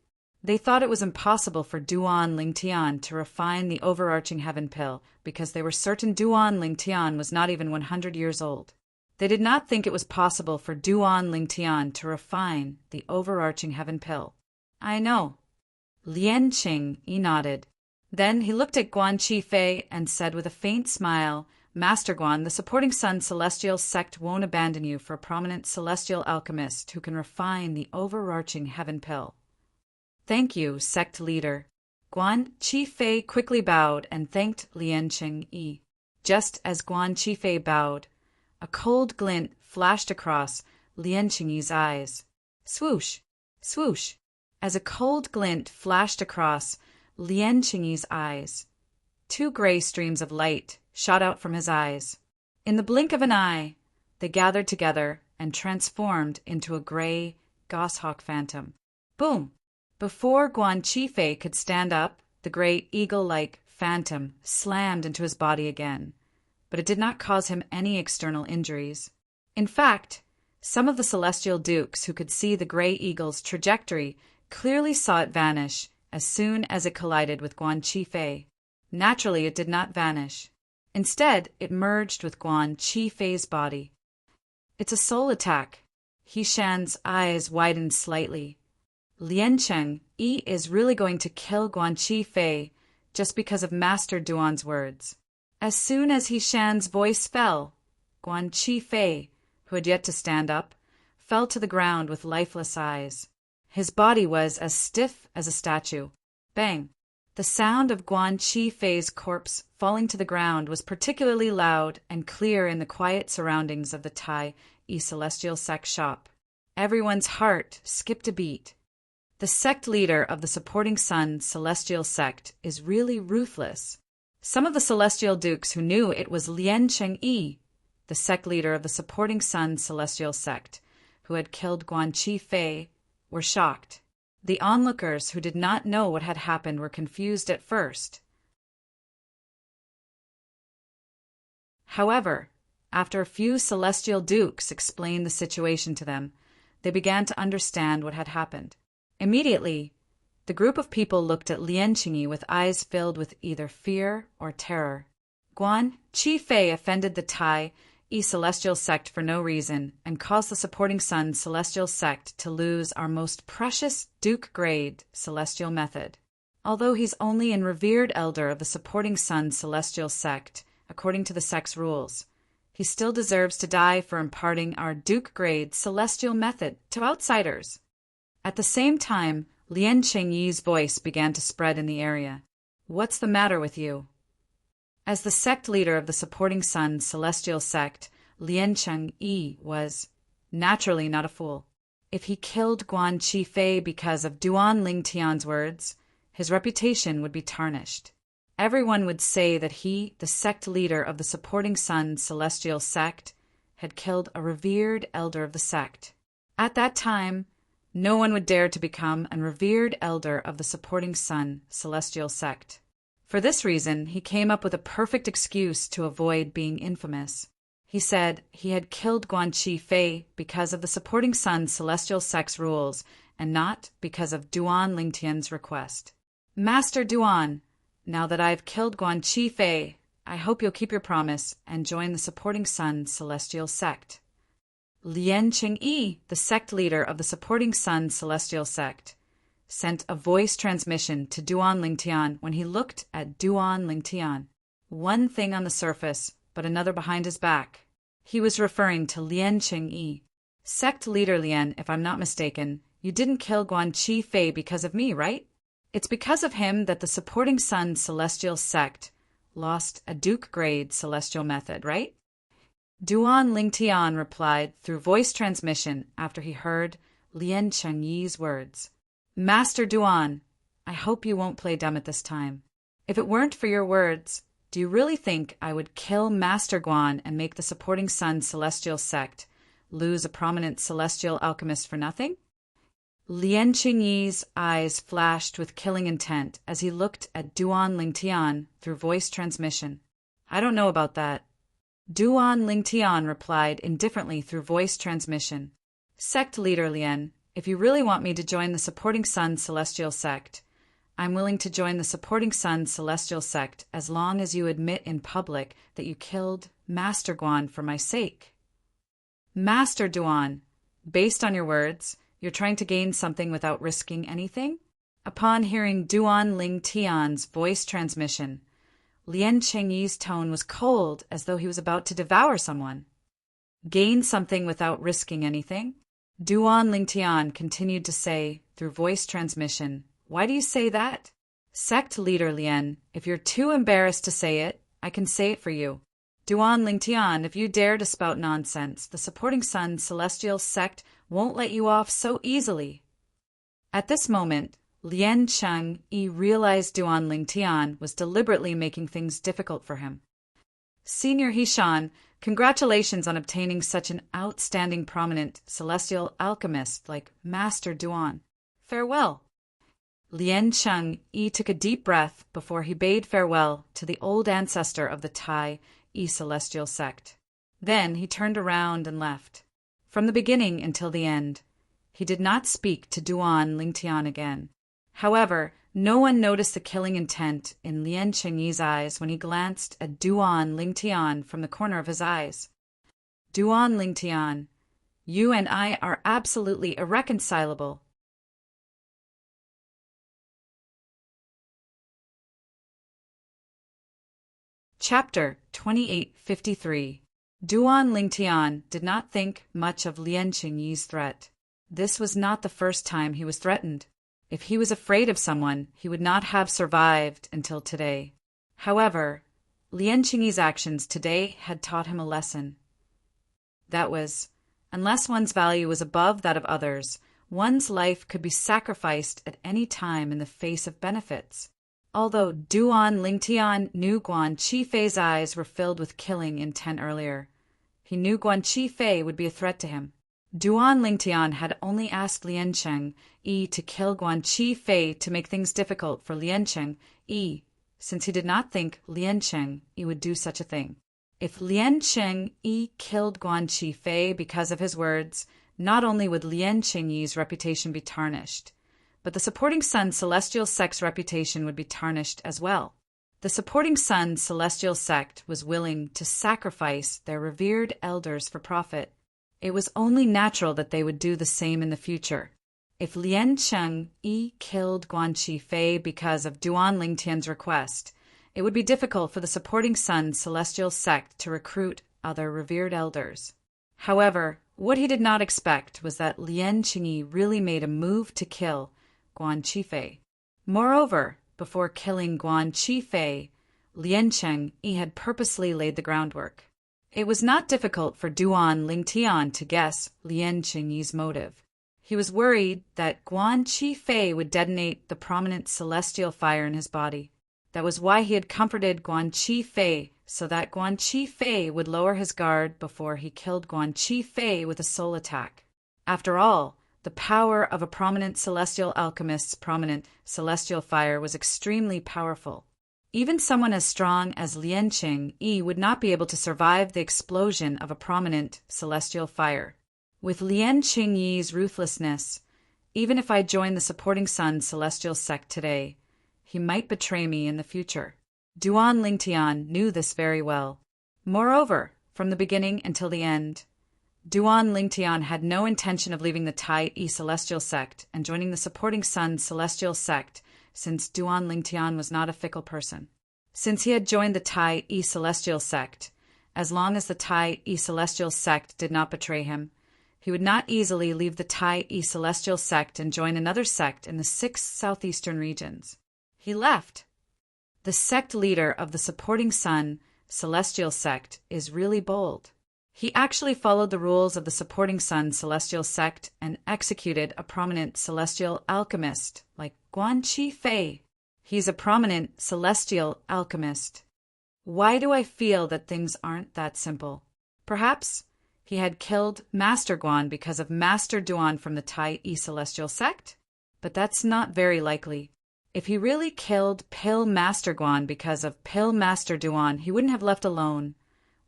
They thought it was impossible for Duan Lingtian to refine the overarching heaven pill because they were certain Duan Lingtian was not even 100 years old. They did not think it was possible for Duan Lingtian to refine the overarching heaven pill. I know. Lien Qing nodded. Then he looked at Guan Qifei and said with a faint smile, Master Guan, the supporting sun celestial sect won't abandon you for a prominent celestial alchemist who can refine the overarching heaven pill. Thank you, sect leader. Guan Qifei quickly bowed and thanked Lien Qing. Just as Guan Qifei bowed, a cold glint flashed across Lien Qing's eyes. Swoosh! Swoosh! As a cold glint flashed across Lien Qing's eyes, 2 gray streams of light shot out from his eyes. In the blink of an eye, they gathered together and transformed into a gray goshawk phantom. Boom! Before Guan Qifei could stand up, the gray eagle-like phantom slammed into his body again, but it did not cause him any external injuries. In fact, some of the celestial dukes who could see the gray eagle's trajectory clearly saw it vanish as soon as it collided with Guan Qifei. Naturally, it did not vanish. Instead, it merged with Guan Qifei's body. It's a soul attack. He Shan's eyes widened slightly. Lien Qing is really going to kill Guan Qifei just because of Master Duan's words. As soon as He Shan's voice fell, Guan Qifei, who had yet to stand up, fell to the ground with lifeless eyes. His body was as stiff as a statue. Bang! The sound of Guan Qifei's corpse falling to the ground was particularly loud and clear in the quiet surroundings of the Tai Celestial Sect shop. Everyone's heart skipped a beat. The sect leader of the supporting sun celestial sect is really ruthless. Some of the celestial dukes who knew it was Lien Qing, the sect leader of the supporting sun celestial sect, who had killed Guan Qifei, were shocked. The onlookers who did not know what had happened were confused at first. However, after a few celestial dukes explained the situation to them, they began to understand what had happened. Immediately, the group of people looked at Lien Qing with eyes filled with either fear or terror. Guan Qifei offended the Tai celestial sect for no reason and caused the supporting sun celestial sect to lose our most precious Duke-grade celestial method. Although he's only an revered elder of the supporting sun celestial sect, according to the sect's rules, he still deserves to die for imparting our Duke-grade celestial method to outsiders. At the same time, Lien Qing's voice began to spread in the area. What's the matter with you? As the sect leader of the supporting sun celestial sect, Lien Qing was naturally not a fool. If he killed Guan Qifei because of Duan Lingtian's words, his reputation would be tarnished. Everyone would say that he, the sect leader of the supporting sun celestial sect, had killed a revered elder of the sect. At that time, no one would dare to become a revered elder of the supporting sun celestial sect. For this reason, he came up with a perfect excuse to avoid being infamous. He said he had killed Guan Qifei because of the supporting sun celestial sect's rules and not because of Duan Lingtian's request. Master Duan, now that I've killed Guan Qifei, I hope you'll keep your promise and join the supporting sun celestial sect. Lien Qing, the sect leader of the supporting sun celestial sect, sent a voice transmission to Duan Lingtian when he looked at Duan Lingtian. One thing on the surface, but another behind his back. He was referring to Lien Qing. Sect leader Lien, if I'm not mistaken, you didn't kill Guan Qifei because of me, right? It's because of him that the supporting sun celestial sect lost a Duke-grade celestial method, right? Duan Lingtian replied through voice transmission after he heard Lien Qing's words. Master Duan, I hope you won't play dumb at this time. If it weren't for your words, do you really think I would kill Master Guan and make the supporting sun celestial sect lose a prominent celestial alchemist for nothing? Lien Qing's eyes flashed with killing intent as he looked at Duan Lingtian through voice transmission. I don't know about that. Duan Lingtian replied indifferently through voice transmission. Sect leader Lien, If you really want me to join the Supporting Sun Celestial Sect, I'm willing to join the Supporting Sun Celestial Sect as long as you admit in public that you killed Master Guan for my sake. Master Duan, based on your words, you're trying to gain something without risking anything? Upon hearing Duan Ling Tian's voice transmission, Lien Chengyi's tone was cold, as though he was about to devour someone. Gain something without risking anything? Duan Ling Tian continued to say, through voice transmission, "Why do you say that?" Sect leader Lien, if you're too embarrassed to say it, I can say it for you. Duan Ling Tian, if you dare to spout nonsense, the Supporting Sun Celestial Sect won't let you off so easily. At this moment, Lien Cheng-yi realized Duan Ling Tian was deliberately making things difficult for him. Senior Hishan, congratulations on obtaining such an outstanding prominent celestial alchemist like Master Duan. Farewell. Lien Cheng-yi took a deep breath before he bade farewell to the old ancestor of the Tai Celestial Sect. Then he turned around and left. From the beginning until the end, he did not speak to Duan Ling Tian again. However, no one noticed the killing intent in Lien Chengyi's eyes when he glanced at Duan Ling Tian from the corner of his eyes. Duan Ling Tian, you and I are absolutely irreconcilable. Chapter 2853. Duan Ling Tian did not think much of Lien Chengyi's threat. This was not the first time he was threatened. If he was afraid of someone, he would not have survived until today. However, Lien Chengyi's actions today had taught him a lesson. That was, unless one's value was above that of others, one's life could be sacrificed at any time in the face of benefits. Although Duan Ling Tian knew Guan Qifei's eyes were filled with killing intent earlier, he knew Guan Qifei would be a threat to him. Duan Ling Tian had only asked Lien Cheng-yi to kill Guan Qifei to make things difficult for Lien Cheng-yi, since he did not think Lien Cheng-yi would do such a thing. If Lien Cheng-yi killed Guan Qifei because of his words, not only would Lien Chengyi's reputation be tarnished, but the Supporting Sun Celestial Sect's reputation would be tarnished as well. The Supporting Sun Celestial Sect was willing to sacrifice their revered elders for profit. It was only natural that they would do the same in the future. If Lien Cheng-yi killed Guan Qifei because of Duan Ling Tian's request, it would be difficult for the Supporting Sun Celestial Sect to recruit other revered elders. However, what he did not expect was that Lien Chengyi really made a move to kill Guan Qifei. Moreover, before killing Guan Qifei, Lien Chengyi had purposely laid the groundwork. It was not difficult for Duan Ling Tian to guess Lien Chengyi's motive. He was worried that Guan Qifei would detonate the prominent celestial fire in his body. That was why he had comforted Guan Qifei, so that Guan Qifei would lower his guard before he killed Guan Qifei with a soul attack. After all, the power of a prominent celestial alchemist's prominent celestial fire was extremely powerful. Even someone as strong as Lien Chengyi would not be able to survive the explosion of a prominent celestial fire. With Lien Chengyi's ruthlessness, even if I joined the Supporting Sun Celestial Sect today, he might betray me in the future. Duan Ling Tian knew this very well. Moreover, from the beginning until the end, Duan Ling Tian had no intention of leaving the Tai Celestial Sect and joining the Supporting Sun Celestial Sect, since Duan Ling Tian was not a fickle person. Since he had joined the Tai Celestial Sect, as long as the Tai Celestial Sect did not betray him, he would not easily leave the Tai Celestial Sect and join another sect in the 6 southeastern regions. He left. The sect leader of the Supporting Sun Celestial Sect is really bold. He actually followed the rules of the Supporting Sun Celestial Sect and executed a prominent celestial alchemist like Guan Qifei. He's a prominent celestial alchemist. Why do I feel that things aren't that simple? Perhaps he had killed Master Guan because of Master Duan from the Tai Celestial Sect? But that's not very likely. If he really killed Pill Master Guan because of Pill Master Duan, he wouldn't have left alone,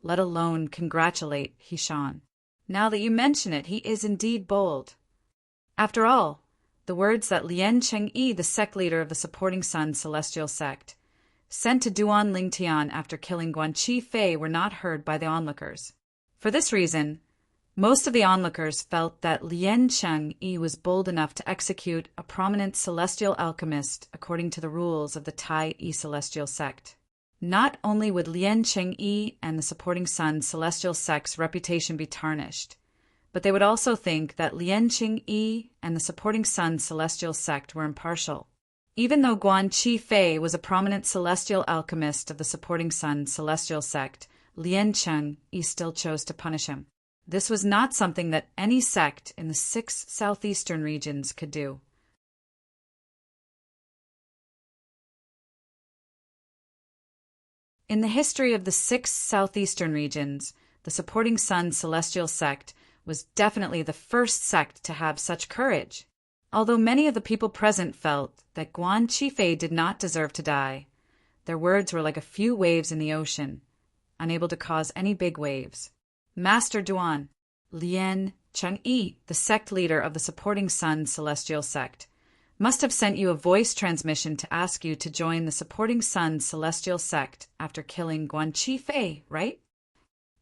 let alone congratulate Hishan. Now that you mention it, he is indeed bold. After all, the words that Lien Cheng-yi, the sect leader of the Supporting Sun celestial sect, sent to Duan Lingtian after killing Guan Chi-fei were not heard by the onlookers. For this reason, most of the onlookers felt that Lien Cheng-yi was bold enough to execute a prominent celestial alchemist according to the rules of the Tai-yi celestial sect. Not only would Lien Cheng-yi and the Supporting Sun celestial sect's reputation be tarnished, but they would also think that Lien Cheng-yi and the Supporting Sun celestial sect were impartial. Even though Guan Chi-fei was a prominent celestial alchemist of the Supporting Sun celestial sect, Lien Cheng-yi still chose to punish him. This was not something that any sect in the 6 southeastern regions could do. In the history of the 6 southeastern regions, the Supporting Sun celestial sect was definitely the first sect to have such courage. Although many of the people present felt that Guan Chi-fei did not deserve to die, their words were like a few waves in the ocean, unable to cause any big waves. Master Duan, Lien Cheng-yi, the sect leader of the Supporting Sun celestial sect, must have sent you a voice transmission to ask you to join the Supporting Sun celestial sect after killing Guan Chi-fei, right?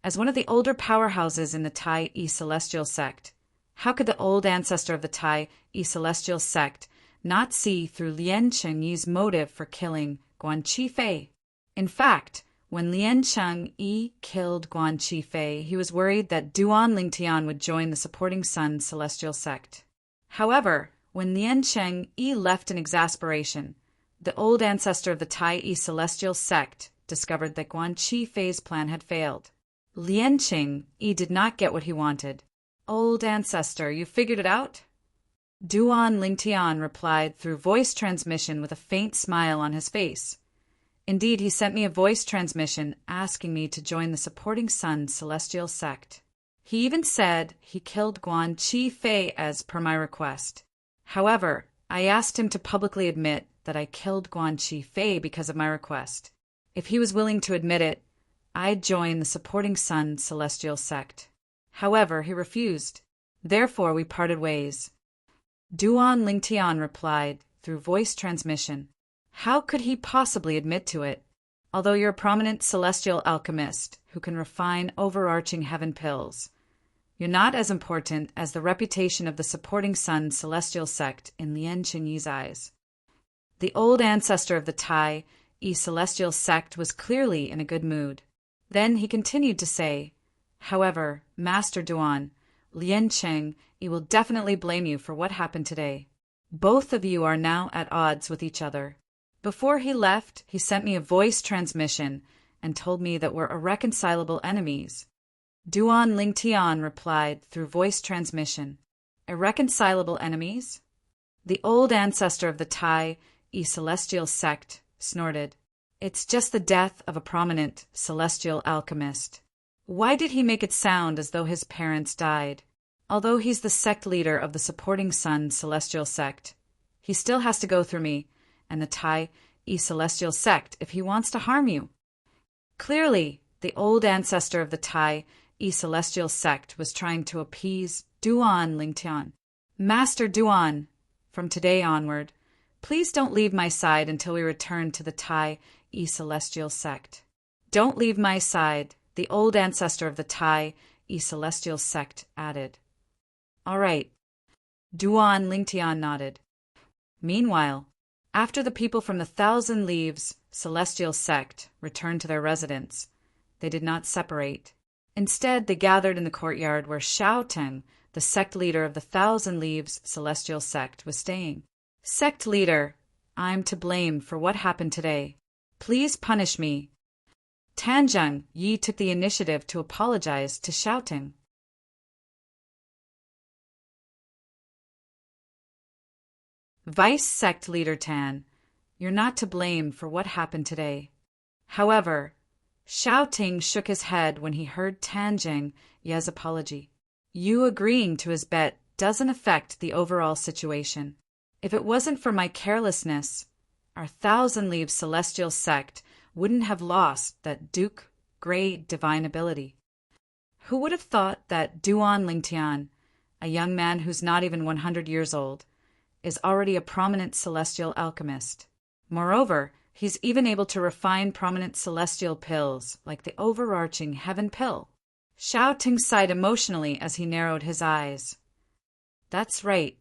As one of the older powerhouses in the Tai-yi celestial sect, how could the old ancestor of the Tai-yi celestial sect not see through Lien Cheng-yi's motive for killing Guan Chi-fei? In fact, when Lien Cheng-yi killed Guan Chi-fei, he was worried that Duan Lingtian would join the Supporting Sun celestial sect. However, when Lien Cheng-yi left in exasperation, the old ancestor of the Tai-yi celestial sect discovered that Guan Chi-fei's plan had failed. Lien Cheng-yi did not get what he wanted. Old ancestor, you figured it out? Duan Lingtian replied through voice transmission with a faint smile on his face. Indeed, he sent me a voice transmission asking me to join the Supporting Sun celestial sect. He even said he killed Guan Chi-fei as per my request. However, I asked him to publicly admit that I killed Guan Chi-fei because of my request. If he was willing to admit it, I'd join the Supporting Sun celestial sect. However, he refused. Therefore, we parted ways. Duan Lingtian replied through voice transmission. How could he possibly admit to it? Although you're a prominent celestial alchemist who can refine overarching heaven pills, you're not as important as the reputation of the Supporting Sun celestial sect in Lien Cheng-yi's eyes. The old ancestor of the Tai-yi celestial sect was clearly in a good mood. Then he continued to say, however, Master Duan, Lien Cheng-yi will definitely blame you for what happened today. Both of you are now at odds with each other. Before he left, he sent me a voice transmission and told me that we're irreconcilable enemies. Duan Lingtian replied through voice transmission. Irreconcilable enemies? The old ancestor of the Tai-yi celestial sect snorted. It's just the death of a prominent celestial alchemist. Why did he make it sound as though his parents died? Although he's the sect leader of the Supporting Sun celestial sect, he still has to go through me and the Tai-yi celestial sect if he wants to harm you. Clearly, the old ancestor of the Tai-yi celestial sect was trying to appease Duan Lingtian. Master Duan, from today onward, please don't leave my side until we return to the Tai-yi celestial sect. Don't leave my side, the old ancestor of the Tai-yi celestial sect added. All right. Duan Lingtian nodded. Meanwhile, after the people from the Thousand Leaves celestial sect returned to their residence, they did not separate. Instead, they gathered in the courtyard where Xiao Teng, the sect leader of the Thousand Leaves celestial sect, was staying. Sect leader, I'm to blame for what happened today. Please punish me. Tanzheng Yi took the initiative to apologize to Xiao Teng. Vice Sect Leader Tan, you're not to blame for what happened today. However, Xiao Ting shook his head when he heard Tanzheng Ye's apology. You agreeing to his bet doesn't affect the overall situation. If it wasn't for my carelessness, our Thousand Leaves celestial sect wouldn't have lost that Duke Grey divine ability. Who would have thought that Duan Lingtian, a young man who's not even 100 years old, is already a prominent celestial alchemist. Moreover, he's even able to refine prominent celestial pills, like the overarching heaven pill. Xiao Ting sighed emotionally as he narrowed his eyes. That's right.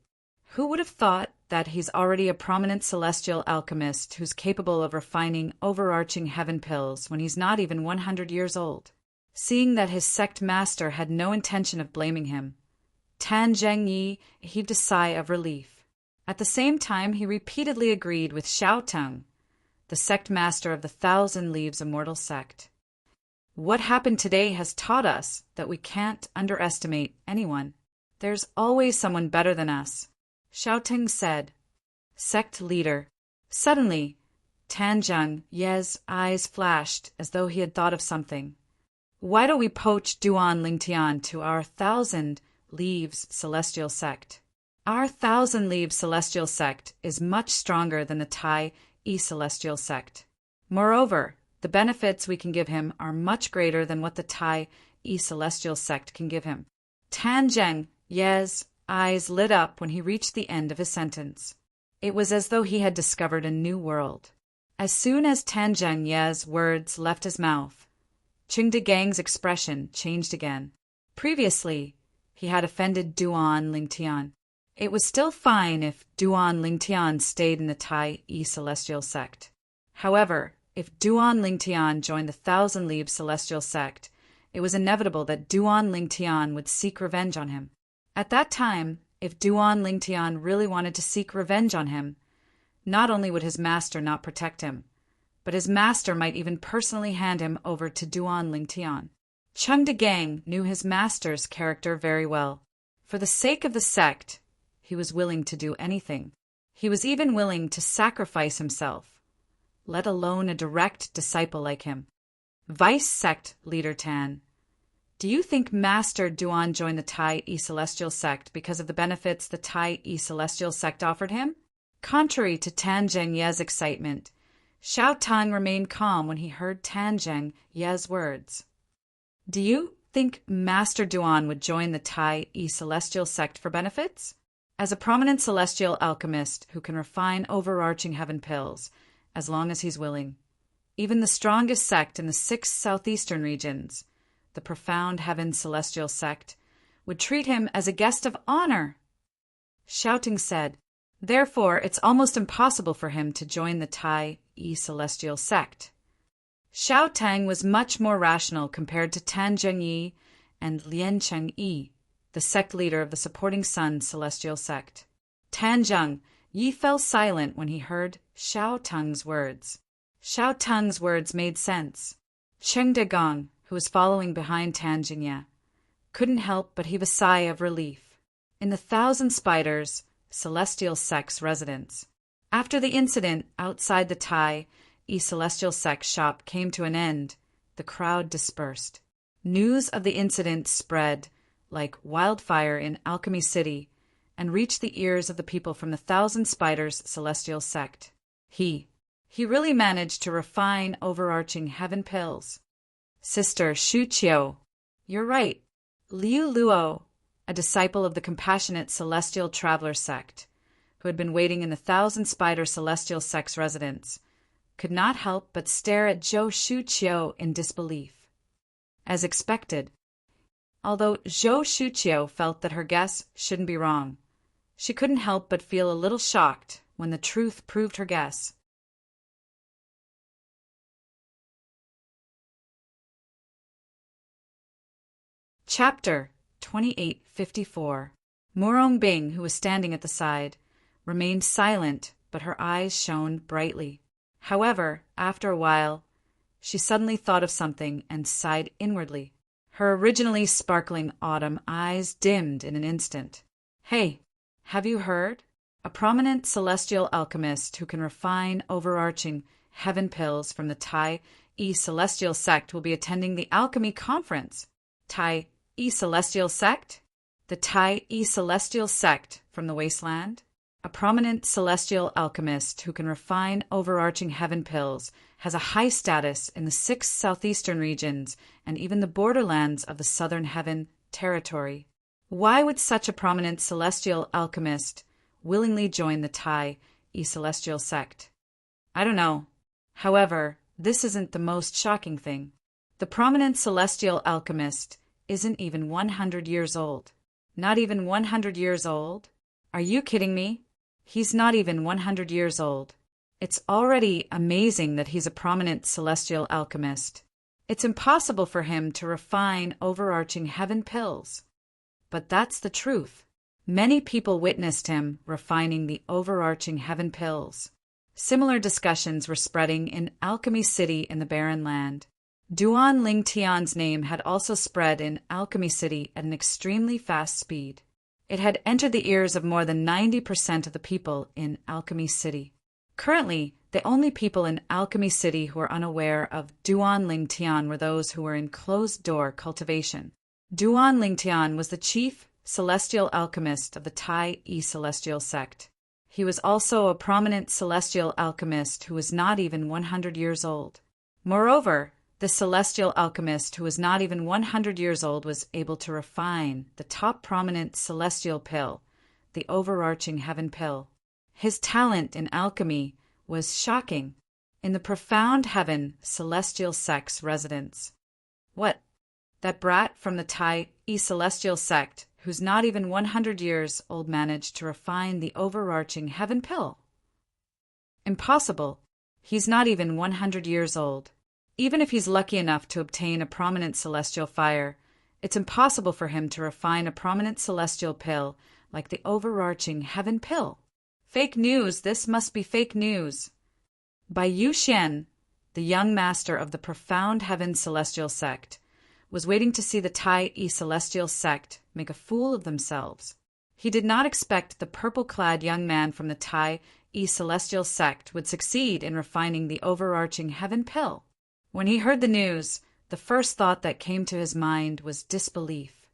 Who would have thought that he's already a prominent celestial alchemist who's capable of refining overarching heaven pills when he's not even 100 years old? Seeing that his sect master had no intention of blaming him, Tan Zhengyi heaved a sigh of relief. At the same time, he repeatedly agreed with Xiao Teng, the sect master of the Thousand Leaves Immortal sect. What happened today has taught us that we can't underestimate anyone. There's always someone better than us, Xiao Teng said. Sect leader. Suddenly, Tan Zhengyi's eyes flashed as though he had thought of something. Why don't we poach Duan Lingtian to our Thousand Leaves Celestial sect? Our Thousand Leaves Celestial sect is much stronger than the Tai Celestial sect. Moreover, the benefits we can give him are much greater than what the Tai Celestial sect can give him. Tan Zhengyi's eyes lit up when he reached the end of his sentence. It was as though he had discovered a new world. As soon as Tan Zhengyi's words left his mouth, Qing De Gang's expression changed again. Previously, he had offended Duan Lingtian. It was still fine if Duan Lingtian stayed in the Tai Celestial sect. However, if Duan Lingtian joined the Thousand Leaves Celestial sect, it was inevitable that Duan Lingtian would seek revenge on him. At that time, if Duan Lingtian really wanted to seek revenge on him, not only would his master not protect him, but his master might even personally hand him over to Duan Lingtian. Qing De Gang knew his master's character very well. For the sake of the sect, he was willing to do anything. He was even willing to sacrifice himself, let alone a direct disciple like him. Vice Sect Leader Tan, do you think Master Duan joined the Tai Celestial sect because of the benefits the Tai Celestial sect offered him? Contrary to Tan Zhengyi's excitement, Xiao Tang remained calm when he heard Tan Zhengyi's words. Do you think Master Duan would join the Tai Celestial sect for benefits? As a prominent celestial alchemist who can refine overarching heaven pills, as long as he's willing. Even the strongest sect in the 6 southeastern regions, the profound heaven celestial sect, would treat him as a guest of honor. Xiao Ting said, therefore it's almost impossible for him to join the Tai Celestial sect. Xiao Tang was much more rational compared to Tan Zhengyi and Lien Chengyi, the sect leader of the Supporting Sun Celestial sect. Tan Zhengyi fell silent when he heard Xiao Tang's words. Xiao Tang's words made sense. Qing De Gang, who was following behind Tan Zhengyi, couldn't help but heave a sigh of relief. In the Thousand Spiders Celestial sect's residence, after the incident outside the Tai Celestial sect shop came to an end, the crowd dispersed. News of the incident spread like wildfire in Alchemy City and reached the ears of the people from the Thousand Spiders Celestial sect. He really managed to refine overarching heaven pills. Sister Shu Qiu, you're right. Liu Luo, a disciple of the compassionate Celestial Traveler sect, who had been waiting in the Thousand Spider Celestial sect's residence, could not help but stare at Zhou Shu Qiu in disbelief. As expected, although Zhou Shu Qiu felt that her guess shouldn't be wrong, she couldn't help but feel a little shocked when the truth proved her guess. Chapter 2854. Murong Bing, who was standing at the side, remained silent, but her eyes shone brightly. However, after a while, she suddenly thought of something and sighed inwardly. Her originally sparkling autumn eyes dimmed in an instant. Hey, have you heard? A prominent celestial alchemist who can refine overarching heaven pills from the Tai Celestial sect will be attending the alchemy conference. Tai Celestial sect? The Tai Celestial sect from the wasteland? A prominent celestial alchemist who can refine overarching heaven pills has a high status in the 6 southeastern regions and even the borderlands of the southern heaven territory. Why would such a prominent celestial alchemist willingly join the Tai celestial sect? I don't know. However, this isn't the most shocking thing. The prominent celestial alchemist isn't even 100 years old. Not even 100 years old? Are you kidding me? He's not even 100 years old. It's already amazing that he's a prominent celestial alchemist. It's impossible for him to refine overarching heaven pills. But that's the truth. Many people witnessed him refining the overarching heaven pills. Similar discussions were spreading in Alchemy City in the Barren Land. Duan Lingtian's name had also spread in Alchemy City at an extremely fast speed. It had entered the ears of more than 90% of the people in Alchemy City. Currently, the only people in Alchemy City who were unaware of Duan Lingtian were those who were in closed-door cultivation. Duan Lingtian was the chief celestial alchemist of the Tai celestial sect. He was also a prominent celestial alchemist who was not even 100 years old. Moreover, the celestial alchemist who was not even 100 years old was able to refine the top prominent celestial pill, the overarching heaven pill. His talent in alchemy was shocking. In the profound heaven celestial sect's residence. What? That brat from the Tai celestial sect, who's not even 100 years old, managed to refine the overarching heaven pill? Impossible. He's not even 100 years old. Even if he's lucky enough to obtain a prominent celestial fire, it's impossible for him to refine a prominent celestial pill like the overarching heaven pill. Fake news, this must be fake news. Bai Yuxian, the young master of the profound heaven celestial sect, was waiting to see the Tai celestial sect make a fool of themselves. He did not expect the purple-clad young man from the Tai celestial sect would succeed in refining the overarching heaven pill. When he heard the news, the first thought that came to his mind was disbelief.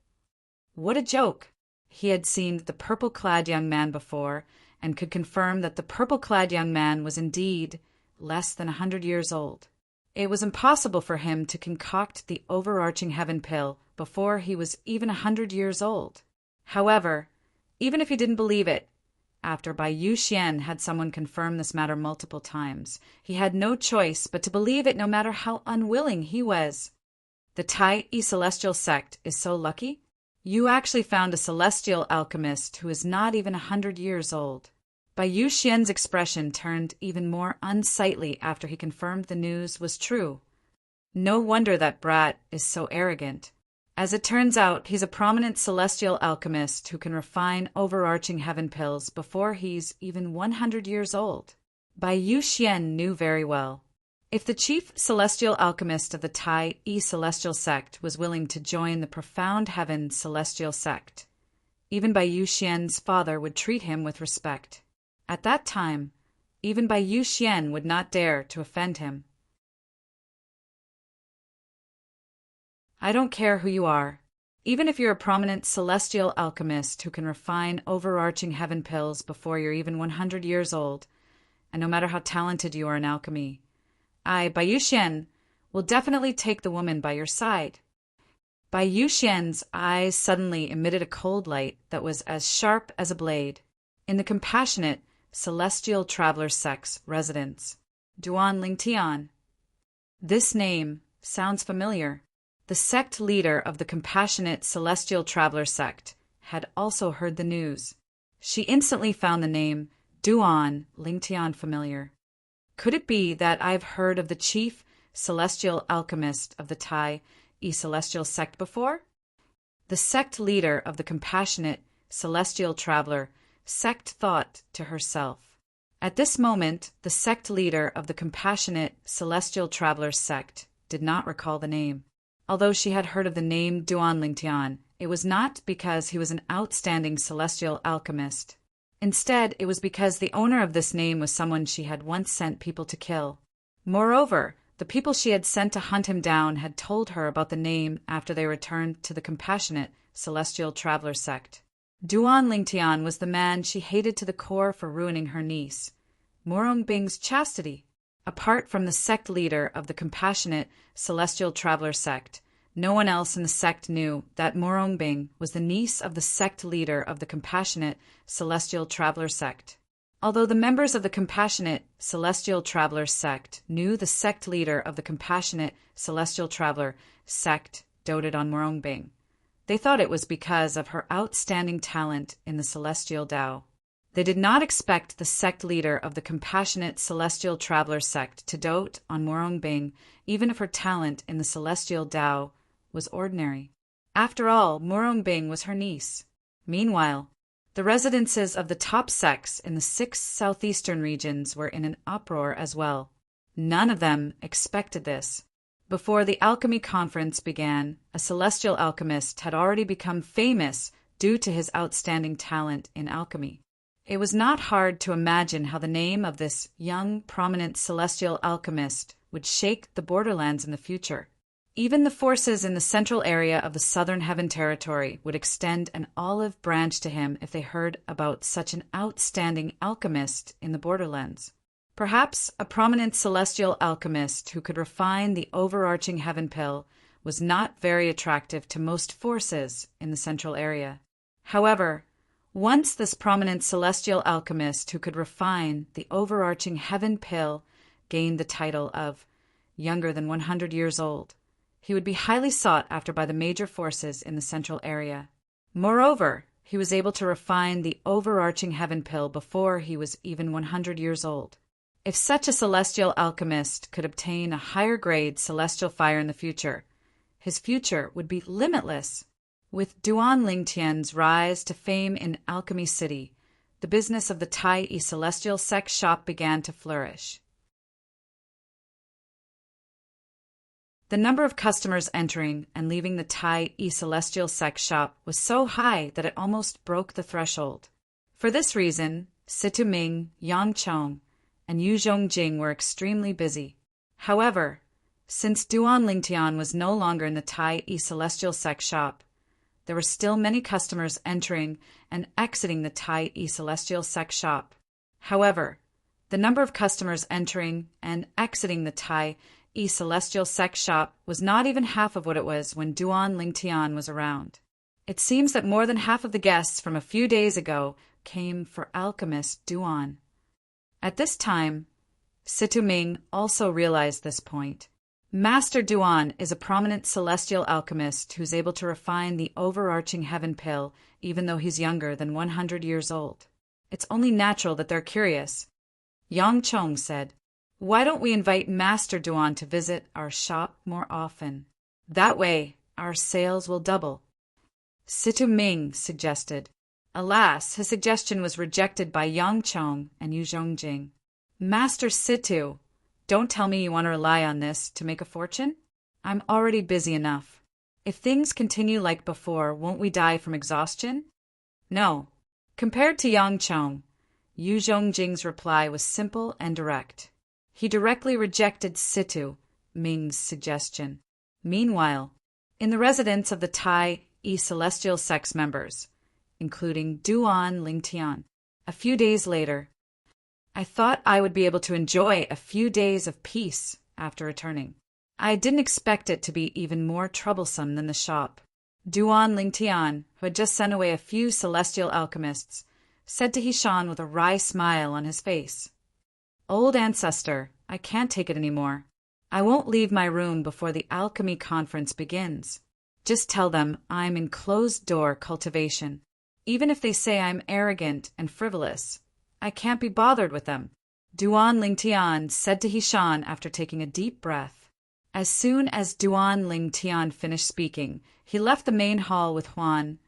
What a joke! He had seen the purple-clad young man before, and could confirm that the purple-clad young man was indeed less than 100 years old. It was impossible for him to concoct the overarching heaven pill before he was even 100 years old. However, even if he didn't believe it, after Bai Yuxian had someone confirm this matter multiple times, he had no choice but to believe it no matter how unwilling he was. The Tai celestial sect is so lucky. You actually found a celestial alchemist who is not even 100 years old. Bai Yuxian's expression turned even more unsightly after he confirmed the news was true. No wonder that brat is so arrogant. As it turns out, he's a prominent celestial alchemist who can refine overarching heaven pills before he's even 100 years old. Bai Yuxian knew very well. If the chief celestial alchemist of the Tai celestial sect was willing to join the profound heaven celestial sect, even Bai Yuxian's father would treat him with respect. At that time, even Bai Yuxian would not dare to offend him. I don't care who you are. Even if you're a prominent celestial alchemist who can refine overarching heaven pills before you're even 100 years old, and no matter how talented you are in alchemy, I, Bai Yuxian, will definitely take the woman by your side. Bai Yuxian's eyes suddenly emitted a cold light that was as sharp as a blade. In the compassionate celestial traveler sect's residence, Duan Lingtian. This name sounds familiar. The sect leader of the compassionate celestial traveler sect had also heard the news. She instantly found the name Duan Lingtian familiar. Could it be that I've heard of the chief celestial alchemist of the Tai celestial sect before? The sect leader of the compassionate celestial traveler sect thought to herself. At this moment, the sect leader of the compassionate celestial traveler sect did not recall the name. Although she had heard of the name Duan Lingtian, it was not because he was an outstanding celestial alchemist. Instead, it was because the owner of this name was someone she had once sent people to kill. Moreover, the people she had sent to hunt him down had told her about the name after they returned to the compassionate celestial traveler sect. Duan Lingtian was the man she hated to the core for ruining her niece, Morongbing's chastity. Apart from the sect leader of the compassionate celestial traveler sect, No one else in the sect knew that Morongbing was the niece of the sect leader of the Compassionate Celestial Traveler sect. Although the members of the Compassionate Celestial Traveler sect knew the sect leader of the Compassionate Celestial Traveler sect doted on Morongbing, they thought it was because of her outstanding talent in the Celestial Tao. They did not expect the sect leader of the Compassionate Celestial Traveler sect to dote on Morongbing, even if her talent in the Celestial Tao was ordinary. After all, Morongbing was her niece. Meanwhile, the residences of the top sects in the 6 southeastern regions were in an uproar as well. None of them expected this. Before the alchemy conference began, a celestial alchemist had already become famous due to his outstanding talent in alchemy. It was not hard to imagine how the name of this young, prominent celestial alchemist would shake the borderlands in the future. Even the forces in the central area of the Southern Heaven Territory would extend an olive branch to him if they heard about such an outstanding alchemist in the borderlands. Perhaps a prominent celestial alchemist who could refine the overarching heaven pill was not very attractive to most forces in the central area. However, once this prominent celestial alchemist who could refine the overarching heaven pill gained the title of younger than 100 years old, he would be highly sought after by the major forces in the central area. Moreover, he was able to refine the overarching heaven pill before he was even 100 years old. If such a celestial alchemist could obtain a higher grade celestial fire in the future, his future would be limitless. With Duan Lingtian's rise to fame in Alchemy City, the business of the Tai E Celestial Sect shop began to flourish. The number of customers entering and leaving the Tai E Celestial Sect shop was so high that it almost broke the threshold. For this reason, Situ Ming, Yang Chong, and Yu Zhongjing were extremely busy. However, since Duan Lingtian was no longer in the Tai E Celestial Sect shop, there were still many customers entering and exiting the Tai E Celestial Sect shop. However, the number of customers entering and exiting the Tai E Celestial Sect shop was not even half of what it was when Duan Lingtian was around. It seems that more than half of the guests from a few days ago came for alchemist Duan. At this time, Situ Ming also realized this point. Master Duan is a prominent celestial alchemist who's able to refine the overarching heaven pill even though he's younger than 100 years old. It's only natural that they're curious. Yang Chong said, "Why don't we invite Master Duan to visit our shop more often? That way, our sales will double." Situ Ming suggested. Alas, his suggestion was rejected by Yang Chong and Yu Zhongjing. "Master Situ, don't tell me you want to rely on this to make a fortune? I'm already busy enough. If things continue like before, won't we die from exhaustion?" No. Compared to Yang Chong, Yu Zhongjing's reply was simple and direct. He directly rejected Situ Ming's suggestion. Meanwhile, in the residence of the Tai E Celestial Sect's members, including Duan Lingtian, a few days later, I thought I would be able to enjoy a few days of peace after returning. I didn't expect it to be even more troublesome than the shop. Duan Lingtian, who had just sent away a few celestial alchemists, said to Hishan with a wry smile on his face, "Old ancestor, I can't take it anymore. I won't leave my room before the alchemy conference begins. Just tell them I'm in closed-door cultivation. Even if they say I'm arrogant and frivolous, I can't be bothered with them." Duan Lingtian said to Hishan after taking a deep breath. As soon as Duan Lingtian finished speaking, he left the main hall with Huan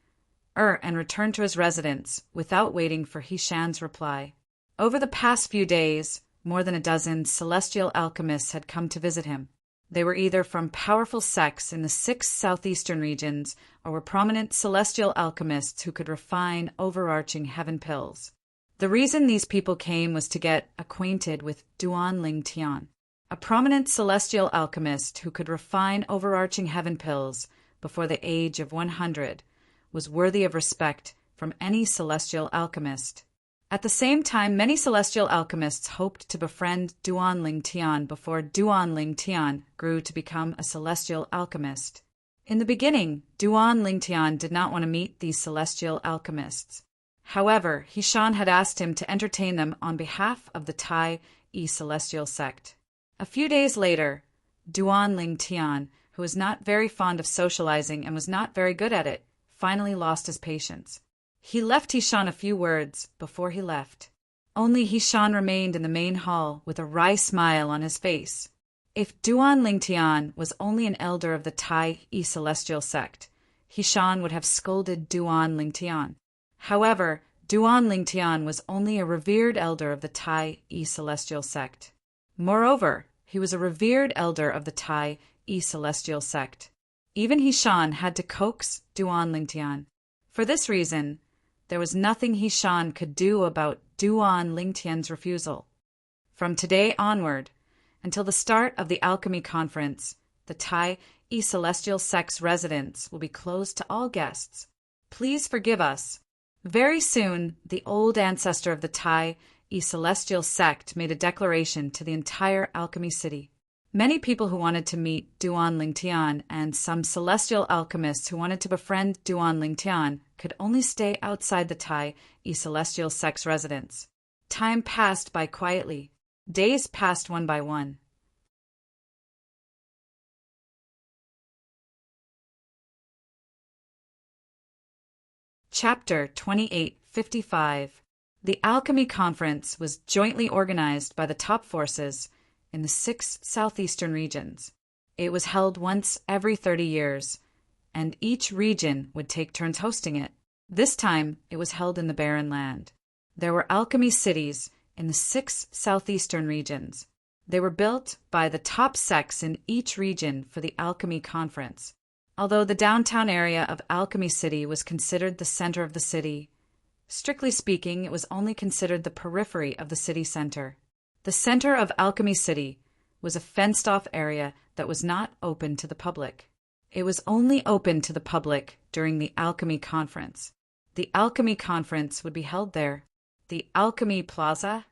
and returned to his residence without waiting for Hishan's reply. Over the past few days, more than a dozen celestial alchemists had come to visit him. They were either from powerful sects in the 6 southeastern regions or were prominent celestial alchemists who could refine overarching heaven pills. The reason these people came was to get acquainted with Duan Lingtian, a prominent celestial alchemist who could refine overarching heaven pills before the age of 100, was worthy of respect from any celestial alchemist. At the same time, many celestial alchemists hoped to befriend Duan Lingtian before Duan Lingtian grew to become a celestial alchemist. In the beginning, Duan Lingtian did not want to meet these celestial alchemists. However, Hishan had asked him to entertain them on behalf of the Tai-E celestial sect. A few days later, Duan Lingtian, who was not very fond of socializing and was not very good at it, finally lost his patience. He left Hishan a few words before he left. Only Hishan remained in the main hall with a wry smile on his face. If Duan Lingtian was only an elder of the Tai-E celestial sect, Hishan would have scolded Duan Lingtian. However, Duan Lingtian was only a revered elder of the Tai-E celestial sect. Moreover, he was a revered elder of the Tai-E celestial sect. Even Hishan had to coax Duan Lingtian. For this reason, there was nothing Hishan could do about Duan Lingtian's refusal. From today onward, until the start of the alchemy conference, the Tai-E celestial sect's residence will be closed to all guests. Please forgive us. Very soon, the old ancestor of the Tai-E celestial sect made a declaration to the entire alchemy city. Many people who wanted to meet Duan Lingtian and some celestial alchemists who wanted to befriend Duan Lingtian could only stay outside the Tai-E celestial sect's residence. Time passed by quietly. Days passed one by one. Chapter 2855. The Alchemy Conference was jointly organized by the top forces in the 6 southeastern regions. It was held once every 30 years, and each region would take turns hosting it. This time, it was held in the Barren Land. There were alchemy cities in the 6 southeastern regions. They were built by the top sects in each region for the Alchemy Conference. Although the downtown area of Alchemy City was considered the center of the city, strictly speaking, it was only considered the periphery of the city center. The center of Alchemy City was a fenced-off area that was not open to the public. It was only open to the public during the Alchemy Conference. The Alchemy Conference would be held there. The Alchemy Plaza?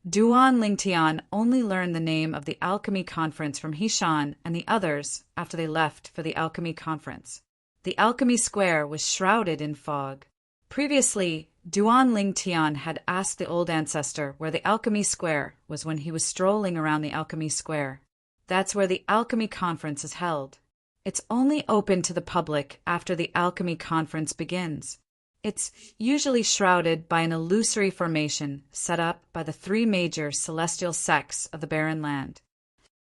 Duan Lingtian only learned the name of the Alchemy Conference from Hishan and the others after they left for the Alchemy Conference. The Alchemy Square was shrouded in fog. Previously, Duan Lingtian had asked the old ancestor where the Alchemy Square was when he was strolling around the Alchemy Square. That's where the Alchemy Conference is held. It's only open to the public after the Alchemy Conference begins. It's usually shrouded by an illusory formation set up by the 3 major celestial sects of the Barren Land.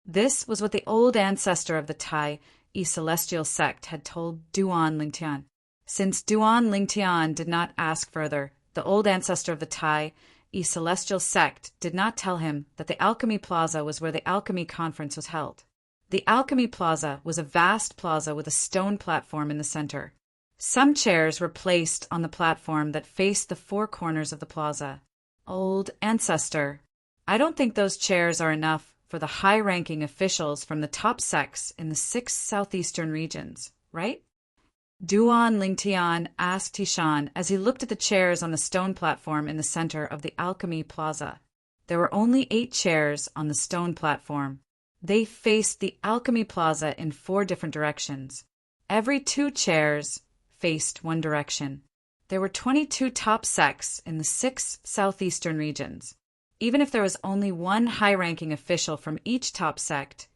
This was what the old ancestor of the Tai-E celestial sect had told Duan Lingtian. Since Duan Lingtian did not ask further, the old ancestor of the Tai-E celestial sect did not tell him that the Alchemy Plaza was where the Alchemy Conference was held. The Alchemy Plaza was a vast plaza with a stone platform in the center. Some chairs were placed on the platform that faced the 4 corners of the plaza. Old ancestor, I don't think those chairs are enough for the high-ranking officials from the top sects in the 6 southeastern regions, right? Duan Lingtian asked Hishan as he looked at the chairs on the stone platform in the center of the Alchemy Plaza. There were only 8 chairs on the stone platform. They faced the Alchemy Plaza in 4 different directions. Every 2 chairs faced one direction. There were 22 top sects in the 6 southeastern regions. Even if there was only one high-ranking official from each top sect,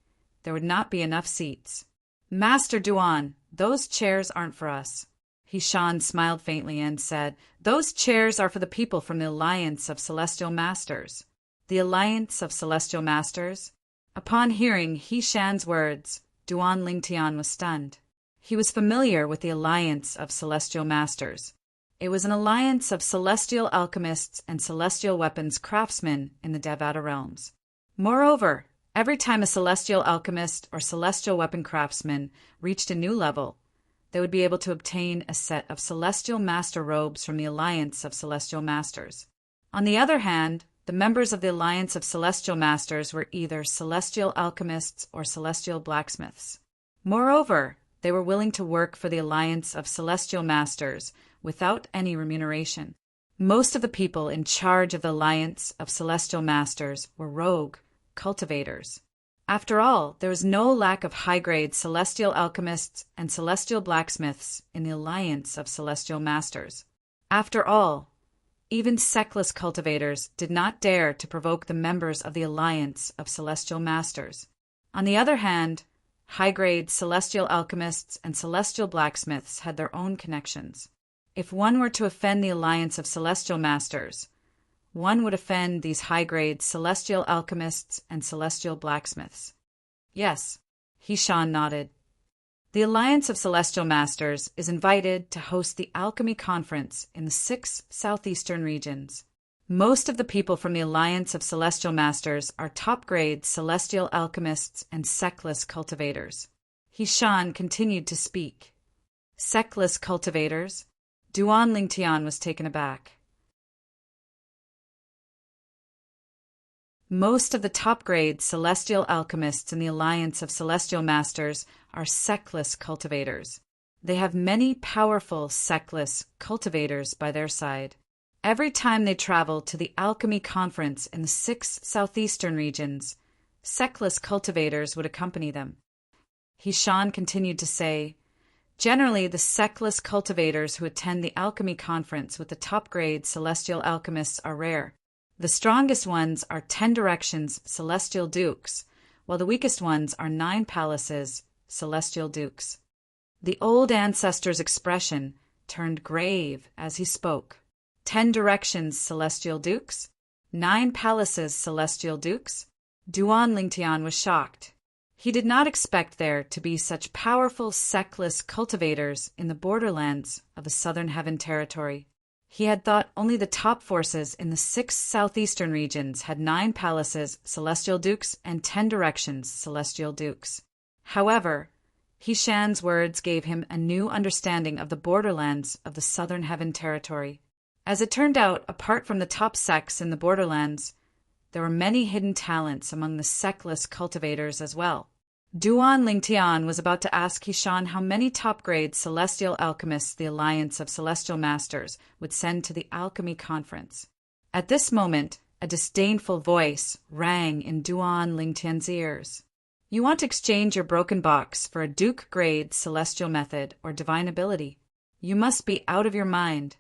there would not be enough seats. Master Duan, those chairs aren't for us. Hishan smiled faintly and said, Those chairs are for the people from the Alliance of Celestial Masters. The Alliance of Celestial Masters? Upon hearing Hishan's words, Duan Lingtian was stunned. He was familiar with the Alliance of Celestial Masters. It was an alliance of celestial alchemists and celestial weapons craftsmen in the Devata realms. Moreover, every time a celestial alchemist or celestial weapon craftsman reached a new level, they would be able to obtain a set of celestial master robes from the Alliance of Celestial Masters. On the other hand, the members of the Alliance of Celestial Masters were either celestial alchemists or celestial blacksmiths. Moreover, they were willing to work for the Alliance of Celestial Masters without any remuneration. Most of the people in charge of the Alliance of Celestial Masters were rogue cultivators. After all, there was no lack of high-grade celestial alchemists and celestial blacksmiths in the alliance of celestial masters. After all, even sectless cultivators did not dare to provoke the members of the alliance of celestial masters. On the other hand, high-grade celestial alchemists and celestial blacksmiths had their own connections. If one were to offend the alliance of celestial masters, one would offend these high-grade celestial alchemists and celestial blacksmiths. Yes, Hishan nodded. The Alliance of Celestial Masters is invited to host the Alchemy Conference in the 6 southeastern regions. Most of the people from the Alliance of Celestial Masters are top-grade celestial alchemists and sectless cultivators. Hishan continued to speak. Sectless cultivators? Duan Lingtian was taken aback. Most of the top-grade celestial alchemists in the Alliance of Celestial Masters are sectless cultivators. They have many powerful sectless cultivators by their side. Every time they travel to the Alchemy Conference in the 6 southeastern regions, sectless cultivators would accompany them. Hishan continued to say, generally the sectless cultivators who attend the Alchemy Conference with the top-grade celestial alchemists are rare. The strongest ones are 10 Directions Celestial Dukes, while the weakest ones are 9 Palaces Celestial Dukes. The old ancestor's expression turned grave as he spoke. 10 Directions Celestial Dukes? 9 Palaces Celestial Dukes? Duan Lingtian was shocked. He did not expect there to be such powerful sectless cultivators in the borderlands of the Southern Heaven Territory. He had thought only the top forces in the 6 southeastern regions had 9 Palaces Celestial Dukes and 10 Directions Celestial Dukes. However, Hishan's words gave him a new understanding of the borderlands of the Southern Heaven Territory. As it turned out, apart from the top sects in the borderlands, there were many hidden talents among the sectless cultivators as well. Duan Lingtian was about to ask Hishan how many top-grade celestial alchemists the Alliance of Celestial Masters would send to the Alchemy Conference. At this moment, a disdainful voice rang in Duan Lingtian's ears. You want to exchange your broken box for a Duke-grade celestial method or divine ability. You must be out of your mind.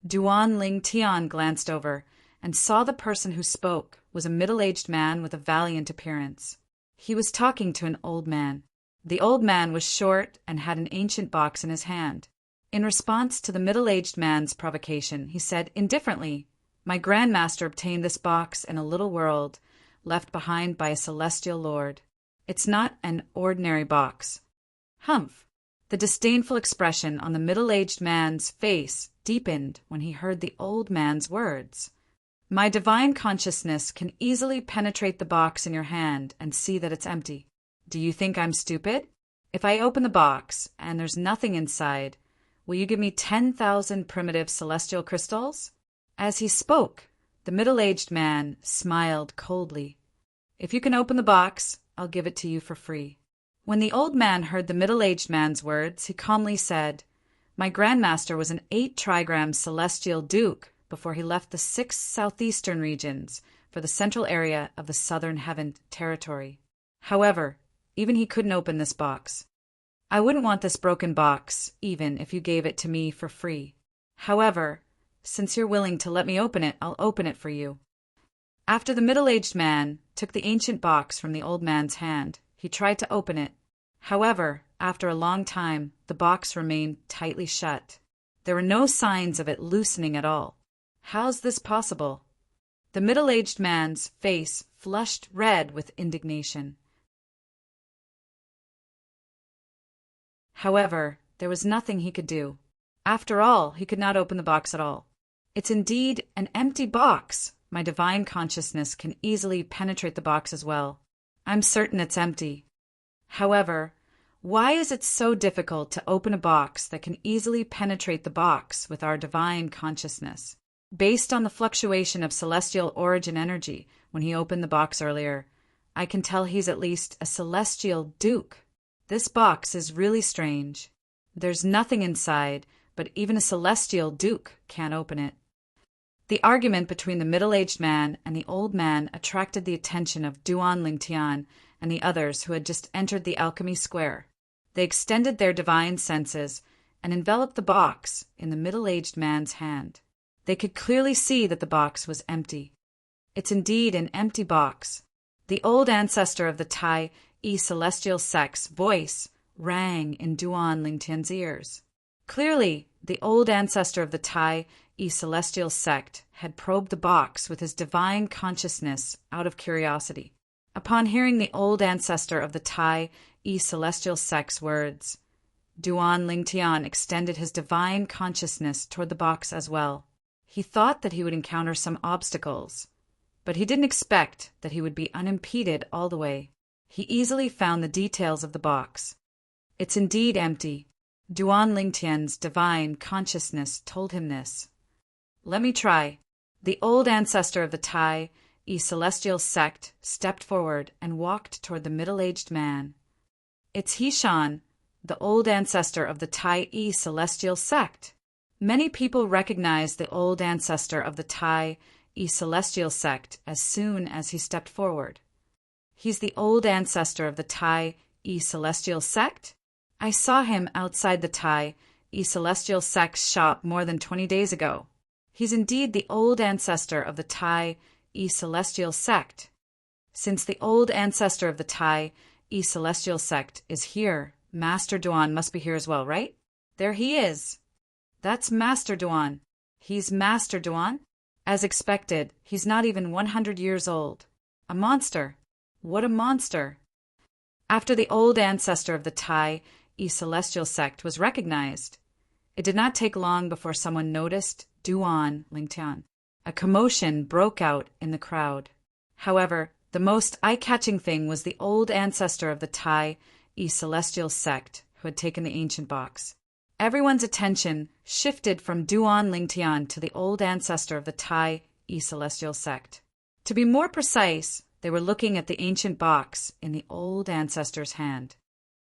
Duan Lingtian glanced over and saw the person who spoke was a middle-aged man with a valiant appearance. He was talking to an old man. The old man was short and had an ancient box in his hand. In response to the middle-aged man's provocation, he said indifferently, My Grandmaster obtained this box in a little world left behind by a celestial lord. It's not an ordinary box. Humph! The disdainful expression on the middle-aged man's face deepened when he heard the old man's words. My divine consciousness can easily penetrate the box in your hand and see that it's empty. Do you think I'm stupid? If I open the box and there's nothing inside, will you give me 10,000 primitive celestial crystals? As he spoke, the middle-aged man smiled coldly. If you can open the box, I'll give it to you for free. When the old man heard the middle-aged man's words, he calmly said, My Grandmaster was an 8-trigram celestial duke before he left the 6 southeastern regions for the central area of the Southern Heaven Territory. However, even he couldn't open this box. I wouldn't want this broken box, even if you gave it to me for free. However, since you're willing to let me open it, I'll open it for you. After the middle-aged man took the ancient box from the old man's hand, he tried to open it. However, after a long time, the box remained tightly shut. There were no signs of it loosening at all. How's this possible? The middle-aged man's face flushed red with indignation. However, there was nothing he could do. After all, he could not open the box at all. It's indeed an empty box. My divine consciousness can easily penetrate the box as well. I'm certain it's empty. However, why is it so difficult to open a box that can easily penetrate the box with our divine consciousness? Based on the fluctuation of celestial origin energy when he opened the box earlier, I can tell he's at least a celestial duke. This box is really strange. There's nothing inside, but even a celestial duke can't open it. The argument between the middle-aged man and the old man attracted the attention of Duan Lingtian, and the others who had just entered the alchemy square. They extended their divine senses and enveloped the box in the middle-aged man's hand. They could clearly see that the box was empty. It's indeed an empty box. The old ancestor of the Tai celestial sect's voice rang in Duan Lingtian's ears. Clearly, the old ancestor of the Tai celestial sect had probed the box with his divine consciousness out of curiosity. Upon hearing the old ancestor of the Tai celestial sect's words, Duan Lingtian extended his divine consciousness toward the box as well. He thought that he would encounter some obstacles, but he didn't expect that he would be unimpeded all the way. He easily found the details of the box. It's indeed empty. Duan Lingtian's divine consciousness told him this. Let me try. The old ancestor of the Tai celestial sect stepped forward and walked toward the middle-aged man. It's Hishan, the old ancestor of the Tai celestial sect. Many people recognized the old ancestor of the Tai celestial sect as soon as he stepped forward. He's the old ancestor of the Tai celestial sect? I saw him outside the Tai celestial sect's shop more than 20 days ago. He's indeed the old ancestor of the Tai celestial sect. Since the old ancestor of the Tai celestial sect is here, Master Duan must be here as well, right? There he is. That's Master Duan. He's Master Duan? As expected, he's not even 100 years old. A monster. What a monster. After the old ancestor of the Tai celestial sect was recognized, it did not take long before someone noticed Duan Lingtian. A commotion broke out in the crowd. However, the most eye-catching thing was the old ancestor of the Tai celestial sect who had taken the ancient box. Everyone's attention shifted from Duan Lingtian to the old ancestor of the Tai celestial sect. To be more precise, they were looking at the ancient box in the old ancestor's hand.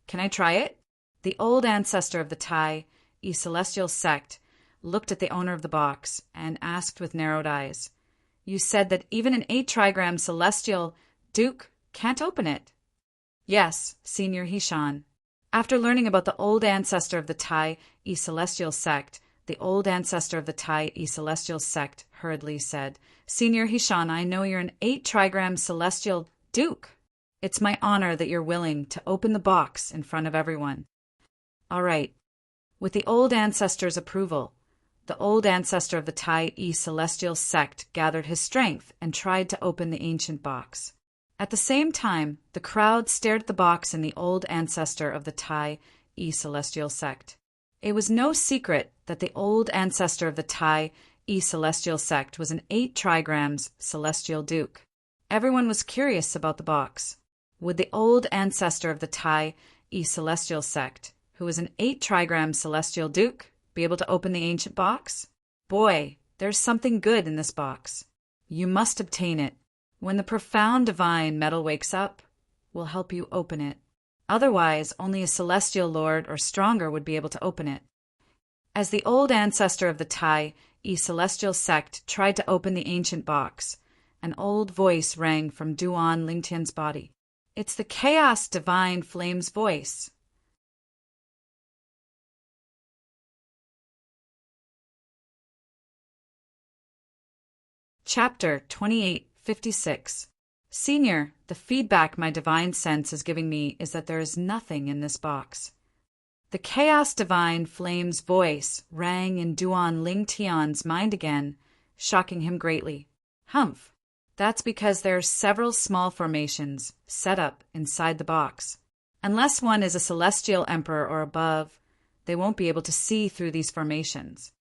Can I try it? The old ancestor of the Tai celestial sect looked at the owner of the box and asked with narrowed eyes, You said that even an 8-trigram celestial duke can't open it. Yes, Senior Hishan. After learning about the old ancestor of the Tai celestial sect, the old ancestor of the Tai celestial sect hurriedly said, Senior Hishan, I know you're an 8-trigram celestial duke. It's my honor that you're willing to open the box in front of everyone. All right. With the old ancestor's approval, the old ancestor of the Tai celestial sect gathered his strength and tried to open the ancient box. At the same time, the crowd stared at the box in the old ancestor of the Tai celestial sect. It was no secret that the old ancestor of the Tai celestial sect was an 8-trigrams celestial duke. Everyone was curious about the box. Would the old ancestor of the Tai celestial sect, who was an 8-trigram celestial duke, be able to open the ancient box? Boy, there's something good in this box. You must obtain it. When the profound divine metal wakes up, we'll help you open it. Otherwise, only a celestial lord or stronger would be able to open it. As the old ancestor of the Tai celestial sect tried to open the ancient box, an old voice rang from Duan Lingtian's body. It's the Chaos Divine Flame's voice. Chapter 2856. Senior, the feedback my divine sense is giving me is that there is nothing in this box. The Chaos Divine Flame's voice rang in Duan Lingtian's mind again, shocking him greatly. Humph. That's because there are several small formations set up inside the box. Unless one is a celestial emperor or above, they won't be able to see through these formations.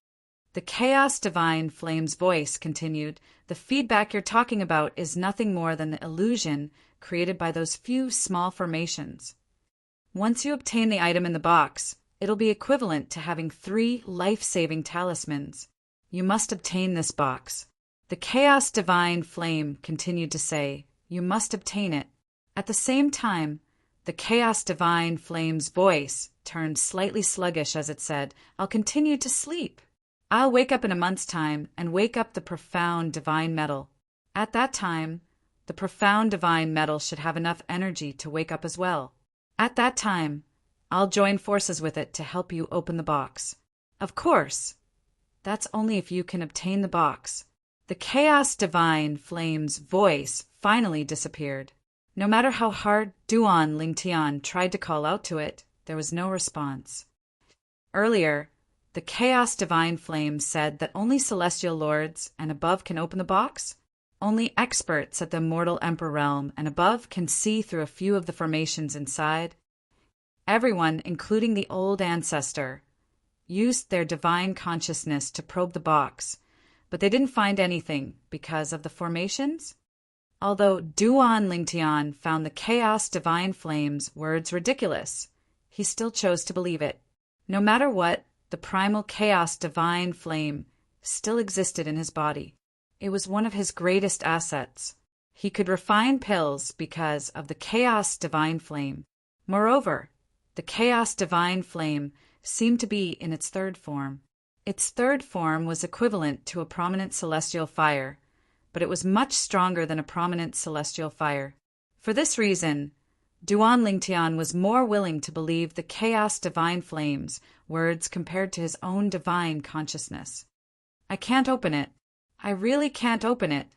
The Chaos Divine Flame's voice continued, The feedback you're talking about is nothing more than the illusion created by those few small formations. Once you obtain the item in the box, it'll be equivalent to having 3 life-saving talismans. You must obtain this box. The Chaos Divine Flame continued to say, You must obtain it. At the same time, the Chaos Divine Flame's voice turned slightly sluggish as it said, I'll continue to sleep. I'll wake up in a month's time and wake up the profound divine metal. At that time, the profound divine metal should have enough energy to wake up as well. At that time, I'll join forces with it to help you open the box. Of course, that's only if you can obtain the box. The chaos divine flame's voice finally disappeared. No matter how hard Duan Lingtian tried to call out to it, there was no response. Earlier, the chaos divine flame said that only celestial lords and above can open the box. Only experts at the mortal emperor realm and above can see through a few of the formations inside. Everyone, including the old ancestor, used their divine consciousness to probe the box, but they didn't find anything because of the formations. Although Duan Lingtian found the chaos divine flame's words ridiculous, he still chose to believe it. No matter what, the primal chaos divine flame still existed in his body. It was one of his greatest assets. He could refine pills because of the chaos divine flame. Moreover, the chaos divine flame seemed to be in its third form. Its third form was equivalent to a prominent celestial fire, but it was much stronger than a prominent celestial fire. For this reason, Duan Lingtian was more willing to believe the chaos divine flame's words compared to his own divine consciousness. I can't open it. I really can't open it.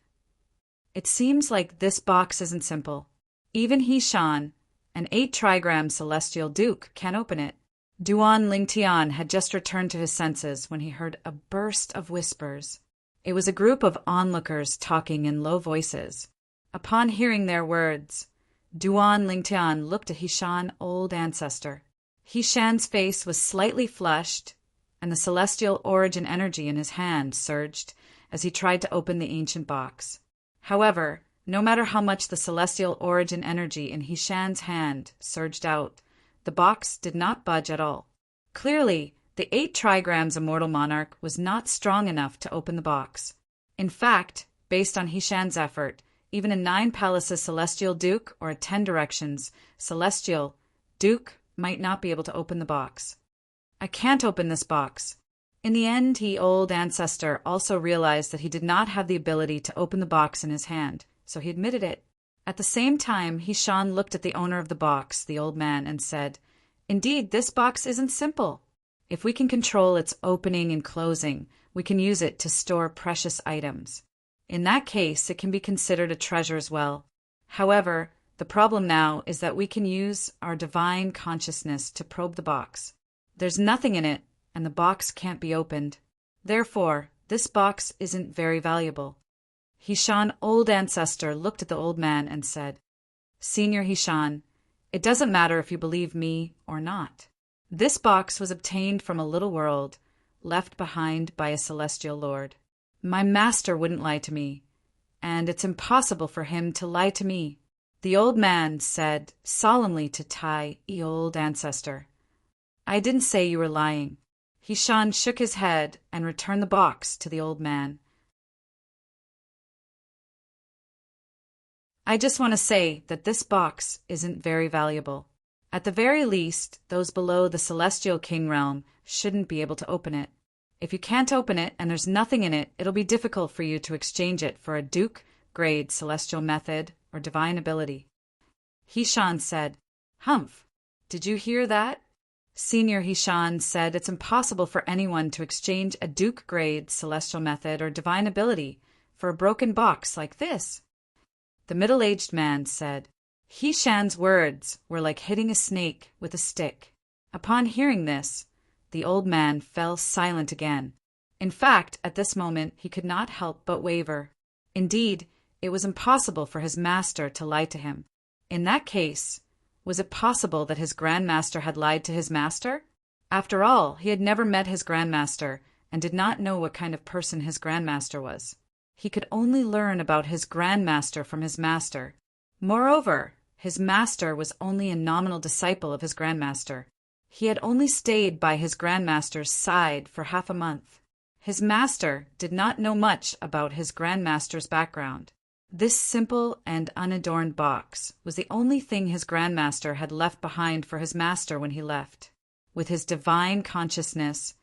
It seems like this box isn't simple. Even He-Shan, an 8-trigram celestial duke, can't open it. Duan Lingtian had just returned to his senses when he heard a burst of whispers. It was a group of onlookers talking in low voices. Upon hearing their words, Duan Lingtian looked at He-Shan, old ancestor. He-Shan's face was slightly flushed, and the celestial origin energy in his hand surged as he tried to open the ancient box. However, no matter how much the celestial origin energy in He-Shan's hand surged out, the box did not budge at all. Clearly, the 8 trigrams Immortal Monarch was not strong enough to open the box. In fact, based on He-Shan's effort, even a 9 palaces celestial duke or a 10 directions celestial duke might not be able to open the box. I can't open this box. In the end, old ancestor also realized that he did not have the ability to open the box in his hand, so he admitted it. At the same time, He-Shan looked at the owner of the box, the old man, and said, "Indeed, this box isn't simple. If we can control its opening and closing, we can use it to store precious items. In that case, it can be considered a treasure as well. However, the problem now is that we can use our divine consciousness to probe the box. There's nothing in it, and the box can't be opened. Therefore, this box isn't very valuable." He-Shan, old ancestor, looked at the old man and said, "Senior He-Shan, it doesn't matter if you believe me or not. This box was obtained from a little world, left behind by a celestial lord. My master wouldn't lie to me, and it's impossible for him to lie to me." The old man said solemnly to Tai, old ancestor, "I didn't say you were lying." He-Shan shook his head and returned the box to the old man. "I just want to say that this box isn't very valuable. At the very least, those below the celestial king realm shouldn't be able to open it. If you can't open it and there's nothing in it, it'll be difficult for you to exchange it for a duke-grade celestial method or divine ability." He-Shan said, "Humph, did you hear that?" Senior He-Shan said it's impossible for anyone to exchange a duke-grade celestial method or divine ability for a broken box like this. The middle-aged man said, He-Shan's words were like hitting a snake with a stick. Upon hearing this, the old man fell silent again. In fact, at this moment he could not help but waver. Indeed, it was impossible for his master to lie to him. In that case, was it possible that his grandmaster had lied to his master? After all, he had never met his grandmaster and did not know what kind of person his grandmaster was. He could only learn about his grandmaster from his master. Moreover, his master was only a nominal disciple of his grandmaster. He had only stayed by his grandmaster's side for half a month. His master did not know much about his grandmaster's background. This simple and unadorned box was the only thing his grandmaster had left behind for his master when he left. With his divine consciousness,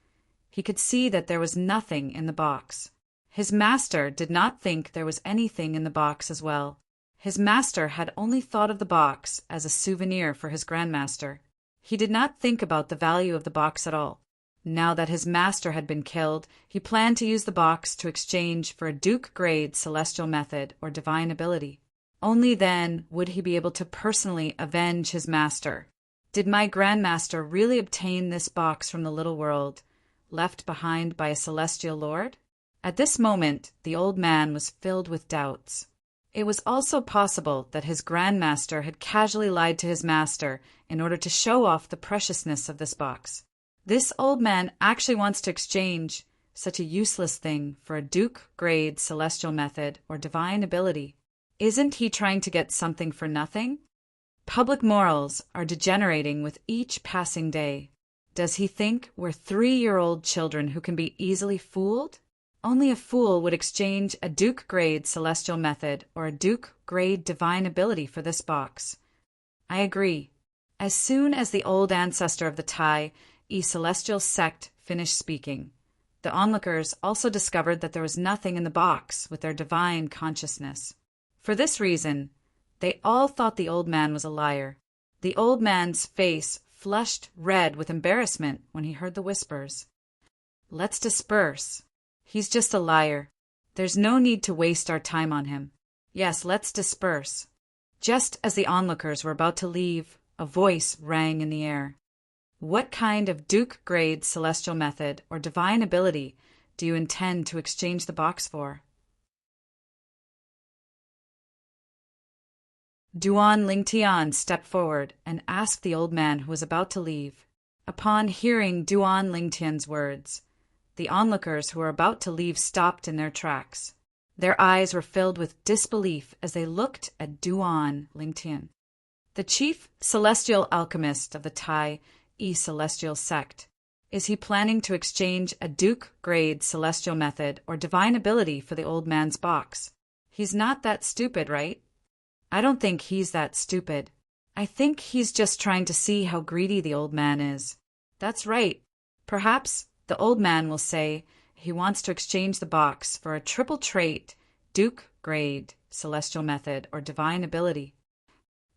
he could see that there was nothing in the box. His master did not think there was anything in the box as well. His master had only thought of the box as a souvenir for his grandmaster. He did not think about the value of the box at all. Now that his master had been killed, he planned to use the box to exchange for a Duke-grade celestial method or divine ability. Only then would he be able to personally avenge his master. Did my grandmaster really obtain this box from the little world, left behind by a celestial lord? At this moment, the old man was filled with doubts. It was also possible that his grandmaster had casually lied to his master in order to show off the preciousness of this box. This old man actually wants to exchange such a useless thing for a Duke-grade celestial method or divine ability. Isn't he trying to get something for nothing? Public morals are degenerating with each passing day. Does he think we're 3-year-old children who can be easily fooled? Only a fool would exchange a Duke-grade celestial method or a Duke-grade divine ability for this box. I agree. As soon as the old ancestor of the Tai celestial sect finished speaking, the onlookers also discovered that there was nothing in the box with their divine consciousness. For this reason, they all thought the old man was a liar. The old man's face flushed red with embarrassment when he heard the whispers. Let's disperse. He's just a liar. There's no need to waste our time on him. Yes, let's disperse. Just as the onlookers were about to leave, a voice rang in the air. What kind of Duke-grade celestial method or divine ability do you intend to exchange the box for? Duan Lingtian stepped forward and asked the old man who was about to leave. Upon hearing Duan Lingtian's words, the onlookers who were about to leave stopped in their tracks. Their eyes were filled with disbelief as they looked at Duan Lingtian, the chief celestial alchemist of the Tai celestial sect. Is he planning to exchange a Duke-grade celestial method or divine ability for the old man's box? He's not that stupid, right? I don't think he's that stupid. I think he's just trying to see how greedy the old man is. That's right. Perhaps the old man will say he wants to exchange the box for a triple trait, Duke-grade celestial method or divine ability.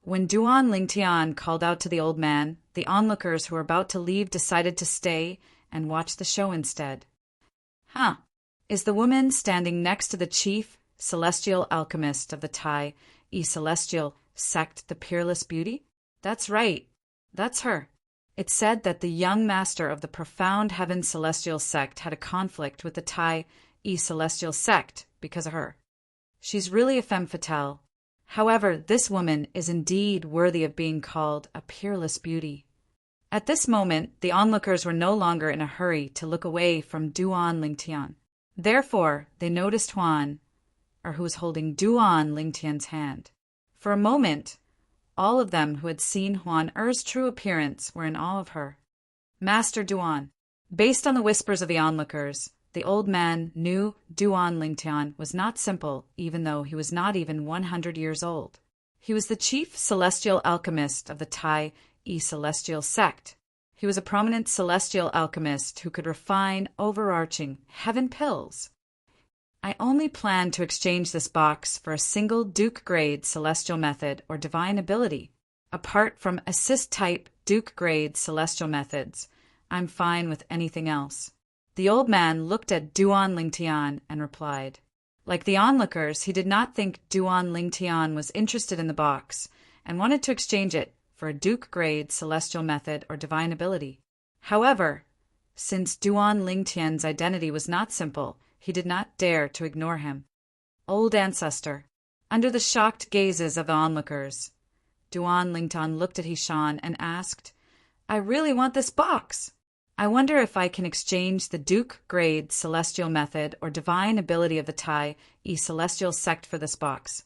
When Duan Lingtian called out to the old man, the onlookers who were about to leave decided to stay and watch the show instead. Huh. Is the woman standing next to the chief celestial alchemist of the Tai celestial sect the Peerless Beauty? That's right. That's her. It said that the young master of the Profound Heaven celestial sect had a conflict with the Tai celestial sect because of her. She's really a femme fatale. However, this woman is indeed worthy of being called a peerless beauty. At this moment, the onlookers were no longer in a hurry to look away from Duan Lingtian. Therefore, they noticed Huan, who was holding Duan Lingtian's hand. For a moment, all of them who had seen Huan Er's true appearance were in awe of her. Master Duan. Based on the whispers of the onlookers, the old man knew Duan Lingtian was not simple, even though he was not even 100 years old. He was the chief celestial alchemist of the Tai celestial sect. He was a prominent celestial alchemist who could refine overarching heaven pills. I only plan to exchange this box for a single Duke-grade celestial method or divine ability. Apart from assist-type Duke-grade celestial methods, I'm fine with anything else. The old man looked at Duan Lingtian and replied. Like the onlookers, he did not think Duan Lingtian was interested in the box and wanted to exchange it for a Duke-grade celestial method or divine ability. However, since Duan Lingtian's identity was not simple, he did not dare to ignore him. Old ancestor. Under the shocked gazes of the onlookers, Duan Lingtian looked at Hishan and asked, I really want this box. I wonder if I can exchange the Duke-grade celestial method or divine ability of the Tai celestial sect for this box.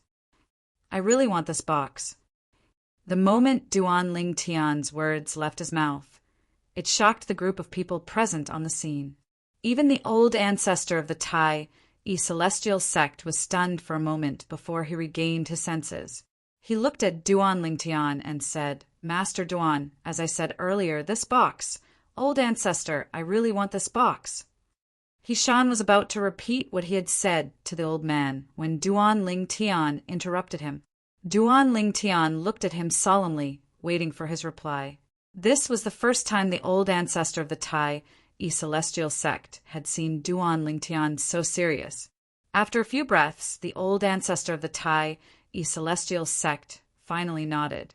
I really want this box. The moment Duan Lingtian's words left his mouth, it shocked the group of people present on the scene. Even the old ancestor of the Tai celestial sect was stunned for a moment before he regained his senses. He looked at Duan Lingtian and said, Master Duan, as I said earlier, this box. Old ancestor, I really want this box. Hishan was about to repeat what he had said to the old man when Duan Lingtian interrupted him. Duan Lingtian looked at him solemnly, waiting for his reply. This was the first time the old ancestor of the Tai celestial sect had seen Duan Lingtian so serious. After a few breaths, the old ancestor of the Tai celestial sect finally nodded.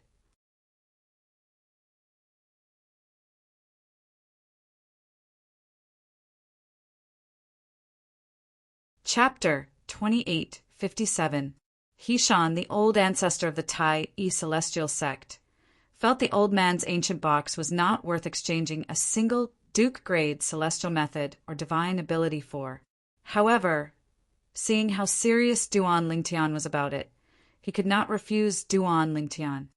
Chapter 2857. Hishan, the old ancestor of the Tai celestial sect, felt the old man's ancient box was not worth exchanging a single Duke-grade celestial method or divine ability for. However, seeing how serious Duan Lingtian was about it, he could not refuse Duan Lingtian.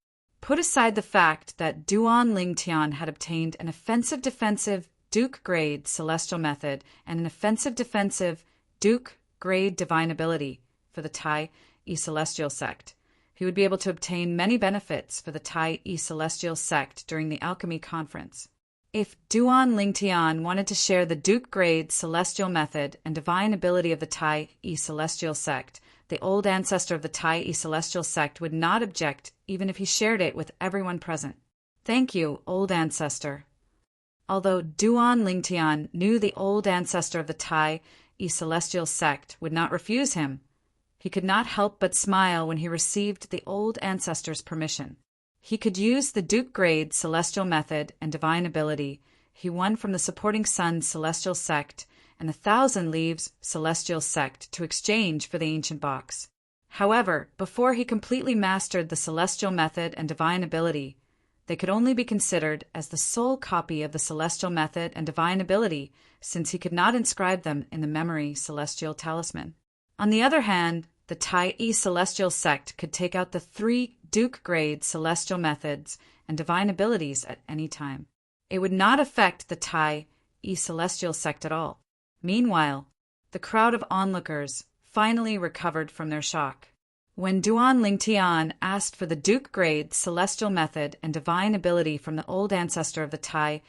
Put aside the fact that Duan Lingtian had obtained an offensive-defensive Duke-grade celestial method and an offensive-defensive Duke-grade divine ability for the Tai celestial sect. He would be able to obtain many benefits for the Tai celestial sect during the alchemy conference. If Duan Lingtian wanted to share the Duke-grade celestial method and divine ability of the Tai celestial sect, the old ancestor of the Tai celestial sect would not object even if he shared it with everyone present. Thank you, old ancestor. Although Duan Lingtian knew the old ancestor of the Tai celestial sect would not refuse him, he could not help but smile when he received the old ancestor's permission. He could use the Duke-grade celestial method and divine ability he won from the Supporting Sun celestial sect and 1,000 Leaves celestial sect to exchange for the ancient box. However, before he completely mastered the celestial method and divine ability, they could only be considered as the sole copy of the celestial method and divine ability, since he could not inscribe them in the memory celestial talisman. On the other hand, the Tai celestial sect could take out the 3 Duke-grade celestial methods and divine abilities at any time. It would not affect the Tai celestial sect at all. Meanwhile, the crowd of onlookers finally recovered from their shock. When Duan Lingtian asked for the Duke-grade celestial method and divine ability from the old ancestor of the Tai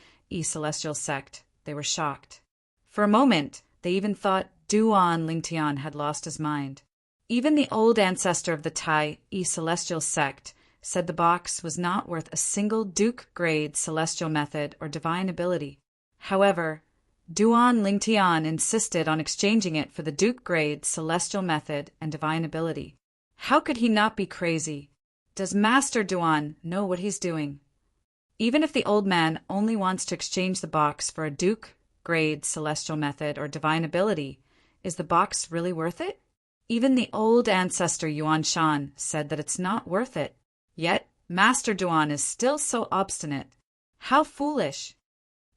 celestial sect, they were shocked. For a moment, they even thought Duan Lingtian had lost his mind. Even the old ancestor of the Tai celestial sect said the box was not worth a single Duke-grade celestial method or divine ability. However, Duan Lingtian insisted on exchanging it for the Duke-grade celestial method and divine ability. How could he not be crazy? Does Master Duan know what he's doing? Even if the old man only wants to exchange the box for a Duke-grade celestial method or divine ability, is the box really worth it? Even the old ancestor Yuan Shan said that it's not worth it. Yet, Master Duan is still so obstinate. How foolish!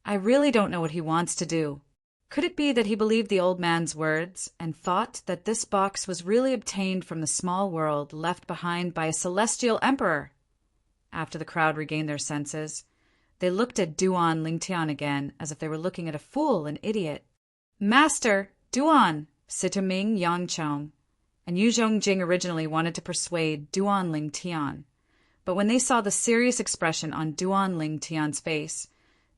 I really don't know what he wants to do. Could it be that he believed the old man's words and thought that this box was really obtained from the small world left behind by a celestial emperor? After the crowd regained their senses, they looked at Duan Lingtian again as if they were looking at a fool and idiot. Master Duan, Sitaming Yangchong, and Yu Zhongjing originally wanted to persuade Duan Lingtian, but when they saw the serious expression on Duan Lingtian's face,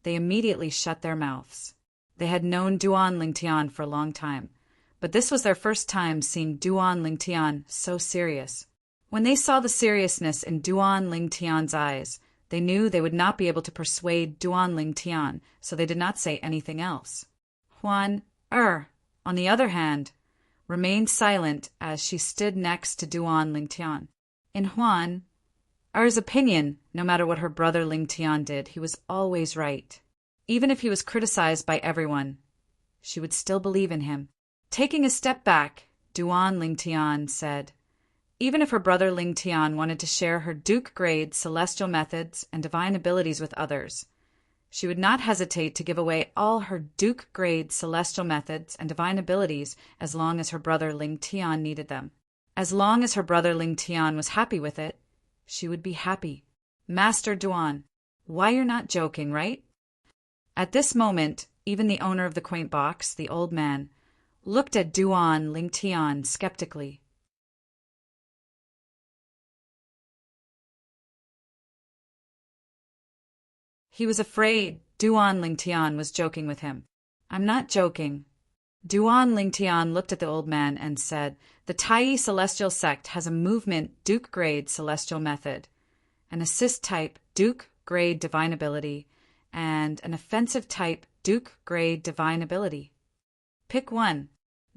they immediately shut their mouths. They had known Duan Lingtian for a long time, but this was their first time seeing Duan Lingtian so serious. When they saw the seriousness in Duan Lingtian's eyes, they knew they would not be able to persuade Duan Lingtian, so they did not say anything else. Huan on the other hand, remained silent as she stood next to Duan Lingtian. In Huan Er's opinion, no matter what her brother Lingtian did, he was always right. Even if he was criticized by everyone, she would still believe in him. Taking a step back, Duan Lingtian said, even if her brother Lingtian wanted to share her Duke-grade celestial methods and divine abilities with others, she would not hesitate to give away all her Duke-grade celestial methods and divine abilities as long as her brother Lingtian needed them. As long as her brother Lingtian was happy with it, she would be happy. Master Duan, why you're not joking, right? At this moment, even the owner of the quaint box, the old man, looked at Duan Lingtian skeptically. He was afraid Duan Lingtian was joking with him. I'm not joking. Duan Lingtian looked at the old man and said, "The Tai celestial sect has a movement Duke grade celestial method, an assist type Duke grade divine ability, and an offensive type Duke grade divine ability. Pick one."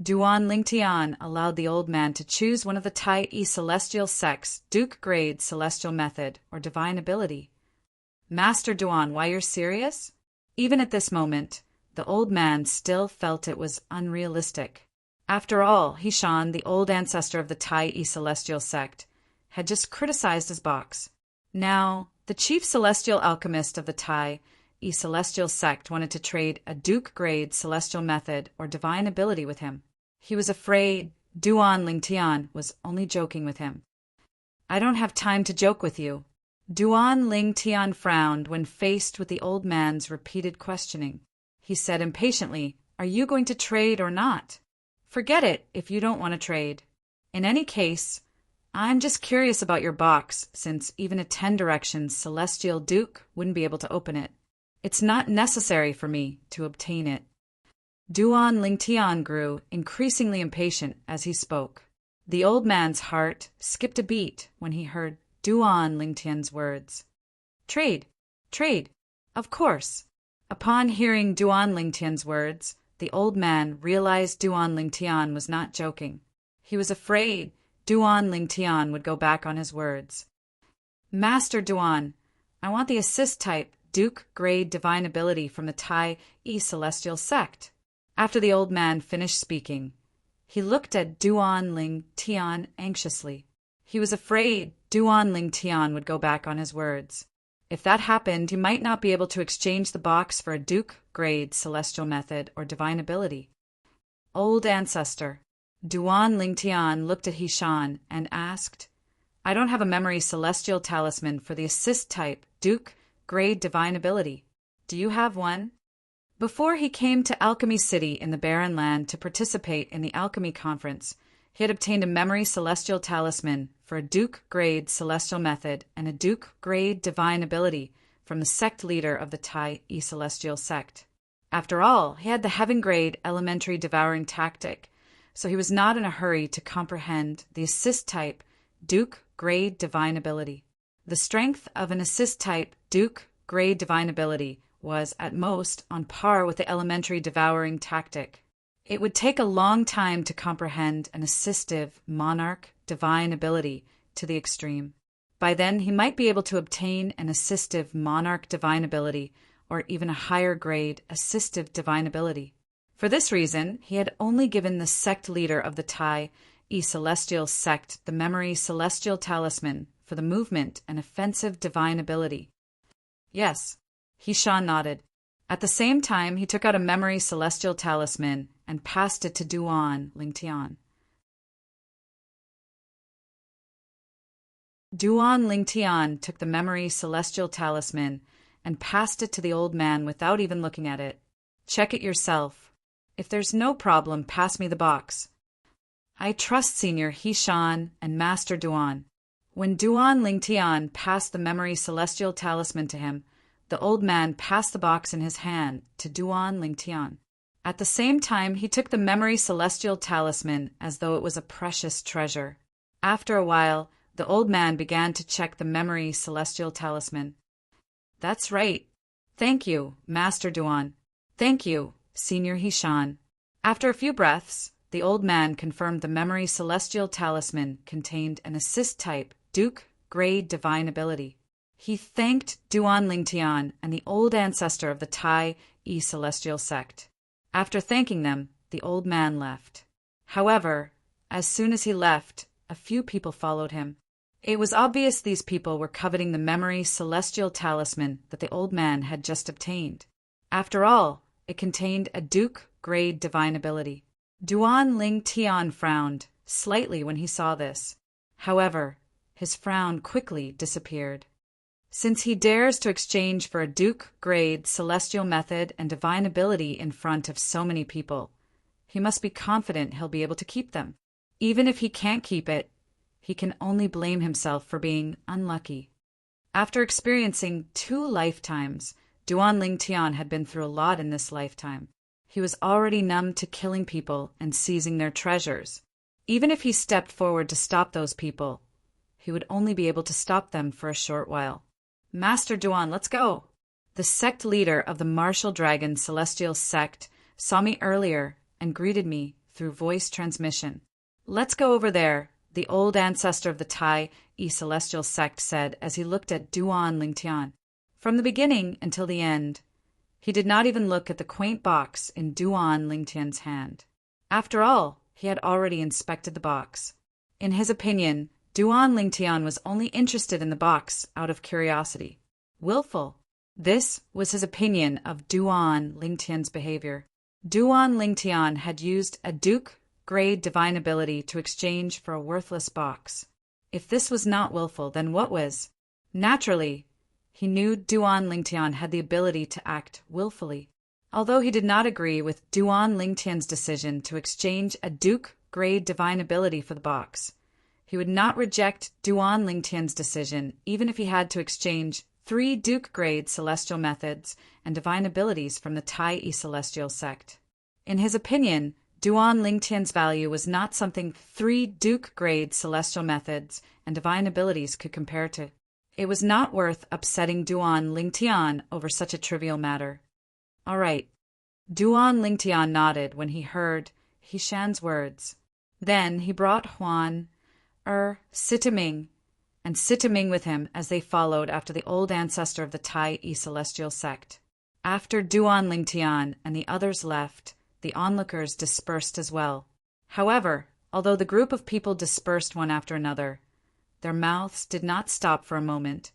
Duan Lingtian allowed the old man to choose one of the Tai celestial sect's Duke grade celestial method or divine ability. "Master Duan, why, you're serious?" Even at this moment, the old man still felt it was unrealistic. After all, Hishan, the old ancestor of the Tai celestial sect, had just criticized his box. Now, the chief celestial alchemist of the Tai celestial sect wanted to trade a Duke grade celestial method or divine ability with him. He was afraid Duan Lingtian was only joking with him. "I don't have time to joke with you." Duan Lingtian frowned when faced with the old man's repeated questioning. He said impatiently, "Are you going to trade or not? Forget it if you don't want to trade. In any case, I'm just curious about your box, since even a 10 directions celestial Duke wouldn't be able to open it. It's not necessary for me to obtain it." Duan Lingtian grew increasingly impatient as he spoke. The old man's heart skipped a beat when he heard Duan Lingtian's words. "Trade, trade, of course." Upon hearing Duan Lingtian's words, the old man realized Duan Lingtian was not joking. He was afraid Duan Lingtian would go back on his words. "Master Duan, I want the assist type Duke grade divine ability from the Tai celestial sect." After the old man finished speaking, he looked at Duan Lingtian anxiously. He was afraid Duan Lingtian would go back on his words. If that happened, he might not be able to exchange the box for a Duke grade celestial method or divine ability. "Old ancestor." Duan Lingtian looked at Hishan and asked, "I don't have a memory celestial talisman for the assist type Duke grade divine ability. Do you have one?" Before he came to Alchemy City in the Barren Land to participate in the Alchemy Conference, he had obtained a memory celestial talisman for a Duke grade celestial method and a Duke grade divine ability from the sect leader of the Tai celestial sect. After all, he had the heaven grade elementary devouring tactic, so he was not in a hurry to comprehend the assist type Duke grade divine ability. The strength of an assist type Duke grade divine ability was at most on par with the elementary devouring tactic. It would take a long time to comprehend an assistive Monarch divine ability to the extreme. By then, he might be able to obtain an assistive Monarch divine ability or even a higher grade assistive divine ability. For this reason, he had only given the sect leader of the Tai celestial sect the memory celestial talisman for the movement and offensive divine ability. "Yes," Hishan nodded. At the same time, he took out a memory celestial talisman and passed it to Duan Lingtian. Duan Lingtian took the memory celestial talisman and passed it to the old man without even looking at it. "Check it yourself. If there's no problem, pass me the box." "I trust Senior Hishan and Master Duan." When Duan Lingtian passed the memory celestial talisman to him, the old man passed the box in his hand to Duan Lingtian. At the same time, he took the memory celestial talisman as though it was a precious treasure. After a while, the old man began to check the memory celestial talisman. "That's right. Thank you, Master Duan. Thank you, Senior Hishan." After a few breaths, the old man confirmed the memory celestial talisman contained an assist type Duke grade divine ability. He thanked Duan Lingtian and the old ancestor of the Tai celestial sect. After thanking them, the old man left. However, as soon as he left, a few people followed him. It was obvious these people were coveting the memory celestial talisman that the old man had just obtained. After all, it contained a Duke grade divine ability. Duan Lingtian frowned slightly when he saw this. However, his frown quickly disappeared. Since he dares to exchange for a Duke grade celestial method and divine ability in front of so many people, he must be confident he'll be able to keep them. Even if he can't keep it, he can only blame himself for being unlucky. After experiencing 2 lifetimes, Duan Lingtian had been through a lot in this lifetime. He was already numb to killing people and seizing their treasures. Even if he stepped forward to stop those people, he would only be able to stop them for a short while. Master Duan, let's go! The sect leader of the Martial Dragon Celestial Sect saw me earlier and greeted me through voice transmission. Let's go over there, the old ancestor of the Tai Celestial Sect said as he looked at Duan Lingtian. From the beginning until the end, he did not even look at the quaint box in Duan Lingtian's hand. After all, he had already inspected the box. In his opinion, Duan Lingtian was only interested in the box out of curiosity. Willful. This was his opinion of Duan Lingtian's behavior. Duan Lingtian had used a Duke-grade divine ability to exchange for a worthless box. If this was not willful, then what was? Naturally, he knew Duan Lingtian had the ability to act willfully. Although he did not agree with Duan Lingtian's decision to exchange a Duke-grade divine ability for the box, he would not reject Duan Lingtian's decision even if he had to exchange 3 Duke-grade celestial methods and divine abilities from the Tai Celestial Sect. In his opinion, Duan Lingtian's value was not something 3 Duke-grade celestial methods and divine abilities could compare to. It was not worth upsetting Duan Lingtian over such a trivial matter. All right. Duan Lingtian nodded when he heard Hishan's words. Then he brought Huan, Sitaming, and Sitaming with him as they followed after the old ancestor of the Tai Celestial Sect. After Duan Lingtian and the others left, the onlookers dispersed as well. However, although the group of people dispersed one after another, their mouths did not stop for a moment,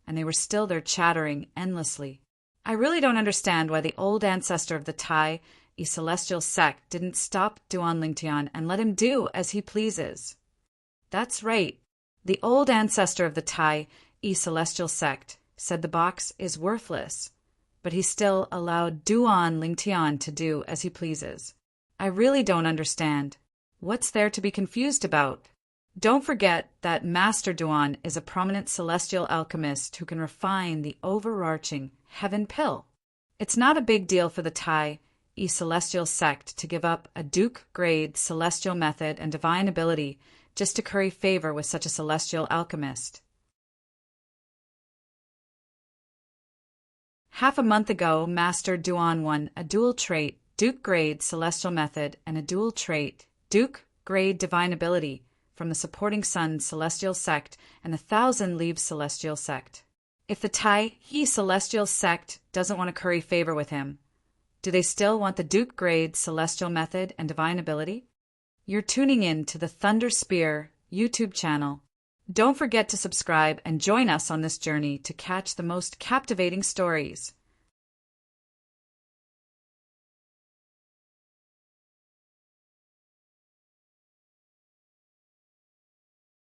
and they were still there chattering endlessly. I really don't understand why the old ancestor of the Tai Celestial Sect didn't stop Duan Lingtian and let him do as he pleases. That's right. The old ancestor of the Tai Celestial Sect said the box is worthless, but he still allowed Duan Lingtian to do as he pleases. I really don't understand. What's there to be confused about? Don't forget that Master Duan is a prominent celestial alchemist who can refine the overarching heaven pill. It's not a big deal for the Tai Celestial Sect to give up a Duke-grade celestial method and divine ability just to curry favor with such a celestial alchemist. Half a month ago, Master Duan won a dual trait, Duke-grade celestial method, and a dual trait, Duke-grade divine ability from the Supporting Sun Celestial Sect and the Thousand Leaves Celestial Sect. If the Tai Celestial Sect doesn't want to curry favor with him, do they still want the Duke-grade celestial method and divine ability? You're tuning in to the Thunder Spear YouTube channel. Don't forget to subscribe and join us on this journey to catch the most captivating stories.